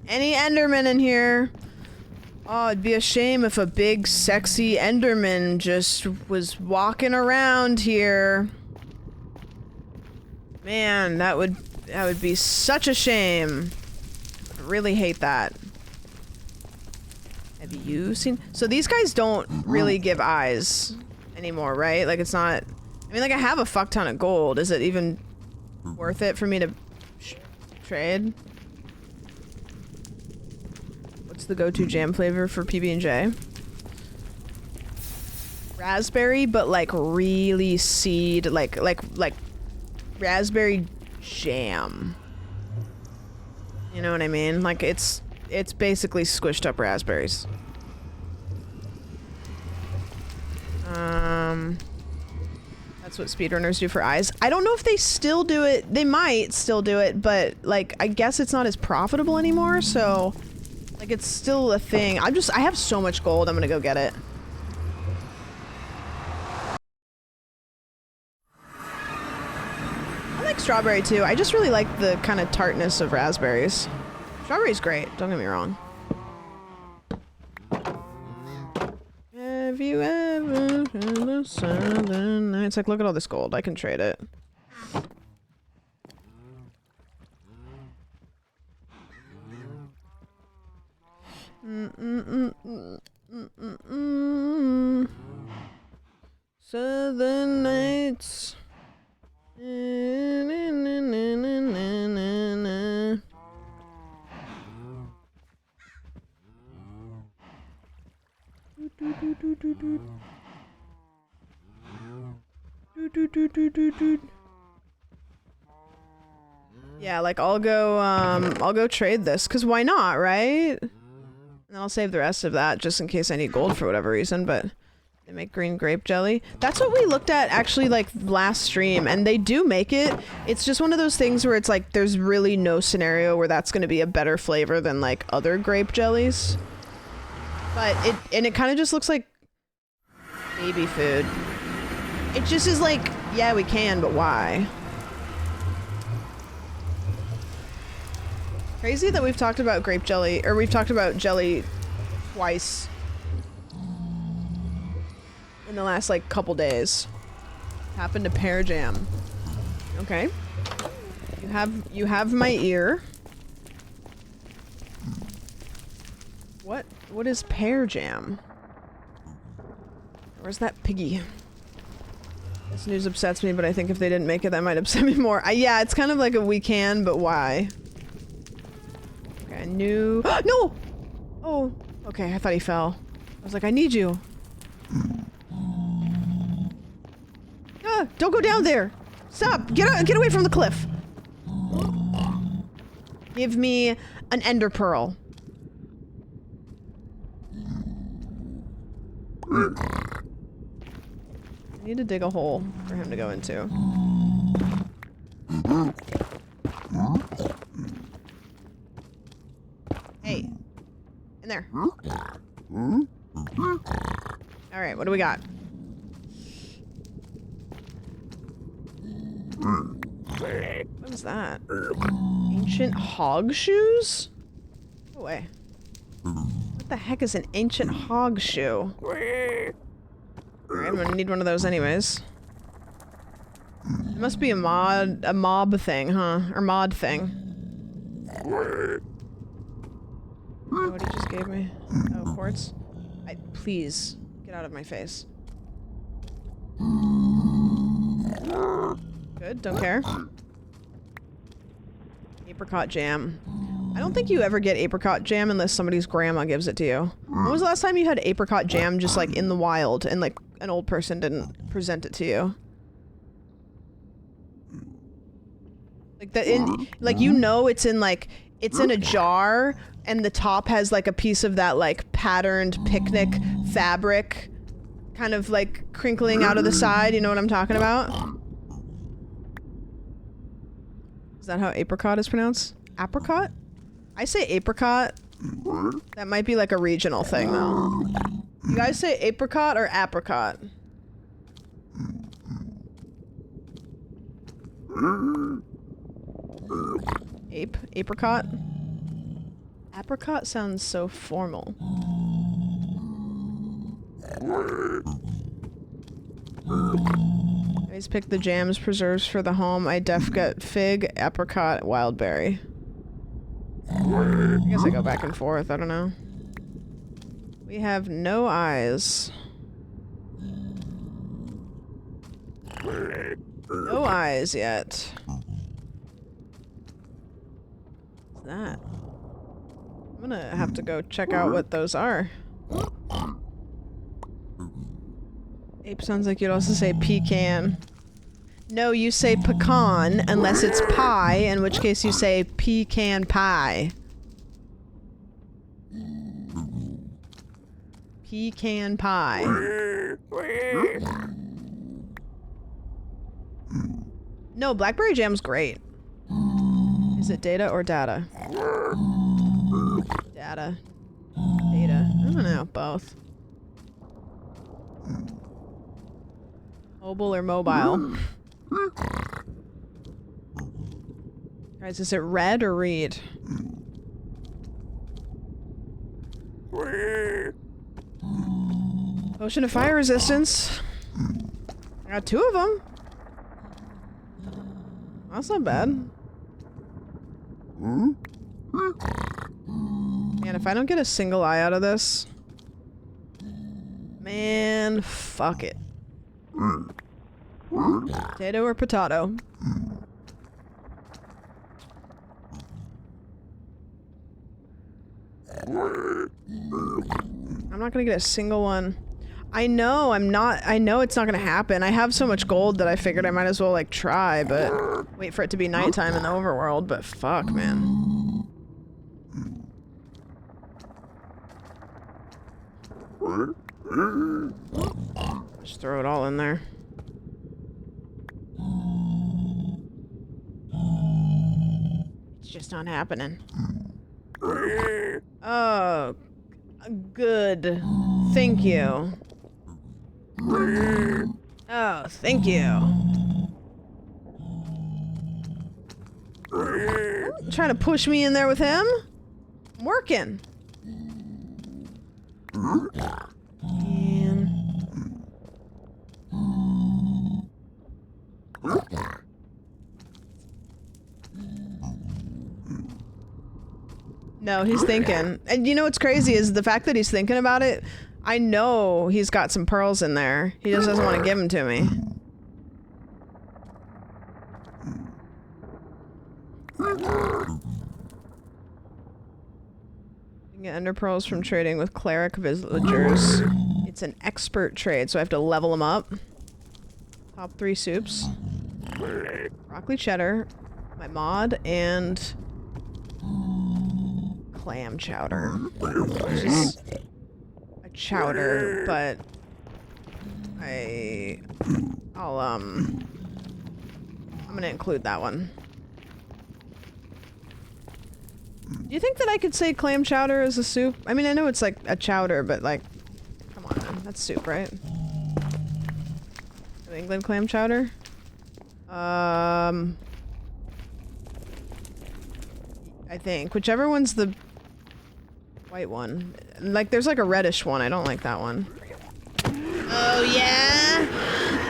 Any enderman in here? Oh, it'd be a shame if a big, sexy enderman just was walking around here. Man, that would be such a shame. I really hate that. Have you seen? So these guys don't really give eyes anymore, right? Like, it's not... I mean, like, I have a fuck ton of gold. Is it even worth it for me to trade? What's the go-to jam flavor for PB&J? Raspberry, but like really seed, like raspberry jam. You know what I mean? Like it's basically squished up raspberries. That's what speedrunners do for eyes. I don't know if they still do it. They might still do it, but like I guess it's not as profitable anymore, so like it's still a thing. I have so much gold, I'm gonna go get it. I like strawberry too. I just really like the kind of tartness of raspberries. Strawberry's great, don't get me wrong. Have you ever had a Southern Nights? Like, look at all this gold. I can trade it. Southern Nights. Yeah, like I'll go trade this, cause why not, right? And I'll save the rest of that just in case I need gold for whatever reason, but they make green grape jelly. That's what we looked at actually like last stream, and they do make it. It's just one of those things where it's like there's really no scenario where that's gonna be a better flavor than like other grape jellies. But it kind of just looks like baby food. It just is like, yeah, we can, but why? Crazy that we've talked about grape jelly, or we've talked about jelly twice in the last like couple days. Happened to pear jam. Okay. You have my ear. What is pear jam? Where's that piggy? This news upsets me, but I think if they didn't make it, that might upset me more. Yeah, it's kind of like a we can, but why? Okay, new. No! Oh, okay, I thought he fell. I was like, I need you. Ah, don't go down there! Stop! Get away from the cliff! Give me an ender pearl. I need to dig a hole for him to go into. Hey. In there. Alright, what do we got? What is that? Ancient hog shoes? Go away. What the heck is an ancient hog shoe? Alright, I'm gonna need one of those anyways. It must be a mob thing, huh? Or mod thing. Oh, what he just gave me? Oh, quartz? Please, get out of my face. Good, don't care. Apricot jam. I don't think you ever get apricot jam unless somebody's grandma gives it to you. When was the last time you had apricot jam just like in the wild and like an old person didn't present it to you? Like that in like you know it's in like it's in a jar and the top has like a piece of that like patterned picnic fabric kind of like crinkling out of the side, you know what I'm talking about? Is that how apricot is pronounced? Apricot? I say apricot. That might be like a regional thing though. You guys say apricot or apricot? Apricot? Apricot sounds so formal. I always pick the jams preserves for the home. I def get fig, apricot, wild berry. I guess I go back and forth, I don't know. We have no eyes. No eyes yet. What's that? I'm gonna have to go check out what those are. Ape sounds like you'd also say pecan. No, you say pecan unless it's pie, in which case you say pecan pie. Pecan pie. No, blackberry jam's great. Is it data or data? Data. Data. I don't know, both. Mobile or mobile? Guys, is it red or read? Potion of fire resistance. I got 2 of them. That's not bad. Man, if I don't get a single eye out of this... Man, fuck it. Potato or potato? I'm not gonna get a single one. I know, I know it's not gonna happen. I have so much gold that I figured I might as well, like, try, but wait for it to be nighttime in the overworld, but fuck, man. Just throw it all in there. It's just not happening. Oh, good. Thank you. Oh, thank you. Trying to push me in there with him? I'm working. Man. No, he's thinking. And you know what's crazy is the fact that he's thinking about it. I know he's got some pearls in there. He just doesn't want to give them to me. You can get ender pearls from trading with cleric villagers. It's an expert trade, so I have to level them up. Top 3 soups. Broccoli cheddar, my mod, and clam chowder. Which is a chowder, but I'm gonna include that one. Do you think that I could say clam chowder as a soup? I mean, I know it's like a chowder, but like, come on, man. That's soup, right? New England clam chowder? I think. Whichever one's the white one. Like, there's like a reddish one. I don't like that one. Oh, yeah?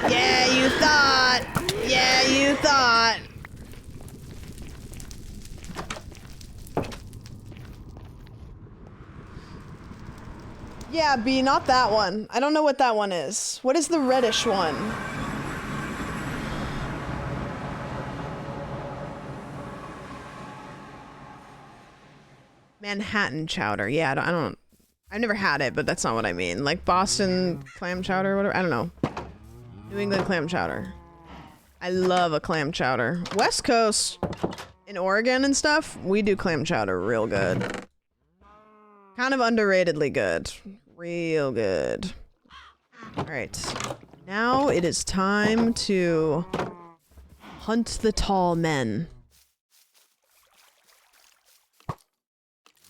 Yeah, you thought. Yeah, you thought. Yeah, B, not that one. I don't know what that one is. What is the reddish one? Manhattan chowder. Yeah, I don't... I've never had it, but that's not what I mean. Like Boston clam chowder or whatever. I don't know. New England clam chowder. I love a clam chowder. West Coast, in Oregon and stuff, we do clam chowder real good. Kind of underratedly good. Real good. Alright. Now it is time to hunt the tall men.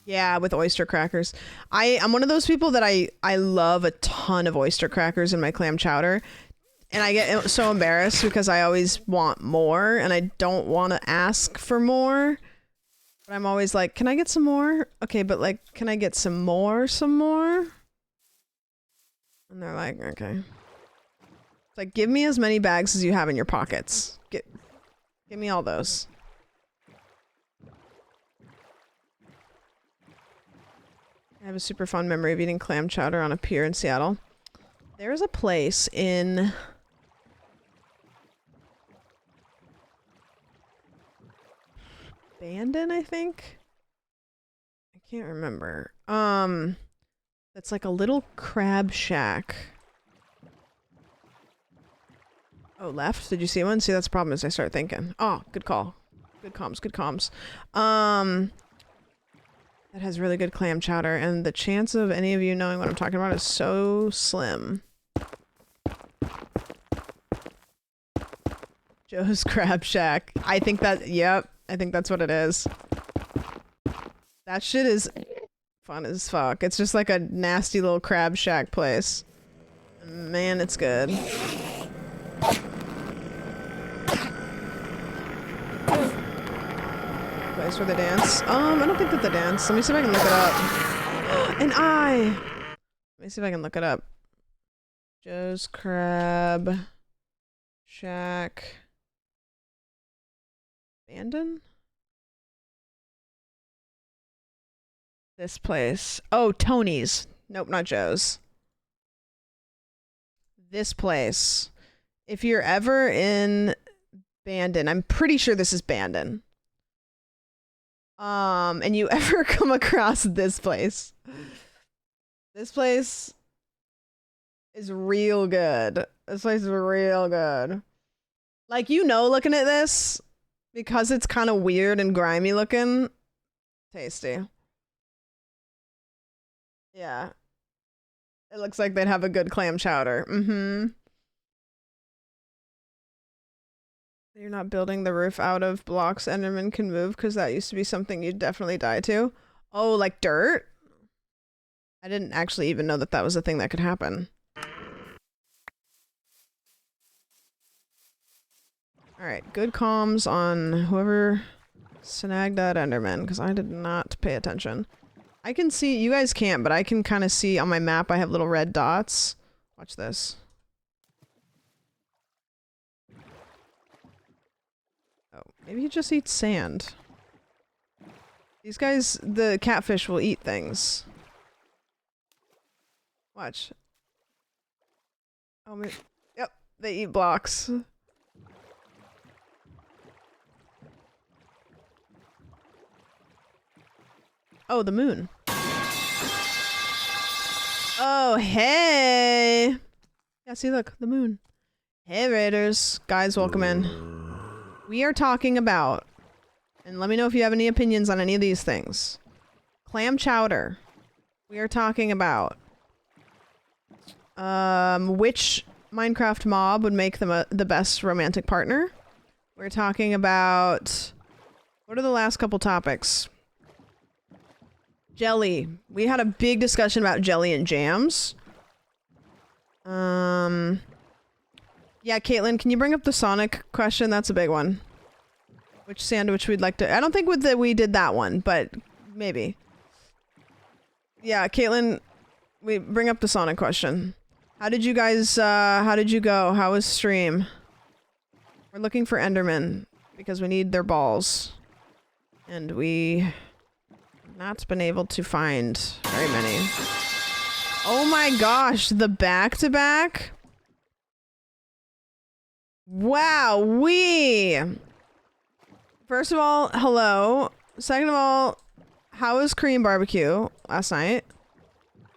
Yeah, with oyster crackers. I'm one of those people that I love a ton of oyster crackers in my clam chowder. And I get so embarrassed because I always want more and I don't want to ask for more. But I'm always like, can I get some more? Okay, but like, can I get some more? And they're like, okay. It's like, give me as many bags as you have in your pockets. Give me all those. I have a super fun memory of eating clam chowder on a pier in Seattle. There's a place in... Bandon, I think? I can't remember. That's like a little crab shack. Oh, left? Did you see one? See, that's the problem is I start thinking. Oh, good call. Good comms, good comms. That has really good clam chowder, and the chance of any of you knowing what I'm talking about is so slim. Joe's Crab Shack. I think that, yep, I think that's what it is. That shit is fun as fuck. It's just like a nasty little crab shack place. Man, it's good. Place where they dance. I don't think that they dance. Let me see if I can look it up. An eye! Let me see if I can look it up. Joe's Crab Shack. Bandon? This place. Oh, Tony's. Nope, not Joe's. This place. If you're ever in Bandon, I'm pretty sure this is Bandon. And you ever come across this place is real good. This place is real good. Like, you know, looking at this, because it's kind of weird and grimy looking, tasty. Yeah. It looks like they'd have a good clam chowder. Mm-hmm. You're not building the roof out of blocks Enderman can move, because that used to be something you'd definitely die to. Oh, like dirt? I didn't actually even know that that was a thing that could happen. Alright, good comms on whoever snagged that Enderman, because I did not pay attention. I can see, you guys can't, but I can kind of see on my map I have little red dots. Watch this. Oh, maybe he just eats sand. These guys, the catfish will eat things. Watch. Oh, yep, they eat blocks. Oh, the moon. Oh, hey. Yeah, see, look, the moon. Hey, Raiders. Guys, welcome in. We are talking about, and let me know if you have any opinions on any of these things. Clam chowder. We are talking about which Minecraft mob would make the best romantic partner. We're talking about, what are the last couple topics? Jelly. We had a big discussion about jelly and jams. Yeah, Caitlin, can you bring up the Sonic question? That's a big one. Which sandwich we'd like to... I don't think we did that one, but maybe. Yeah, Caitlin, we bring up the Sonic question. How did you guys, how did you go? How was stream? We're looking for Enderman because we need their balls. And we have not been able to find very many. Oh my gosh, the back-to-back? Wow, First of all, hello. Second of all, how was Korean barbecue last night?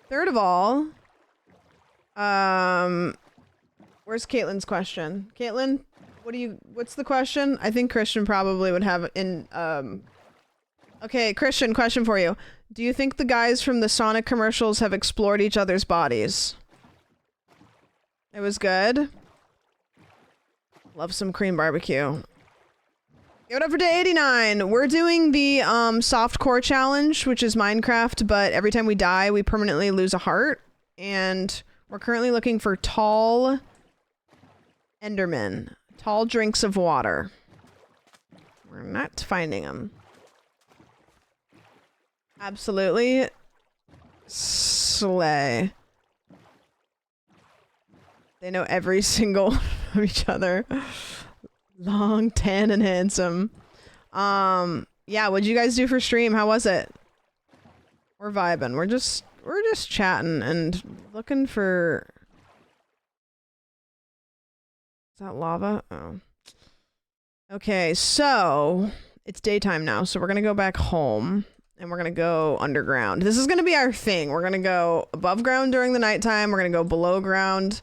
Third of all, where's Caitlin's question? Caitlin, what's the question? I think Christian probably would have in, okay, Christian, question for you. Do you think the guys from the Sonic commercials have explored each other's bodies? It was good. Love some cream barbecue. Give it up for day 89. We're doing the soft core challenge, which is Minecraft, but every time we die, we permanently lose a heart. And we're currently looking for tall Endermen. Tall drinks of water. We're not finding them. Absolutely. Slay. They know every single of each other. Long, tan, and handsome. Yeah, what'd you guys do for stream? How was it? We're vibing. We're just chatting and looking for... Is that lava? Oh. Okay, so it's daytime now, so we're gonna go back home and we're gonna go underground. This is gonna be our thing. We're gonna go above ground during the nighttime. We're gonna go below ground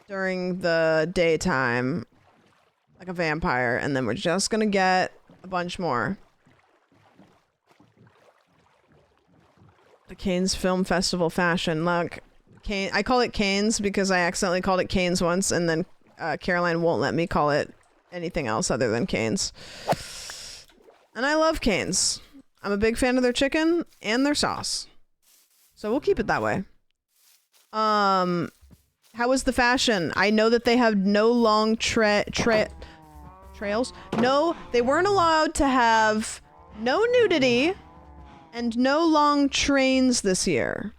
during the daytime. Like a vampire, and then we're just gonna get a bunch more. The Canes Film Festival fashion. Look, I call it Canes because I accidentally called it Canes once, and then Caroline won't let me call it anything else other than Canes. And I love Canes. I'm a big fan of their chicken and their sauce. So we'll keep it that way. How was the fashion? I know that they have no long trails. No, they weren't allowed to have no nudity and no long trains this year.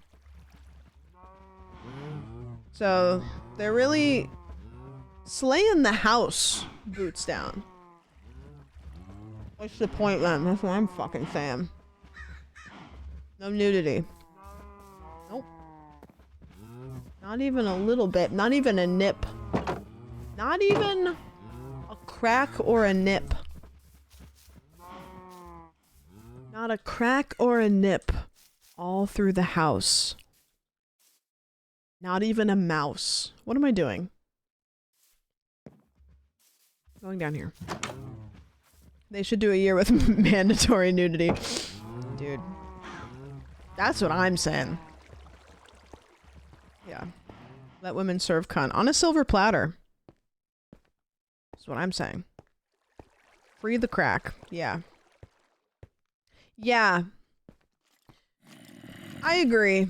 So they're really slaying the house boots down. What's the point then? That's what I'm fucking saying. No nudity. Nope. Not even a little bit. Not even a nip. Not even a crack or a nip. Not a crack or a nip. All through the house. Not even a mouse. What am I doing? Going down here. They should do a year with mandatory nudity. Dude. That's what I'm saying. Yeah. Let women serve cunt on a silver platter. That's what I'm saying. Free the crack. Yeah. Yeah. I agree.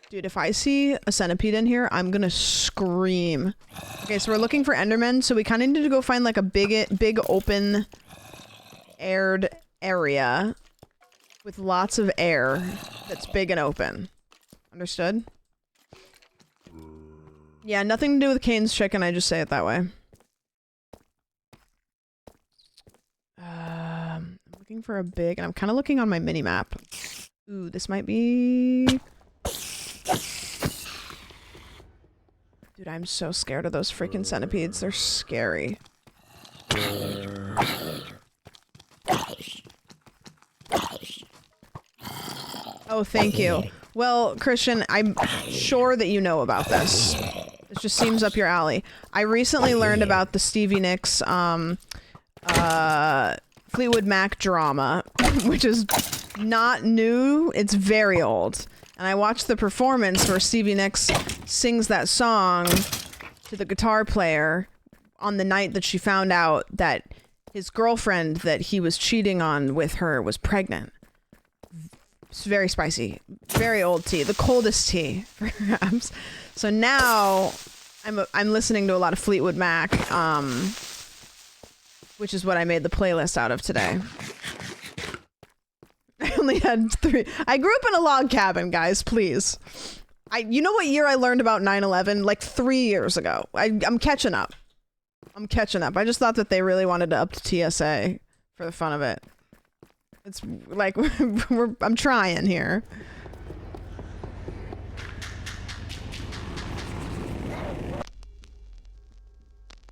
Dude, if I see a centipede in here, I'm gonna scream. Okay, so we're looking for Endermen, so we kind of need to go find like a big open aired area with lots of air that's big and open. Understood? Yeah, nothing to do with Kane's chicken, I just say it that way. I'm looking for a big, and I'm kind of looking on my mini-map. Ooh, this might be... Dude, I'm so scared of those freaking centipedes. They're scary. Oh, thank you. Well, Christian, I'm sure that you know about this. It just seems up your alley. I recently learned about the Stevie Nicks, Fleetwood Mac drama, which is not new. It's very old. And I watched the performance where Stevie Nicks sings that song to the guitar player on the night that she found out that his girlfriend that he was cheating on with her was pregnant. It's very spicy. Very old tea. The coldest tea, perhaps. So now I'm listening to a lot of Fleetwood Mac, which is what I made the playlist out of today. I only had 3. I grew up in a log cabin, guys, please. You know what year I learned about 9/11? Like 3 years ago. I'm catching up. I'm catching up. I just thought that they really wanted to up to TSA for the fun of it. It's like, I'm trying here.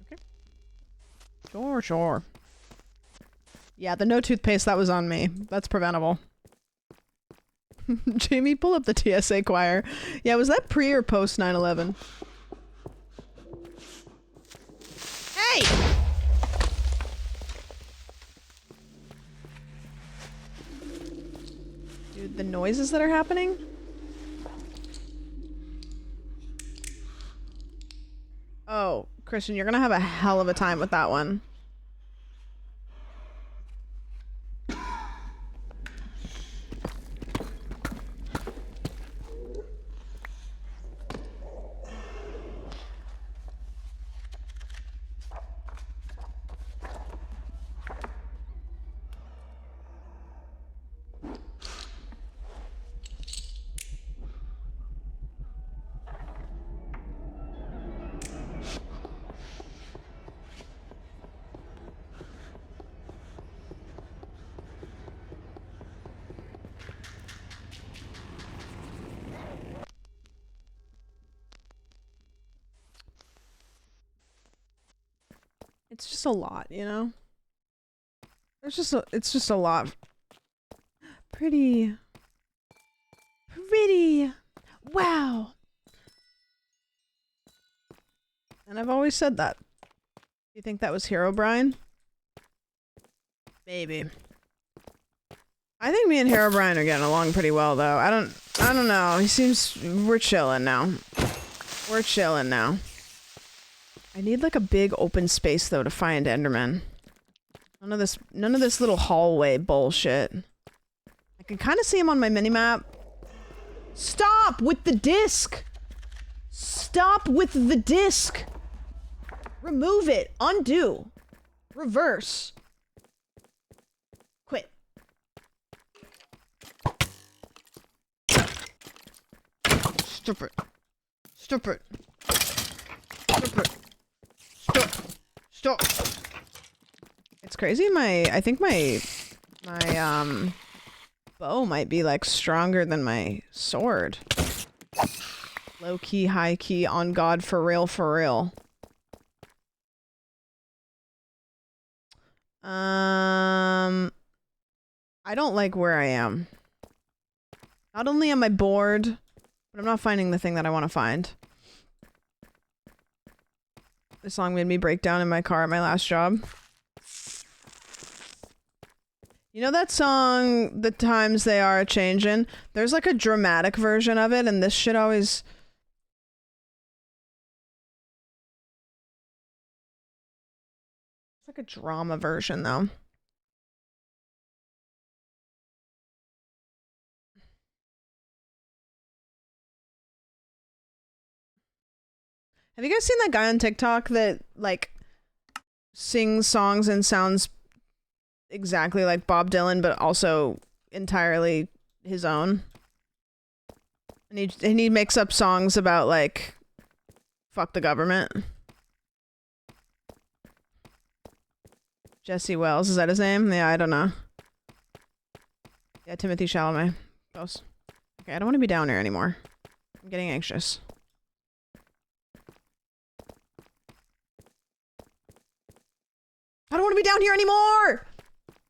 Okay. Sure. Yeah, the no toothpaste, that was on me. That's preventable. Jamie, pull up the TSA choir. Yeah, was that pre or post 9/11? Hey! Dude, the noises that are happening? Oh, Christian, you're gonna have a hell of a time with that one. It's just a lot, you know? It's just a lot. Pretty. Wow. And I've always said that. You think that was Herobrine? Maybe. I think me and Herobrine are getting along pretty well, though. I don't know. We're chilling now. We're chilling now. I need like a big open space though to find Enderman. None of this little hallway bullshit. I can kind of see him on my minimap. Stop with the disc! Stop with the disc! Remove it. Undo. Reverse. Quit. Stupid. Stupid. Stupid. Stop. It's crazy. I think my bow might be like stronger than my sword. Low key, high key, on God, for real, for real. I don't like where I am. Not only am I bored, but I'm not finding the thing that I want to find. This song made me break down in my car at my last job. You know that song, The Times They Are A-Changin'? There's like a dramatic version of it, and this shit always... It's like a drama version, though. Have you guys seen that guy on TikTok that, like, sings songs and sounds exactly like Bob Dylan, but also entirely his own? And he makes up songs about, like, fuck the government. Jesse Wells, is that his name? Yeah, I don't know. Yeah, Timothy Chalamet. Close. Okay, I don't want to be down here anymore. I'm getting anxious. I don't want to be down here anymore!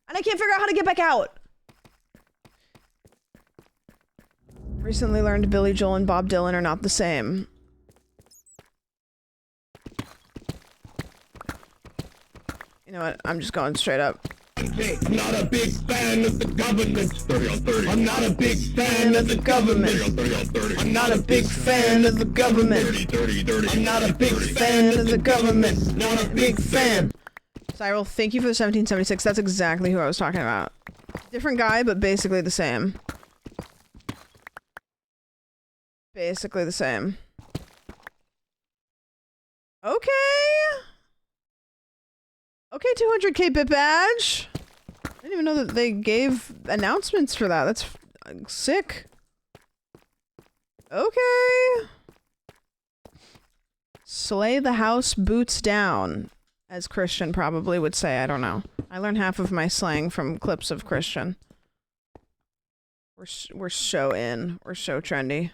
And I can't figure out how to get back out. Recently learned Billy Joel and Bob Dylan are not the same. You know what? I'm just going straight up. I'm not a big fan of the government. 30 on 30. I'm not a big fan of the government. 30 on 30. I'm not a big fan of the government. 30, 30. I'm not a big fan of the government. Not a big fan. Cyril, thank you for the 1776. That's exactly who I was talking about. Different guy, but basically the same. Basically the same. Okay. Okay, 200k bit badge. I didn't even know that they gave announcements for that. That's sick. Okay. Slay the house boots down, as Christian probably would say. I don't know. I learned half of my slang from clips of Christian. We're so in. We're so trendy.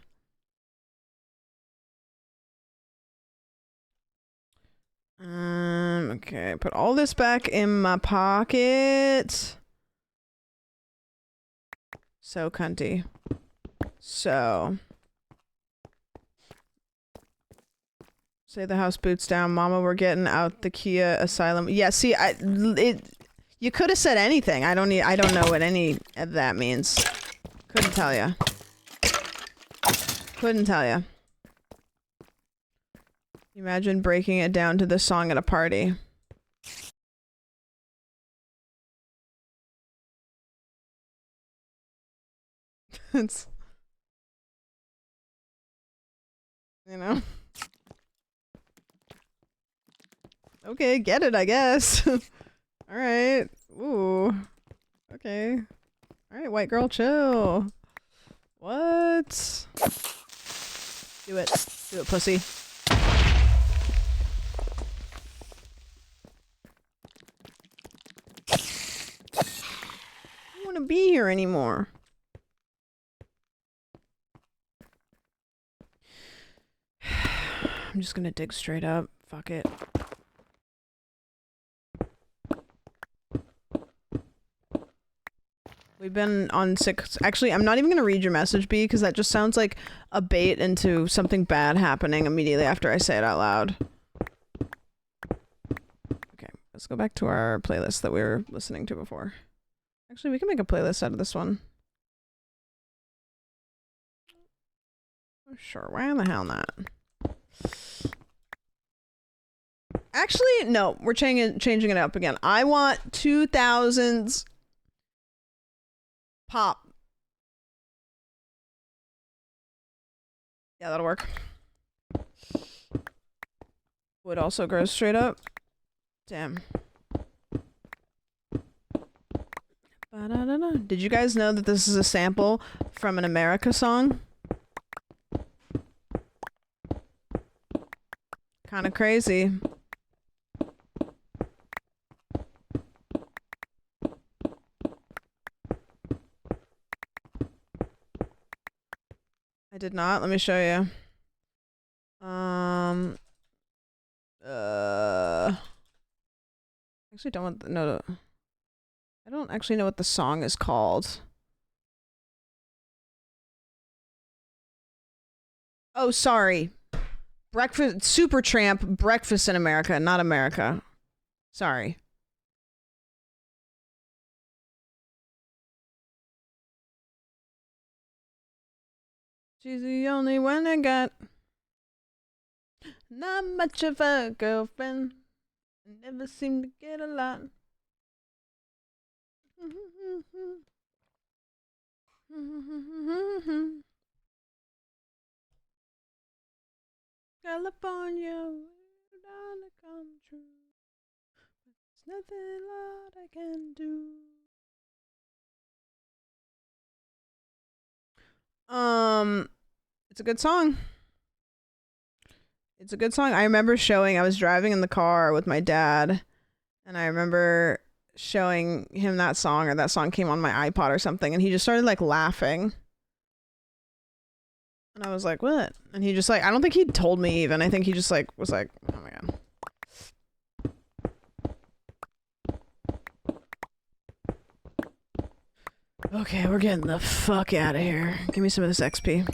Okay, put all this back in my pocket. So cunty. So. Say the house boots down, mama, we're getting out the Kia Asylum. Yeah, see, you could have said anything. I don't know what any of that means. Couldn't tell ya. Couldn't tell ya. Imagine breaking it down to this song at a party. It's, you know. Okay, get it, I guess. All right. Ooh. Okay. All right, white girl, chill. What? Do it. Do it, pussy. I don't want to be here anymore. I'm just gonna dig straight up. Fuck it. We've been on 6. Actually, I'm not even gonna read your message, B, because that just sounds like a bait into something bad happening immediately after I say it out loud. Okay, let's go back to our playlist that we were listening to before. Actually, we can make a playlist out of this one. Sure, why the hell not? Actually, no, we're changing it up again. I want 2000s pop. Yeah, that'll work. Wood also grows straight up. Damn. Ba-da-da-da. Did you guys know that this is a sample from an America song? Kind of crazy. I did not. Let me show you. Actually don't want no. I don't actually know what the song is called. Oh, sorry. Breakfast Supertramp, Breakfast in America, not America. Sorry. She's the only one I got. Not much of a girlfriend. Never seem to get a lot. California, gonna come true. There's nothing a lot I can do. It's a good song. It's a good song. I remember I was driving in the car with my dad, and I remember showing him that song, or that song came on my iPod or something, and he just started like laughing. And I was like, what? And he just like, I don't think he told me even. I think he just like was like, oh my god. Okay, we're getting the fuck out of here. Give me some of this XP.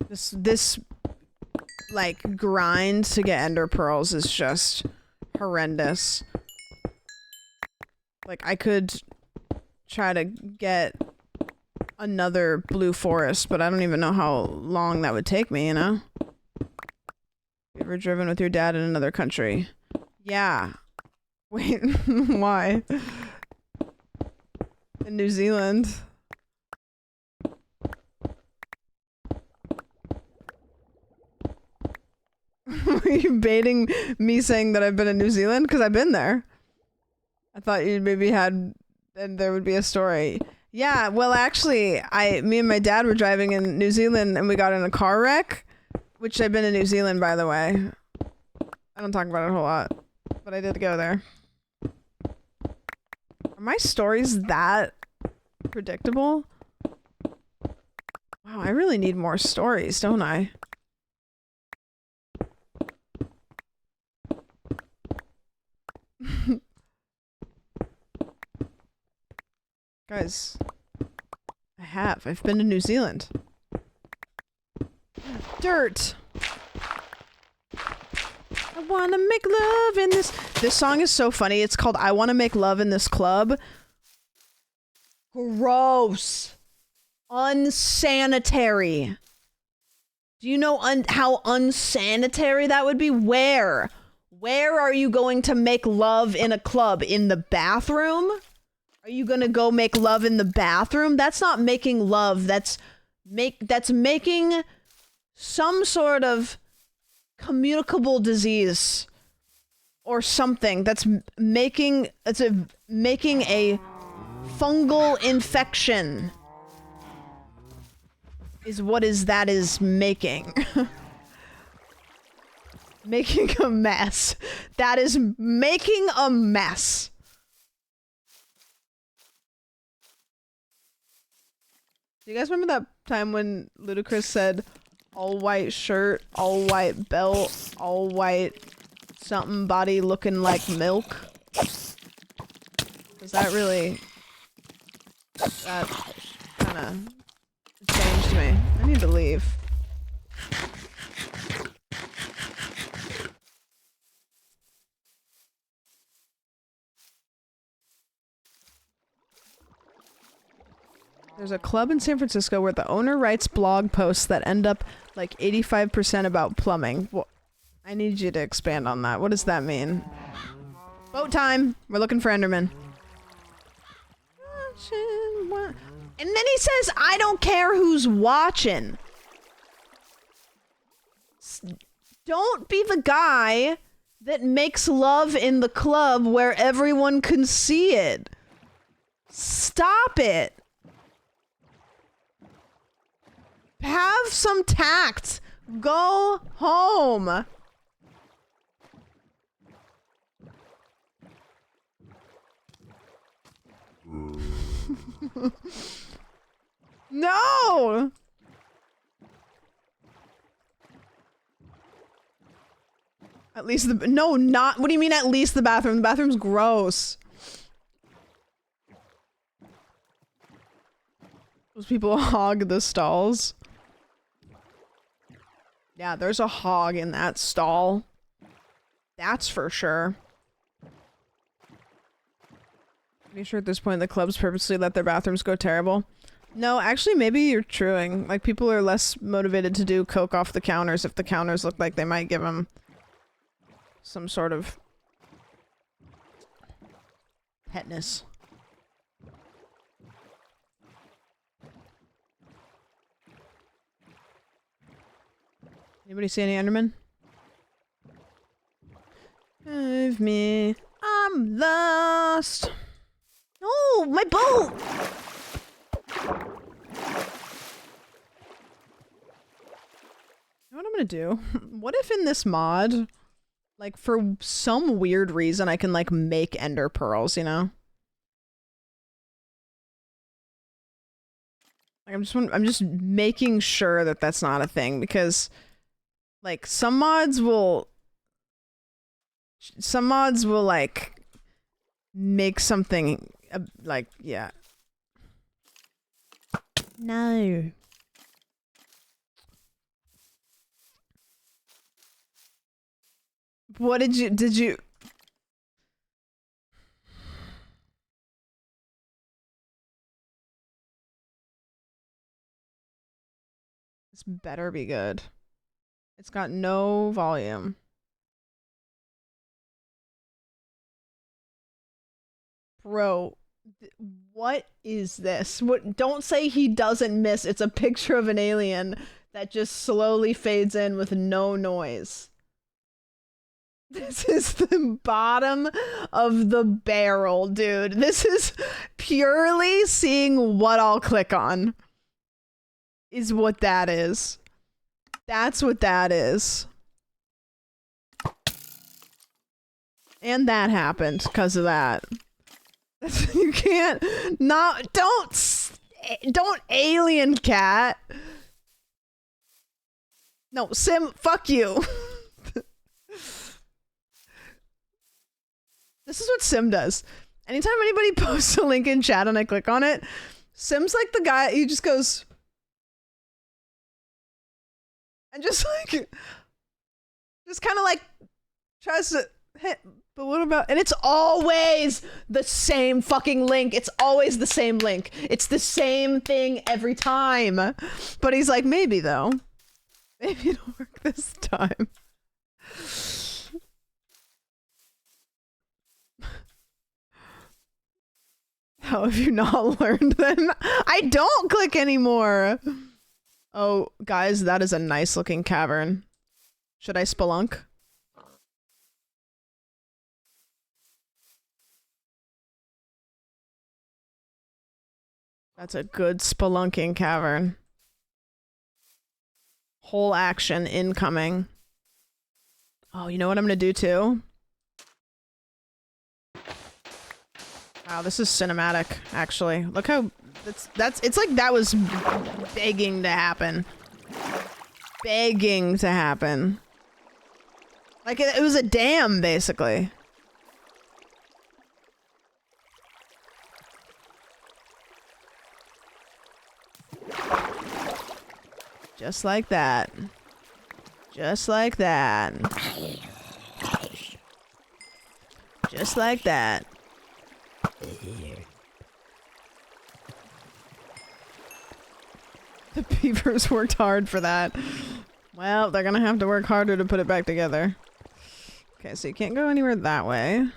This like grind to get ender pearls is just horrendous. Like I could try to get another blue forest, but I don't even know how long that would take me, you know? You ever driven with your dad in another country? Yeah. Wait, why? In New Zealand. Are you baiting me saying that I've been in New Zealand? Because I've been there. I thought you maybe had, and there would be a story. Yeah, well actually, me and my dad were driving in New Zealand and we got in a car wreck, which I've been in New Zealand, by the way. I don't talk about it a whole lot, but I did go there. Are my stories that predictable? Wow, I really need more stories, don't I? Guys, I've been to New Zealand. Dirt! I wanna make love in this. This song is so funny. It's called I Wanna Make Love in This Club. Gross. Unsanitary. Do you know how unsanitary that would be? Where? Where are you going to make love in a club? In the bathroom? Are you gonna go make love in the bathroom? That's not making love. That's making some sort of communicable disease or something. That's making a fungal infection. Is what that is making. Making a mess. That is making a mess. Do you guys remember that time when Ludacris said, all white shirt, all white belt, all white something body looking like milk? Because that really, that kind of changed me. I need to leave. There's a club in San Francisco where the owner writes blog posts that end up like 85% about plumbing. Well, I need you to expand on that. What does that mean? Boat time! We're looking for Enderman. And then he says, I don't care who's watching. Don't be the guy that makes love in the club where everyone can see it. Stop it. Have some tact. Go home. No. At least the no, not. What do you mean? At least the bathroom. The bathroom's gross. Those people hog the stalls. Yeah, there's a hog in that stall. That's for sure. Pretty sure at this point the clubs purposely let their bathrooms go terrible. No, actually maybe you're truing. Like people are less motivated to do coke off the counters if the counters look like they might give them some sort of petness. Anybody see any Enderman? Save me. I'm lost. No, my boat! You know what I'm gonna do? What if in this mod, like for some weird reason I can like make ender pearls, you know? Like I'm just making sure that that's not a thing because like some mods will like make something like, yeah. No. What did you This better be good. It's got no volume. Bro, what is this? What? Don't say he doesn't miss. It's a picture of an alien that just slowly fades in with no noise. This is the bottom of the barrel, dude. This is purely seeing what I'll click on. Is what that is. That's what that is. And that happened because of that. You can't not don't alien cat. No, Sim, fuck you. This is what Sim does. Anytime anybody posts a link in chat and I click on it, Sim's like the guy, he just goes and just like just kind of like tries to hit, but what about, and it's always the same fucking link. It's always the same link. It's the same thing every time. But he's like, maybe though. Maybe it'll work this time. How have you not learned then? I don't click anymore. Oh, guys, that is a nice looking cavern. Should I spelunk? That's a good spelunking cavern. Whole action incoming. Oh, you know what I'm gonna do too? Wow, this is cinematic, actually. Look how it's like that was begging to happen. Begging to happen. Like it was a dam, basically. Just like that. Just like that. Just like that. The beavers worked hard for that. Well, they're gonna have to work harder to put it back together. Okay, so you can't go anywhere that way.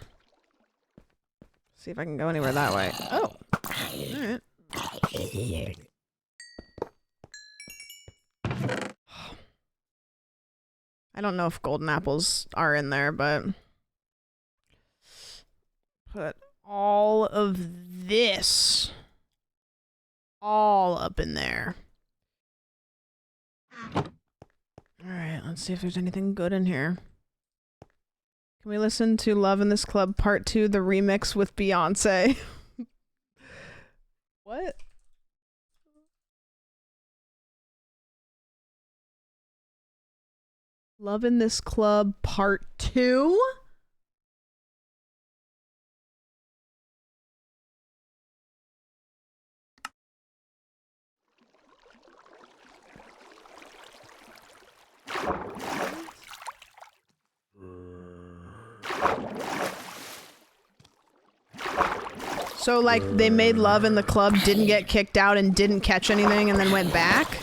See if I can go anywhere that way. Oh! Alright. I don't know if golden apples are in there, but put all of this all up in there. Alright, let's see if there's anything good in here. Can we listen to Love in This Club Part 2, the remix with Beyonce? What? Love in This Club Part 2? So, like, they made love in the club, didn't get kicked out, and didn't catch anything, and then went back?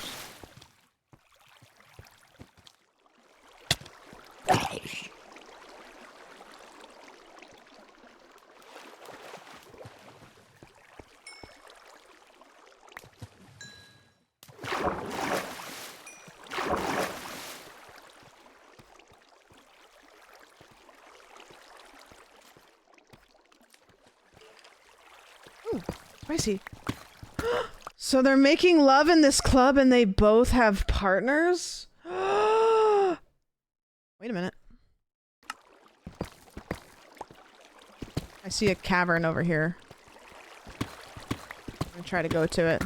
Spicy. So they're making love in this club and they both have partners? Wait a minute. I see a cavern over here. I'm gonna try to go to it.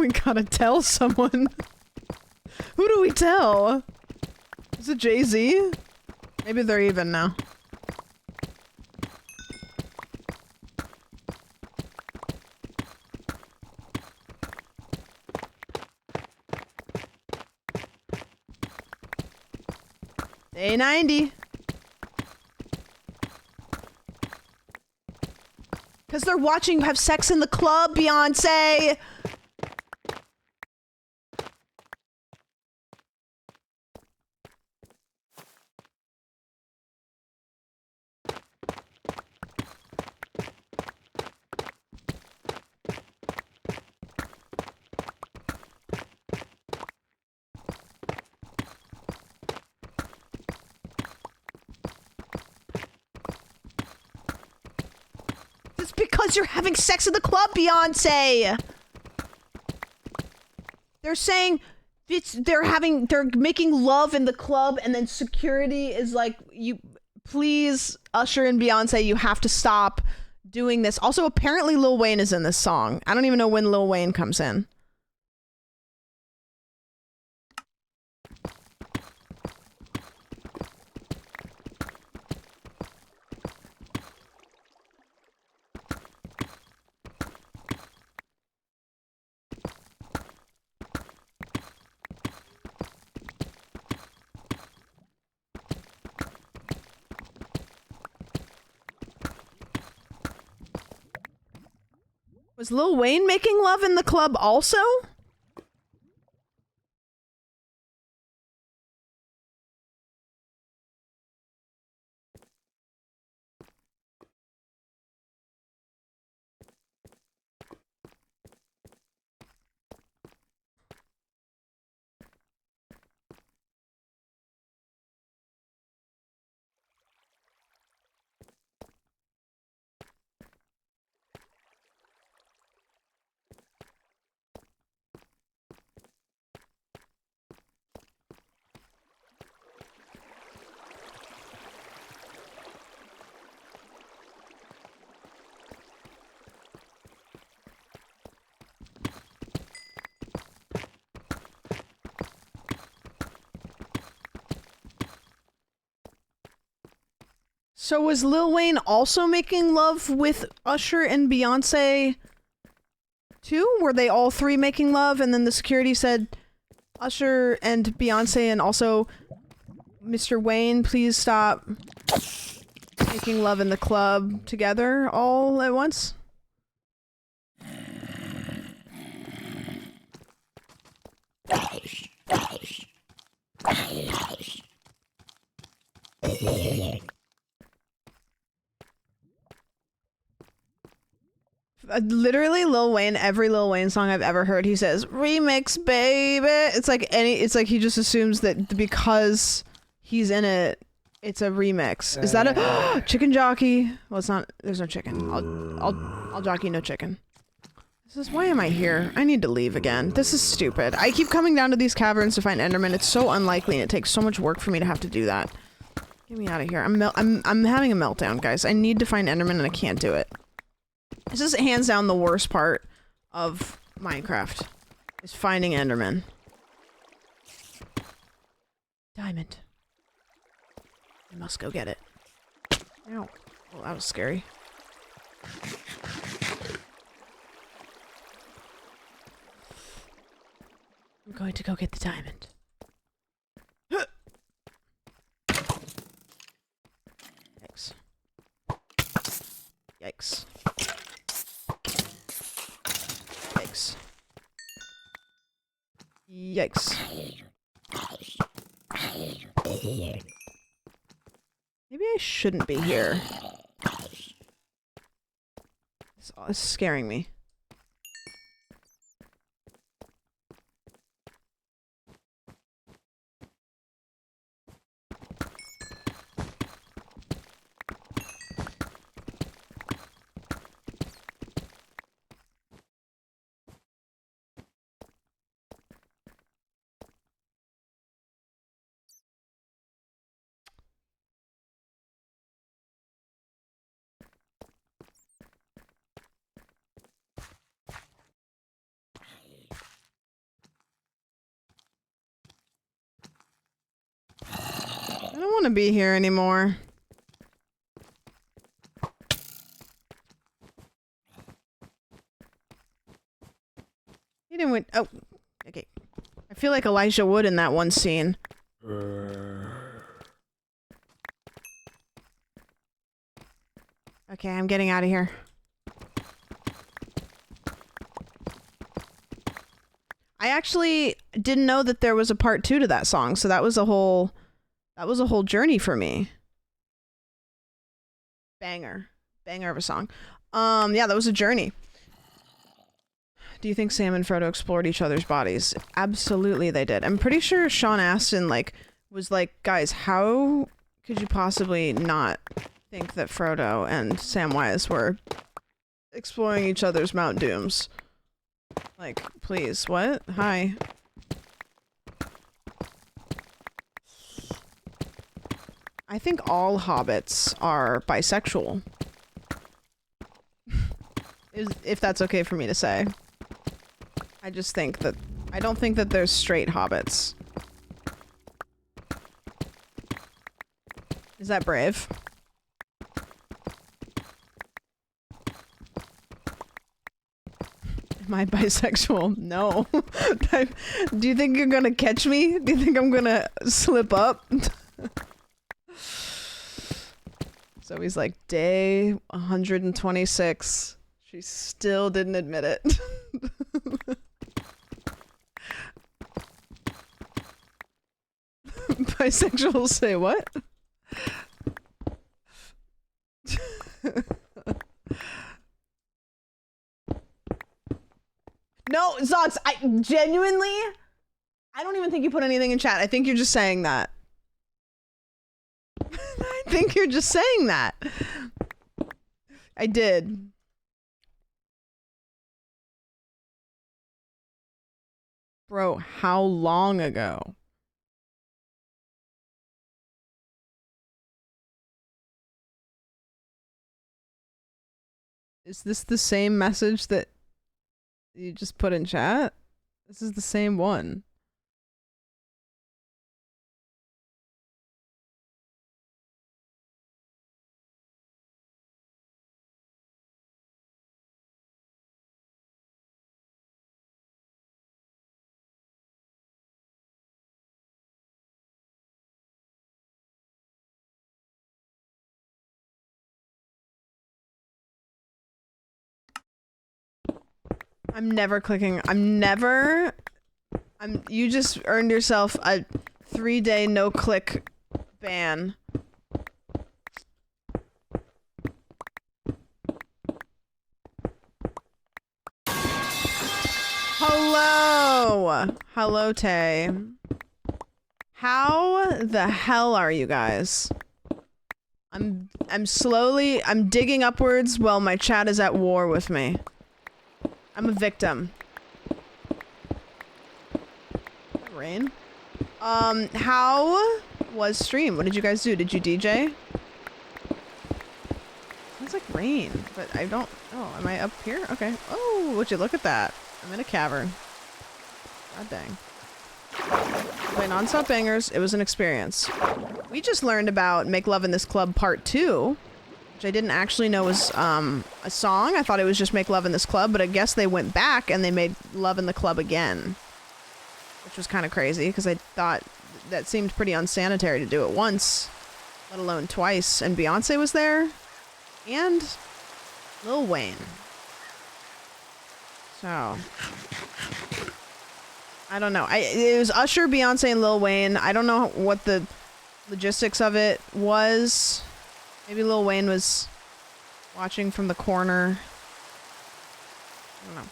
We gotta tell someone. Who do we tell? Is it Jay-Z? Maybe they're even now. Day 90. Because they're watching you have sex in the club, Beyonce! It's because you're having sex in the club, Beyonce! They're saying they're making love in the club, and then security is like, please, Usher and Beyonce, you have to stop doing this. Also, apparently Lil Wayne is in this song. I don't even know when Lil Wayne comes in. Was Lil Wayne making love in the club also? So was Lil Wayne also making love with Usher and Beyonce too? Were they all three making love, and then the security said, Usher and Beyonce and also Mr. Wayne, please stop making love in the club together all at once? Literally, Lil Wayne, every Lil Wayne song I've ever heard, he says, remix, baby. It's like he just assumes that because he's in it, it's a remix. Is that a chicken jockey? Well, it's not, there's no chicken. I'll jockey, no chicken. Why am I here? I need to leave again. This is stupid. I keep coming down to these caverns to find Enderman. It's so unlikely and it takes so much work for me to have to do that. Get me out of here. I'm having a meltdown, guys. I need to find Enderman and I can't do it. This is hands down the worst part of Minecraft, is finding Enderman. Diamond. I must go get it. Ow. Well, that was scary. I'm going to go get the diamond. Yikes. Yikes. Yikes. Yikes. Maybe I shouldn't be here. This is scaring me. want to be here anymore. He didn't win. Oh, okay. I feel like Elijah Wood in that one scene. Okay, I'm getting out of here. I actually didn't know that there was a part 2 to that song, so that was a whole journey for me. Banger of a song. Yeah, that was a journey. Do you think Sam and Frodo explored each other's bodies? Absolutely they did. I'm pretty sure Sean Astin was like, guys, how could you possibly not think that Frodo and Samwise were exploring each other's Mount Dooms? Like, please, what? Hi. I think all hobbits are bisexual. If that's okay for me to say. I just think that... I don't think that there's straight hobbits. Is that brave? Am I bisexual? No. Do you think you're gonna catch me? Do you think I'm gonna slip up? So he's like, day 126. She still didn't admit it. Bisexuals say what? No, Zox, I don't even think you put anything in chat. I think you're just saying that. I think you're just saying that. I did. Bro, how long ago? Is this the same message that you just put in chat? This is the same one. I'm never clicking. You just earned yourself a 3-day no-click ban. Hello! Hello, Tay. How the hell are you guys? I'm digging upwards while my chat is at war with me. I'm a victim. Rain? How was stream? What did you guys do? Did you DJ? Sounds like rain, but I don't... Oh, am I up here? Okay. Oh, would you look at that? I'm in a cavern. God dang. Play non-stop bangers. It was an experience. We just learned about Make Love in This Club Part 2. Which I didn't actually know was a song. I thought it was just Make Love in This Club, but I guess they went back and they made Love in the Club again. Which was kind of crazy, because I thought that seemed pretty unsanitary to do it once, let alone twice. And Beyonce was there, and Lil Wayne. So, I don't know. It was Usher, Beyonce, and Lil Wayne. I don't know what the logistics of it was. Maybe Lil Wayne was watching from the corner. I don't know.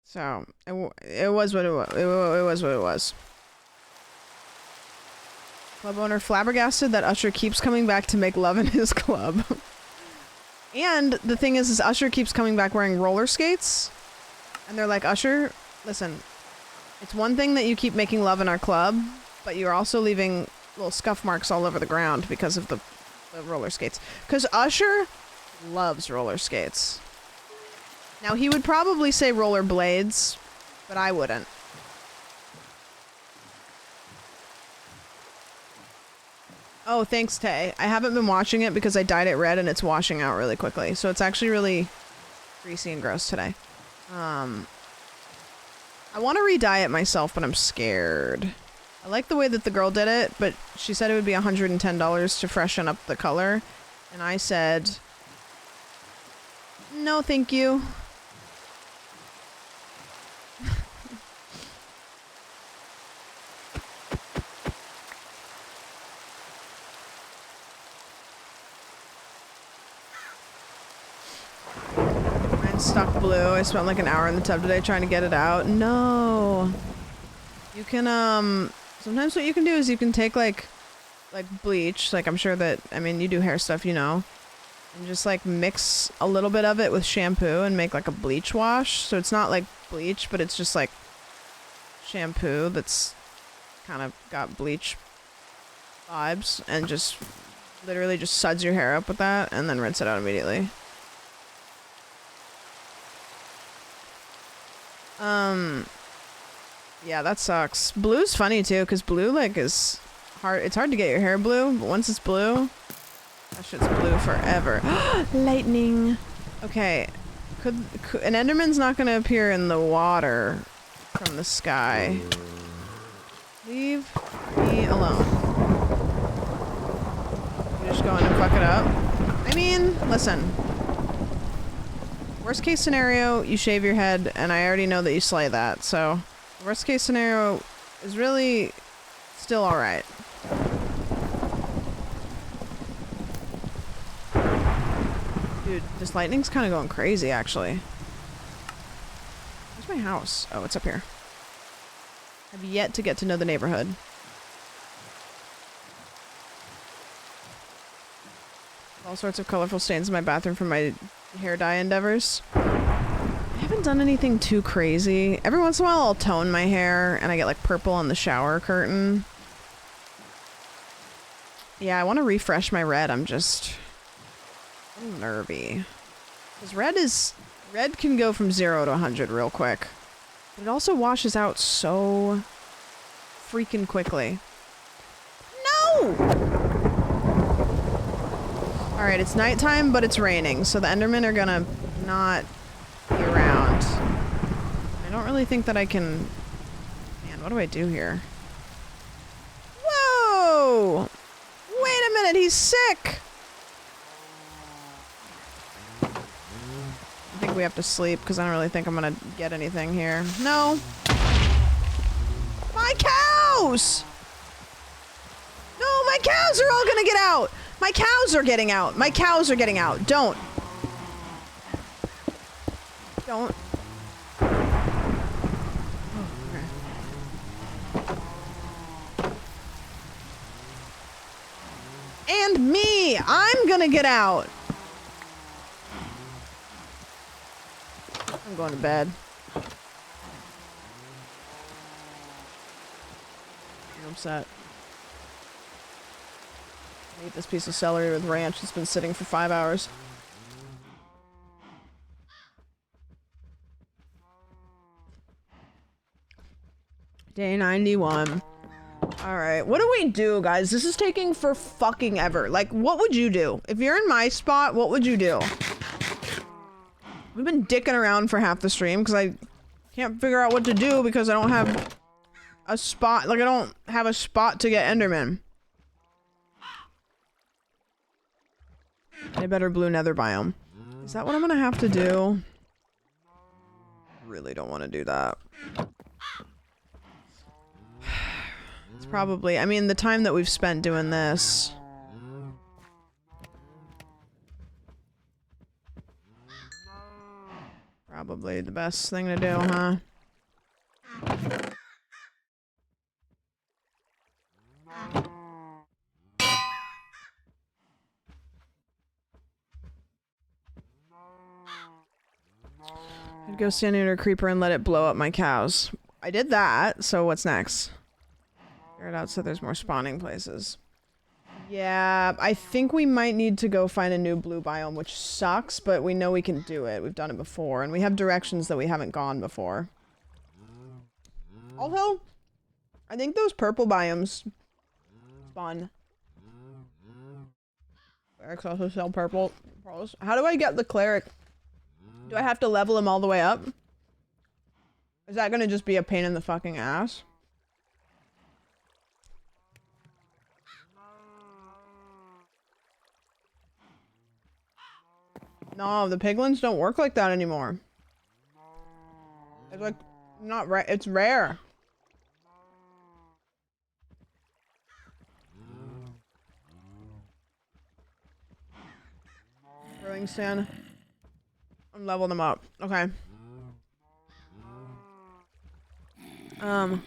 So, it was what it was. It was what it was. Club owner flabbergasted that Usher keeps coming back to make love in his club. And the thing is Usher keeps coming back wearing roller skates. And they're like, Usher, listen, it's one thing that you keep making love in our club, but you're also leaving little scuff marks all over the ground because of the roller skates. Because Usher loves roller skates. Now, he would probably say roller blades, but I wouldn't. Oh, thanks, Tay. I haven't been watching it because I dyed it red and it's washing out really quickly. So it's actually really greasy and gross today. I want to re-dye it myself, but I'm scared. I like the way that the girl did it, but she said it would be $110 to freshen up the color. And I said, no, thank you. Mine's stuck blue. I spent like an hour in the tub today trying to get it out. No. You can, sometimes what you can do is you can take like bleach, like I'm sure that, I mean, you do hair stuff, you know, and just like mix a little bit of it with shampoo and make like a bleach wash. So it's not like bleach, but it's just like shampoo that's kind of got bleach vibes, and just literally just suds your hair up with that and then rinse it out immediately. Yeah, that sucks. Blue's funny too, because blue like is hard. It's hard to get your hair blue, but once it's blue, that shit's blue forever. Lightning. Okay, could an Enderman's not gonna appear in the water from the sky? Leave me alone. You just go in and fuck it up. I mean, listen. Worst case scenario, you shave your head, and I already know that you slay that, so worst case scenario is really still alright. Dude, this lightning's kind of going crazy, actually. Where's my house? Oh, it's up here. I've yet to get to know the neighborhood. All sorts of colorful stains in my bathroom from my hair dye endeavors. I haven't done anything too crazy. Every once in a while I'll tone my hair and I get like purple on the shower curtain. Yeah, I want to refresh my red. I'm just a little nervy. Because red can go from 0 to 100 real quick. But it also washes out so freaking quickly. No! Alright, it's nighttime, but it's raining, so the Endermen are gonna not be around. I don't really think that I can... Man, what do I do here? Whoa! Wait a minute, he's sick! I think we have to sleep, because I don't really think I'm gonna get anything here. No! My cows! No, my cows are all gonna get out! My cows are getting out! My cows are getting out! Don't! Don't. Oh, okay. And me! I'm gonna get out! I'm going to bed. I'm upset. I eat this piece of celery with ranch that's been sitting for 5 hours. Day 91. Alright, what do we do, guys? This is taking for fucking ever. Like, what would you do? If you're in my spot, what would you do? We've been dicking around for half the stream because I can't figure out what to do because I don't have a spot. Like, I don't have a spot to get Enderman. A better blue nether biome. Is that what I'm gonna have to do? Really don't want to do that. It's probably, I mean, the time that we've spent doing this. Probably the best thing to do, huh? I'd go stand near a creeper and let it blow up my cows. I did that, so what's next? Figure it out so there's more spawning places. Yeah, I think we might need to go find a new blue biome, which sucks, but we know we can do it. We've done it before, and we have directions that we haven't gone before. Although, I think those purple biomes spawn Clerics also sell purple pearls. How do I get the cleric? Do I have to level him all the way up? Is that gonna just be a pain in the fucking ass? No, the piglins don't work like that anymore. It's like, not rare. It's rare. Brewing stand. I'm leveling them up. Okay. I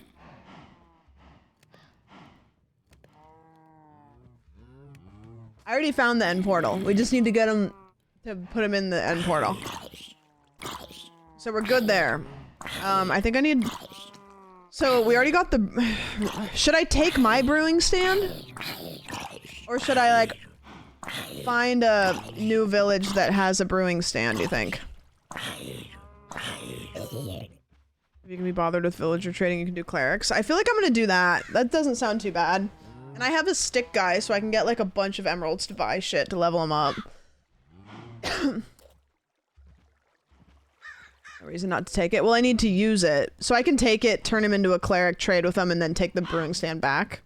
already found the end portal. We just need to get him to put him in the end portal. So we're good there. I think I need... So we already got the... Should I take my brewing stand? Or should I, like, find a new village that has a brewing stand, do you think? If you can be bothered with villager trading, you can do clerics. I feel like I'm gonna do that. That doesn't sound too bad. And I have a stick guy, so I can get, like, a bunch of emeralds to buy shit to level him up. No reason not to take it. Well, I need to use it. So I can take it, turn him into a cleric, trade with him, and then take the brewing stand back.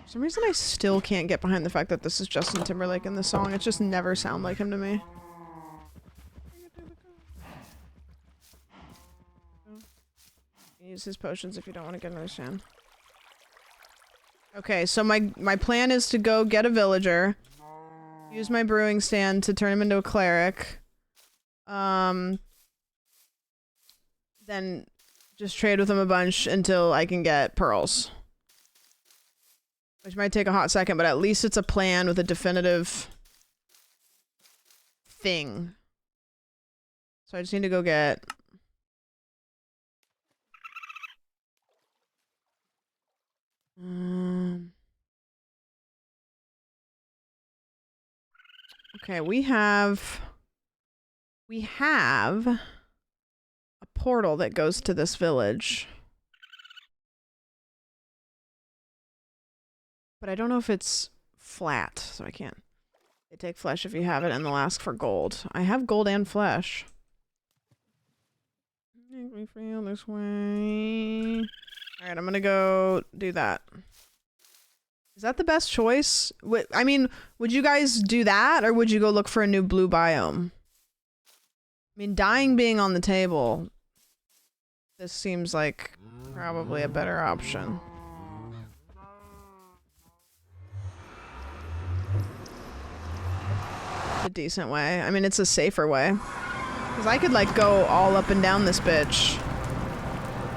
For some reason I still can't get behind the fact that this is Justin Timberlake in the song. It just never sounded like him to me. Use his potions if you don't want to get another stand. Okay, so my plan is to go get a villager. Use my brewing stand to turn him into a cleric. Then just trade with him a bunch until I can get pearls. Which might take a hot second, but at least it's a plan with a definitive thing. So I just need to go get... Okay, we have a portal that goes to this village. But I don't know if it's flat, so I can't. They take flesh if you have it, and they'll ask for gold. I have gold and flesh. Make me feel this way. Alright, I'm gonna go do that. Is that the best choice? I mean, would you guys do that, or would you go look for a new blue biome? I mean, dying being on the table, this seems like probably a better option. A decent way. I mean, it's a safer way. Because I could, like, go all up and down this bitch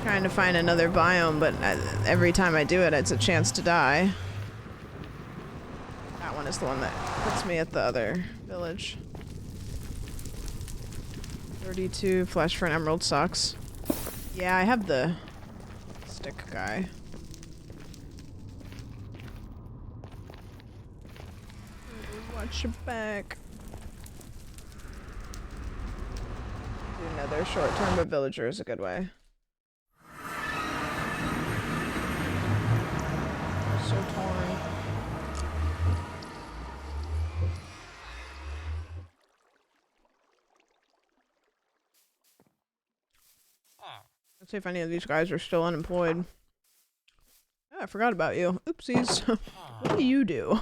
trying to find another biome, but every time I do it, it's a chance to die. That one is the one that puts me at the other village. 32 flesh for an emerald sucks. Yeah, I have the stick guy. Watch your back. Do another short term, but villager is a good way. So torn. Let's see if any of these guys are still unemployed. Oh, I forgot about you. Oopsies. What do you do?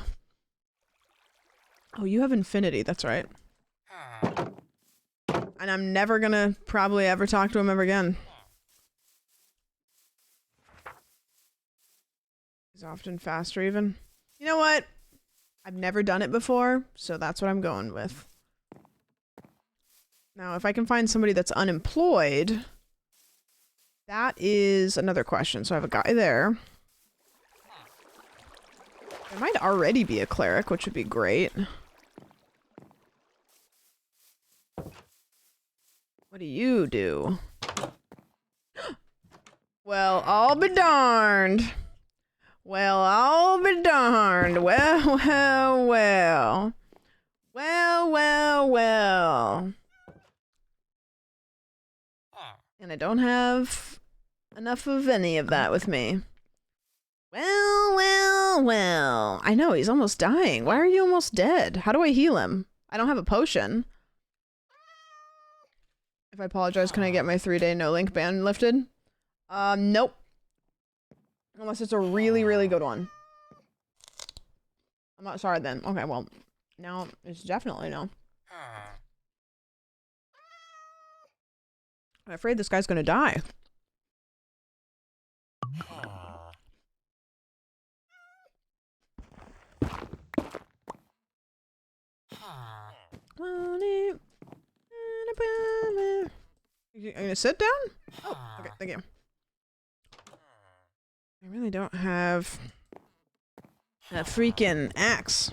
Oh, you have infinity, that's right. And I'm never gonna probably ever talk to him ever again. He's often faster even. You know what? I've never done it before, so that's what I'm going with. Now, if I can find somebody that's unemployed, that is another question. So I have a guy there. There might already be a cleric, which would be great. What do you do? Well, I'll be darned. Well, I'll be darned. Well, well, well. Well, well, well. And I don't have enough of any of that with me. Well, well, well. I know, he's almost dying. Why are you almost dead? How do I heal him? I don't have a potion. If I apologize, can I get my 3-day no-link ban lifted? Nope. Unless it's a really, really good one. I'm not sorry then. Okay, well, now it's definitely no. I'm afraid this guy's gonna die. You gonna sit down? Oh, okay, thank you. I really don't have a freaking axe.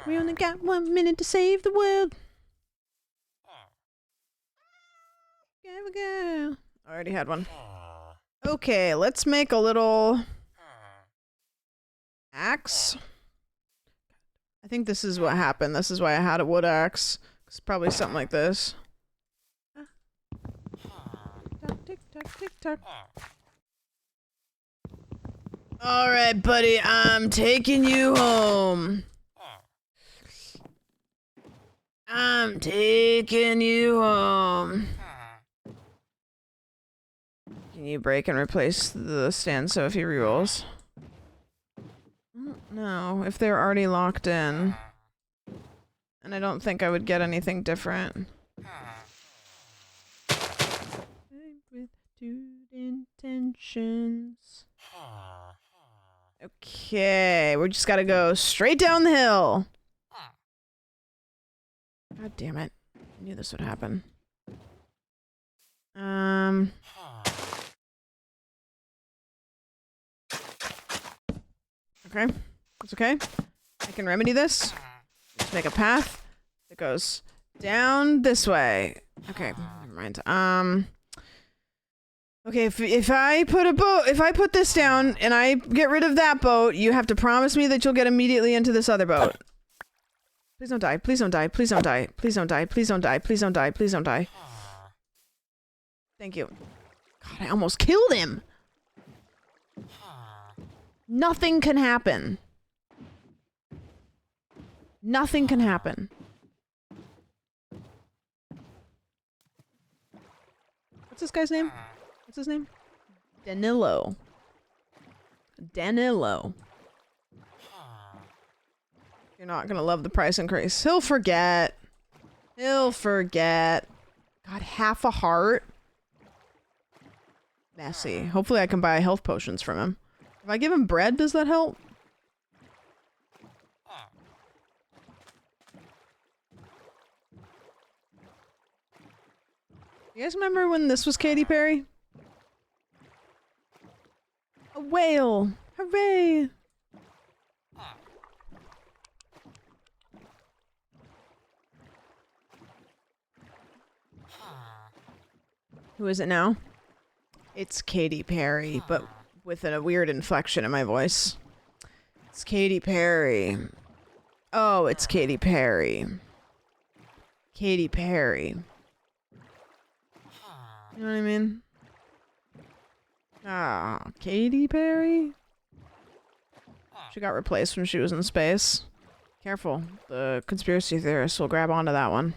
We only got 1 minute to save the world. There we go. I already had one. Okay, let's make a little axe. I think this is what happened. This is why I had a wood axe. It's probably something like this. Tick tock, tick tock. All right, buddy, I'm taking you home. I'm taking you home. Can you break and replace the stand so if he rerolls? No, if they're already locked in. And I don't think I would get anything different. With two intentions. Okay, we just gotta go straight down the hill. God damn it. I knew this would happen. Okay. It's okay. I can remedy this. Just make a path that goes down this way. Okay, never mind. Okay, if I put this down and I get rid of that boat, you have to promise me that you'll get immediately into this other boat. Please don't die. Please don't die. Please don't die. Please don't die. Please don't die. Please don't die. Please don't die. Thank you. God, I almost killed him. Nothing can happen. Nothing can happen. What's this guy's name? What's his name? Danilo. Danilo. You're not gonna love the price increase. He'll forget. He'll forget. God, half a heart. Messy. Hopefully I can buy health potions from him. If I give him bread, does that help? You guys remember when this was Katy Perry? A whale! Hooray! Who is it now? It's Katy Perry, but with a weird inflection in my voice. It's Katy Perry. Oh, it's Katy Perry. Katy Perry. You know what I mean? Ah, Katy Perry? She got replaced when she was in space. Careful, the conspiracy theorists will grab onto that one.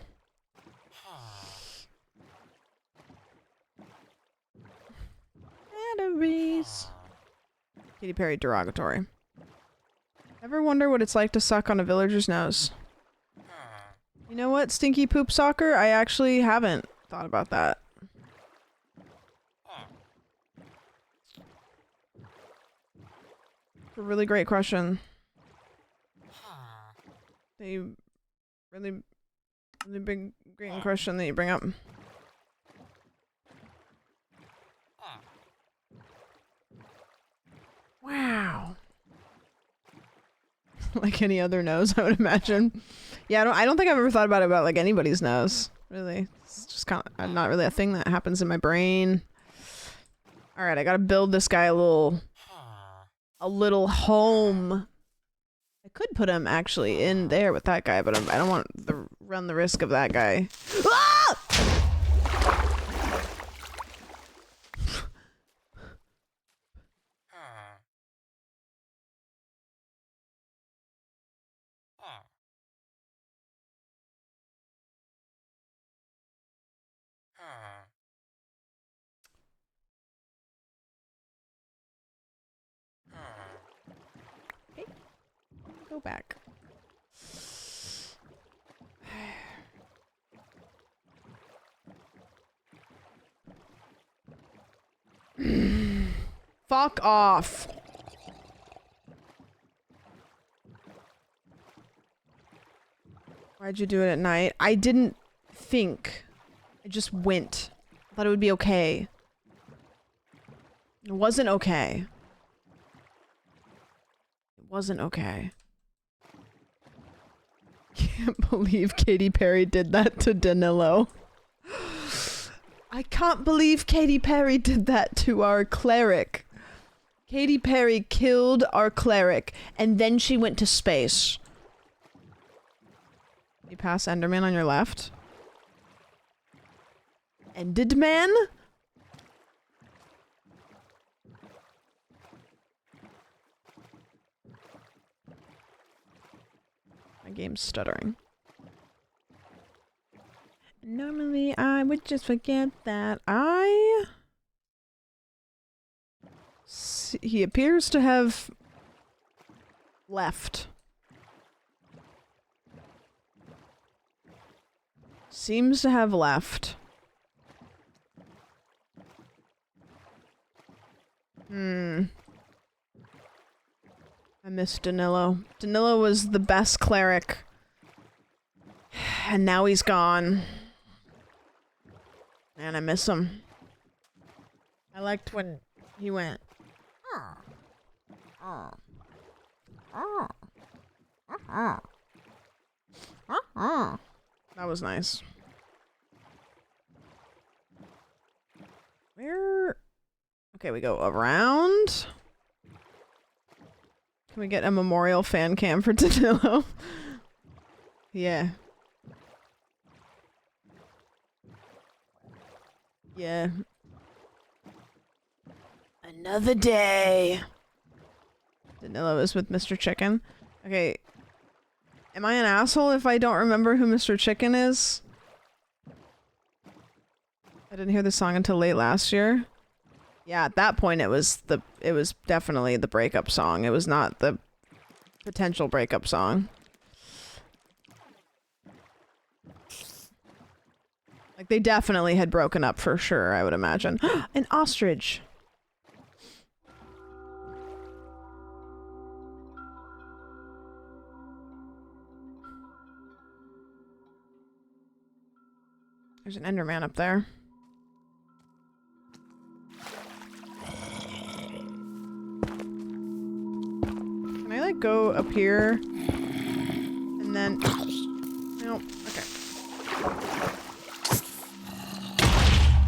Batteries. Katy Perry derogatory. Ever wonder what it's like to suck on a villager's nose? You know what, Stinky Poop Soccer? I actually haven't thought about that. It's a really great question. A really big, great question that you bring up. Wow. Like any other nose, I would imagine. Yeah, I don't think I've ever thought about it about like anybody's nose. Really, it's just kind of not really a thing that happens in my brain. All right, I gotta build this guy a little home. I could put him actually in there with that guy, but I don't want to run the risk of that guy. Ah! Okay. Go back. Fuck off. Why'd you do it at night? I didn't think. I just went. Thought it would be okay. It wasn't okay. It wasn't okay. Can't believe Katy Perry did that to Danilo. I can't believe Katy Perry did that to our cleric. Katy Perry killed our cleric, and then she went to space. You pass Enderman on your left. Ended man? My game's stuttering. Normally, I would just forget that he appears to have left. Seems to have left. I miss Danilo. Danilo was the best cleric. And now he's gone. And I miss him. I liked when he went. That was nice. Where? Okay, we go around. Can we get a memorial fan cam for Danilo? Yeah. Yeah. Another day. Danilo is with Mr. Chicken. Okay. Am I an asshole if I don't remember who Mr. Chicken is? I didn't hear the song until late last year. Yeah, at that point it was definitely the breakup song. It was not the potential breakup song. Like, they definitely had broken up for sure, I would imagine. An ostrich! There's an Enderman up there. Can I, like, go up here? And then... Nope. Okay.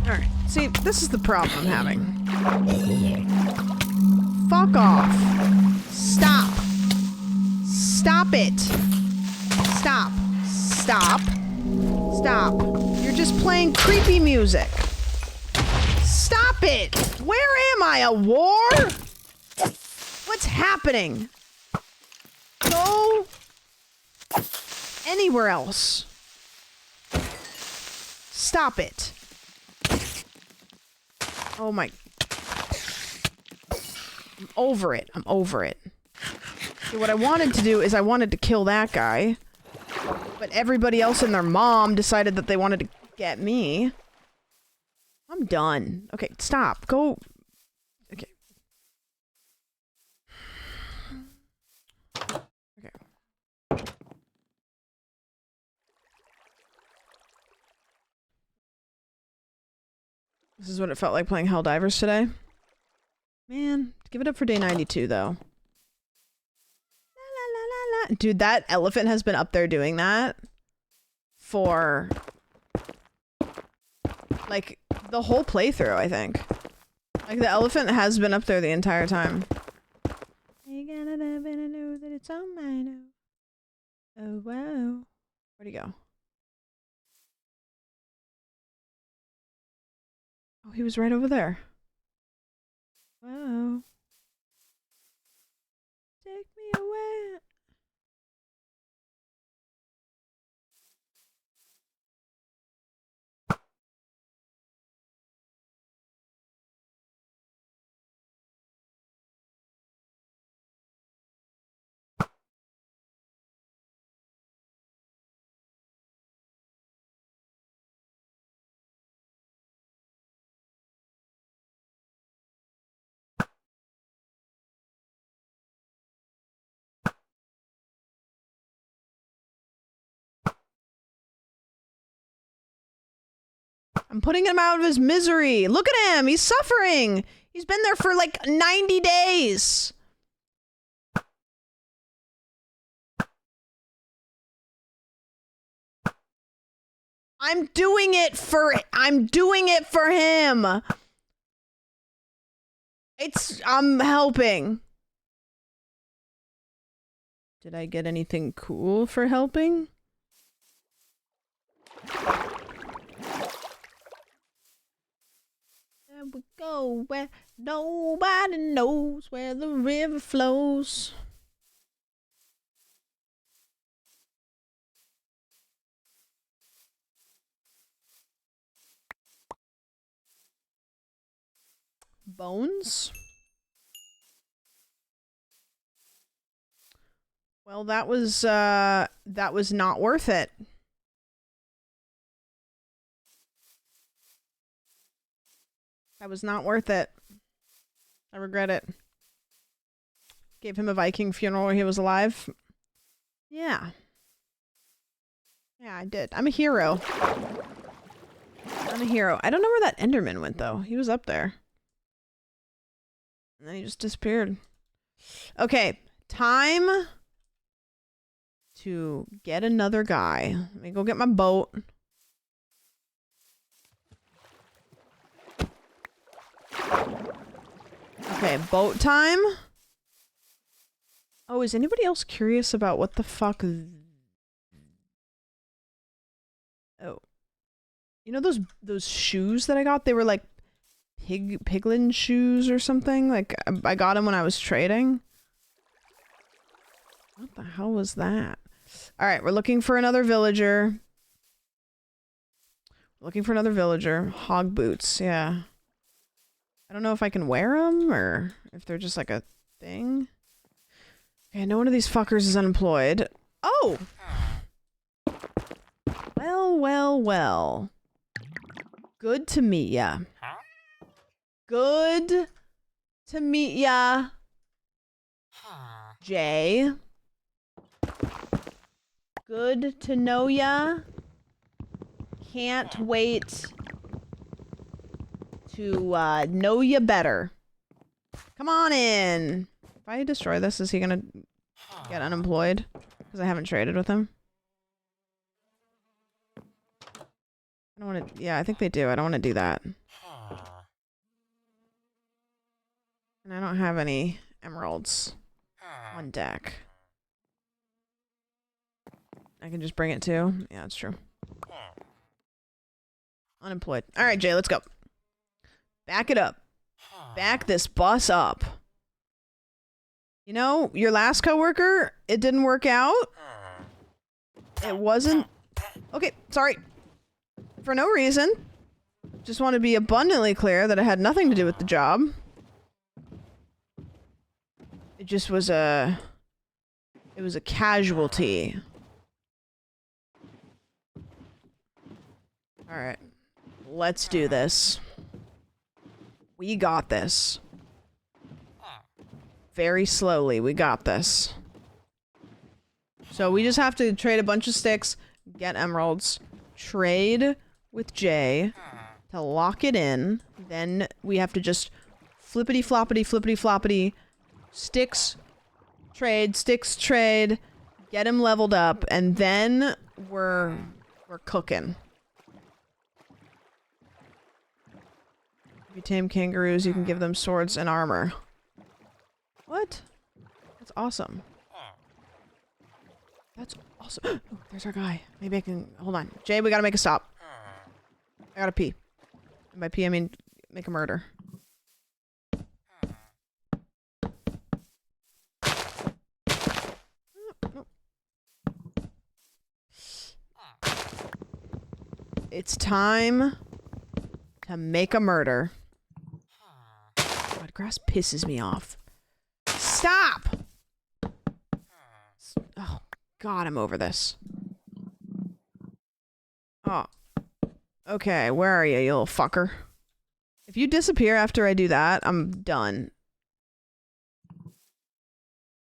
Alright. See, this is the problem I'm having. Fuck off. Stop. Stop it. Stop. Stop. Stop. You're just playing creepy music. Stop it! Where am I? A war? What's happening? Go anywhere else. Stop it. Oh my... I'm over it. I'm over it. See, what I wanted to do is I wanted to kill that guy. But everybody else and their mom decided that they wanted to get me. I'm done. Okay, stop. Go. Okay. Okay. This is what it felt like playing Helldivers today. Man, give it up for day 92, though. Dude, that elephant has been up there doing that for, like, the whole playthrough, I think. Like the elephant has been up there the entire time. You gotta love and I know that it's on my nose. Oh wow. Where'd he go? Oh, he was right over there. Wow. Take me away. I'm putting him out of his misery. Look at him. He's suffering. He's been there for like 90 days. I'm doing it for him. I'm helping. Did I get anything cool for helping? There we go, where nobody knows where the river flows. Bones? Well, that was not worth it. That was not worth it. I regret it. Gave him a Viking funeral while he was alive. Yeah. Yeah, I did. I'm a hero. I'm a hero. I don't know where that Enderman went, though. He was up there. And then he just disappeared. Okay. Time to get another guy. Let me go get my boat. Okay, boat time. Oh, is anybody else curious about what the fuck? Oh. You know those shoes that I got? They were like piglin shoes or something? Like I got them when I was trading. What the hell was that? All right, we're looking for another villager. Hog boots, yeah. I don't know if I can wear them or if they're just like a thing. Okay, no one of these fuckers is unemployed. Oh! Well. Good to meet ya. Good to meet ya. Jay. Good to know ya. Can't wait to know you better. Come on in. If I destroy this, is he gonna get unemployed? Because I haven't traded with him. I don't want to. Yeah, I think they do. I don't want to do that. And I don't have any emeralds on deck. I can just bring it too. Yeah, that's true. Unemployed. All right, Jay, let's go. Back it up. Back this bus up. You know, your last coworker, it didn't work out. It wasn't... Okay, sorry. For no reason. Just want to be abundantly clear that it had nothing to do with the job. It just was a... It was a casualty. Alright. Let's do this. We got this. Very slowly, we got this. So we just have to trade a bunch of sticks, get emeralds, trade with Jay to lock it in. Then we have to just flippity floppity, sticks trade, get him leveled up, and then we're cooking. If you tame kangaroos, you can give them swords and armor. What? That's awesome. That's awesome. Oh, there's our guy. Maybe I can... Hold on. Jay, we gotta make a stop. I gotta pee. And by pee, I mean make a murder. It's time to make a murder. God, grass pisses me off. Stop! Oh, God, I'm over this. Oh. Okay, where are you little fucker? If you disappear after I do that, I'm done.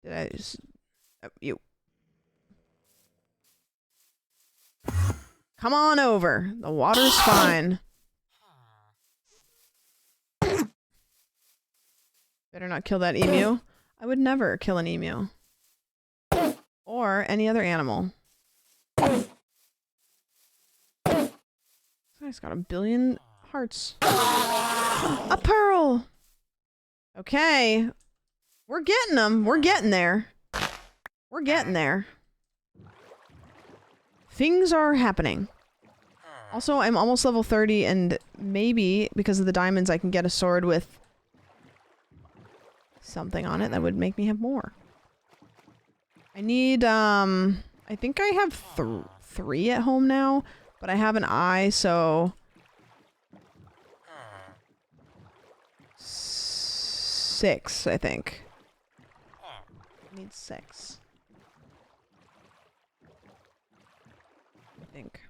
Did I just... you. Come on over. The water's fine. Better not kill that emu. I would never kill an emu. Or any other animal. This guy's got 1 billion hearts. A pearl! Okay. We're getting them. We're getting there. We're getting there. Things are happening. Also, I'm almost level 30 and maybe, because of the diamonds, I can get a sword with something on it that would make me have more. I need, I think I have 3 at home now, but I have an eye, so... 6, I think. I need 6. I think.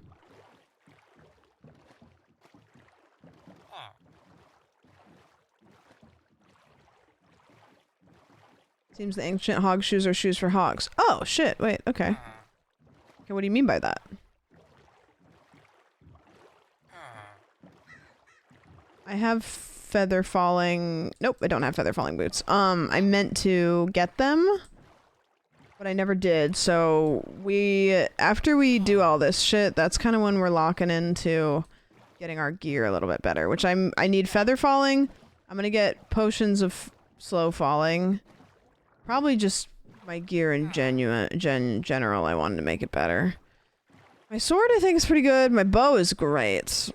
Seems the ancient hog shoes are shoes for hogs. Oh, shit. Wait, okay. Okay, what do you mean by that? I have feather falling... Nope, I don't have feather falling boots. I meant to get them, but I never did. So after we do all this shit, that's kind of when we're locking into getting our gear a little bit better, which I need feather falling. I'm gonna get potions of slow falling. Probably just my gear in general. I wanted to make it better. My sword, I think, is pretty good. My bow is great.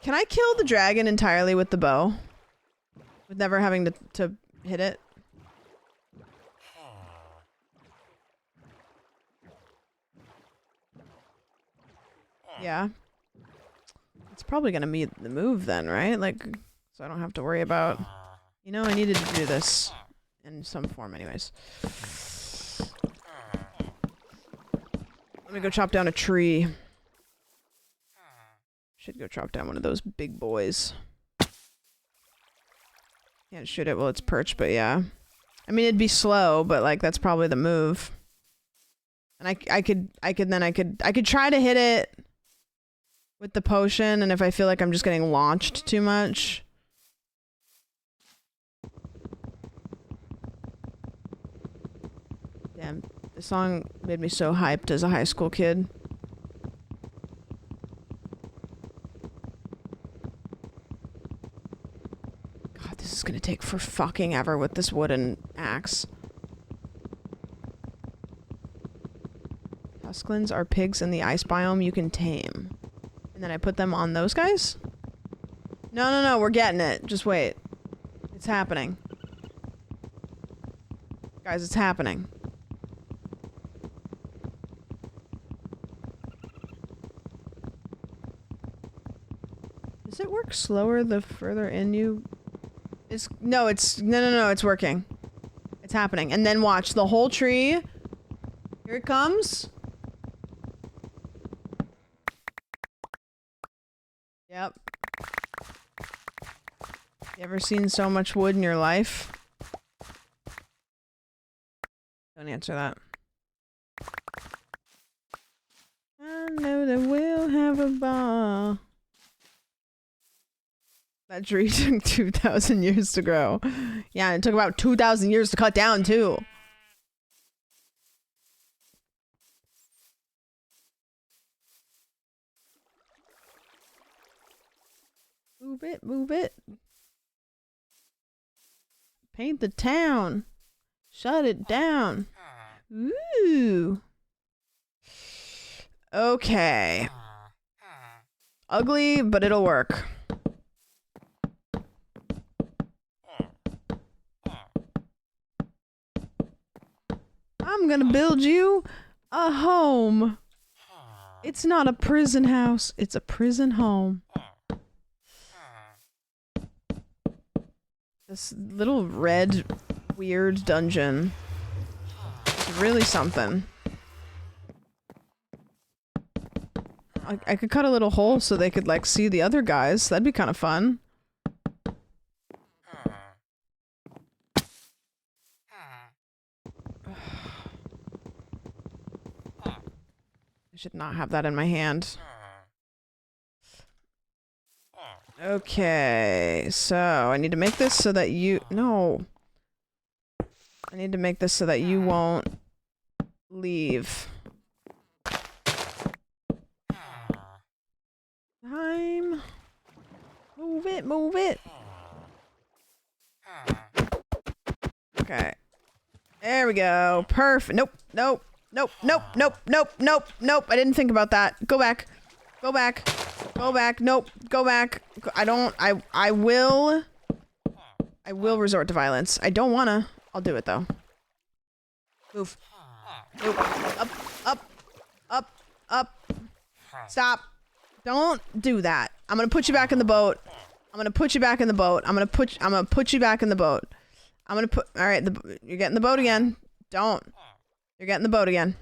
Can I kill the dragon entirely with the bow? With never having to hit it? Yeah. It's probably gonna be the move then, right? Like, so I don't have to worry about... You know, I needed to do this in some form anyways. Let me go chop down a tree. Should go chop down one of those big boys. Can't shoot it while it's perched, but yeah. I mean, it'd be slow, but like that's probably the move. And I could try to hit it with the potion, and if I feel like I'm just getting launched too much. Damn, this song made me so hyped as a high school kid. God, this is gonna take for fucking ever with this wooden axe. Tusklins are pigs in the ice biome you can tame. And then I put them on those guys? No, we're getting it. Just wait. It's happening. Guys, it's happening. Does it work slower the further in you? No, it's working. It's happening. And then watch the whole tree. Here it comes. Yep. You ever seen so much wood in your life? Don't answer that. I know that we'll have a ball. That tree took 2,000 years to grow. Yeah, it took about 2,000 years to cut down, too. Move it, move it. Paint the town. Shut it down. Ooh. Okay. Ugly, but it'll work. I'm gonna build you a home. It's not a prison house, it's a prison home. This little red, weird dungeon is really something. I could cut a little hole so they could, like, see the other guys. That'd be kind of fun. I should not have that in my hand. Okay, so I need to make this so that you... No. I need to make this so that you won't leave. Time. Move it, move it. Okay. There we go. Perfect. Nope, nope, nope, nope, nope, nope, nope, nope. I didn't think about that. Go back. Go back. Go back. Nope. Go back. I will resort to violence. I don't wanna. I'll do it though. Move. Move. Up, up, up, up. Stop. Don't do that. I'm gonna put you back in the boat. I'm gonna put you back in the boat. I'm gonna put you back in the boat. I'm gonna put, alright, you're getting the boat again. Don't. You're getting the boat again.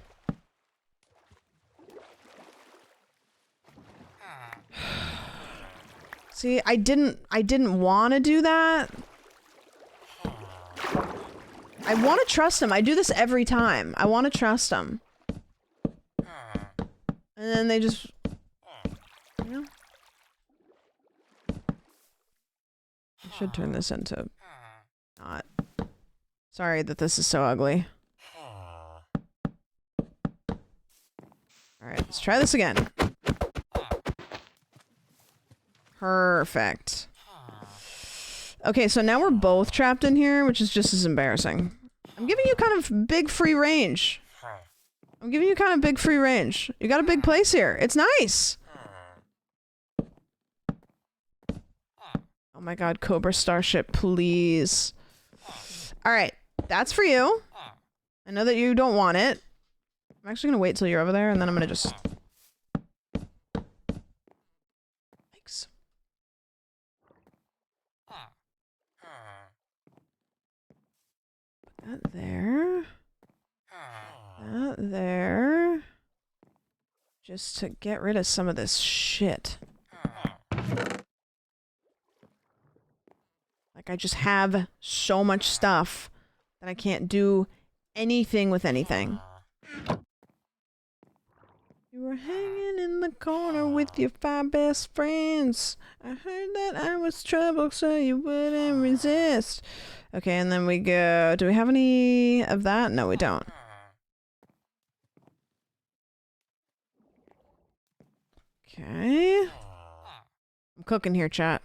See, I didn't want to do that. I want to trust him. I do this every time. I want to trust him. And then they just... You know? I should turn this into... Not. Sorry that this is so ugly. Alright, let's try this again. Perfect. Okay, so now we're both trapped in here, which is just as embarrassing. I'm giving you kind of big free range. I'm giving you kind of big free range. You got a big place here. It's nice. Oh my god, Cobra Starship, please. Alright, that's for you. I know that you don't want it. I'm actually gonna wait till you're over there, and then I'm gonna just... Thanks. Put that there. That there. Just to get rid of some of this shit. Like, I just have so much stuff that I can't do anything with anything. You were hanging in the corner with your 5 best friends. I heard that I was trouble, so you wouldn't resist. Okay, and then we go... Do we have any of that? No, we don't. Okay. I'm cooking here, chat.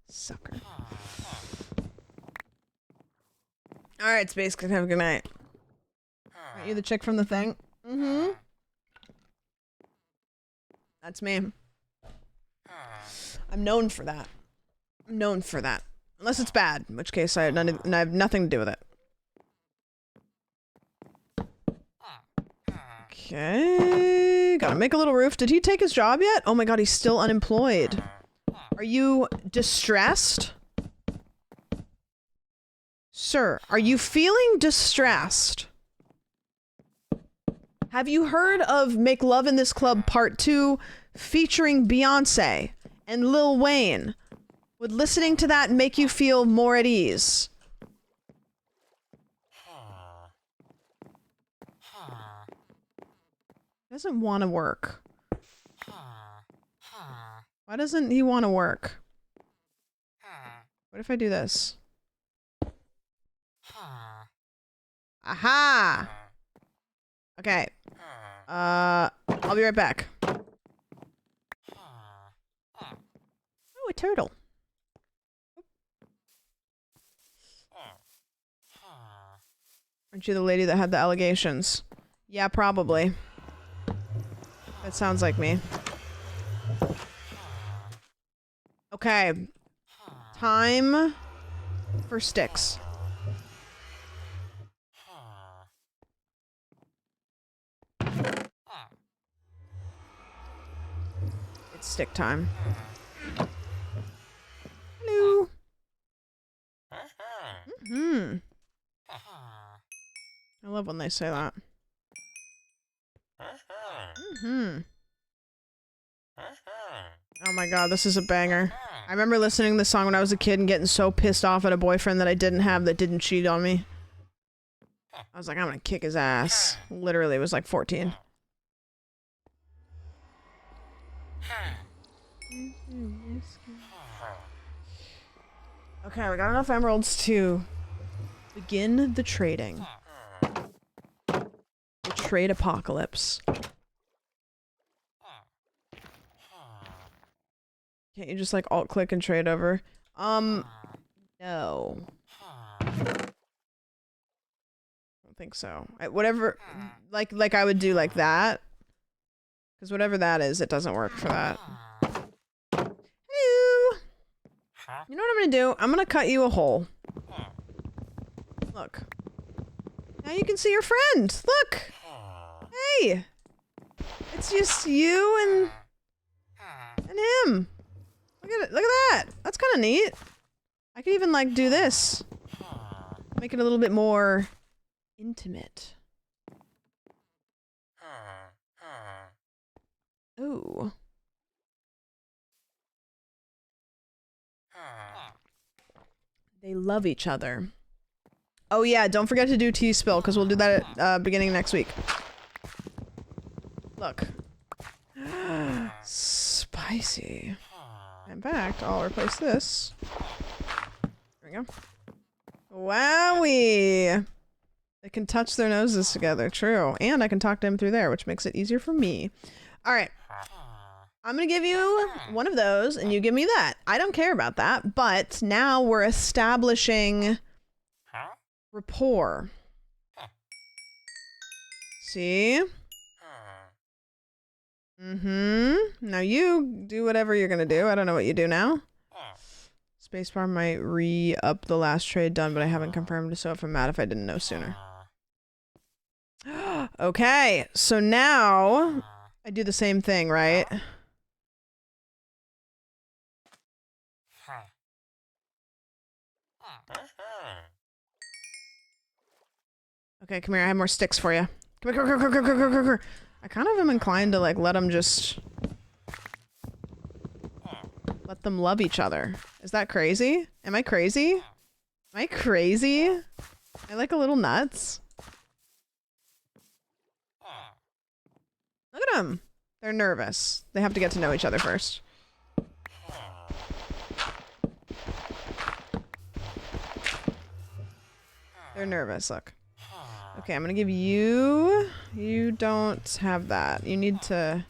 Sucker. Alright, Space Kid, have a good night. Aren't you the chick from the thing? Mm-hmm. That's me. I'm known for that. I'm known for that. Unless it's bad, in which case I have nothing to do with it. Okay. Gotta make a little roof. Did he take his job yet? Oh my god, he's still unemployed. Are you distressed? Sir, are you feeling distressed? Have you heard of Make Love in This Club Part 2 featuring Beyonce and Lil Wayne? Would listening to that make you feel more at ease? Doesn't want to work. Why doesn't he want to work? What if I do this? Aha! Okay. I'll be right back. Oh, a turtle. Aren't you the lady that had the allegations? Yeah, probably. That sounds like me. Okay. Time for sticks. It's stick time. Hello. Mm-hmm. I love when they say that. Mm-hmm. Oh my god, this is a banger. I remember listening to this song when I was a kid and getting so pissed off at a boyfriend that I didn't have that didn't cheat on me. I was like, I'm gonna kick his ass. Literally, it was like 14. Okay, we got enough emeralds to begin the trading. The trade apocalypse. Can't you just like alt click and trade over? No. I don't think so. Whatever, like I would do like that. Because whatever that is, it doesn't work for that. Hello. You know what I'm gonna do? I'm gonna cut you a hole. Look. Now you can see your friend. Look. Hey. It's just you and him. Look at it. Look at that. That's kind of neat. I could even like do this. Make it a little bit more intimate. Ooh. They love each other. Oh yeah, don't forget to do tea spill, because we'll do that at beginning next week. Look. Spicy. In fact, I'll replace this. There we go. Wowie! They can touch their noses together, true. And I can talk to him through there, which makes it easier for me. Alright. I'm gonna give you one of those, and you give me that. I don't care about that, but now we're establishing rapport. See? Now you do whatever you're gonna do. I don't know what you do now. Spacebar might re-up the last trade done, but I haven't confirmed, so if I'm mad if I didn't know sooner. Okay, so now I do the same thing, right? Okay, come here. I have more sticks for you. Come here, come here. I kind of am inclined to like let them just let them love each other. Is that crazy? Am I crazy? Am I crazy? Am I like a little nuts? Look at them. They're nervous. They have to get to know each other first. They're nervous, look. Okay, I'm gonna give you... You don't have that. You need to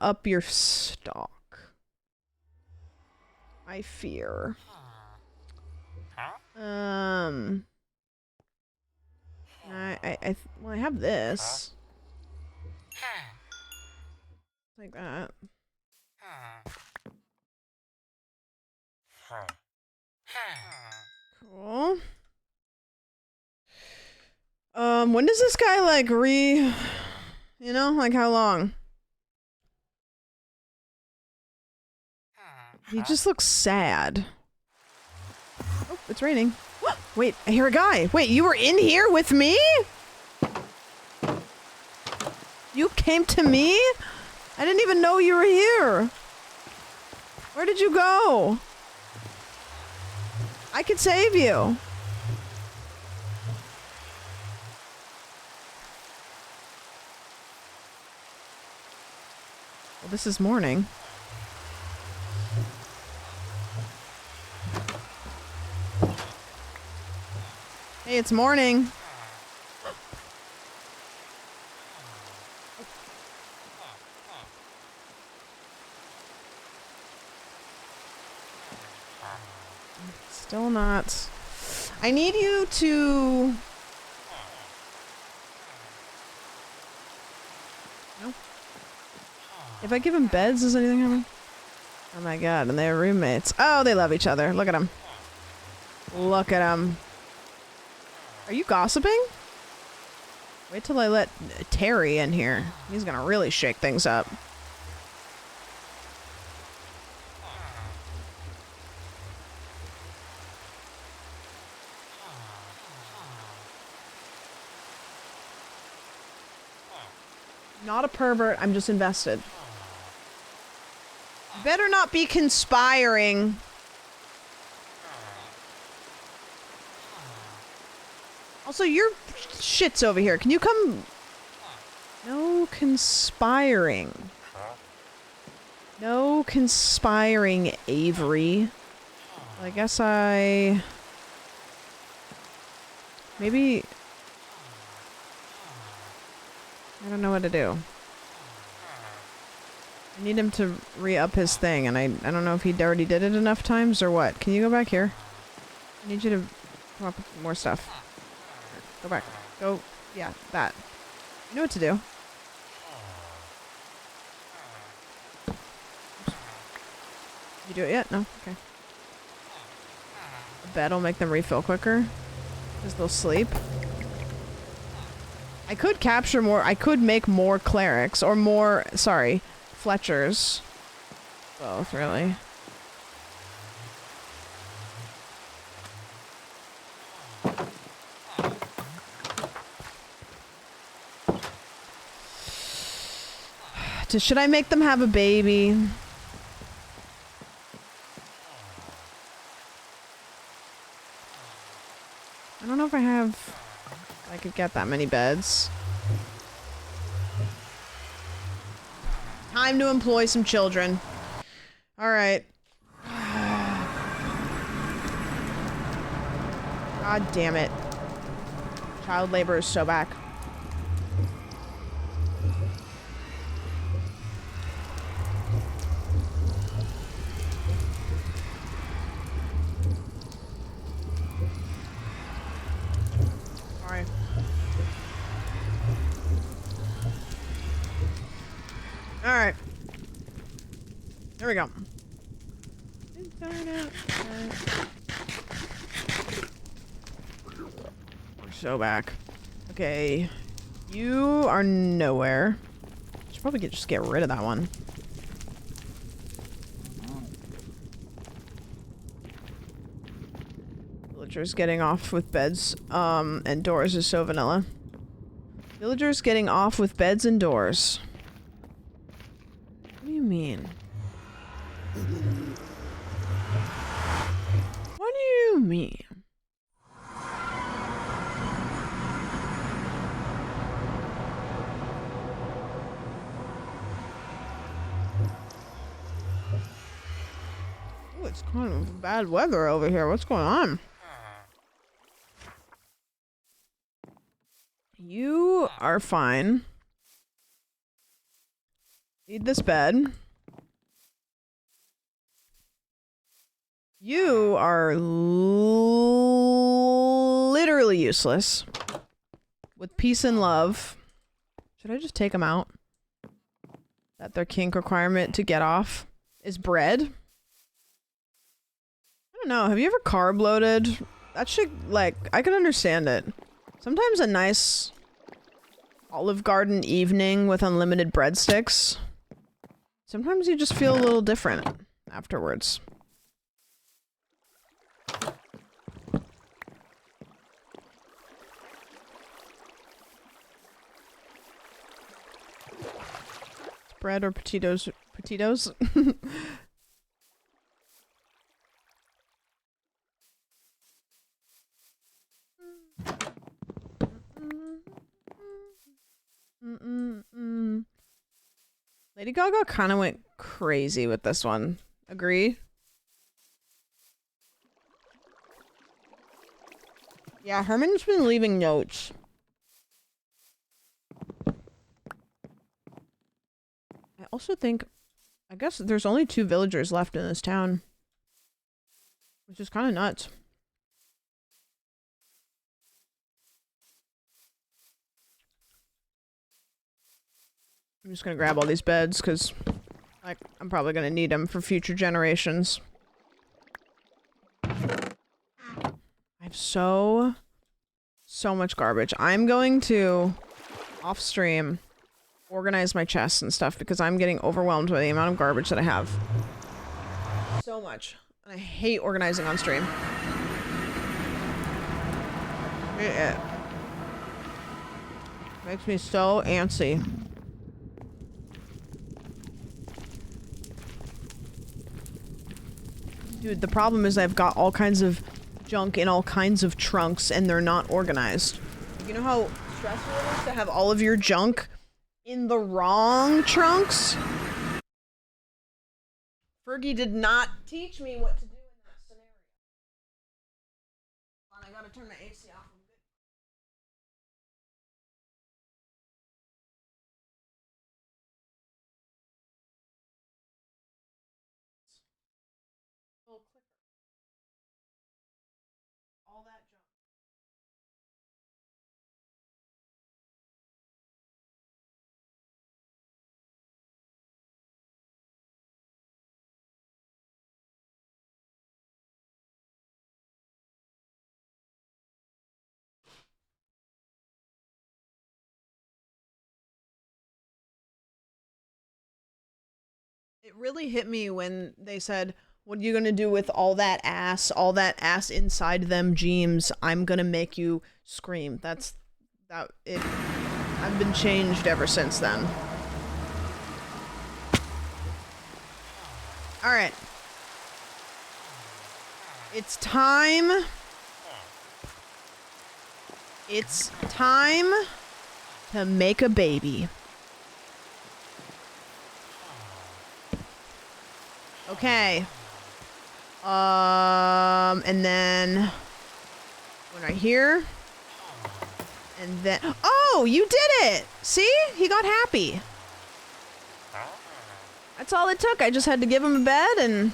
up your stock. I fear. Well, I have this. Like that. Cool. When does this guy like you know, like how long? He just looks sad. Oh, it's raining. Wait, I hear a guy. Wait, you were in here with me? You came to me? I didn't even know you were here. Where did you go? I could save you. Well, this is morning. Hey, it's morning. Still not. I need you to... No. If I give him beds, does anything happen? Oh my god, and they're roommates. Oh, they love each other. Look at them. Look at them. Are you gossiping? Wait till I let Terry in here. He's gonna really shake things up. Not a pervert, I'm just invested. Better not be conspiring. Also, your shit's over here. Can you come? No conspiring. No conspiring, Avery. I guess I... Maybe... I don't know what to do. I need him to re-up his thing, and I don't know if he already did it enough times or what. Can you go back here? I need you to come up with more stuff. Go back. Go. Yeah, that. You know what to do. You do it yet? No? Okay. A bed will make them refill quicker. Because they'll sleep. I could capture more. I could make more clerics. Or more, sorry, Fletchers. Both, really. Should I make them have a baby? I don't know if I could get that many beds. Time to employ some children. All right. God damn it. Child labor is so back. Alright. There we go. We're so back. Okay. You are nowhere. Should probably just get rid of that one. Villagers getting off with beds and doors is so vanilla. Villagers getting off with beds and doors. What do you mean? What do you mean? Oh, it's kind of bad weather over here. What's going on? You are fine. Need this bed. You are literally useless. With peace and love. Should I just take them out? That their kink requirement to get off is bread? I don't know. Have you ever carb loaded? That should, like, I can understand it. Sometimes a nice Olive Garden evening with unlimited breadsticks. Sometimes you just feel a little different afterwards. Bread or potatoes? Potatoes? Lady Gaga kind of went crazy with this one. Agree? Yeah, Herman's been leaving notes. I also think, I guess there's only 2 villagers left in this town. Which is kind of nuts. I'm just gonna grab all these beds because, like, I'm probably gonna need them for future generations. I have so much garbage. I'm going to, off stream, organize my chests and stuff because I'm getting overwhelmed by the amount of garbage that I have. So much. And I hate organizing on stream. It makes me so antsy. Dude, the problem is I've got all kinds of junk in all kinds of trunks and they're not organized. You know how stressful it is to have all of your junk in the wrong trunks? Fergie did not teach me what to do in that scenario. Hold on, I gotta turn my AC off. All that junk. It really hit me when they said, what are you gonna do with all that ass inside them jeans? I'm gonna make you scream. I've been changed ever since then. Alright. It's time. It's time to make a baby. Okay. And then one right here. And then, oh, you did it! See? He got happy. That's all it took. I just had to give him a bed and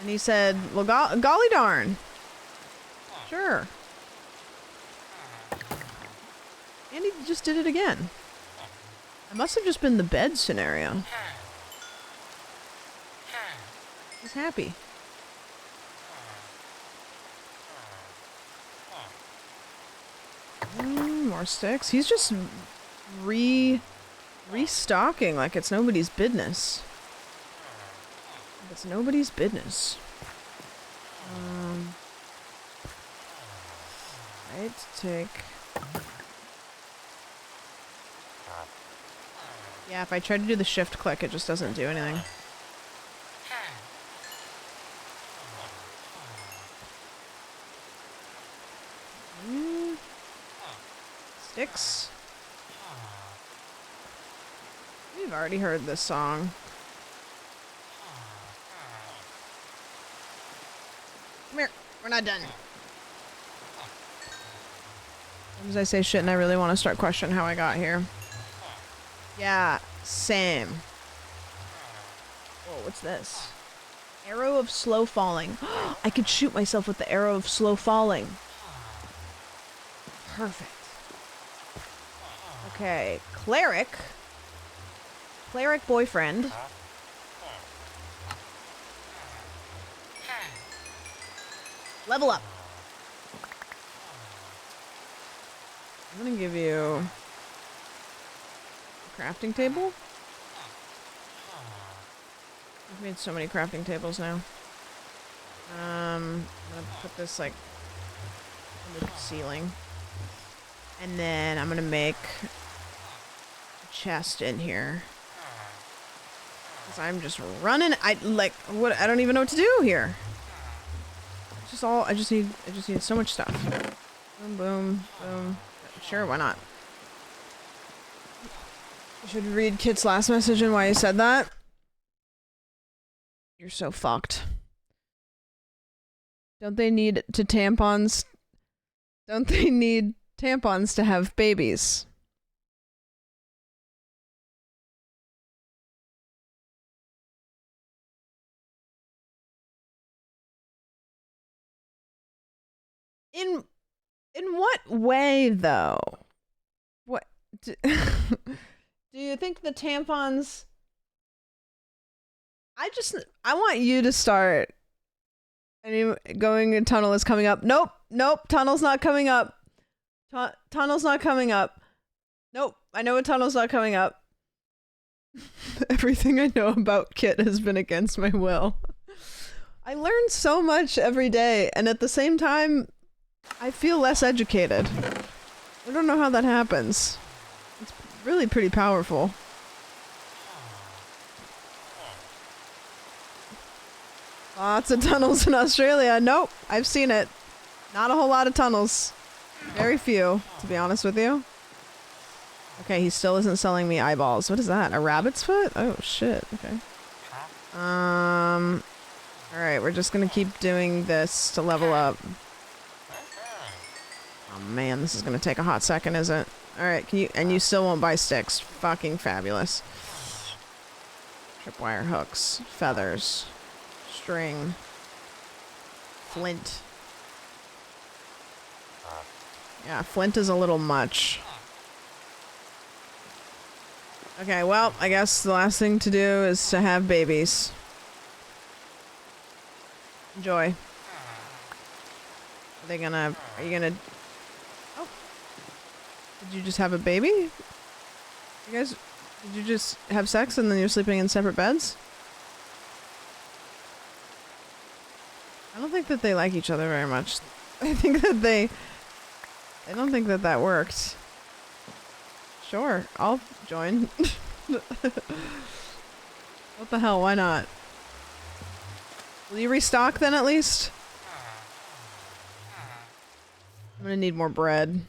he said, well, golly darn. Sure. And he just did it again. It must have just been the bed scenario. He's happy. More sticks. He's just restocking like it's nobody's business. It's nobody's business. Right, take. Yeah, if I try to do the shift click, it just doesn't do anything. Sticks. We've already heard this song. Come here. We're not done. Sometimes I say shit and I really want to start questioning how I got here. Yeah, same. Whoa, what's this? Arrow of slow falling. I could shoot myself with the arrow of slow falling. Perfect. Okay, cleric. Cleric boyfriend. Level up. I'm gonna give you a crafting table. I've made so many crafting tables now. I'm gonna put this like on the ceiling. And then I'm gonna make a chest in here. Cause I'm just running. I don't even know what to do here. It's just all I just need so much stuff. Boom, boom, boom. Sure, why not? I should read Kit's last message and why he said that. You're so fucked. Don't they need tampons to have babies? In what way, though? What do you think the tampons? I want you to start. Going in tunnel is coming up. Nope, tunnel's not coming up. Tunnel's not coming up. Nope, I know a tunnel's not coming up. Everything I know about Kit has been against my will. I learn so much every day, and at the same time, I feel less educated. I don't know how that happens. It's really pretty powerful. Lots of tunnels in Australia. Nope, I've seen it. Not a whole lot of tunnels. Very few, to be honest with you. Okay, he still isn't selling me eyeballs. What is that? A rabbit's foot? Oh, shit. Okay. Alright, we're just gonna keep doing this to level up. Oh man, this is gonna take a hot second, isn't it? Alright, and you still won't buy sticks. Fucking fabulous. Tripwire hooks. Feathers. String. Flint. Yeah, flint is a little much. Okay, well, I guess the last thing to do is to have babies. Enjoy. Are you gonna... Oh. Did you just have a baby? You guys... Did you just have sex and then you're sleeping in separate beds? I don't think that they like each other very much. I think that I don't think that that worked. Sure, I'll join. What the hell, why not? Will you restock then at least? I'm gonna need more bread.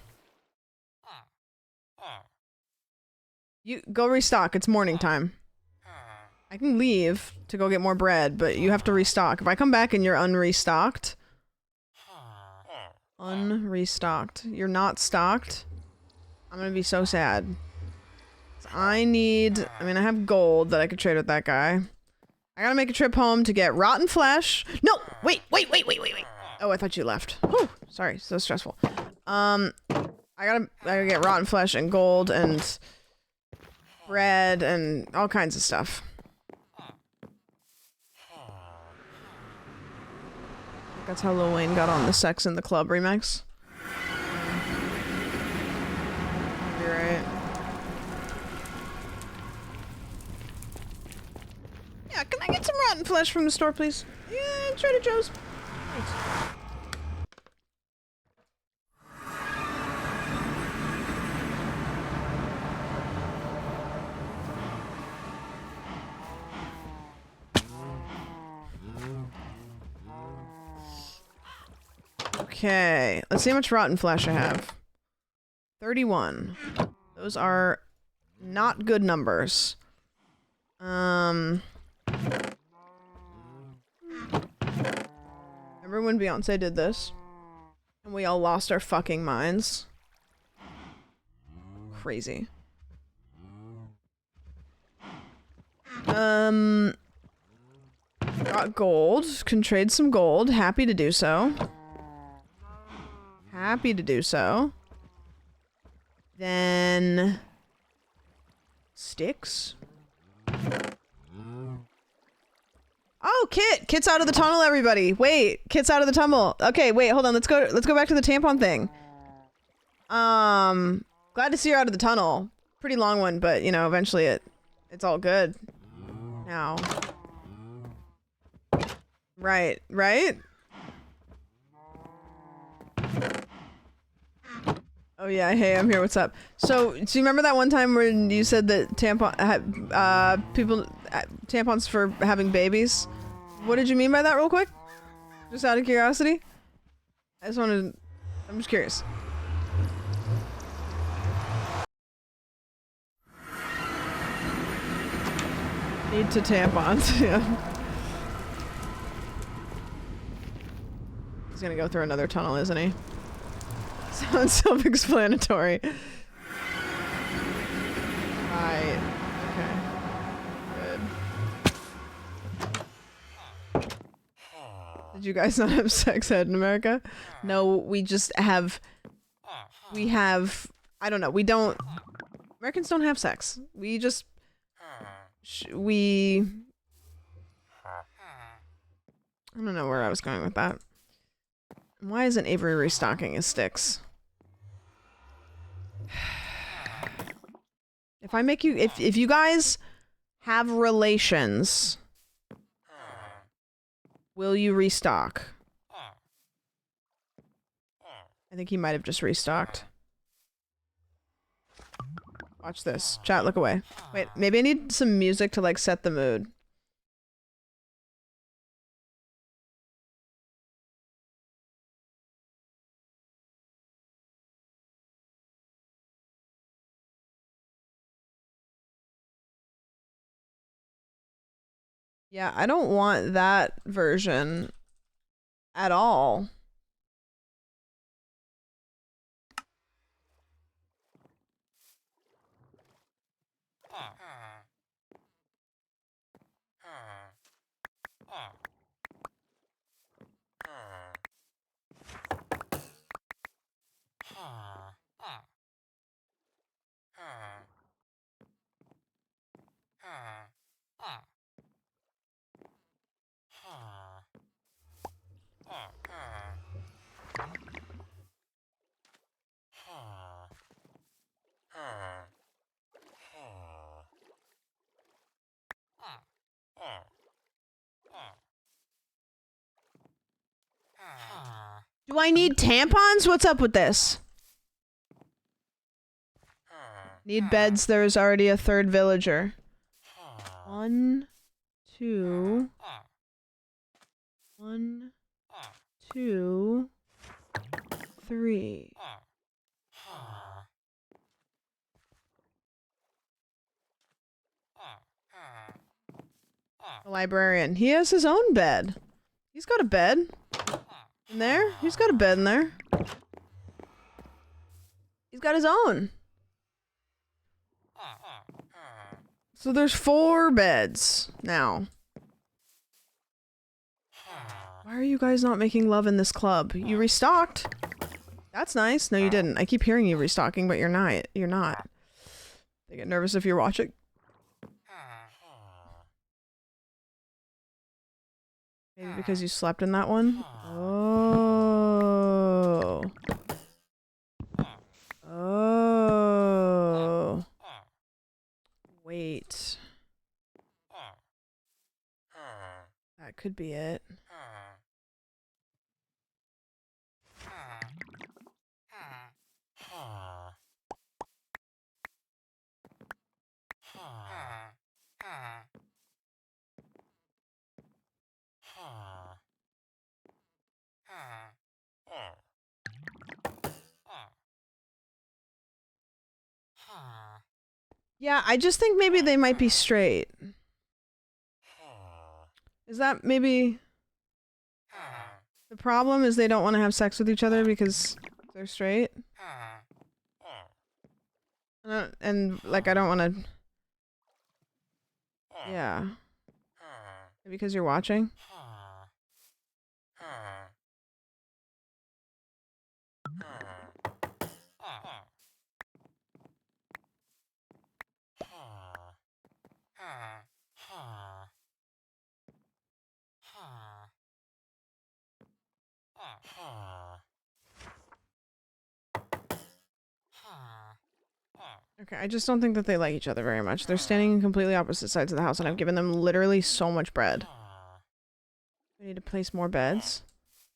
You go restock, it's morning time. I can leave to go get more bread, but you have to restock. If I come back and you're unrestocked... Unrestocked. You're not stocked? I'm gonna be so sad. I have gold that I could trade with that guy. I gotta make a trip home to get rotten flesh. No! Wait! Oh, I thought you left. Whew, sorry, so stressful. I gotta get rotten flesh and gold and bread and all kinds of stuff. That's how Lil Wayne got on the Sex in the Club remix. You're right. Yeah, can I get some rotten flesh from the store, please? Yeah, Trader Joe's. Thanks. Okay, let's see how much rotten flesh I have. 31. Those are not good numbers. Remember when Beyonce did this? And we all lost our fucking minds? Crazy. Got gold. Can trade some gold. Happy to do so. Happy to do so. Then... Sticks? Oh, Kit! Kit's out of the tunnel, everybody! Wait! Kit's out of the tunnel! Okay, wait, hold on, let's go back to the tampon thing. Glad to see you're out of the tunnel. Pretty long one, but, you know, eventually it's all good. Now. Right? Oh yeah, hey, I'm here, what's up? So, do you remember that one time when you said that tampons for having babies? What did you mean by that real quick? Just out of curiosity? I'm just curious. Need to tampons, yeah. He's gonna go through another tunnel, isn't he? Sounds self-explanatory. Right. Okay. Good. Did you guys not have sex ed in America? No, we just have. We have. I don't know. We don't. Americans don't have sex. We just. We. I don't know where I was going with that. Why isn't Avery restocking his sticks? If I make you, if you guys have relations, will you restock? I think he might have just restocked. Watch this. Chat, look away. Wait, maybe I need some music to like set the mood. Yeah, I don't want that version at all. Do I need tampons? What's up with this? Need beds. There's already a third villager. 1, 2. 1, 2, 3. The librarian. He has his own bed. He's got a bed. In there? He's got a bed in there. He's got his own. So there's 4 beds now. Why are you guys not making love in this club? You restocked. That's nice. No, you didn't. I keep hearing you restocking, but you're not. You're not. They get nervous if you're watching. Maybe because you slept in that one? Oh. Oh. Wait. That could be it. Yeah, I just think maybe they might be straight. Is that maybe the problem? Is they don't want to have sex with each other because they're straight? And like I don't want to. Yeah. Because you're watching? Okay, I just don't think that they like each other very much. They're standing in completely opposite sides of the house, and I've given them literally so much bread. I need to place more beds.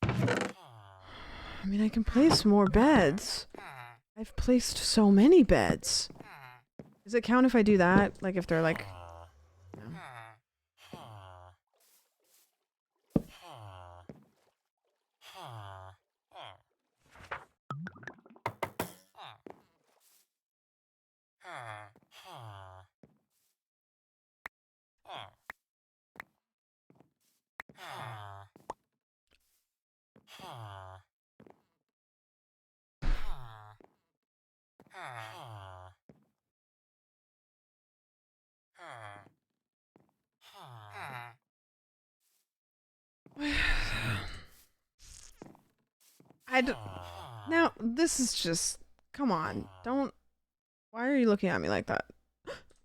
I mean, I can place more beds. I've placed so many beds. Does it count if I do that? Like if they're like... No. Now, this is just... Come on. Don't... Why are you looking at me like that?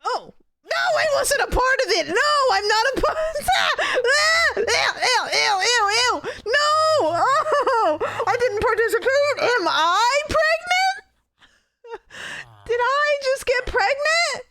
Oh! No, I wasn't a part of it! No, I'm not a part of it! Ew! No! Oh! I didn't participate! Am I pregnant? Did I just get pregnant?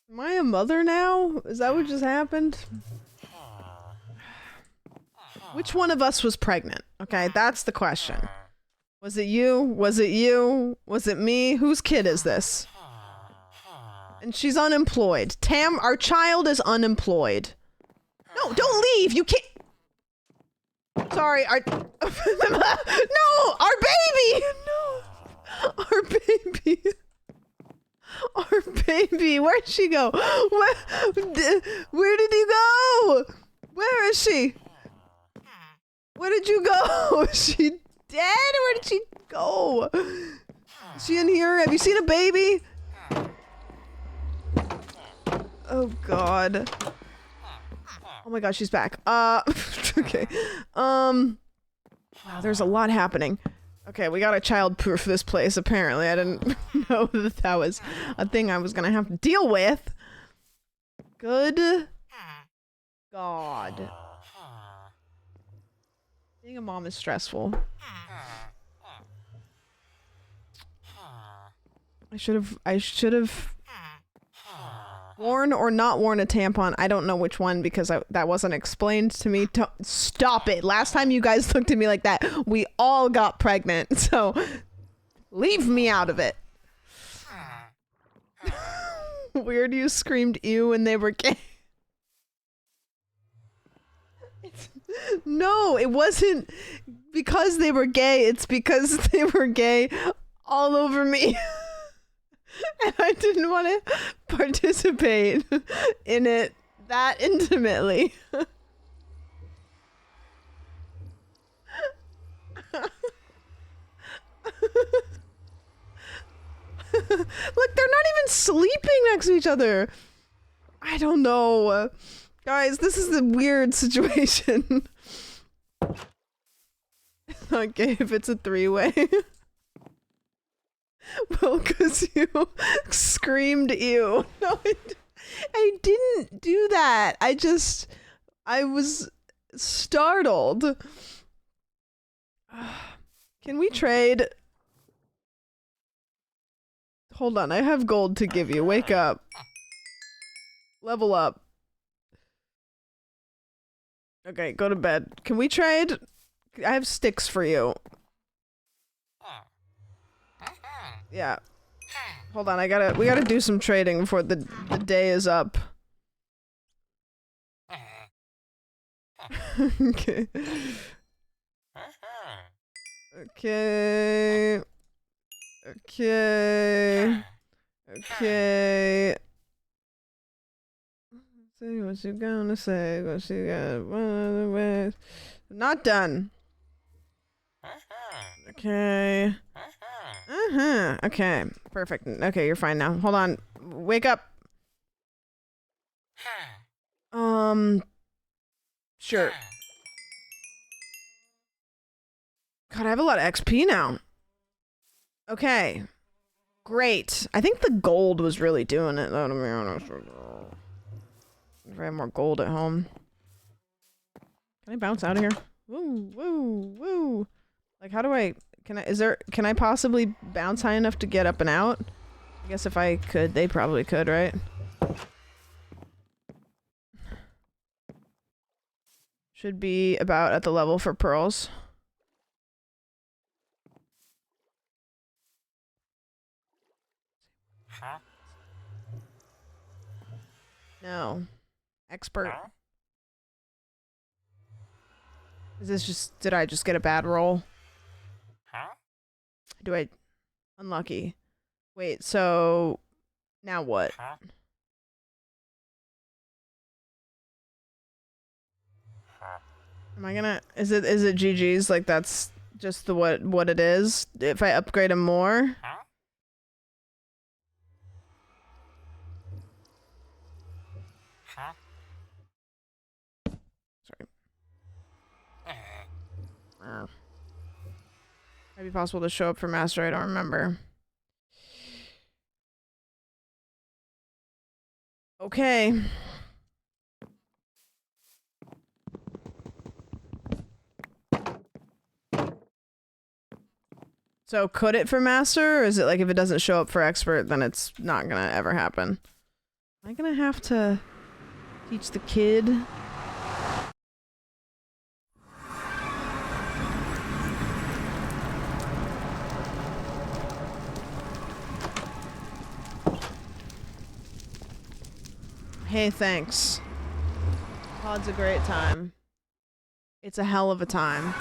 Am I a mother now? Is that what just happened? Which one of us was pregnant? Okay, that's the question. Was it you? Was it you? Was it me? Whose kid is this? And she's unemployed. Tam, our child is unemployed. No, don't leave! You can't... Sorry, our... No! Our baby! No! Our baby! Our baby! Where'd she go? Where did you go? Where is she? Where did you go? Is she dead? Where did she go? Is she in here? Have you seen a baby? Oh god. Oh my god, she's back. Okay. Wow, there's a lot happening. Okay, we gotta child-proof this place, apparently. I didn't know that that was a thing I was gonna have to deal with. Good God. Being a mom is stressful. I should have worn or not worn a tampon. I don't know which one because that wasn't explained to me. Stop it. Last time you guys looked at me like that, we all got pregnant. So leave me out of it. Weird you screamed ew when they were gay. No, it wasn't because they were gay. It's because they were gay all over me. And I didn't want to participate in it that intimately. Look, they're not even sleeping next to each other. I don't know. Guys, this is a weird situation. It's not gay if it's a three-way. Well, because you screamed ew. No, I didn't do that. I was startled. Can we trade? Hold on, I have gold to give you. Wake up. Level up. Okay, go to bed. Can we trade? I have sticks for you. Yeah. Hold on, we gotta do some trading before the day is up. Okay. Okay. Okay. Okay. Say what you gonna say, what you got. Not done. Okay. Okay. Perfect. Okay, you're fine now. Hold on. Wake up. Sure. God, I have a lot of XP now. Okay. Great. I think the gold was really doing it, though, to be honest. If I have more gold at home. Can I bounce out of here? Woo, woo, woo. Like, how do I... Can I possibly bounce high enough to get up and out? I guess if I could, they probably could, right? Should be about at the level for pearls. No. Expert. Is this just, did I just get a bad roll? Huh? Unlucky. Wait, so now what? Huh? Huh? Am I gonna, is it GG's? Like that's just the what it is? If I upgrade him more? Huh? Huh? Sorry. Might be possible to show up for master, I don't remember. Okay. So could it for master, or is it like if it doesn't show up for expert, then it's not gonna ever happen? Am I gonna have to teach the kid? Hey, thanks. Pod's a great time. It's a hell of a time.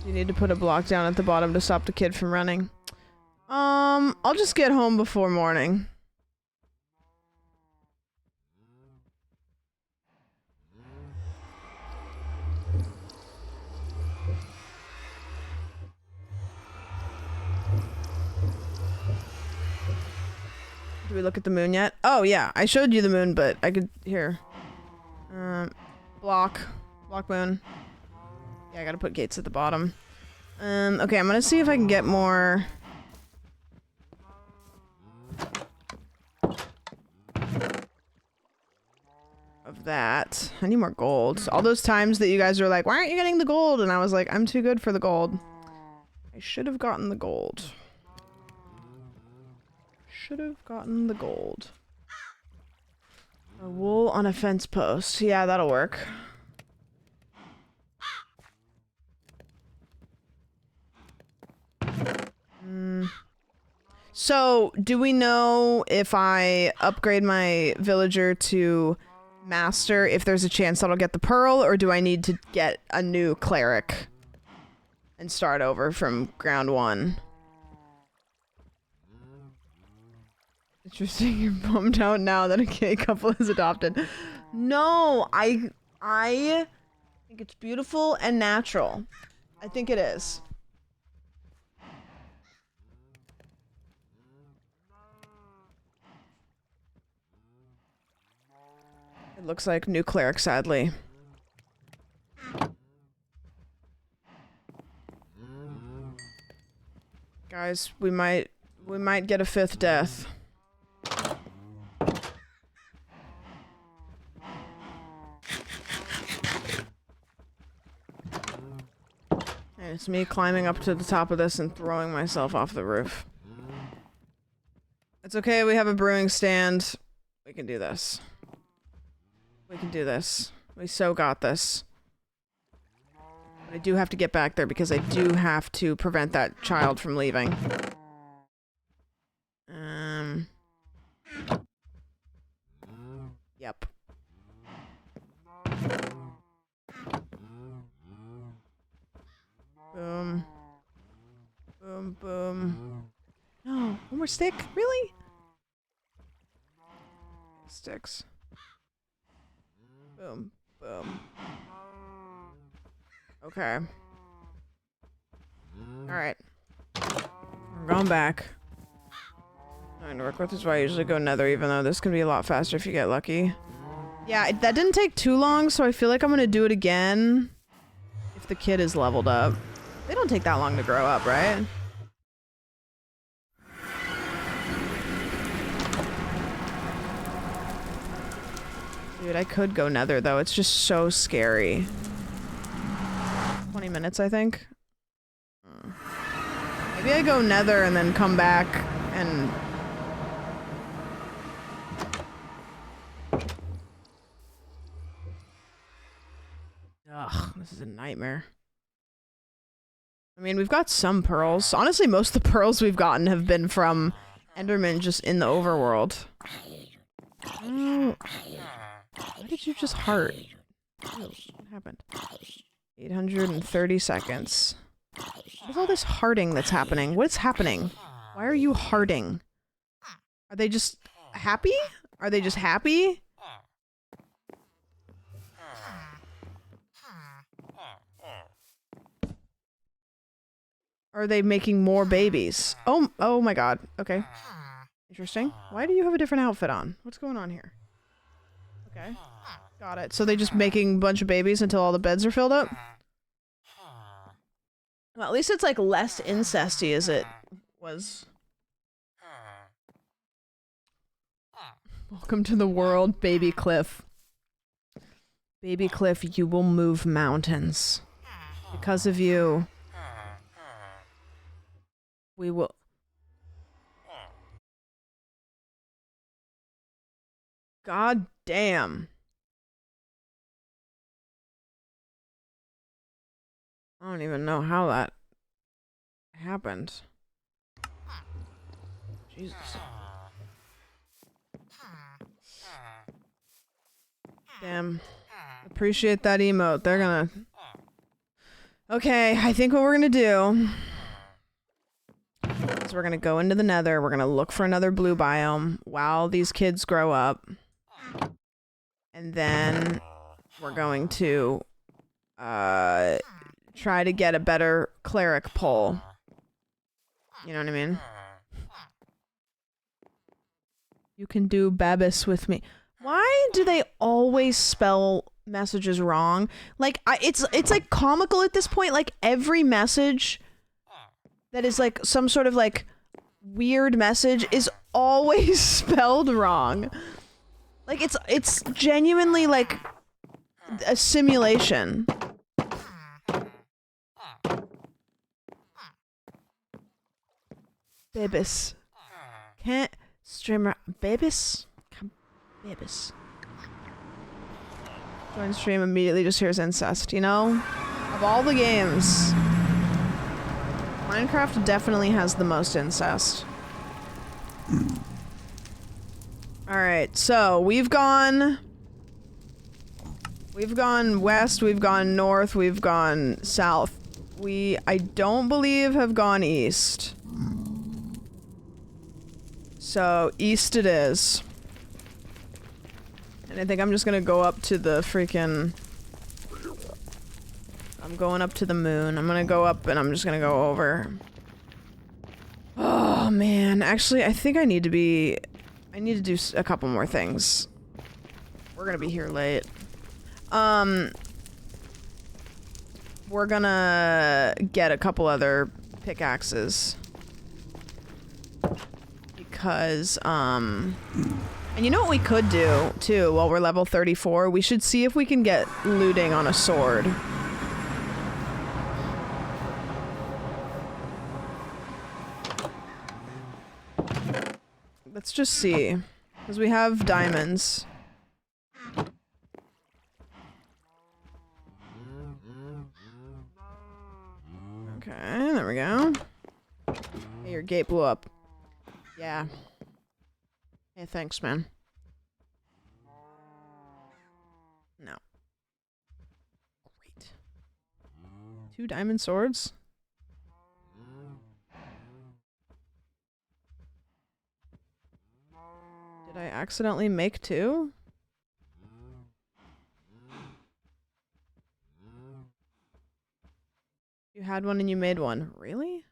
You need to put a block down at the bottom to stop the kid from running. I'll just get home before morning. Do we look at the moon yet? Oh yeah, I showed you the moon, but I could, here. Block moon. Yeah, I gotta put gates at the bottom. Okay, I'm gonna see if I can get more. Of that. I need more gold. All those times that you guys were like, why aren't you getting the gold? And I was like, I'm too good for the gold. I should have gotten the gold. Should have gotten the gold. A wool on a fence post. Yeah, that'll work. So, do we know if I upgrade my villager to master, if there's a chance that I'll get the pearl, or do I need to get a new cleric and start over from ground one? Interesting, you're bummed out now that a gay couple is adopted. No, I think it's beautiful and natural. I think it is. It looks like new cleric, sadly. Guys, we might get a 5th death. And it's me climbing up to the top of this and throwing myself off the roof. It's okay, we have a brewing stand. We can do this. We can do this. We so got this. But I do have to get back there because I do have to prevent that child from leaving. Yep. Boom. Boom, boom. No, one more stick? Really? Sticks. Boom, boom. Okay. Alright. We're going back. 9 to work with is why I usually go nether, even though this can be a lot faster if you get lucky. Yeah, that didn't take too long, so I feel like I'm gonna do it again if the kid is leveled up. They don't take that long to grow up, right? Dude, I could go nether, though. It's just so scary. 20 minutes, I think. Maybe I go nether and then come back and... Ugh, this is a nightmare. I mean, we've got some pearls. Honestly, most of the pearls we've gotten have been from Enderman just in the overworld. Oh, why did you just heart? Ew, what happened? 830 seconds. What is all this hearting that's happening? What's happening? Why are you hearting? Are they just happy? Are they just happy? Are they making more babies? Oh my god. Okay. Interesting. Why do you have a different outfit on? What's going on here? Okay. Got it. So they just making a bunch of babies until all the beds are filled up? Well, at least it's like less incesty as it was. Welcome to the world, Baby Cliff. Baby Cliff, you will move mountains. Because of you. We will... God damn. I don't even know how that happened. Jesus. Damn. Appreciate that emote. They're gonna... Okay, I think what we're gonna do is we're gonna go into the nether. We're gonna look for another blue biome while these kids grow up. And then we're going to try to get a better cleric pull. You know what I mean? You can do Babis with me. Why do they always spell messages wrong? Like, it's like comical at this point. Like, every message that is like some sort of like weird message is always spelled wrong. Like, it's genuinely like a simulation. Babis. Can't streamer Babis? Come, Babis. Join stream immediately, just hears incest, you know? Of all the games, Minecraft definitely has the most incest. Alright, so we've gone west, we've gone north, we've gone south. I don't believe have gone east. So, east it is. And I think I'm just gonna go up to the freaking... I'm going up to the moon. I'm gonna go up and I'm just gonna go over. Oh, man. Actually, I think I need to do a couple more things. We're gonna be here late. We're gonna get a couple other pickaxes. Because, and you know what we could do, too, while we're level 34? We should see if we can get looting on a sword. Let's just see. Because we have diamonds. Okay, there we go. Hey, your gate blew up. Yeah. Hey, thanks, man. No. Great. 2 diamond swords? Did I accidentally make 2? You had one and you made one. Really?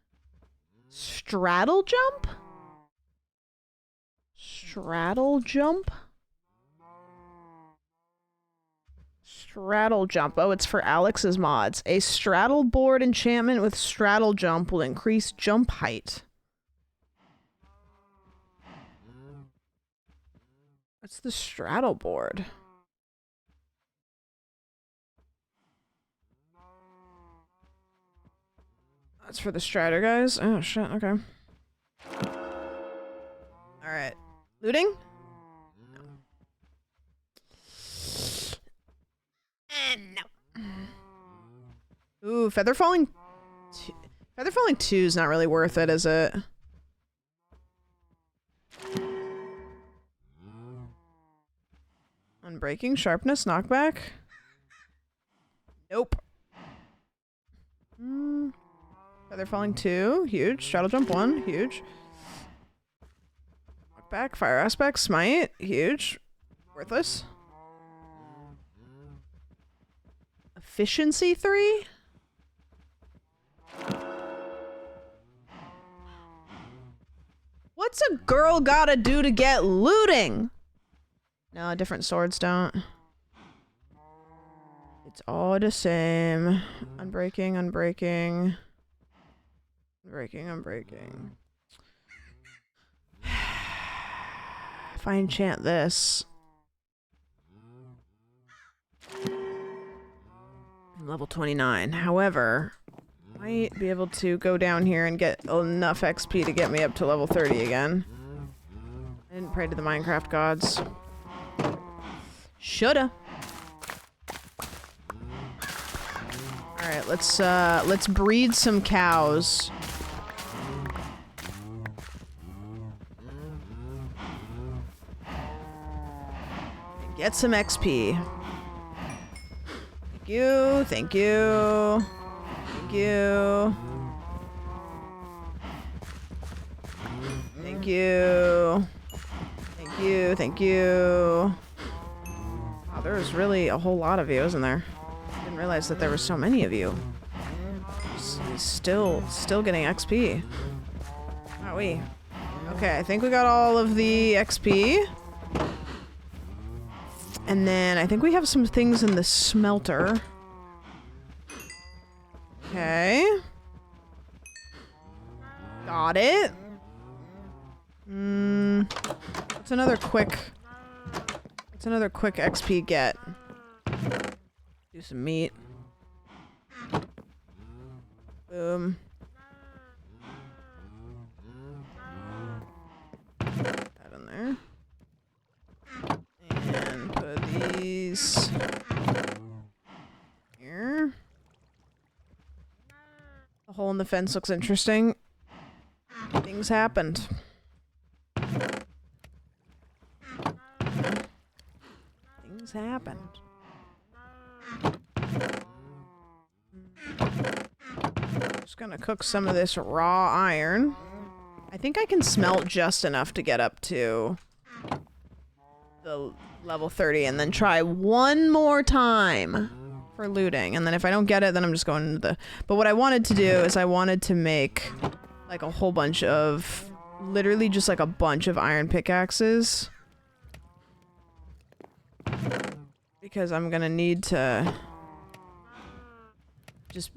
Straddle jump? Straddle jump? Straddle jump. Oh, it's for Alex's mods. A straddle board enchantment with straddle jump will increase jump height. What's the straddle board? That's for the strider guys? Oh shit, okay. Alright. Looting? No. Ooh, feather falling? Feather Falling 2 is not really worth it, is it? Unbreaking, Sharpness, Knockback? Nope. Feather Falling 2, huge. Straddle Jump 1, huge. Knockback, Fire Aspect, Smite, huge. Worthless. Efficiency 3? What's a girl gotta do to get looting? No, different swords don't. It's all the same. Unbreaking, unbreaking. Unbreaking, unbreaking. If I enchant this. I'm level 29. However, I might be able to go down here and get enough XP to get me up to level 30 again. I didn't pray to the Minecraft gods. Shoulda. Alright, let's breed some cows. Get some XP. Thank you, thank you. Thank you. Thank you. Thank you, thank you. Wow, there's really a whole lot of you, isn't there? I didn't realize that there were so many of you. Still getting XP. Wowee. Okay, I think we got all of the XP. And then I think we have some things in the smelter. Okay. Got it. What's another quick XP get? Do some meat. Boom. Put that in there. And put these here. The hole in the fence looks interesting. Things happened. Things happened. Just gonna cook some of this raw iron. I think I can smelt just enough to get up to the level 30 and then try one more time for looting. And then if I don't get it, then I'm just going into the... But what I wanted to do is I wanted to make like a whole bunch of... Literally just like a bunch of iron pickaxes. Because I'm gonna need to just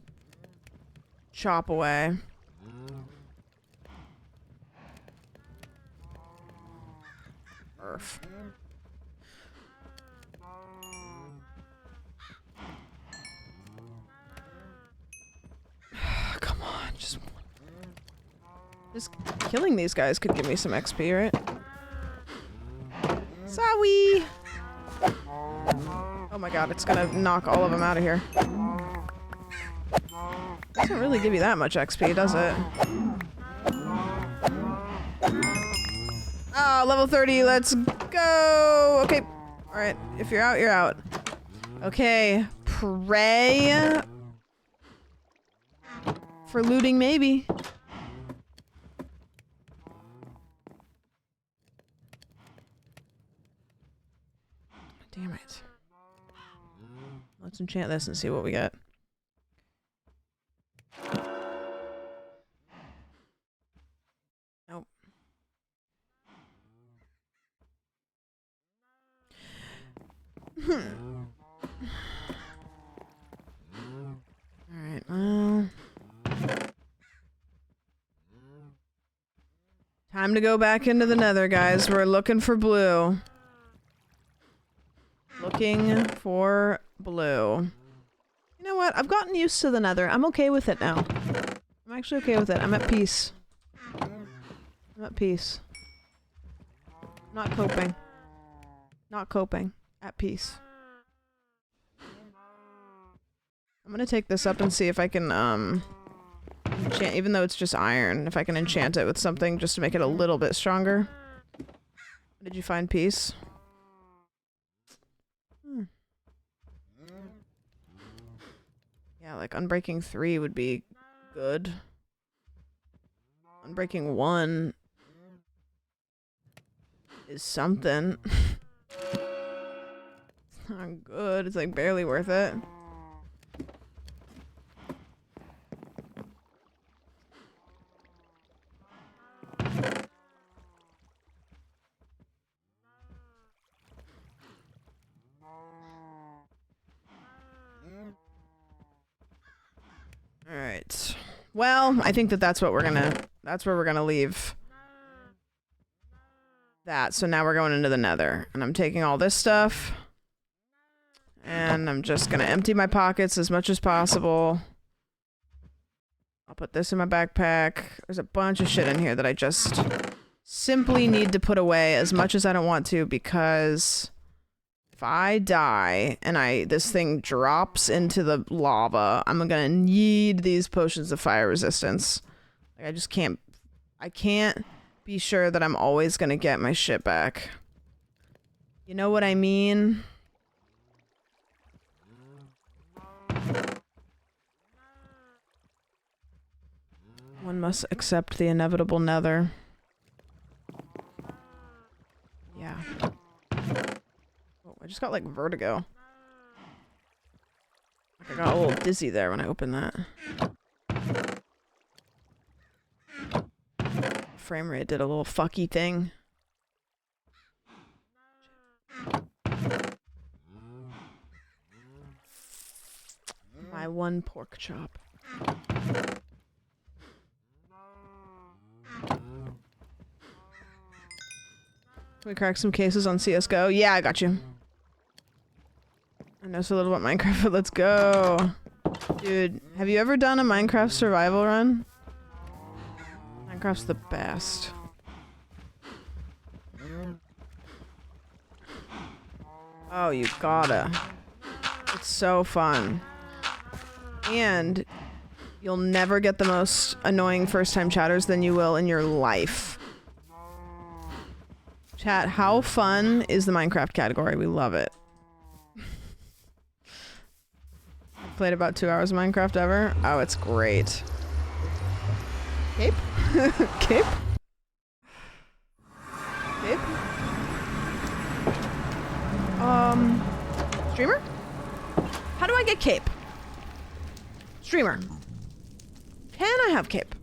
chop away. Earth. Come on, just killing these guys could give me some XP, right? Sorry. Oh my god, it's gonna knock all of them out of here. Doesn't really give you that much XP, does it? Ah, level 30, let's go! Okay, alright, if you're out, you're out. Okay, pray for looting, maybe. Damn it. Let's enchant this and see what we get. Nope. Alright, well... Time to go back into the nether, guys. We're looking for blue. Looking for blue. You know what? I've gotten used to the nether. I'm okay with it now. I'm actually okay with it. I'm at peace. I'm at peace. Not coping. Not coping. At peace. I'm gonna take this up and see if I can, Even though it's just iron, if I can enchant it with something just to make it a little bit stronger. Did you find peace? Yeah, like Unbreaking 3 would be good. Unbreaking 1 is something. It's not good. It's like barely worth it. All right. Well, I think that's what we're gonna. That's where we're gonna leave that. So now we're going into the Nether, and I'm taking all this stuff, and I'm just gonna empty my pockets as much as possible. I'll put this in my backpack. There's a bunch of shit in here that I just simply need to put away as much as I don't want to, because if I die and this thing drops into the lava, I'm gonna need these potions of fire resistance. Like, I just can't. I can't be sure that I'm always gonna get my shit back. You know what I mean? One must accept the inevitable Nether. Yeah. Oh, I just got like vertigo. I got a little dizzy there when I opened that. Frame rate did a little fucky thing. My one pork chop. Can we crack some cases on CSGO? Yeah, I got you. I know so little about Minecraft, but let's go. Dude, have you ever done a Minecraft survival run? Minecraft's the best. Oh, you gotta. It's so fun. And you'll never get the most annoying first-time chatters than you will in your life. Chat, how fun is the Minecraft category? We love it. I've played about 2 hours of Minecraft ever. Oh, it's great. Cape? Cape? Cape? Streamer? How do I get cape? Streamer. Can I have cape?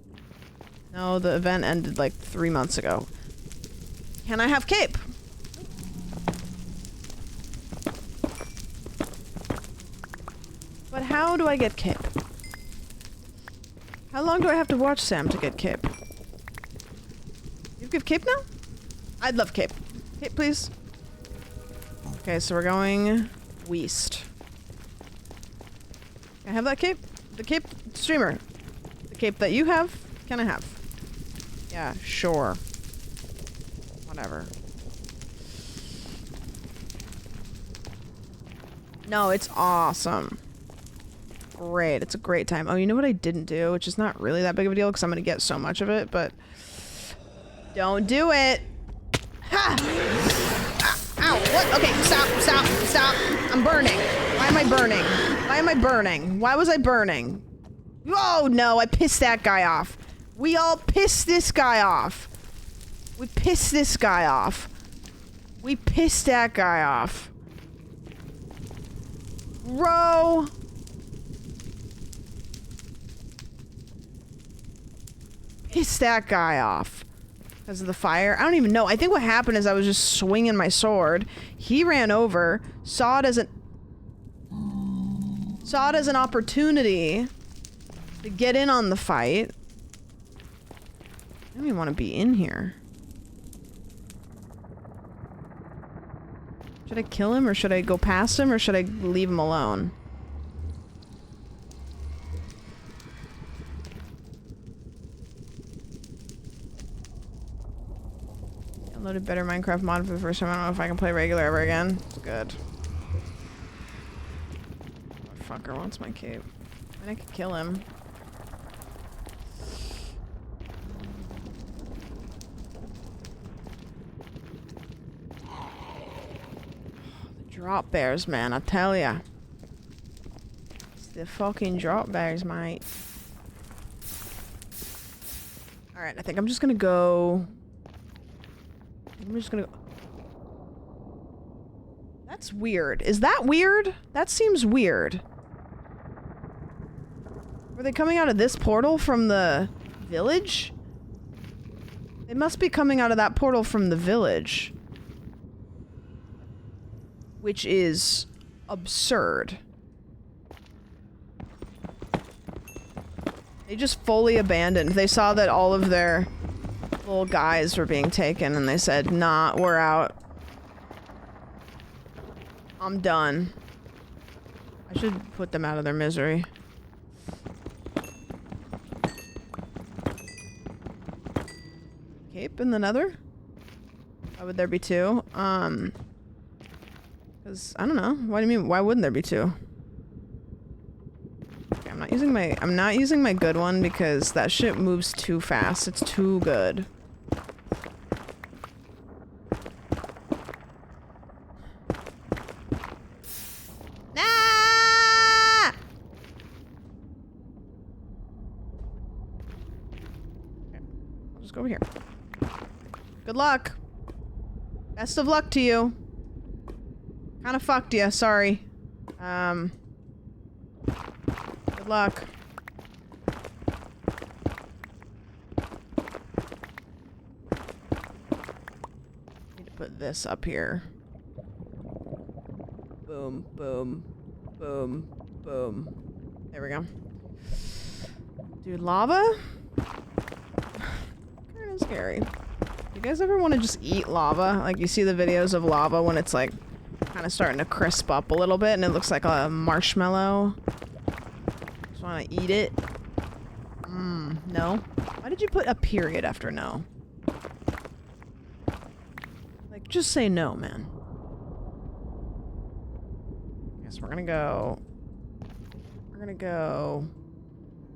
No, the event ended like 3 months ago. Can I have cape? But how do I get cape? How long do I have to watch Sam to get cape? You give cape now? I'd love cape. Cape, please. Okay, so we're going west. Can I have that cape? The cape streamer. The cape that you have, can I have? Yeah, sure. Whatever. No, it's awesome. Great. It's a great time. Oh, you know what I didn't do? Which is not really that big of a deal because I'm going to get so much of it, but don't do it. Ha! Ow, what? Okay, stop. I'm burning. Why am I burning? Why am I burning? Why was I burning? Oh, no, I pissed that guy off. We all pissed this guy off. We pissed this guy off. We pissed that guy off. Bro. Pissed that guy off. Because of the fire. I don't even know. I think what happened is I was just swinging my sword. He ran over, saw it as an opportunity to get in on the fight. I don't even want to be in here. Should I kill him or should I go past him or should I leave him alone? Downloaded better Minecraft mod for the first time. I don't know if I can play regular ever again. It's good. Fucker wants my cape. And I could kill him. Drop bears, man, I tell ya. It's the fucking drop bears, mate. Alright, I think I'm just gonna go... That's weird. Is that weird? That seems weird. Were they coming out of this portal from the village? They must be coming out of that portal from the village. Which is absurd. They just fully abandoned. They saw that all of their little guys were being taken and they said, nah, we're out. I'm done. I should put them out of their misery. Cape in the Nether? Why would there be two? Because, I don't know. What do you mean? Why wouldn't there be two? Okay, I'm not using my good one because that shit moves too fast. It's too good. Ah! Okay, I'll just go over here. Good luck. Best of luck to you. Kind of fucked you, sorry. Good luck. Need to put this up here. Boom, boom, boom, boom. There we go. Dude, lava? Kind of scary. You guys ever want to just eat lava? Like, you see the videos of lava when it's like kind of starting to crisp up a little bit and it looks like a marshmallow. Just want to eat it. No. Why did you put a period after no? Like, just say no, man. Guess we're gonna go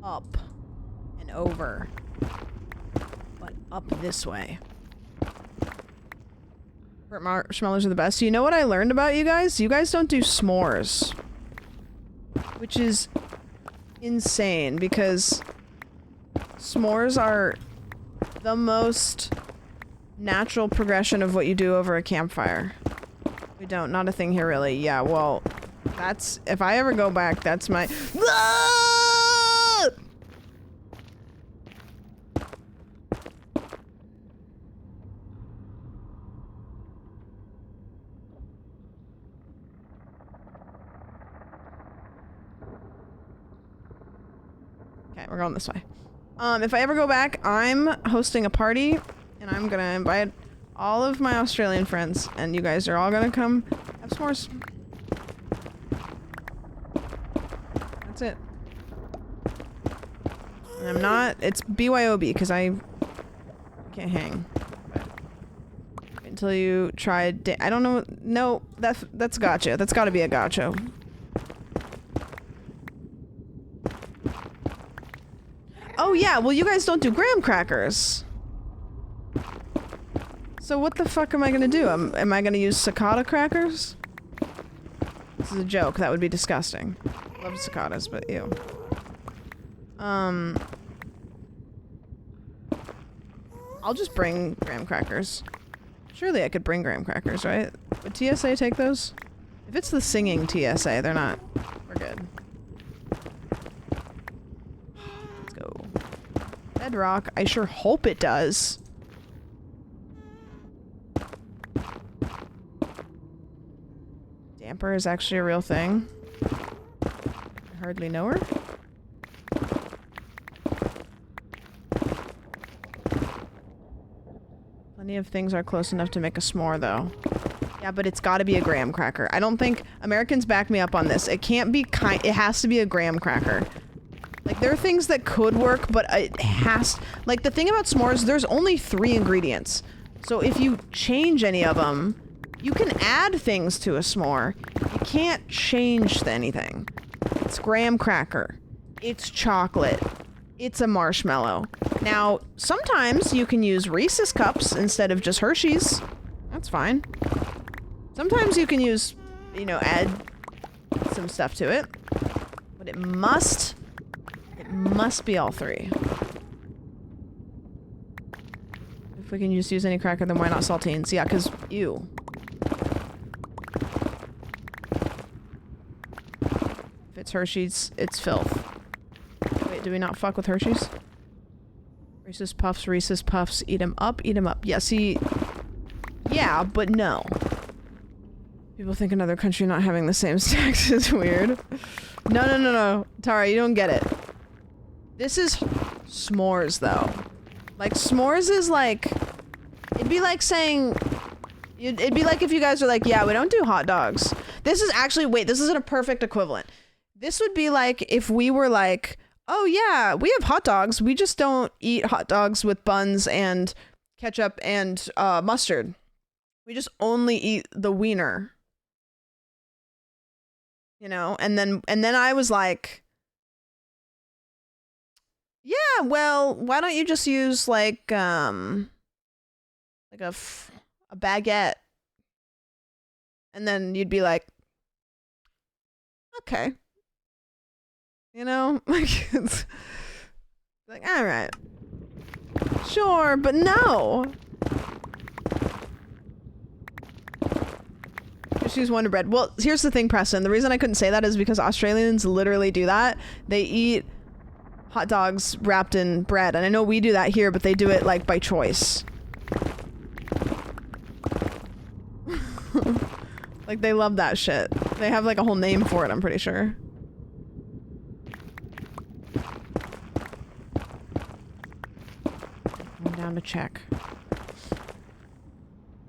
up and over, but up this way. Marshmallows are the best. So you know what I learned about you guys? You guys don't do s'mores. Which is insane because s'mores are the most natural progression of what you do over a campfire. We don't. Not a thing here really. Yeah, well, that's... If I ever go back, that's my... Okay, we're going this way. If I ever go back, I'm hosting a party, and I'm gonna invite all of my Australian friends, and you guys are all gonna come have s'mores. That's it. And I'm not... It's BYOB, because I can't hang. But until you try... I don't know... No, that's gotcha. That's gotta be a gotcha. Oh yeah, well you guys don't do graham crackers. So what the fuck am I gonna do? Am I gonna use cicada crackers? This is a joke, that would be disgusting. Love cicadas, but ew. I'll just bring graham crackers. Surely I could bring graham crackers, right? Would TSA take those? If it's the singing TSA, they're not. We're good. Bedrock. I sure hope it does. Damper is actually a real thing. I hardly know her. Plenty of things are close enough to make a s'more, though. Yeah, but it's gotta be a graham cracker. I don't think... Americans back me up on this. It can't be it has to be a graham cracker. Like, there are things that could work, but it has... Like, the thing about s'mores, there's only 3 ingredients. So if you change any of them, you can add things to a s'more. You can't change anything. It's graham cracker. It's chocolate. It's a marshmallow. Now, sometimes you can use Reese's Cups instead of just Hershey's. That's fine. Sometimes you can use you know, add some stuff to it. But it must be all three. If we can just use any cracker, then why not saltines? Yeah, because, ew. If it's Hershey's, it's filth. Wait, do we not fuck with Hershey's? Reese's Puffs, eat 'em up, eat 'em up. Yeah, see, yeah, but no. People think another country not having the same stacks is weird. No. Tara, you don't get it. This is s'mores, though. Like, s'mores is like... It'd be like saying... It'd be like if you guys are like, yeah, we don't do hot dogs. This is actually... Wait, this isn't a perfect equivalent. This would be like if we were like, oh yeah, we have hot dogs. We just don't eat hot dogs with buns and ketchup and mustard. We just only eat the wiener. You know, and then I was like, yeah, well, why don't you just use like a baguette? And then you'd be like, okay. You know, like, it's like, all right, sure, but no. Just use Wonder Bread. Well, here's the thing, Preston. The reason I couldn't say that is because Australians literally do that. They eat hot dogs wrapped in bread. And I know we do that here, but they do it, like, by choice. Like, they love that shit. They have, like, a whole name for it, I'm pretty sure. I'm down to check.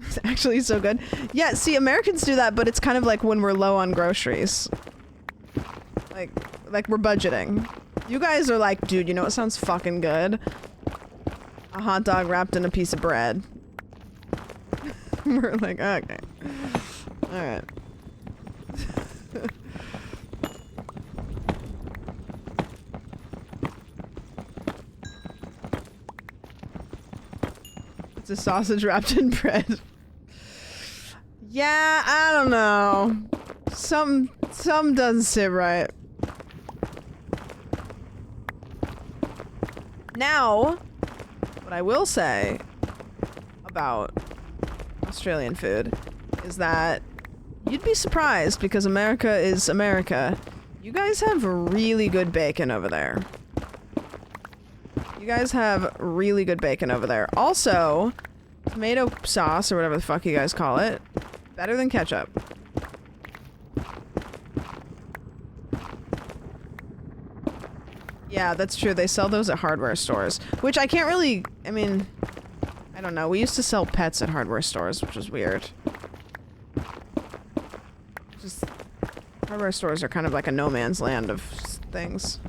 It's actually so good. Yeah, see, Americans do that, but it's kind of like when we're low on groceries. Like we're budgeting. You guys are like, dude, you know what sounds fucking good? A hot dog wrapped in a piece of bread. We're like, okay. Alright. It's a sausage wrapped in bread. Yeah, I don't know. Some doesn't sit right. Now, what I will say about Australian food is that you'd be surprised because America is America. You guys have really good bacon over there. You guys have really good bacon over there. Also, tomato sauce, or whatever the fuck you guys call it, better than ketchup. Yeah, that's true. They sell those at hardware stores, which I can't really, I mean, I don't know. We used to sell pets at hardware stores, which is weird. Just, hardware stores are kind of like a no man's land of things.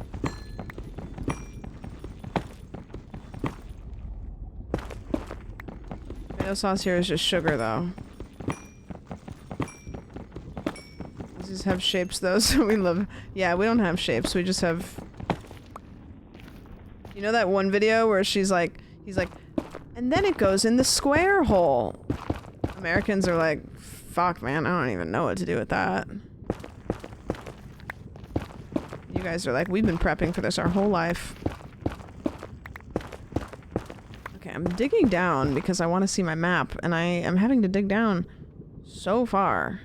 Tomato sauce here is just sugar, though. These have shapes, though, so we love... Yeah, we don't have shapes. We just have... You know that one video where she's like... He's like... And then it goes in the square hole. Americans are like, fuck, man, I don't even know what to do with that. You guys are like, we've been prepping for this our whole life. Okay, I'm digging down because I want to see my map, and I am having to dig down so far.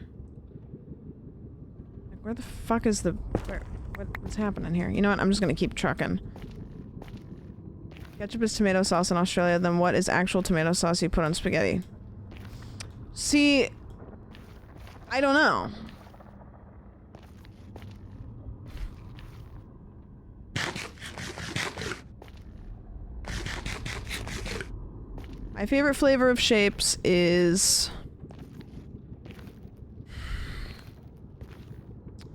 Like, where the fuck is the... what's happening here? You know what? I'm just gonna keep trucking. Ketchup is tomato sauce in Australia, then what is actual tomato sauce you put on spaghetti? See, I don't know. My favorite flavor of shapes is...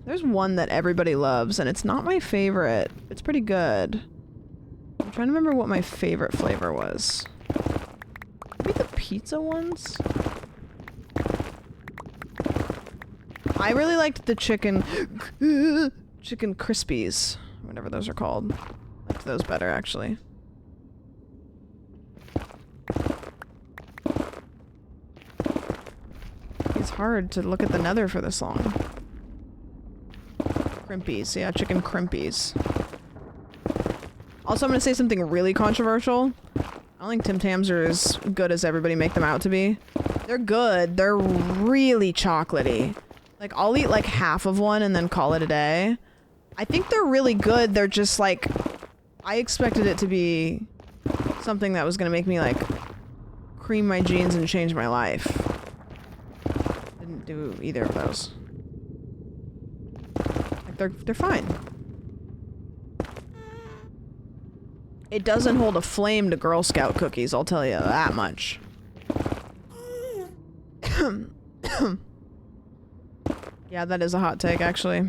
There's one that everybody loves, and it's not my favorite. It's pretty good. I'm trying to remember what my favorite flavor was. Maybe the pizza ones? I really liked the chicken crispies, whatever those are called. I liked those better, actually. It's hard to look at the nether for this long. Crimpies. Yeah, chicken crimpies. Also, I'm gonna say something really controversial. I don't think Tim Tams are as good as everybody make them out to be. They're good. They're really chocolatey. Like, I'll eat like half of one and then call it a day. I think they're really good. They're just like... I expected it to be something that was gonna make me like cream my jeans and change my life. Didn't do either of those. Like, they're fine. It doesn't hold a flame to Girl Scout cookies, I'll tell you that much. Yeah, that is a hot take, actually.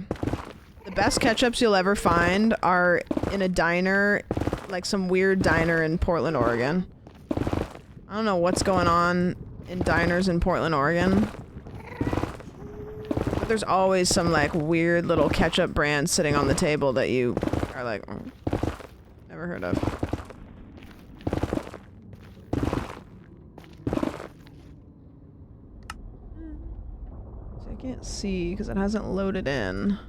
The best ketchups you'll ever find are in a diner, like some weird diner in Portland, Oregon. I don't know what's going on in diners in Portland, Oregon. But there's always some like weird little ketchup brand sitting on the table that you are like, oh, never heard of. So I can't see because it hasn't loaded in.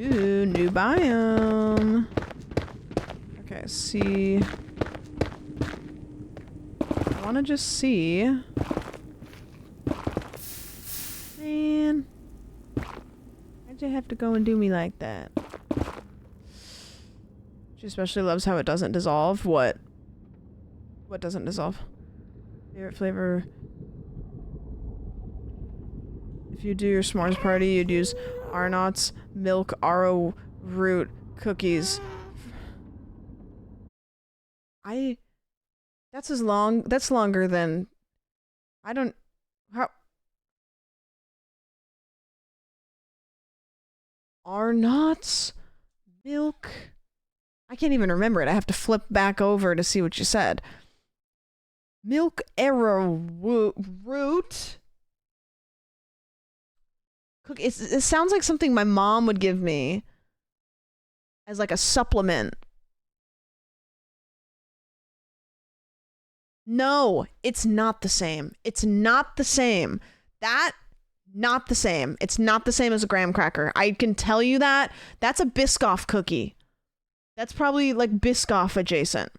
Ooh, new biome. Okay, see. I want to just see. Man. Why'd you have to go and do me like that? She especially loves how it doesn't dissolve. What? What doesn't dissolve? Favorite flavor? If you do your s'mores party, you'd use Arnott's milk arrowroot cookies. That's longer than Arnott's milk? I can't even remember it. I have to flip back over to see what you said. Milk arrowroot. It sounds like something my mom would give me as like a supplement. No, it's not the same. It's not the same. Not the same. It's not the same as a graham cracker. I can tell you that. That's a Biscoff cookie. That's probably like Biscoff adjacent.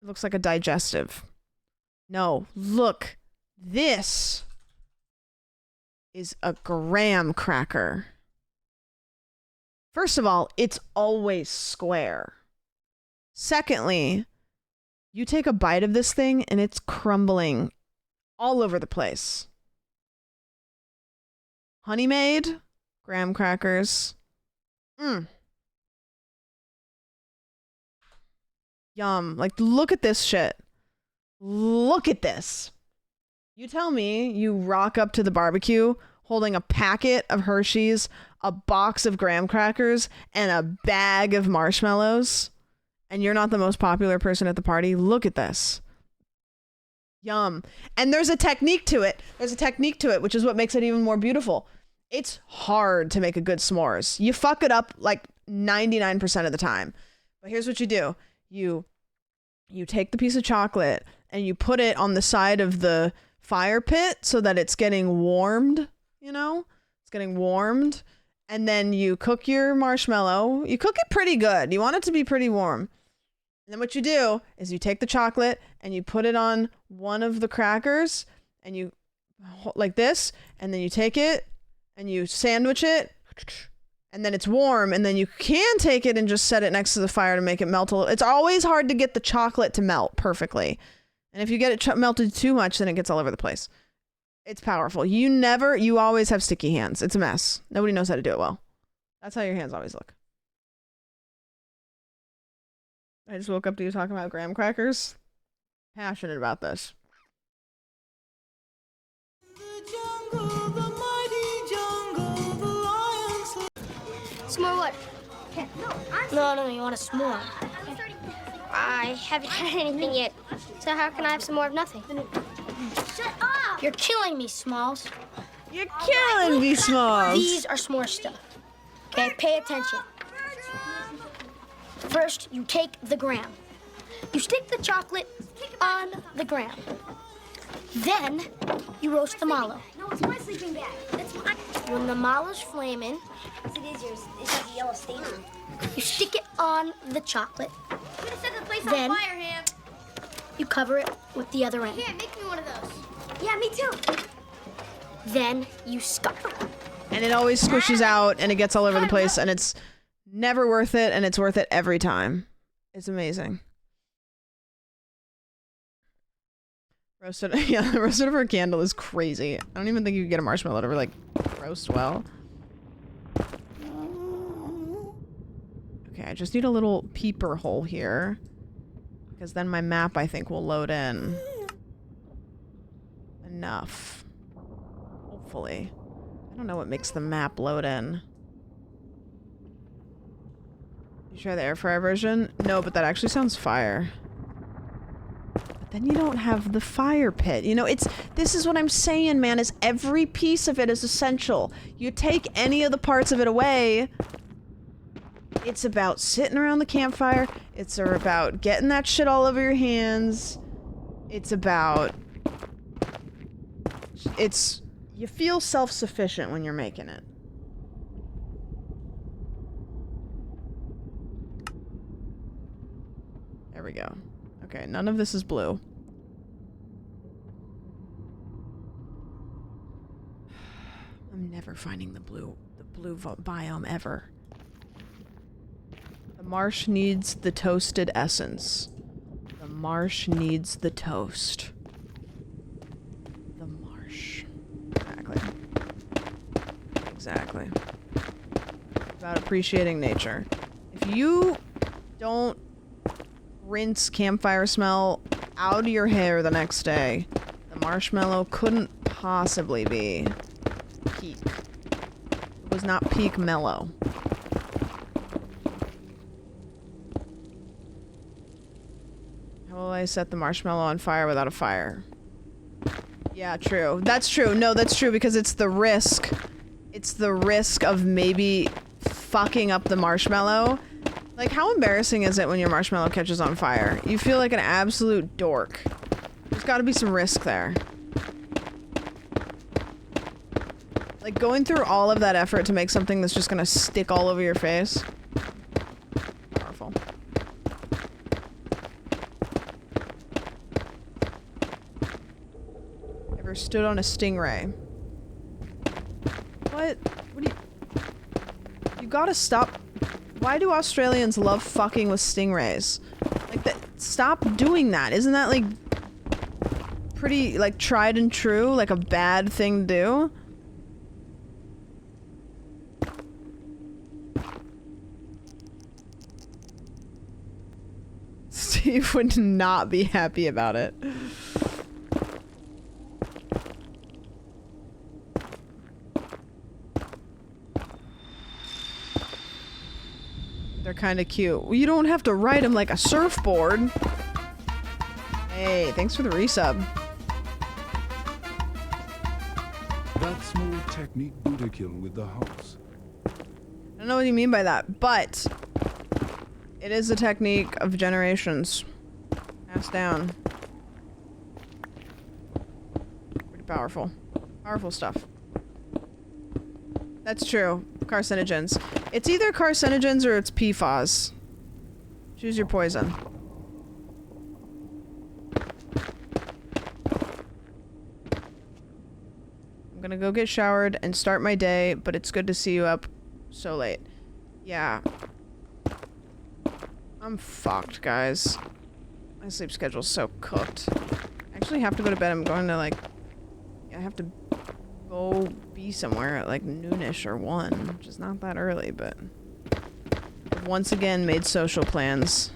It looks like a digestive. No, look. This is a graham cracker. First of all, it's always square. Secondly, you take a bite of this thing and it's crumbling all over the place. Honey Maid, graham crackers. Yum. Like, look at this shit. Look at this. You tell me you rock up to the barbecue holding a packet of Hershey's, a box of graham crackers, and a bag of marshmallows, and you're not the most popular person at the party. Look at this. Yum. And there's a technique to it. There's a technique to it, which is what makes it even more beautiful. It's hard to make a good s'mores. You fuck it up like 99% of the time. But here's what you do. You take the piece of chocolate and you put it on the side of the fire pit so that it's getting warmed, you know? It's getting warmed. And then you cook your marshmallow. You cook it pretty good. You want it to be pretty warm. And then what you do is you take the chocolate and you put it on one of the crackers and you like this, and then you take it and you sandwich it, and then it's warm, and then you can take it and just set it next to the fire to make it melt a little. It's always hard to get the chocolate to melt perfectly. And if you get it melted too much, then it gets all over the place. It's powerful. You always have sticky hands. It's a mess. Nobody knows how to do it well. That's how your hands always look. I just woke up to you talking about graham crackers. Passionate about this. S'more what? No, you want a s'more. I haven't had anything yet, so how can I have some more of nothing? Shut up! You're killing me, Smalls. You're killing me, Smalls. These are s'more stuff. Okay, pay attention. First, you take the graham. You stick the chocolate on the graham. Then, you roast the mallow. No, it's my sleeping bag. That's mine. When the mallow's flaming, Yes, it is yours. It has a yellow stain on it. you stick it on the chocolate. You could have set the place Then- on fire, Ham. You cover it with the other end. Here, make me one of those. Yeah, me too. Then, you scupper. And it always squishes out and it gets all over the place and it's never worth it and it's worth it every time. It's amazing. Roasted, yeah, roasted over a candle is crazy. I don't even think you could get a marshmallow to like roast well. Okay, I just need a little peeper hole here. Because then my map, I think, will load in. Enough. Hopefully. I don't know what makes the map load in. You try the air fryer version? No, but that actually sounds fire. But then you don't have the fire pit. You know, this is what I'm saying, man, is every piece of it is essential. You take any of the parts of it away, it's about sitting around the campfire. It's about getting that shit all over your hands. It's about... You feel self-sufficient when you're making it. There we go. Okay, none of this is blue. I'm never finding the blue biome ever. The marsh needs the toasted essence. The marsh needs the toast. The marsh. Exactly. About appreciating nature. If you don't rinse campfire smell out of your hair the next day, the marshmallow couldn't possibly be peak. It was not peak mellow. How will I set the marshmallow on fire without a fire? Yeah, true. That's true. No, that's true because it's the risk. It's the risk of maybe fucking up the marshmallow. Like, how embarrassing is it when your marshmallow catches on fire? You feel like an absolute dork. There's gotta be some risk there. Like, going through all of that effort to make something that's just gonna stick all over your face. Powerful. Ever stood on a stingray? What? What do you gotta stop. Why do Australians love fucking with stingrays? Like, that. Stop doing that. Isn't that, like, pretty, like, tried and true? Like, a bad thing to do? Steve would not be happy about it. They're kind of cute. Well, you don't have to ride them like a surfboard. Hey, thanks for the resub. That small technique Buddha kill with the house. I don't know what you mean by that, but it is a technique of generations. Passed down. Pretty powerful. Powerful stuff. That's true. Carcinogens. It's either carcinogens or it's PFAS. Choose your poison. I'm gonna go get showered and start my day, but it's good to see you up so late. Yeah. I'm fucked, guys. My sleep schedule's so cooked. I actually have to go to bed. I'm going to, like... I have to go be somewhere at, like, noonish or 1, which is not that early, but... I've once again made social plans.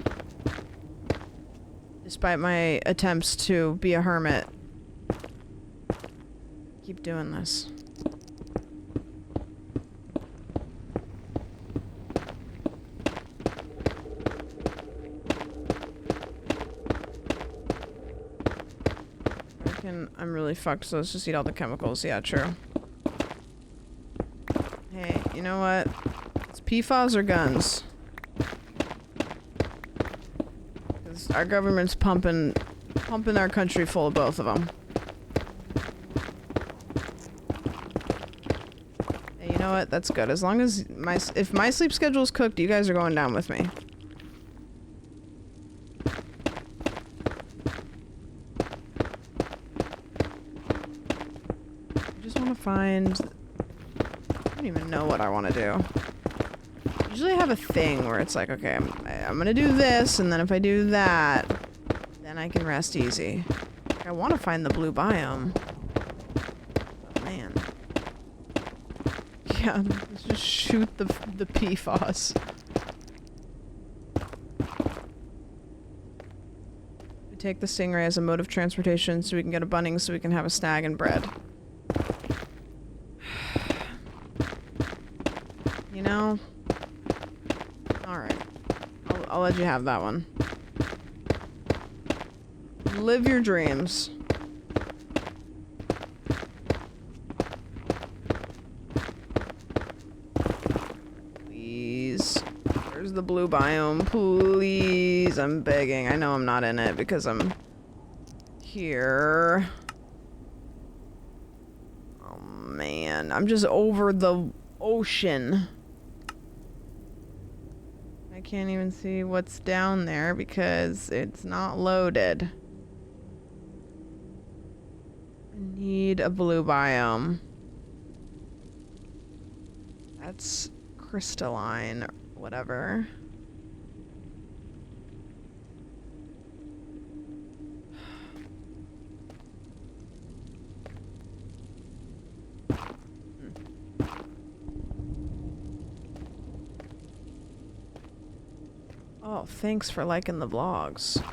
Despite my attempts to be a hermit. Keep doing this. I'm really fucked, so let's just eat all the chemicals. Yeah, true. Hey, you know what? It's PFAS or guns. Because our government's pumping our country full of both of them. Hey, you know what? That's good. As long as if my sleep schedule's cooked, you guys are going down with me. I just want to find... I don't even know what I want to do. Usually I have a thing where it's like, okay, I'm gonna do this, and then if I do that, then I can rest easy. I want to find the blue biome. Oh, man. Yeah, let's just shoot the PFAS. We take the stingray as a mode of transportation so we can get a Bunnings so we can have a stag and bread. You know? Alright. I'll let you have that one. Live your dreams. Please. Where's the blue biome? Please. I'm begging. I know I'm not in it because I'm here. Oh man. I'm just over the ocean. I can't even see what's down there because it's not loaded. I need a blue biome. That's crystalline, whatever. Oh, thanks for liking the vlogs.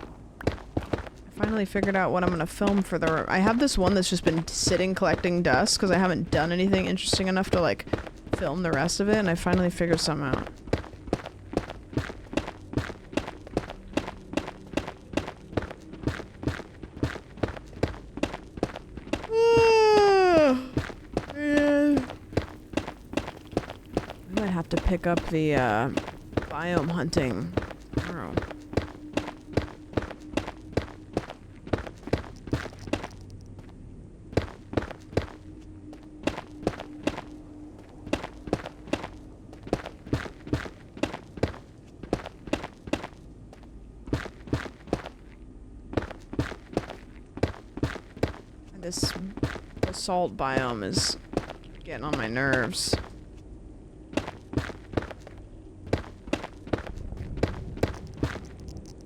I finally figured out what I'm gonna film for the... I have this one that's just been sitting collecting dust because I haven't done anything interesting enough to, like, film the rest of it, and I finally figured some out. I might have to pick up the, biome hunting tomorrow. This basalt biome is getting on my nerves.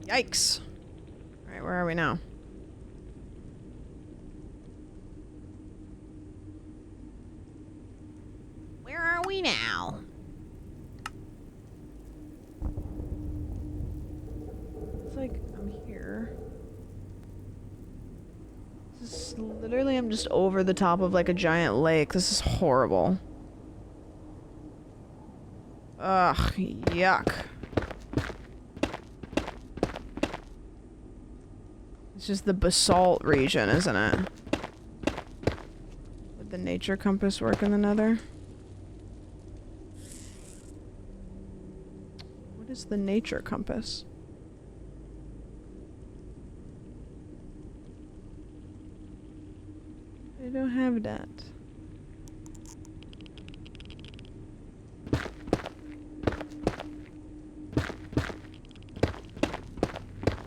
Yikes. Alright, where are we now? Where are we now? It's like I'm here. This is literally, I'm just over the top of like a giant lake. This is horrible. Ugh, yuck. It's just the basalt region, isn't it? Would the nature compass work in the nether? What is the nature compass? I don't have that.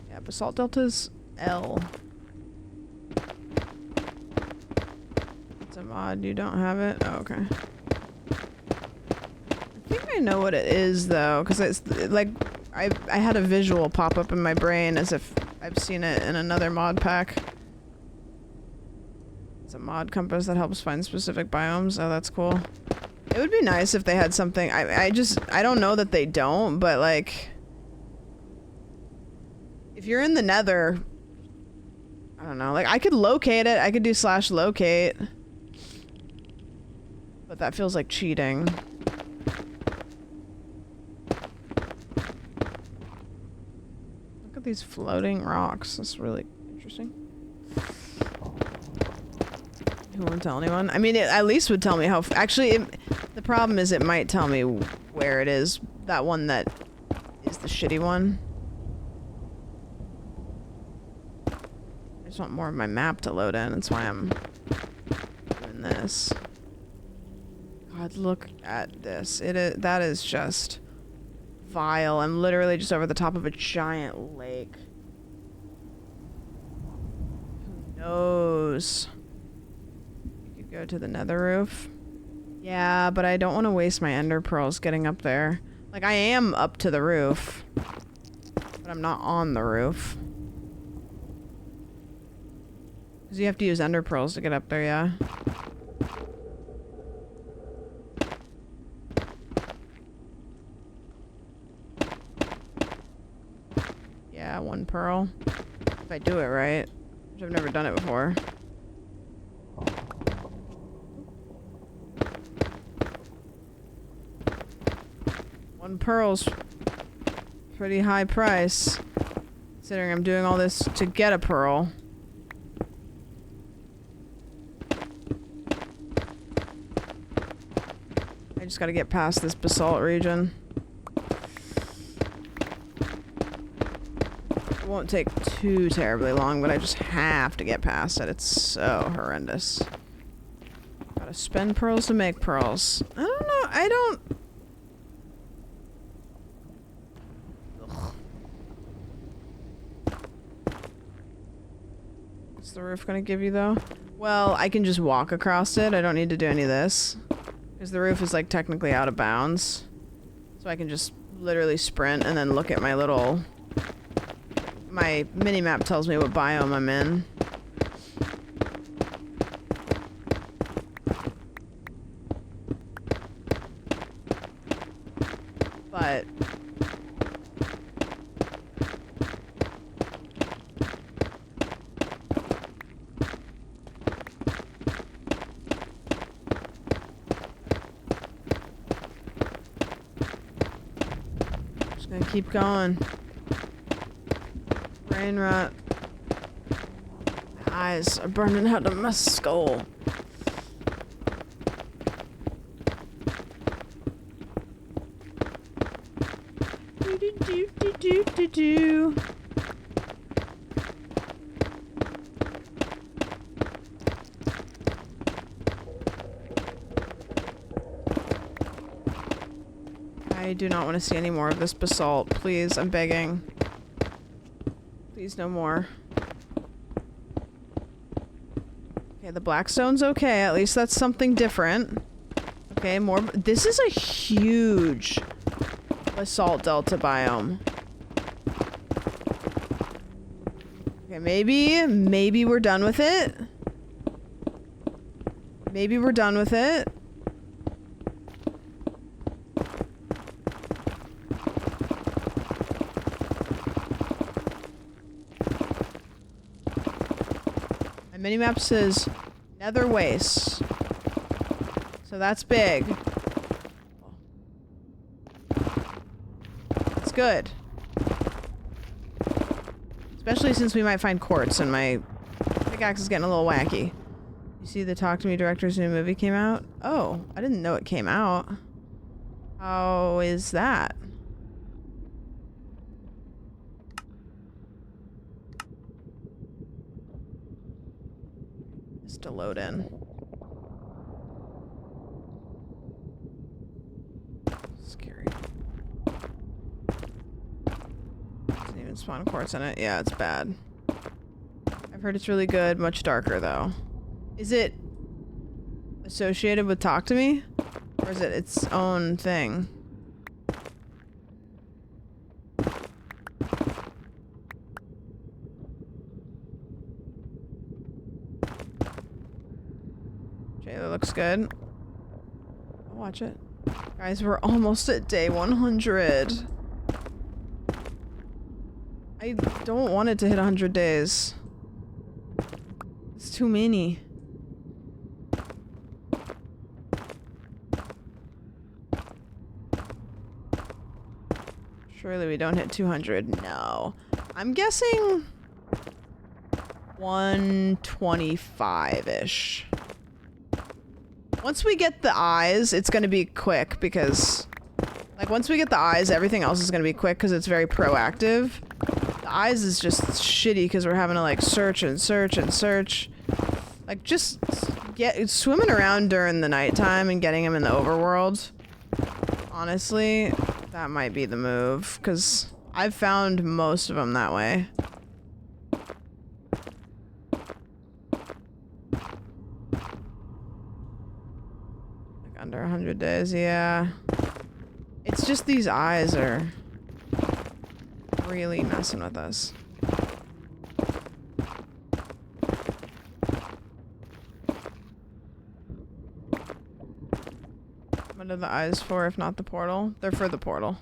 Yeah, basalt delta's L. It's a mod. You don't have it? Oh, okay. I think I know what it is though, because it's like I had a visual pop up in my brain as if I've seen it in another mod pack. It's a mod compass that helps find specific biomes. Oh, that's cool. It would be nice if they had something. I don't know that they don't, but like if you're in the nether, I don't know, like I could locate it. I could do /locate. But that feels like cheating. Look at these floating rocks. That's really interesting. Who won't tell anyone? I mean, it at least would tell me how... Actually, The problem is it might tell me where it is. That one that is the shitty one. I just want more of my map to load in. That's why I'm doing this. God, look at this. That is just vile. I'm literally just over the top of a giant lake. Who knows? You could go to the nether roof. Yeah, but I don't want to waste my ender pearls getting up there. Like, I am up to the roof, but I'm not on the roof. Because you have to use ender pearls to get up there, yeah? Yeah, 1 pearl. If I do it right. Which I've never done it before. One pearl's pretty high price, considering I'm doing all this to get a pearl. I just gotta get past this basalt region. It won't take too terribly long, but I just have to get past it. It's so horrendous. Gotta spend pearls to make pearls. I don't know, I don't... What's the roof gonna give you, though? Well, I can just walk across it. I don't need to do any of this. Because the roof is, like, technically out of bounds. So I can just literally sprint and then look at my little... My mini-map tells me what biome I'm in. But... just gonna keep going. Brain rot. My eyes are burning out of my skull. Do. I do not want to see any more of this basalt. Please, I'm begging. Please, no more. Okay, the blackstone's okay. At least that's something different. Okay, more. This is a huge basalt delta biome. Okay, maybe we're done with it. Maybe we're done with it. My minimap says Nether Wastes. So that's big. That's good. Especially since we might find quartz and my pickaxe is getting a little wacky. You see the Talk to Me director's new movie came out? Oh, I didn't know it came out. How is that? Just to load in. Scary. Doesn't even spawn quartz in it. Yeah, it's bad. I've heard it's really good. Much darker, though. Is it associated with Talk to Me? Or is it its own thing? Trailer looks good. I'll watch it. Guys, we're almost at day 100. I don't want it to hit 100 days. It's too many. Surely we don't hit 200. No. I'm guessing 125-ish. Once we get the eyes, it's gonna be quick because, like, once we get the eyes, everything else is gonna be quick because it's very proactive. The eyes is just shitty because we're having to, like, search and search and search. Like, just swimming around during the nighttime and getting him in the overworld. Honestly, that might be the move because I've found most of them that way. Under 100 days, yeah. It's just these eyes are really messing with us. What are the eyes for if not the portal? They're for the portal.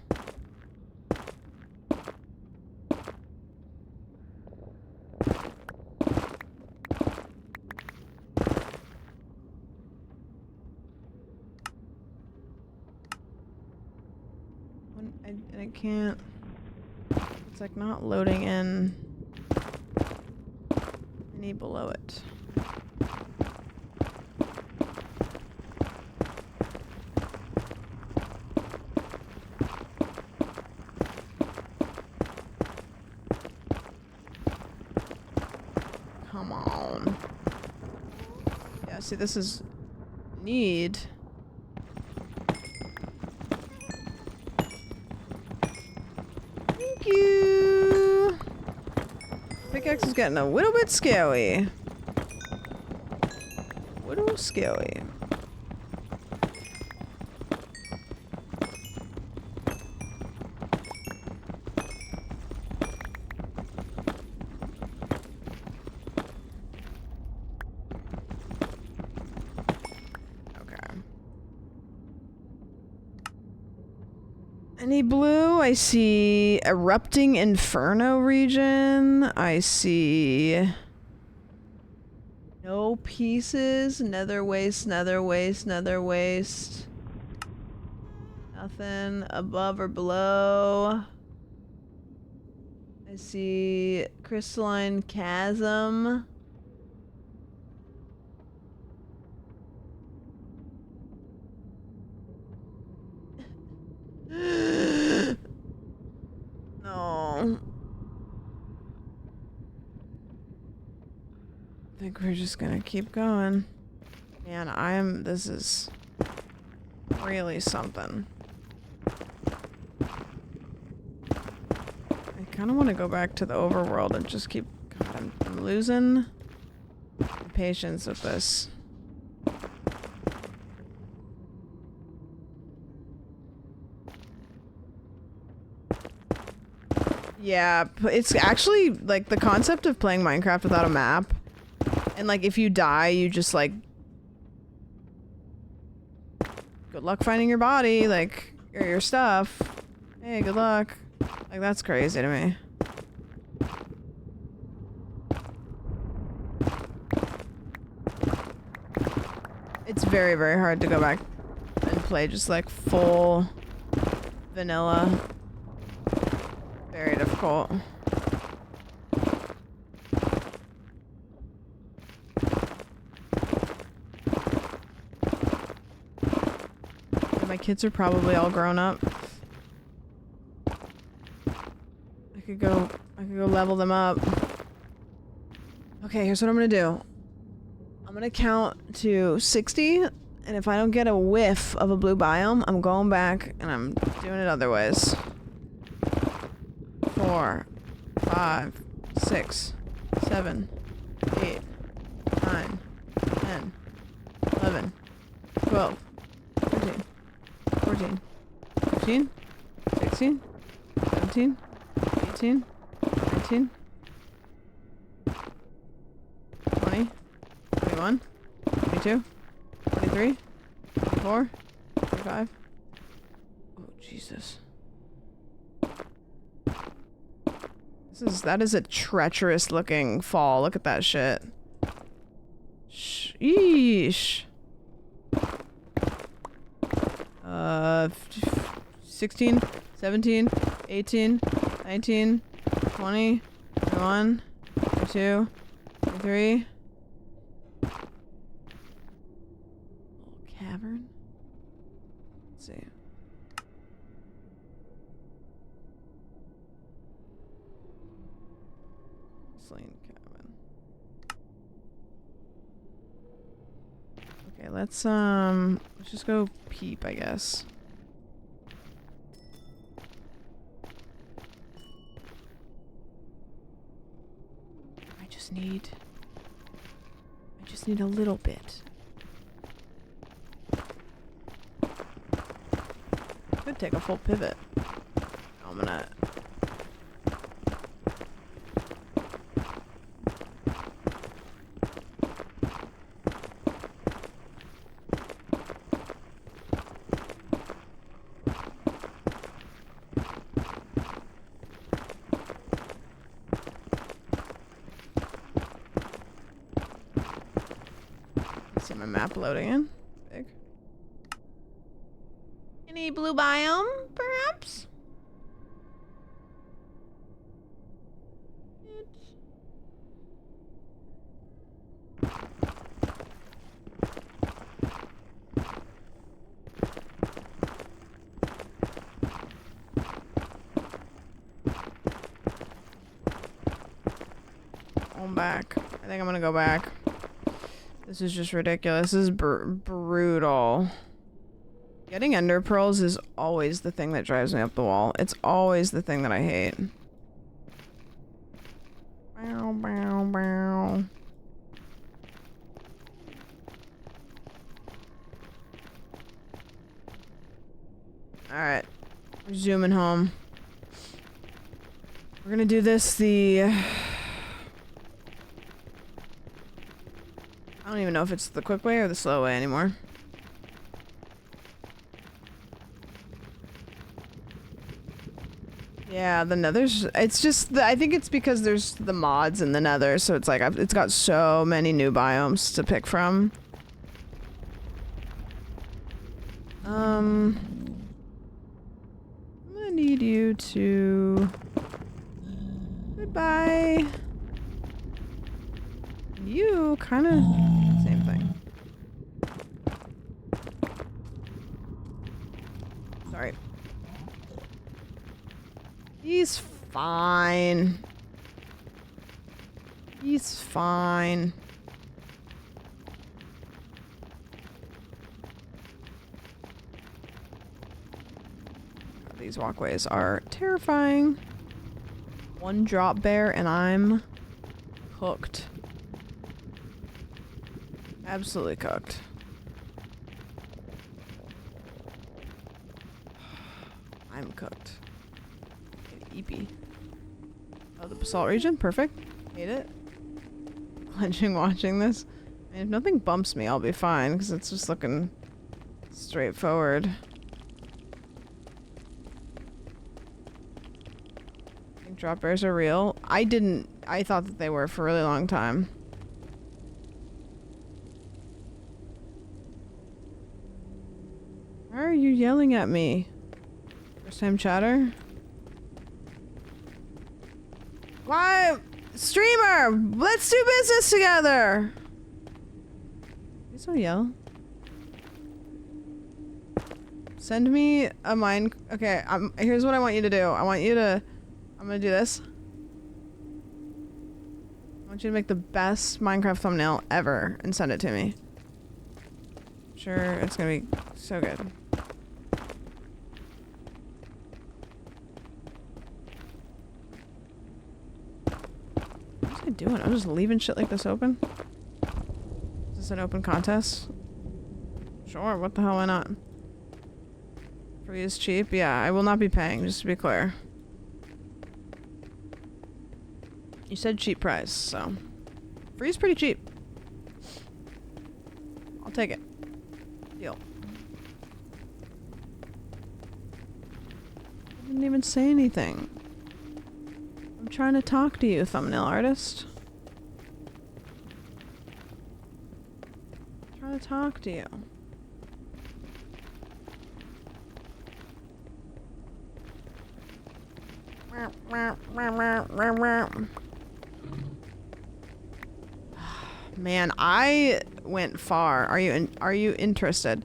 And I can't. It's like not loading in any below it. Come on. Yeah, see, this is need. Thank you. Pickaxe is getting a little bit scary. Little scary. Any blue? I see erupting inferno region. I see no pieces. Nether waste, nether waste, nether waste. Nothing above or below. I see crystalline chasm. No. I think we're just gonna keep going. Man, this is really something. I kind of want to go back to the overworld and just keep, God, I'm losing patience with this. Yeah, it's actually, like, the concept of playing Minecraft without a map, and, like, if you die, you just, like, good luck finding your body, like, or your stuff. Hey, good luck. Like, that's crazy to me. It's very, very hard to go back and play just, like, full vanilla. Very difficult. My kids are probably all grown up. I could go level them up. Okay, here's what I'm gonna do. I'm gonna count to 60, and if I don't get a whiff of a blue biome, I'm going back and I'm doing it other ways. 4, 5, 6, 7, 8, 9, 10, 11, 12, 13, 14, 15, 16, 17, 18, 19, 20, 21, 22, 23, 24, 25. Oh, Jesus. That is a treacherous looking fall. Look at that shit. Sheesh. 16, 17, 18, 19, 20, 21, 22, 23. Cavern? Let's see. Slain cabin. Okay, let's just go peep, I guess. I just need a little bit. Could take a full pivot. I'm gonna. See my map loading in. Big. Any blue biome, perhaps? I'm back. I think I'm gonna go back. This is just ridiculous. This is brutal. Getting ender pearls is always the thing that drives me up the wall. It's always the thing that I hate. Bow, bow, bow. Alright. We're zooming home. We're gonna do this I don't even know if it's the quick way or the slow way anymore. Yeah, the nether's... It's just... I think it's because there's the mods in the nether, so it's like... it's got so many new biomes to pick from. I'm gonna need you to... Goodbye. You kind of same thing. Sorry. He's fine. He's fine. These walkways are terrifying. One drop bear and I'm cooked. Absolutely cooked. I'm cooked. Eepy. Oh, the basalt region? Perfect. Hate it. Clenching watching this. I mean, if nothing bumps me, I'll be fine, because it's just looking straightforward. I think drop bears are real. I thought that they were for a really long time. Why are you yelling at me? First time chatter? Why? Streamer! Let's do business together! Please don't yell. Send me a mine... Okay, here's what I want you to do. I'm gonna do this. I want you to make the best Minecraft thumbnail ever and send it to me. Sure, it's gonna be so good. What's I doing? I'm just leaving shit like this open? Is this an open contest? Sure, what the hell, why not? Free is cheap? Yeah, I will not be paying, just to be clear. You said cheap price, so... Free is pretty cheap. I'll take it. Deal. I didn't even say anything. I'm trying to talk to you, thumbnail artist. I'm trying to talk to you. Man, I went far. Are you interested?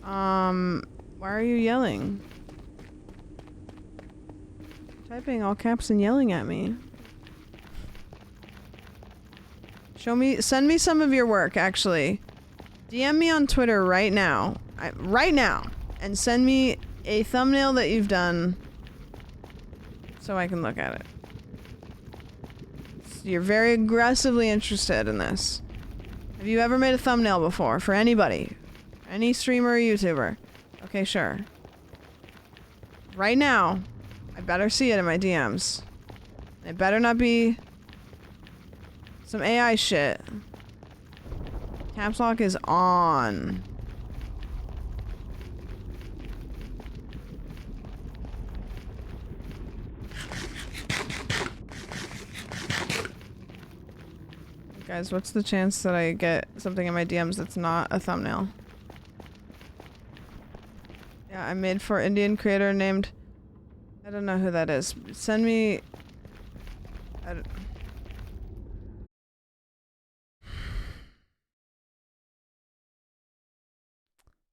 Why are you yelling? Typing all caps and yelling at me. Send me some of your work, actually. DM me on Twitter right now. Right now. And send me a thumbnail that you've done so I can look at it. So you're very aggressively interested in this. Have you ever made a thumbnail before for anybody? Any streamer or YouTuber? Okay, sure. Right now, I better see it in my DMs. It better not be some AI shit. Caps lock is on. Guys, what's the chance that I get something in my DMs that's not a thumbnail? Yeah, I made for Indian creator named... I don't know who that is. Send me...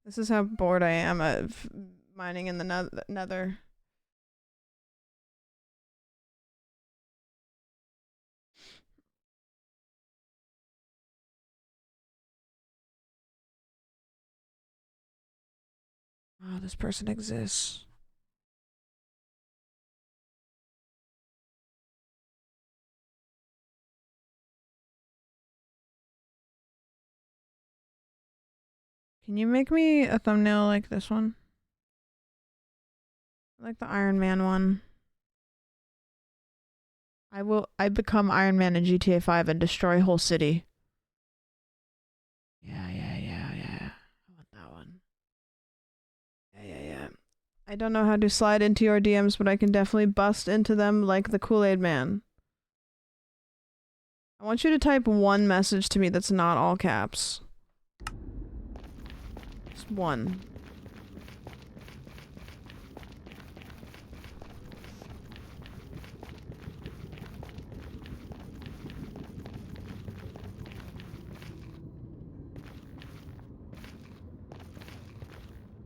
This is how bored I am of mining in the nether. Oh, this person exists. Can you make me a thumbnail like this one? I like the Iron Man one. I become Iron Man in GTA 5 and destroy whole city. Yeah. I want that one. Yeah. I don't know how to slide into your DMs, but I can definitely bust into them like the Kool-Aid Man. I want you to type one message to me that's not all caps. Just one.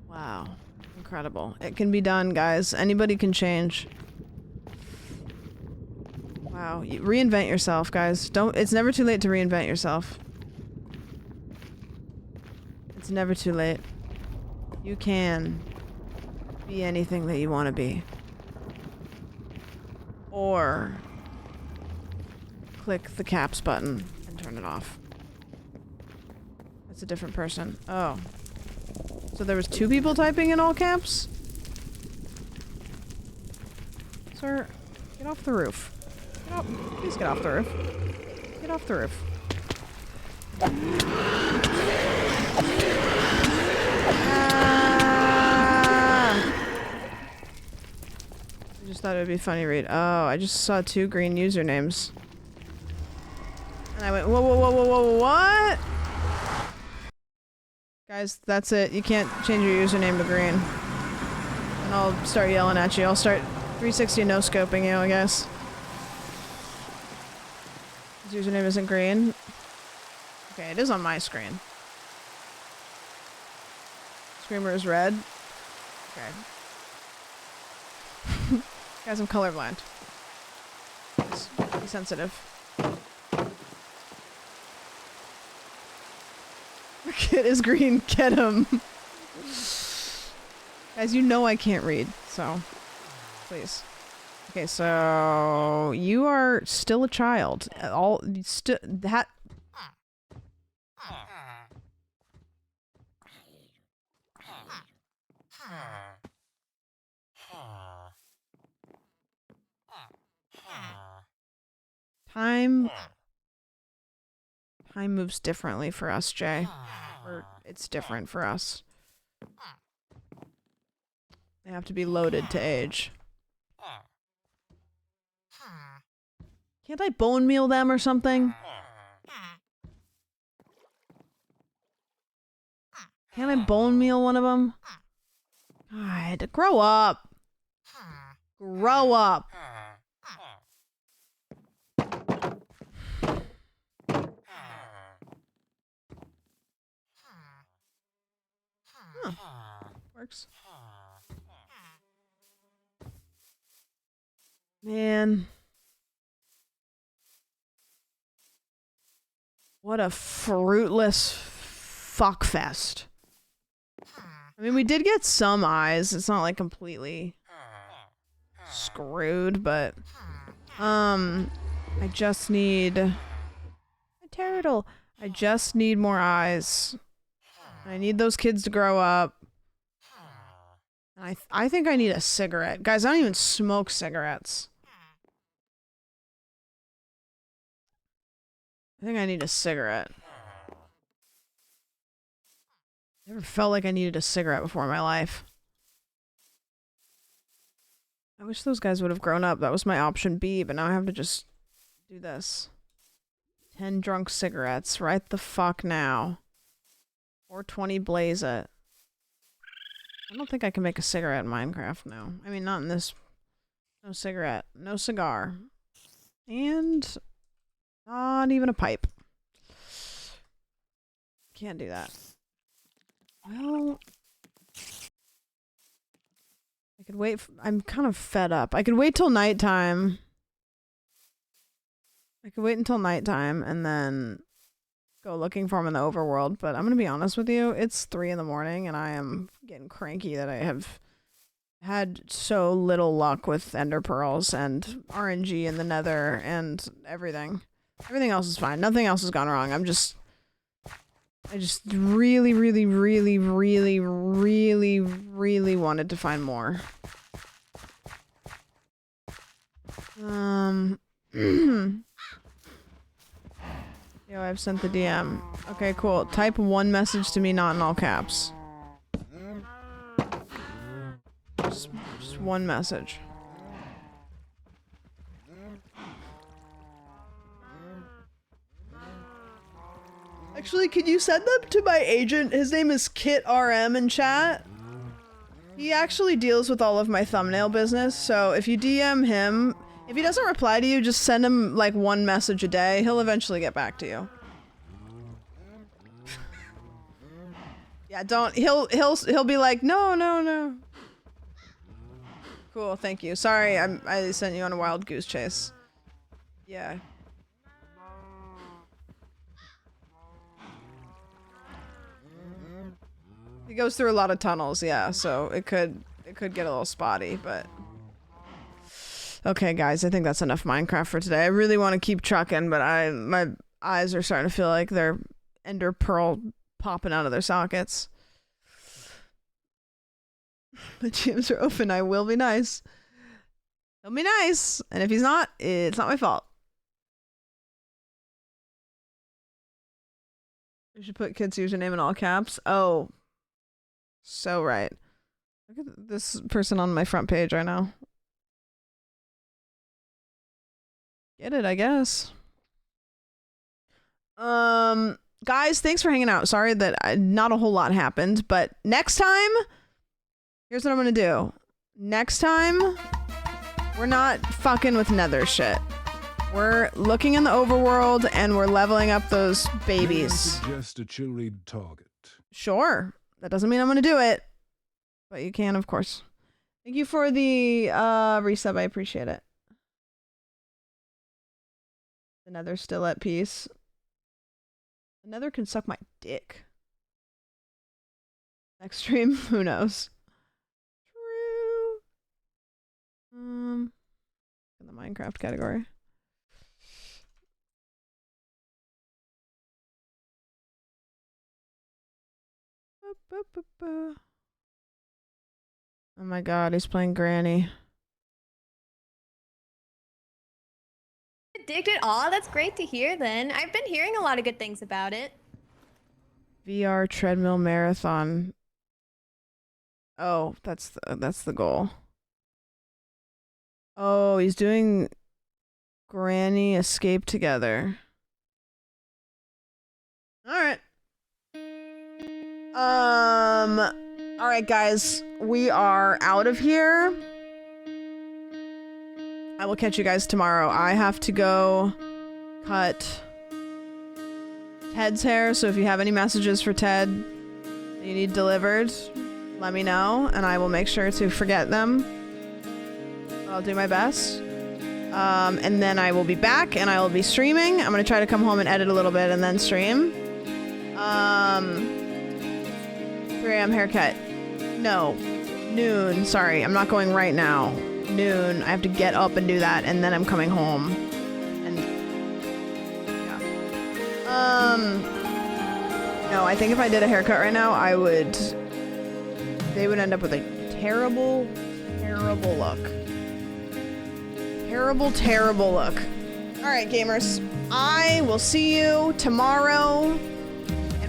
Wow. Incredible. It can be done, guys. Anybody can change. Wow. Reinvent yourself, guys. It's never too late to reinvent yourself. It's never too late. You can be anything that you want to be. Or click the caps button and turn it off. That's a different person. Oh. So there was 2 people typing in all caps? Sir, get off the roof. Get off. Please get off the roof. Get off the roof. I just thought it would be funny to read. Oh, I just saw 2 green usernames. And I went, whoa, what? Guys, that's it. You can't change your username to green. And I'll start yelling at you. I'll start 360 no-scoping you, I guess. His username isn't green. Okay, it is on my screen. Screamer is red. Okay. Guys, I'm colorblind. Just be sensitive. The kid is green. Get him. Guys, you know I can't read, so please. Okay, so you are still a child. That. Time moves differently for us, Jay. Or it's different for us. They have to be loaded to age. Can't I bone meal them or something? Can't I bone meal one of them? God, grow up. Grow up. Huh. Works. Man. What a fruitless fuckfest. I mean, we did get some eyes. It's not like completely screwed, but I just need a turtle. I just need more eyes. I need those kids to grow up. I think I need a cigarette. Guys, I don't even smoke cigarettes. I think I need a cigarette. Never felt like I needed a cigarette before in my life. I wish those guys would have grown up. That was my option B, but now I have to just do this. 10 drunk cigarettes right the fuck now. 420 blaze it. I don't think I can make a cigarette in Minecraft, no. I mean, not in this. No cigarette. No cigar. And not even a pipe. Can't do that. Well, I could wait. I'm kind of fed up. I could wait till nighttime. I could wait until nighttime and then go looking for him in the overworld. But I'm going to be honest with you. It's 3 in the morning and I am getting cranky that I have had so little luck with ender pearls and RNG in the nether and everything. Everything else is fine. Nothing else has gone wrong. I just really, really, really, really, really, really wanted to find more. Yo, I've sent the DM. Okay, cool. Type one message to me, not in all caps. Just one message. Actually, could you send them to my agent? His name is Kit RM in chat. He actually deals with all of my thumbnail business, so if you DM him, if he doesn't reply to you, just send him like one message a day. He'll eventually get back to you. Yeah, don't. He'll be like, no. Cool, thank you. Sorry, I sent you on a wild goose chase. Yeah. He goes through a lot of tunnels, yeah, so it could get a little spotty, but okay, guys, I think that's enough Minecraft for today. I really want to keep trucking, but my eyes are starting to feel like they're ender pearl popping out of their sockets. The gyms are open. I will be nice. He'll be nice, and if he's not, it's not my fault. We should put kids' username in all caps. Oh. So right. Look at this person on my front page right now. Get it, I guess. Guys, thanks for hanging out. Sorry that not a whole lot happened, but next time, here's what I'm gonna do. Next time, we're not fucking with nether shit. We're looking in the overworld and we're leveling up those babies. Suggest a chill read target. Sure. That doesn't mean I'm gonna do it. But you can, of course. Thank you for the resub. I appreciate it. The nether's still at peace. The nether can suck my dick. Next stream, who knows? True. In the Minecraft category. Oh my god, he's playing Granny. Addicted? Aw, that's great to hear then. I've been hearing a lot of good things about it. VR treadmill marathon. Oh, that's the goal. Oh, he's doing Granny Escape Together. Alright. Alright guys, we are out of here. I will catch you guys tomorrow. I have to go cut Ted's hair, so if you have any messages for Ted, you need delivered, let me know, and I will make sure to forget them. I'll do my best. And then I will be back, and I will be streaming. I'm gonna try to come home and edit a little bit, and then stream. 3 a.m. haircut. No. Noon. Sorry, I'm not going right now. Noon. I have to get up and do that, and then I'm coming home. And yeah. No, I think if I did a haircut right now, they would end up with a terrible, terrible look. Terrible, terrible look. All right, gamers. I will see you tomorrow.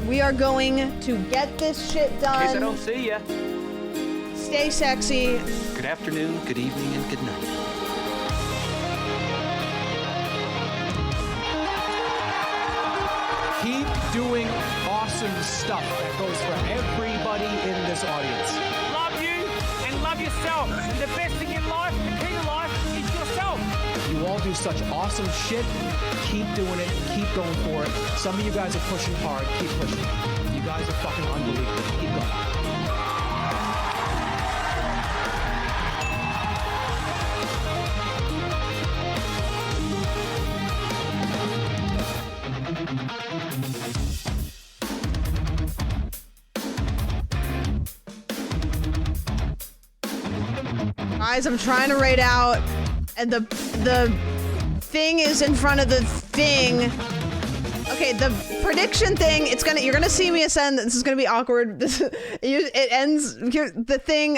We are going to get this shit done. In case I don't see ya. Stay sexy. Good afternoon, good evening, and good night. Keep doing awesome stuff that goes for everybody in this audience. Love you and love yourself. And the best thing in life, the key to life, is yourself. You all do such awesome shit. Keep doing it. Keep going for it. Some of you guys are pushing hard. Keep pushing. You guys are fucking unbelievable. Keep going. Guys, I'm trying to raid out, and the thing is in front of the thing. Okay, the prediction thing, you're gonna see me ascend. This is gonna be awkward. It ends, the thing,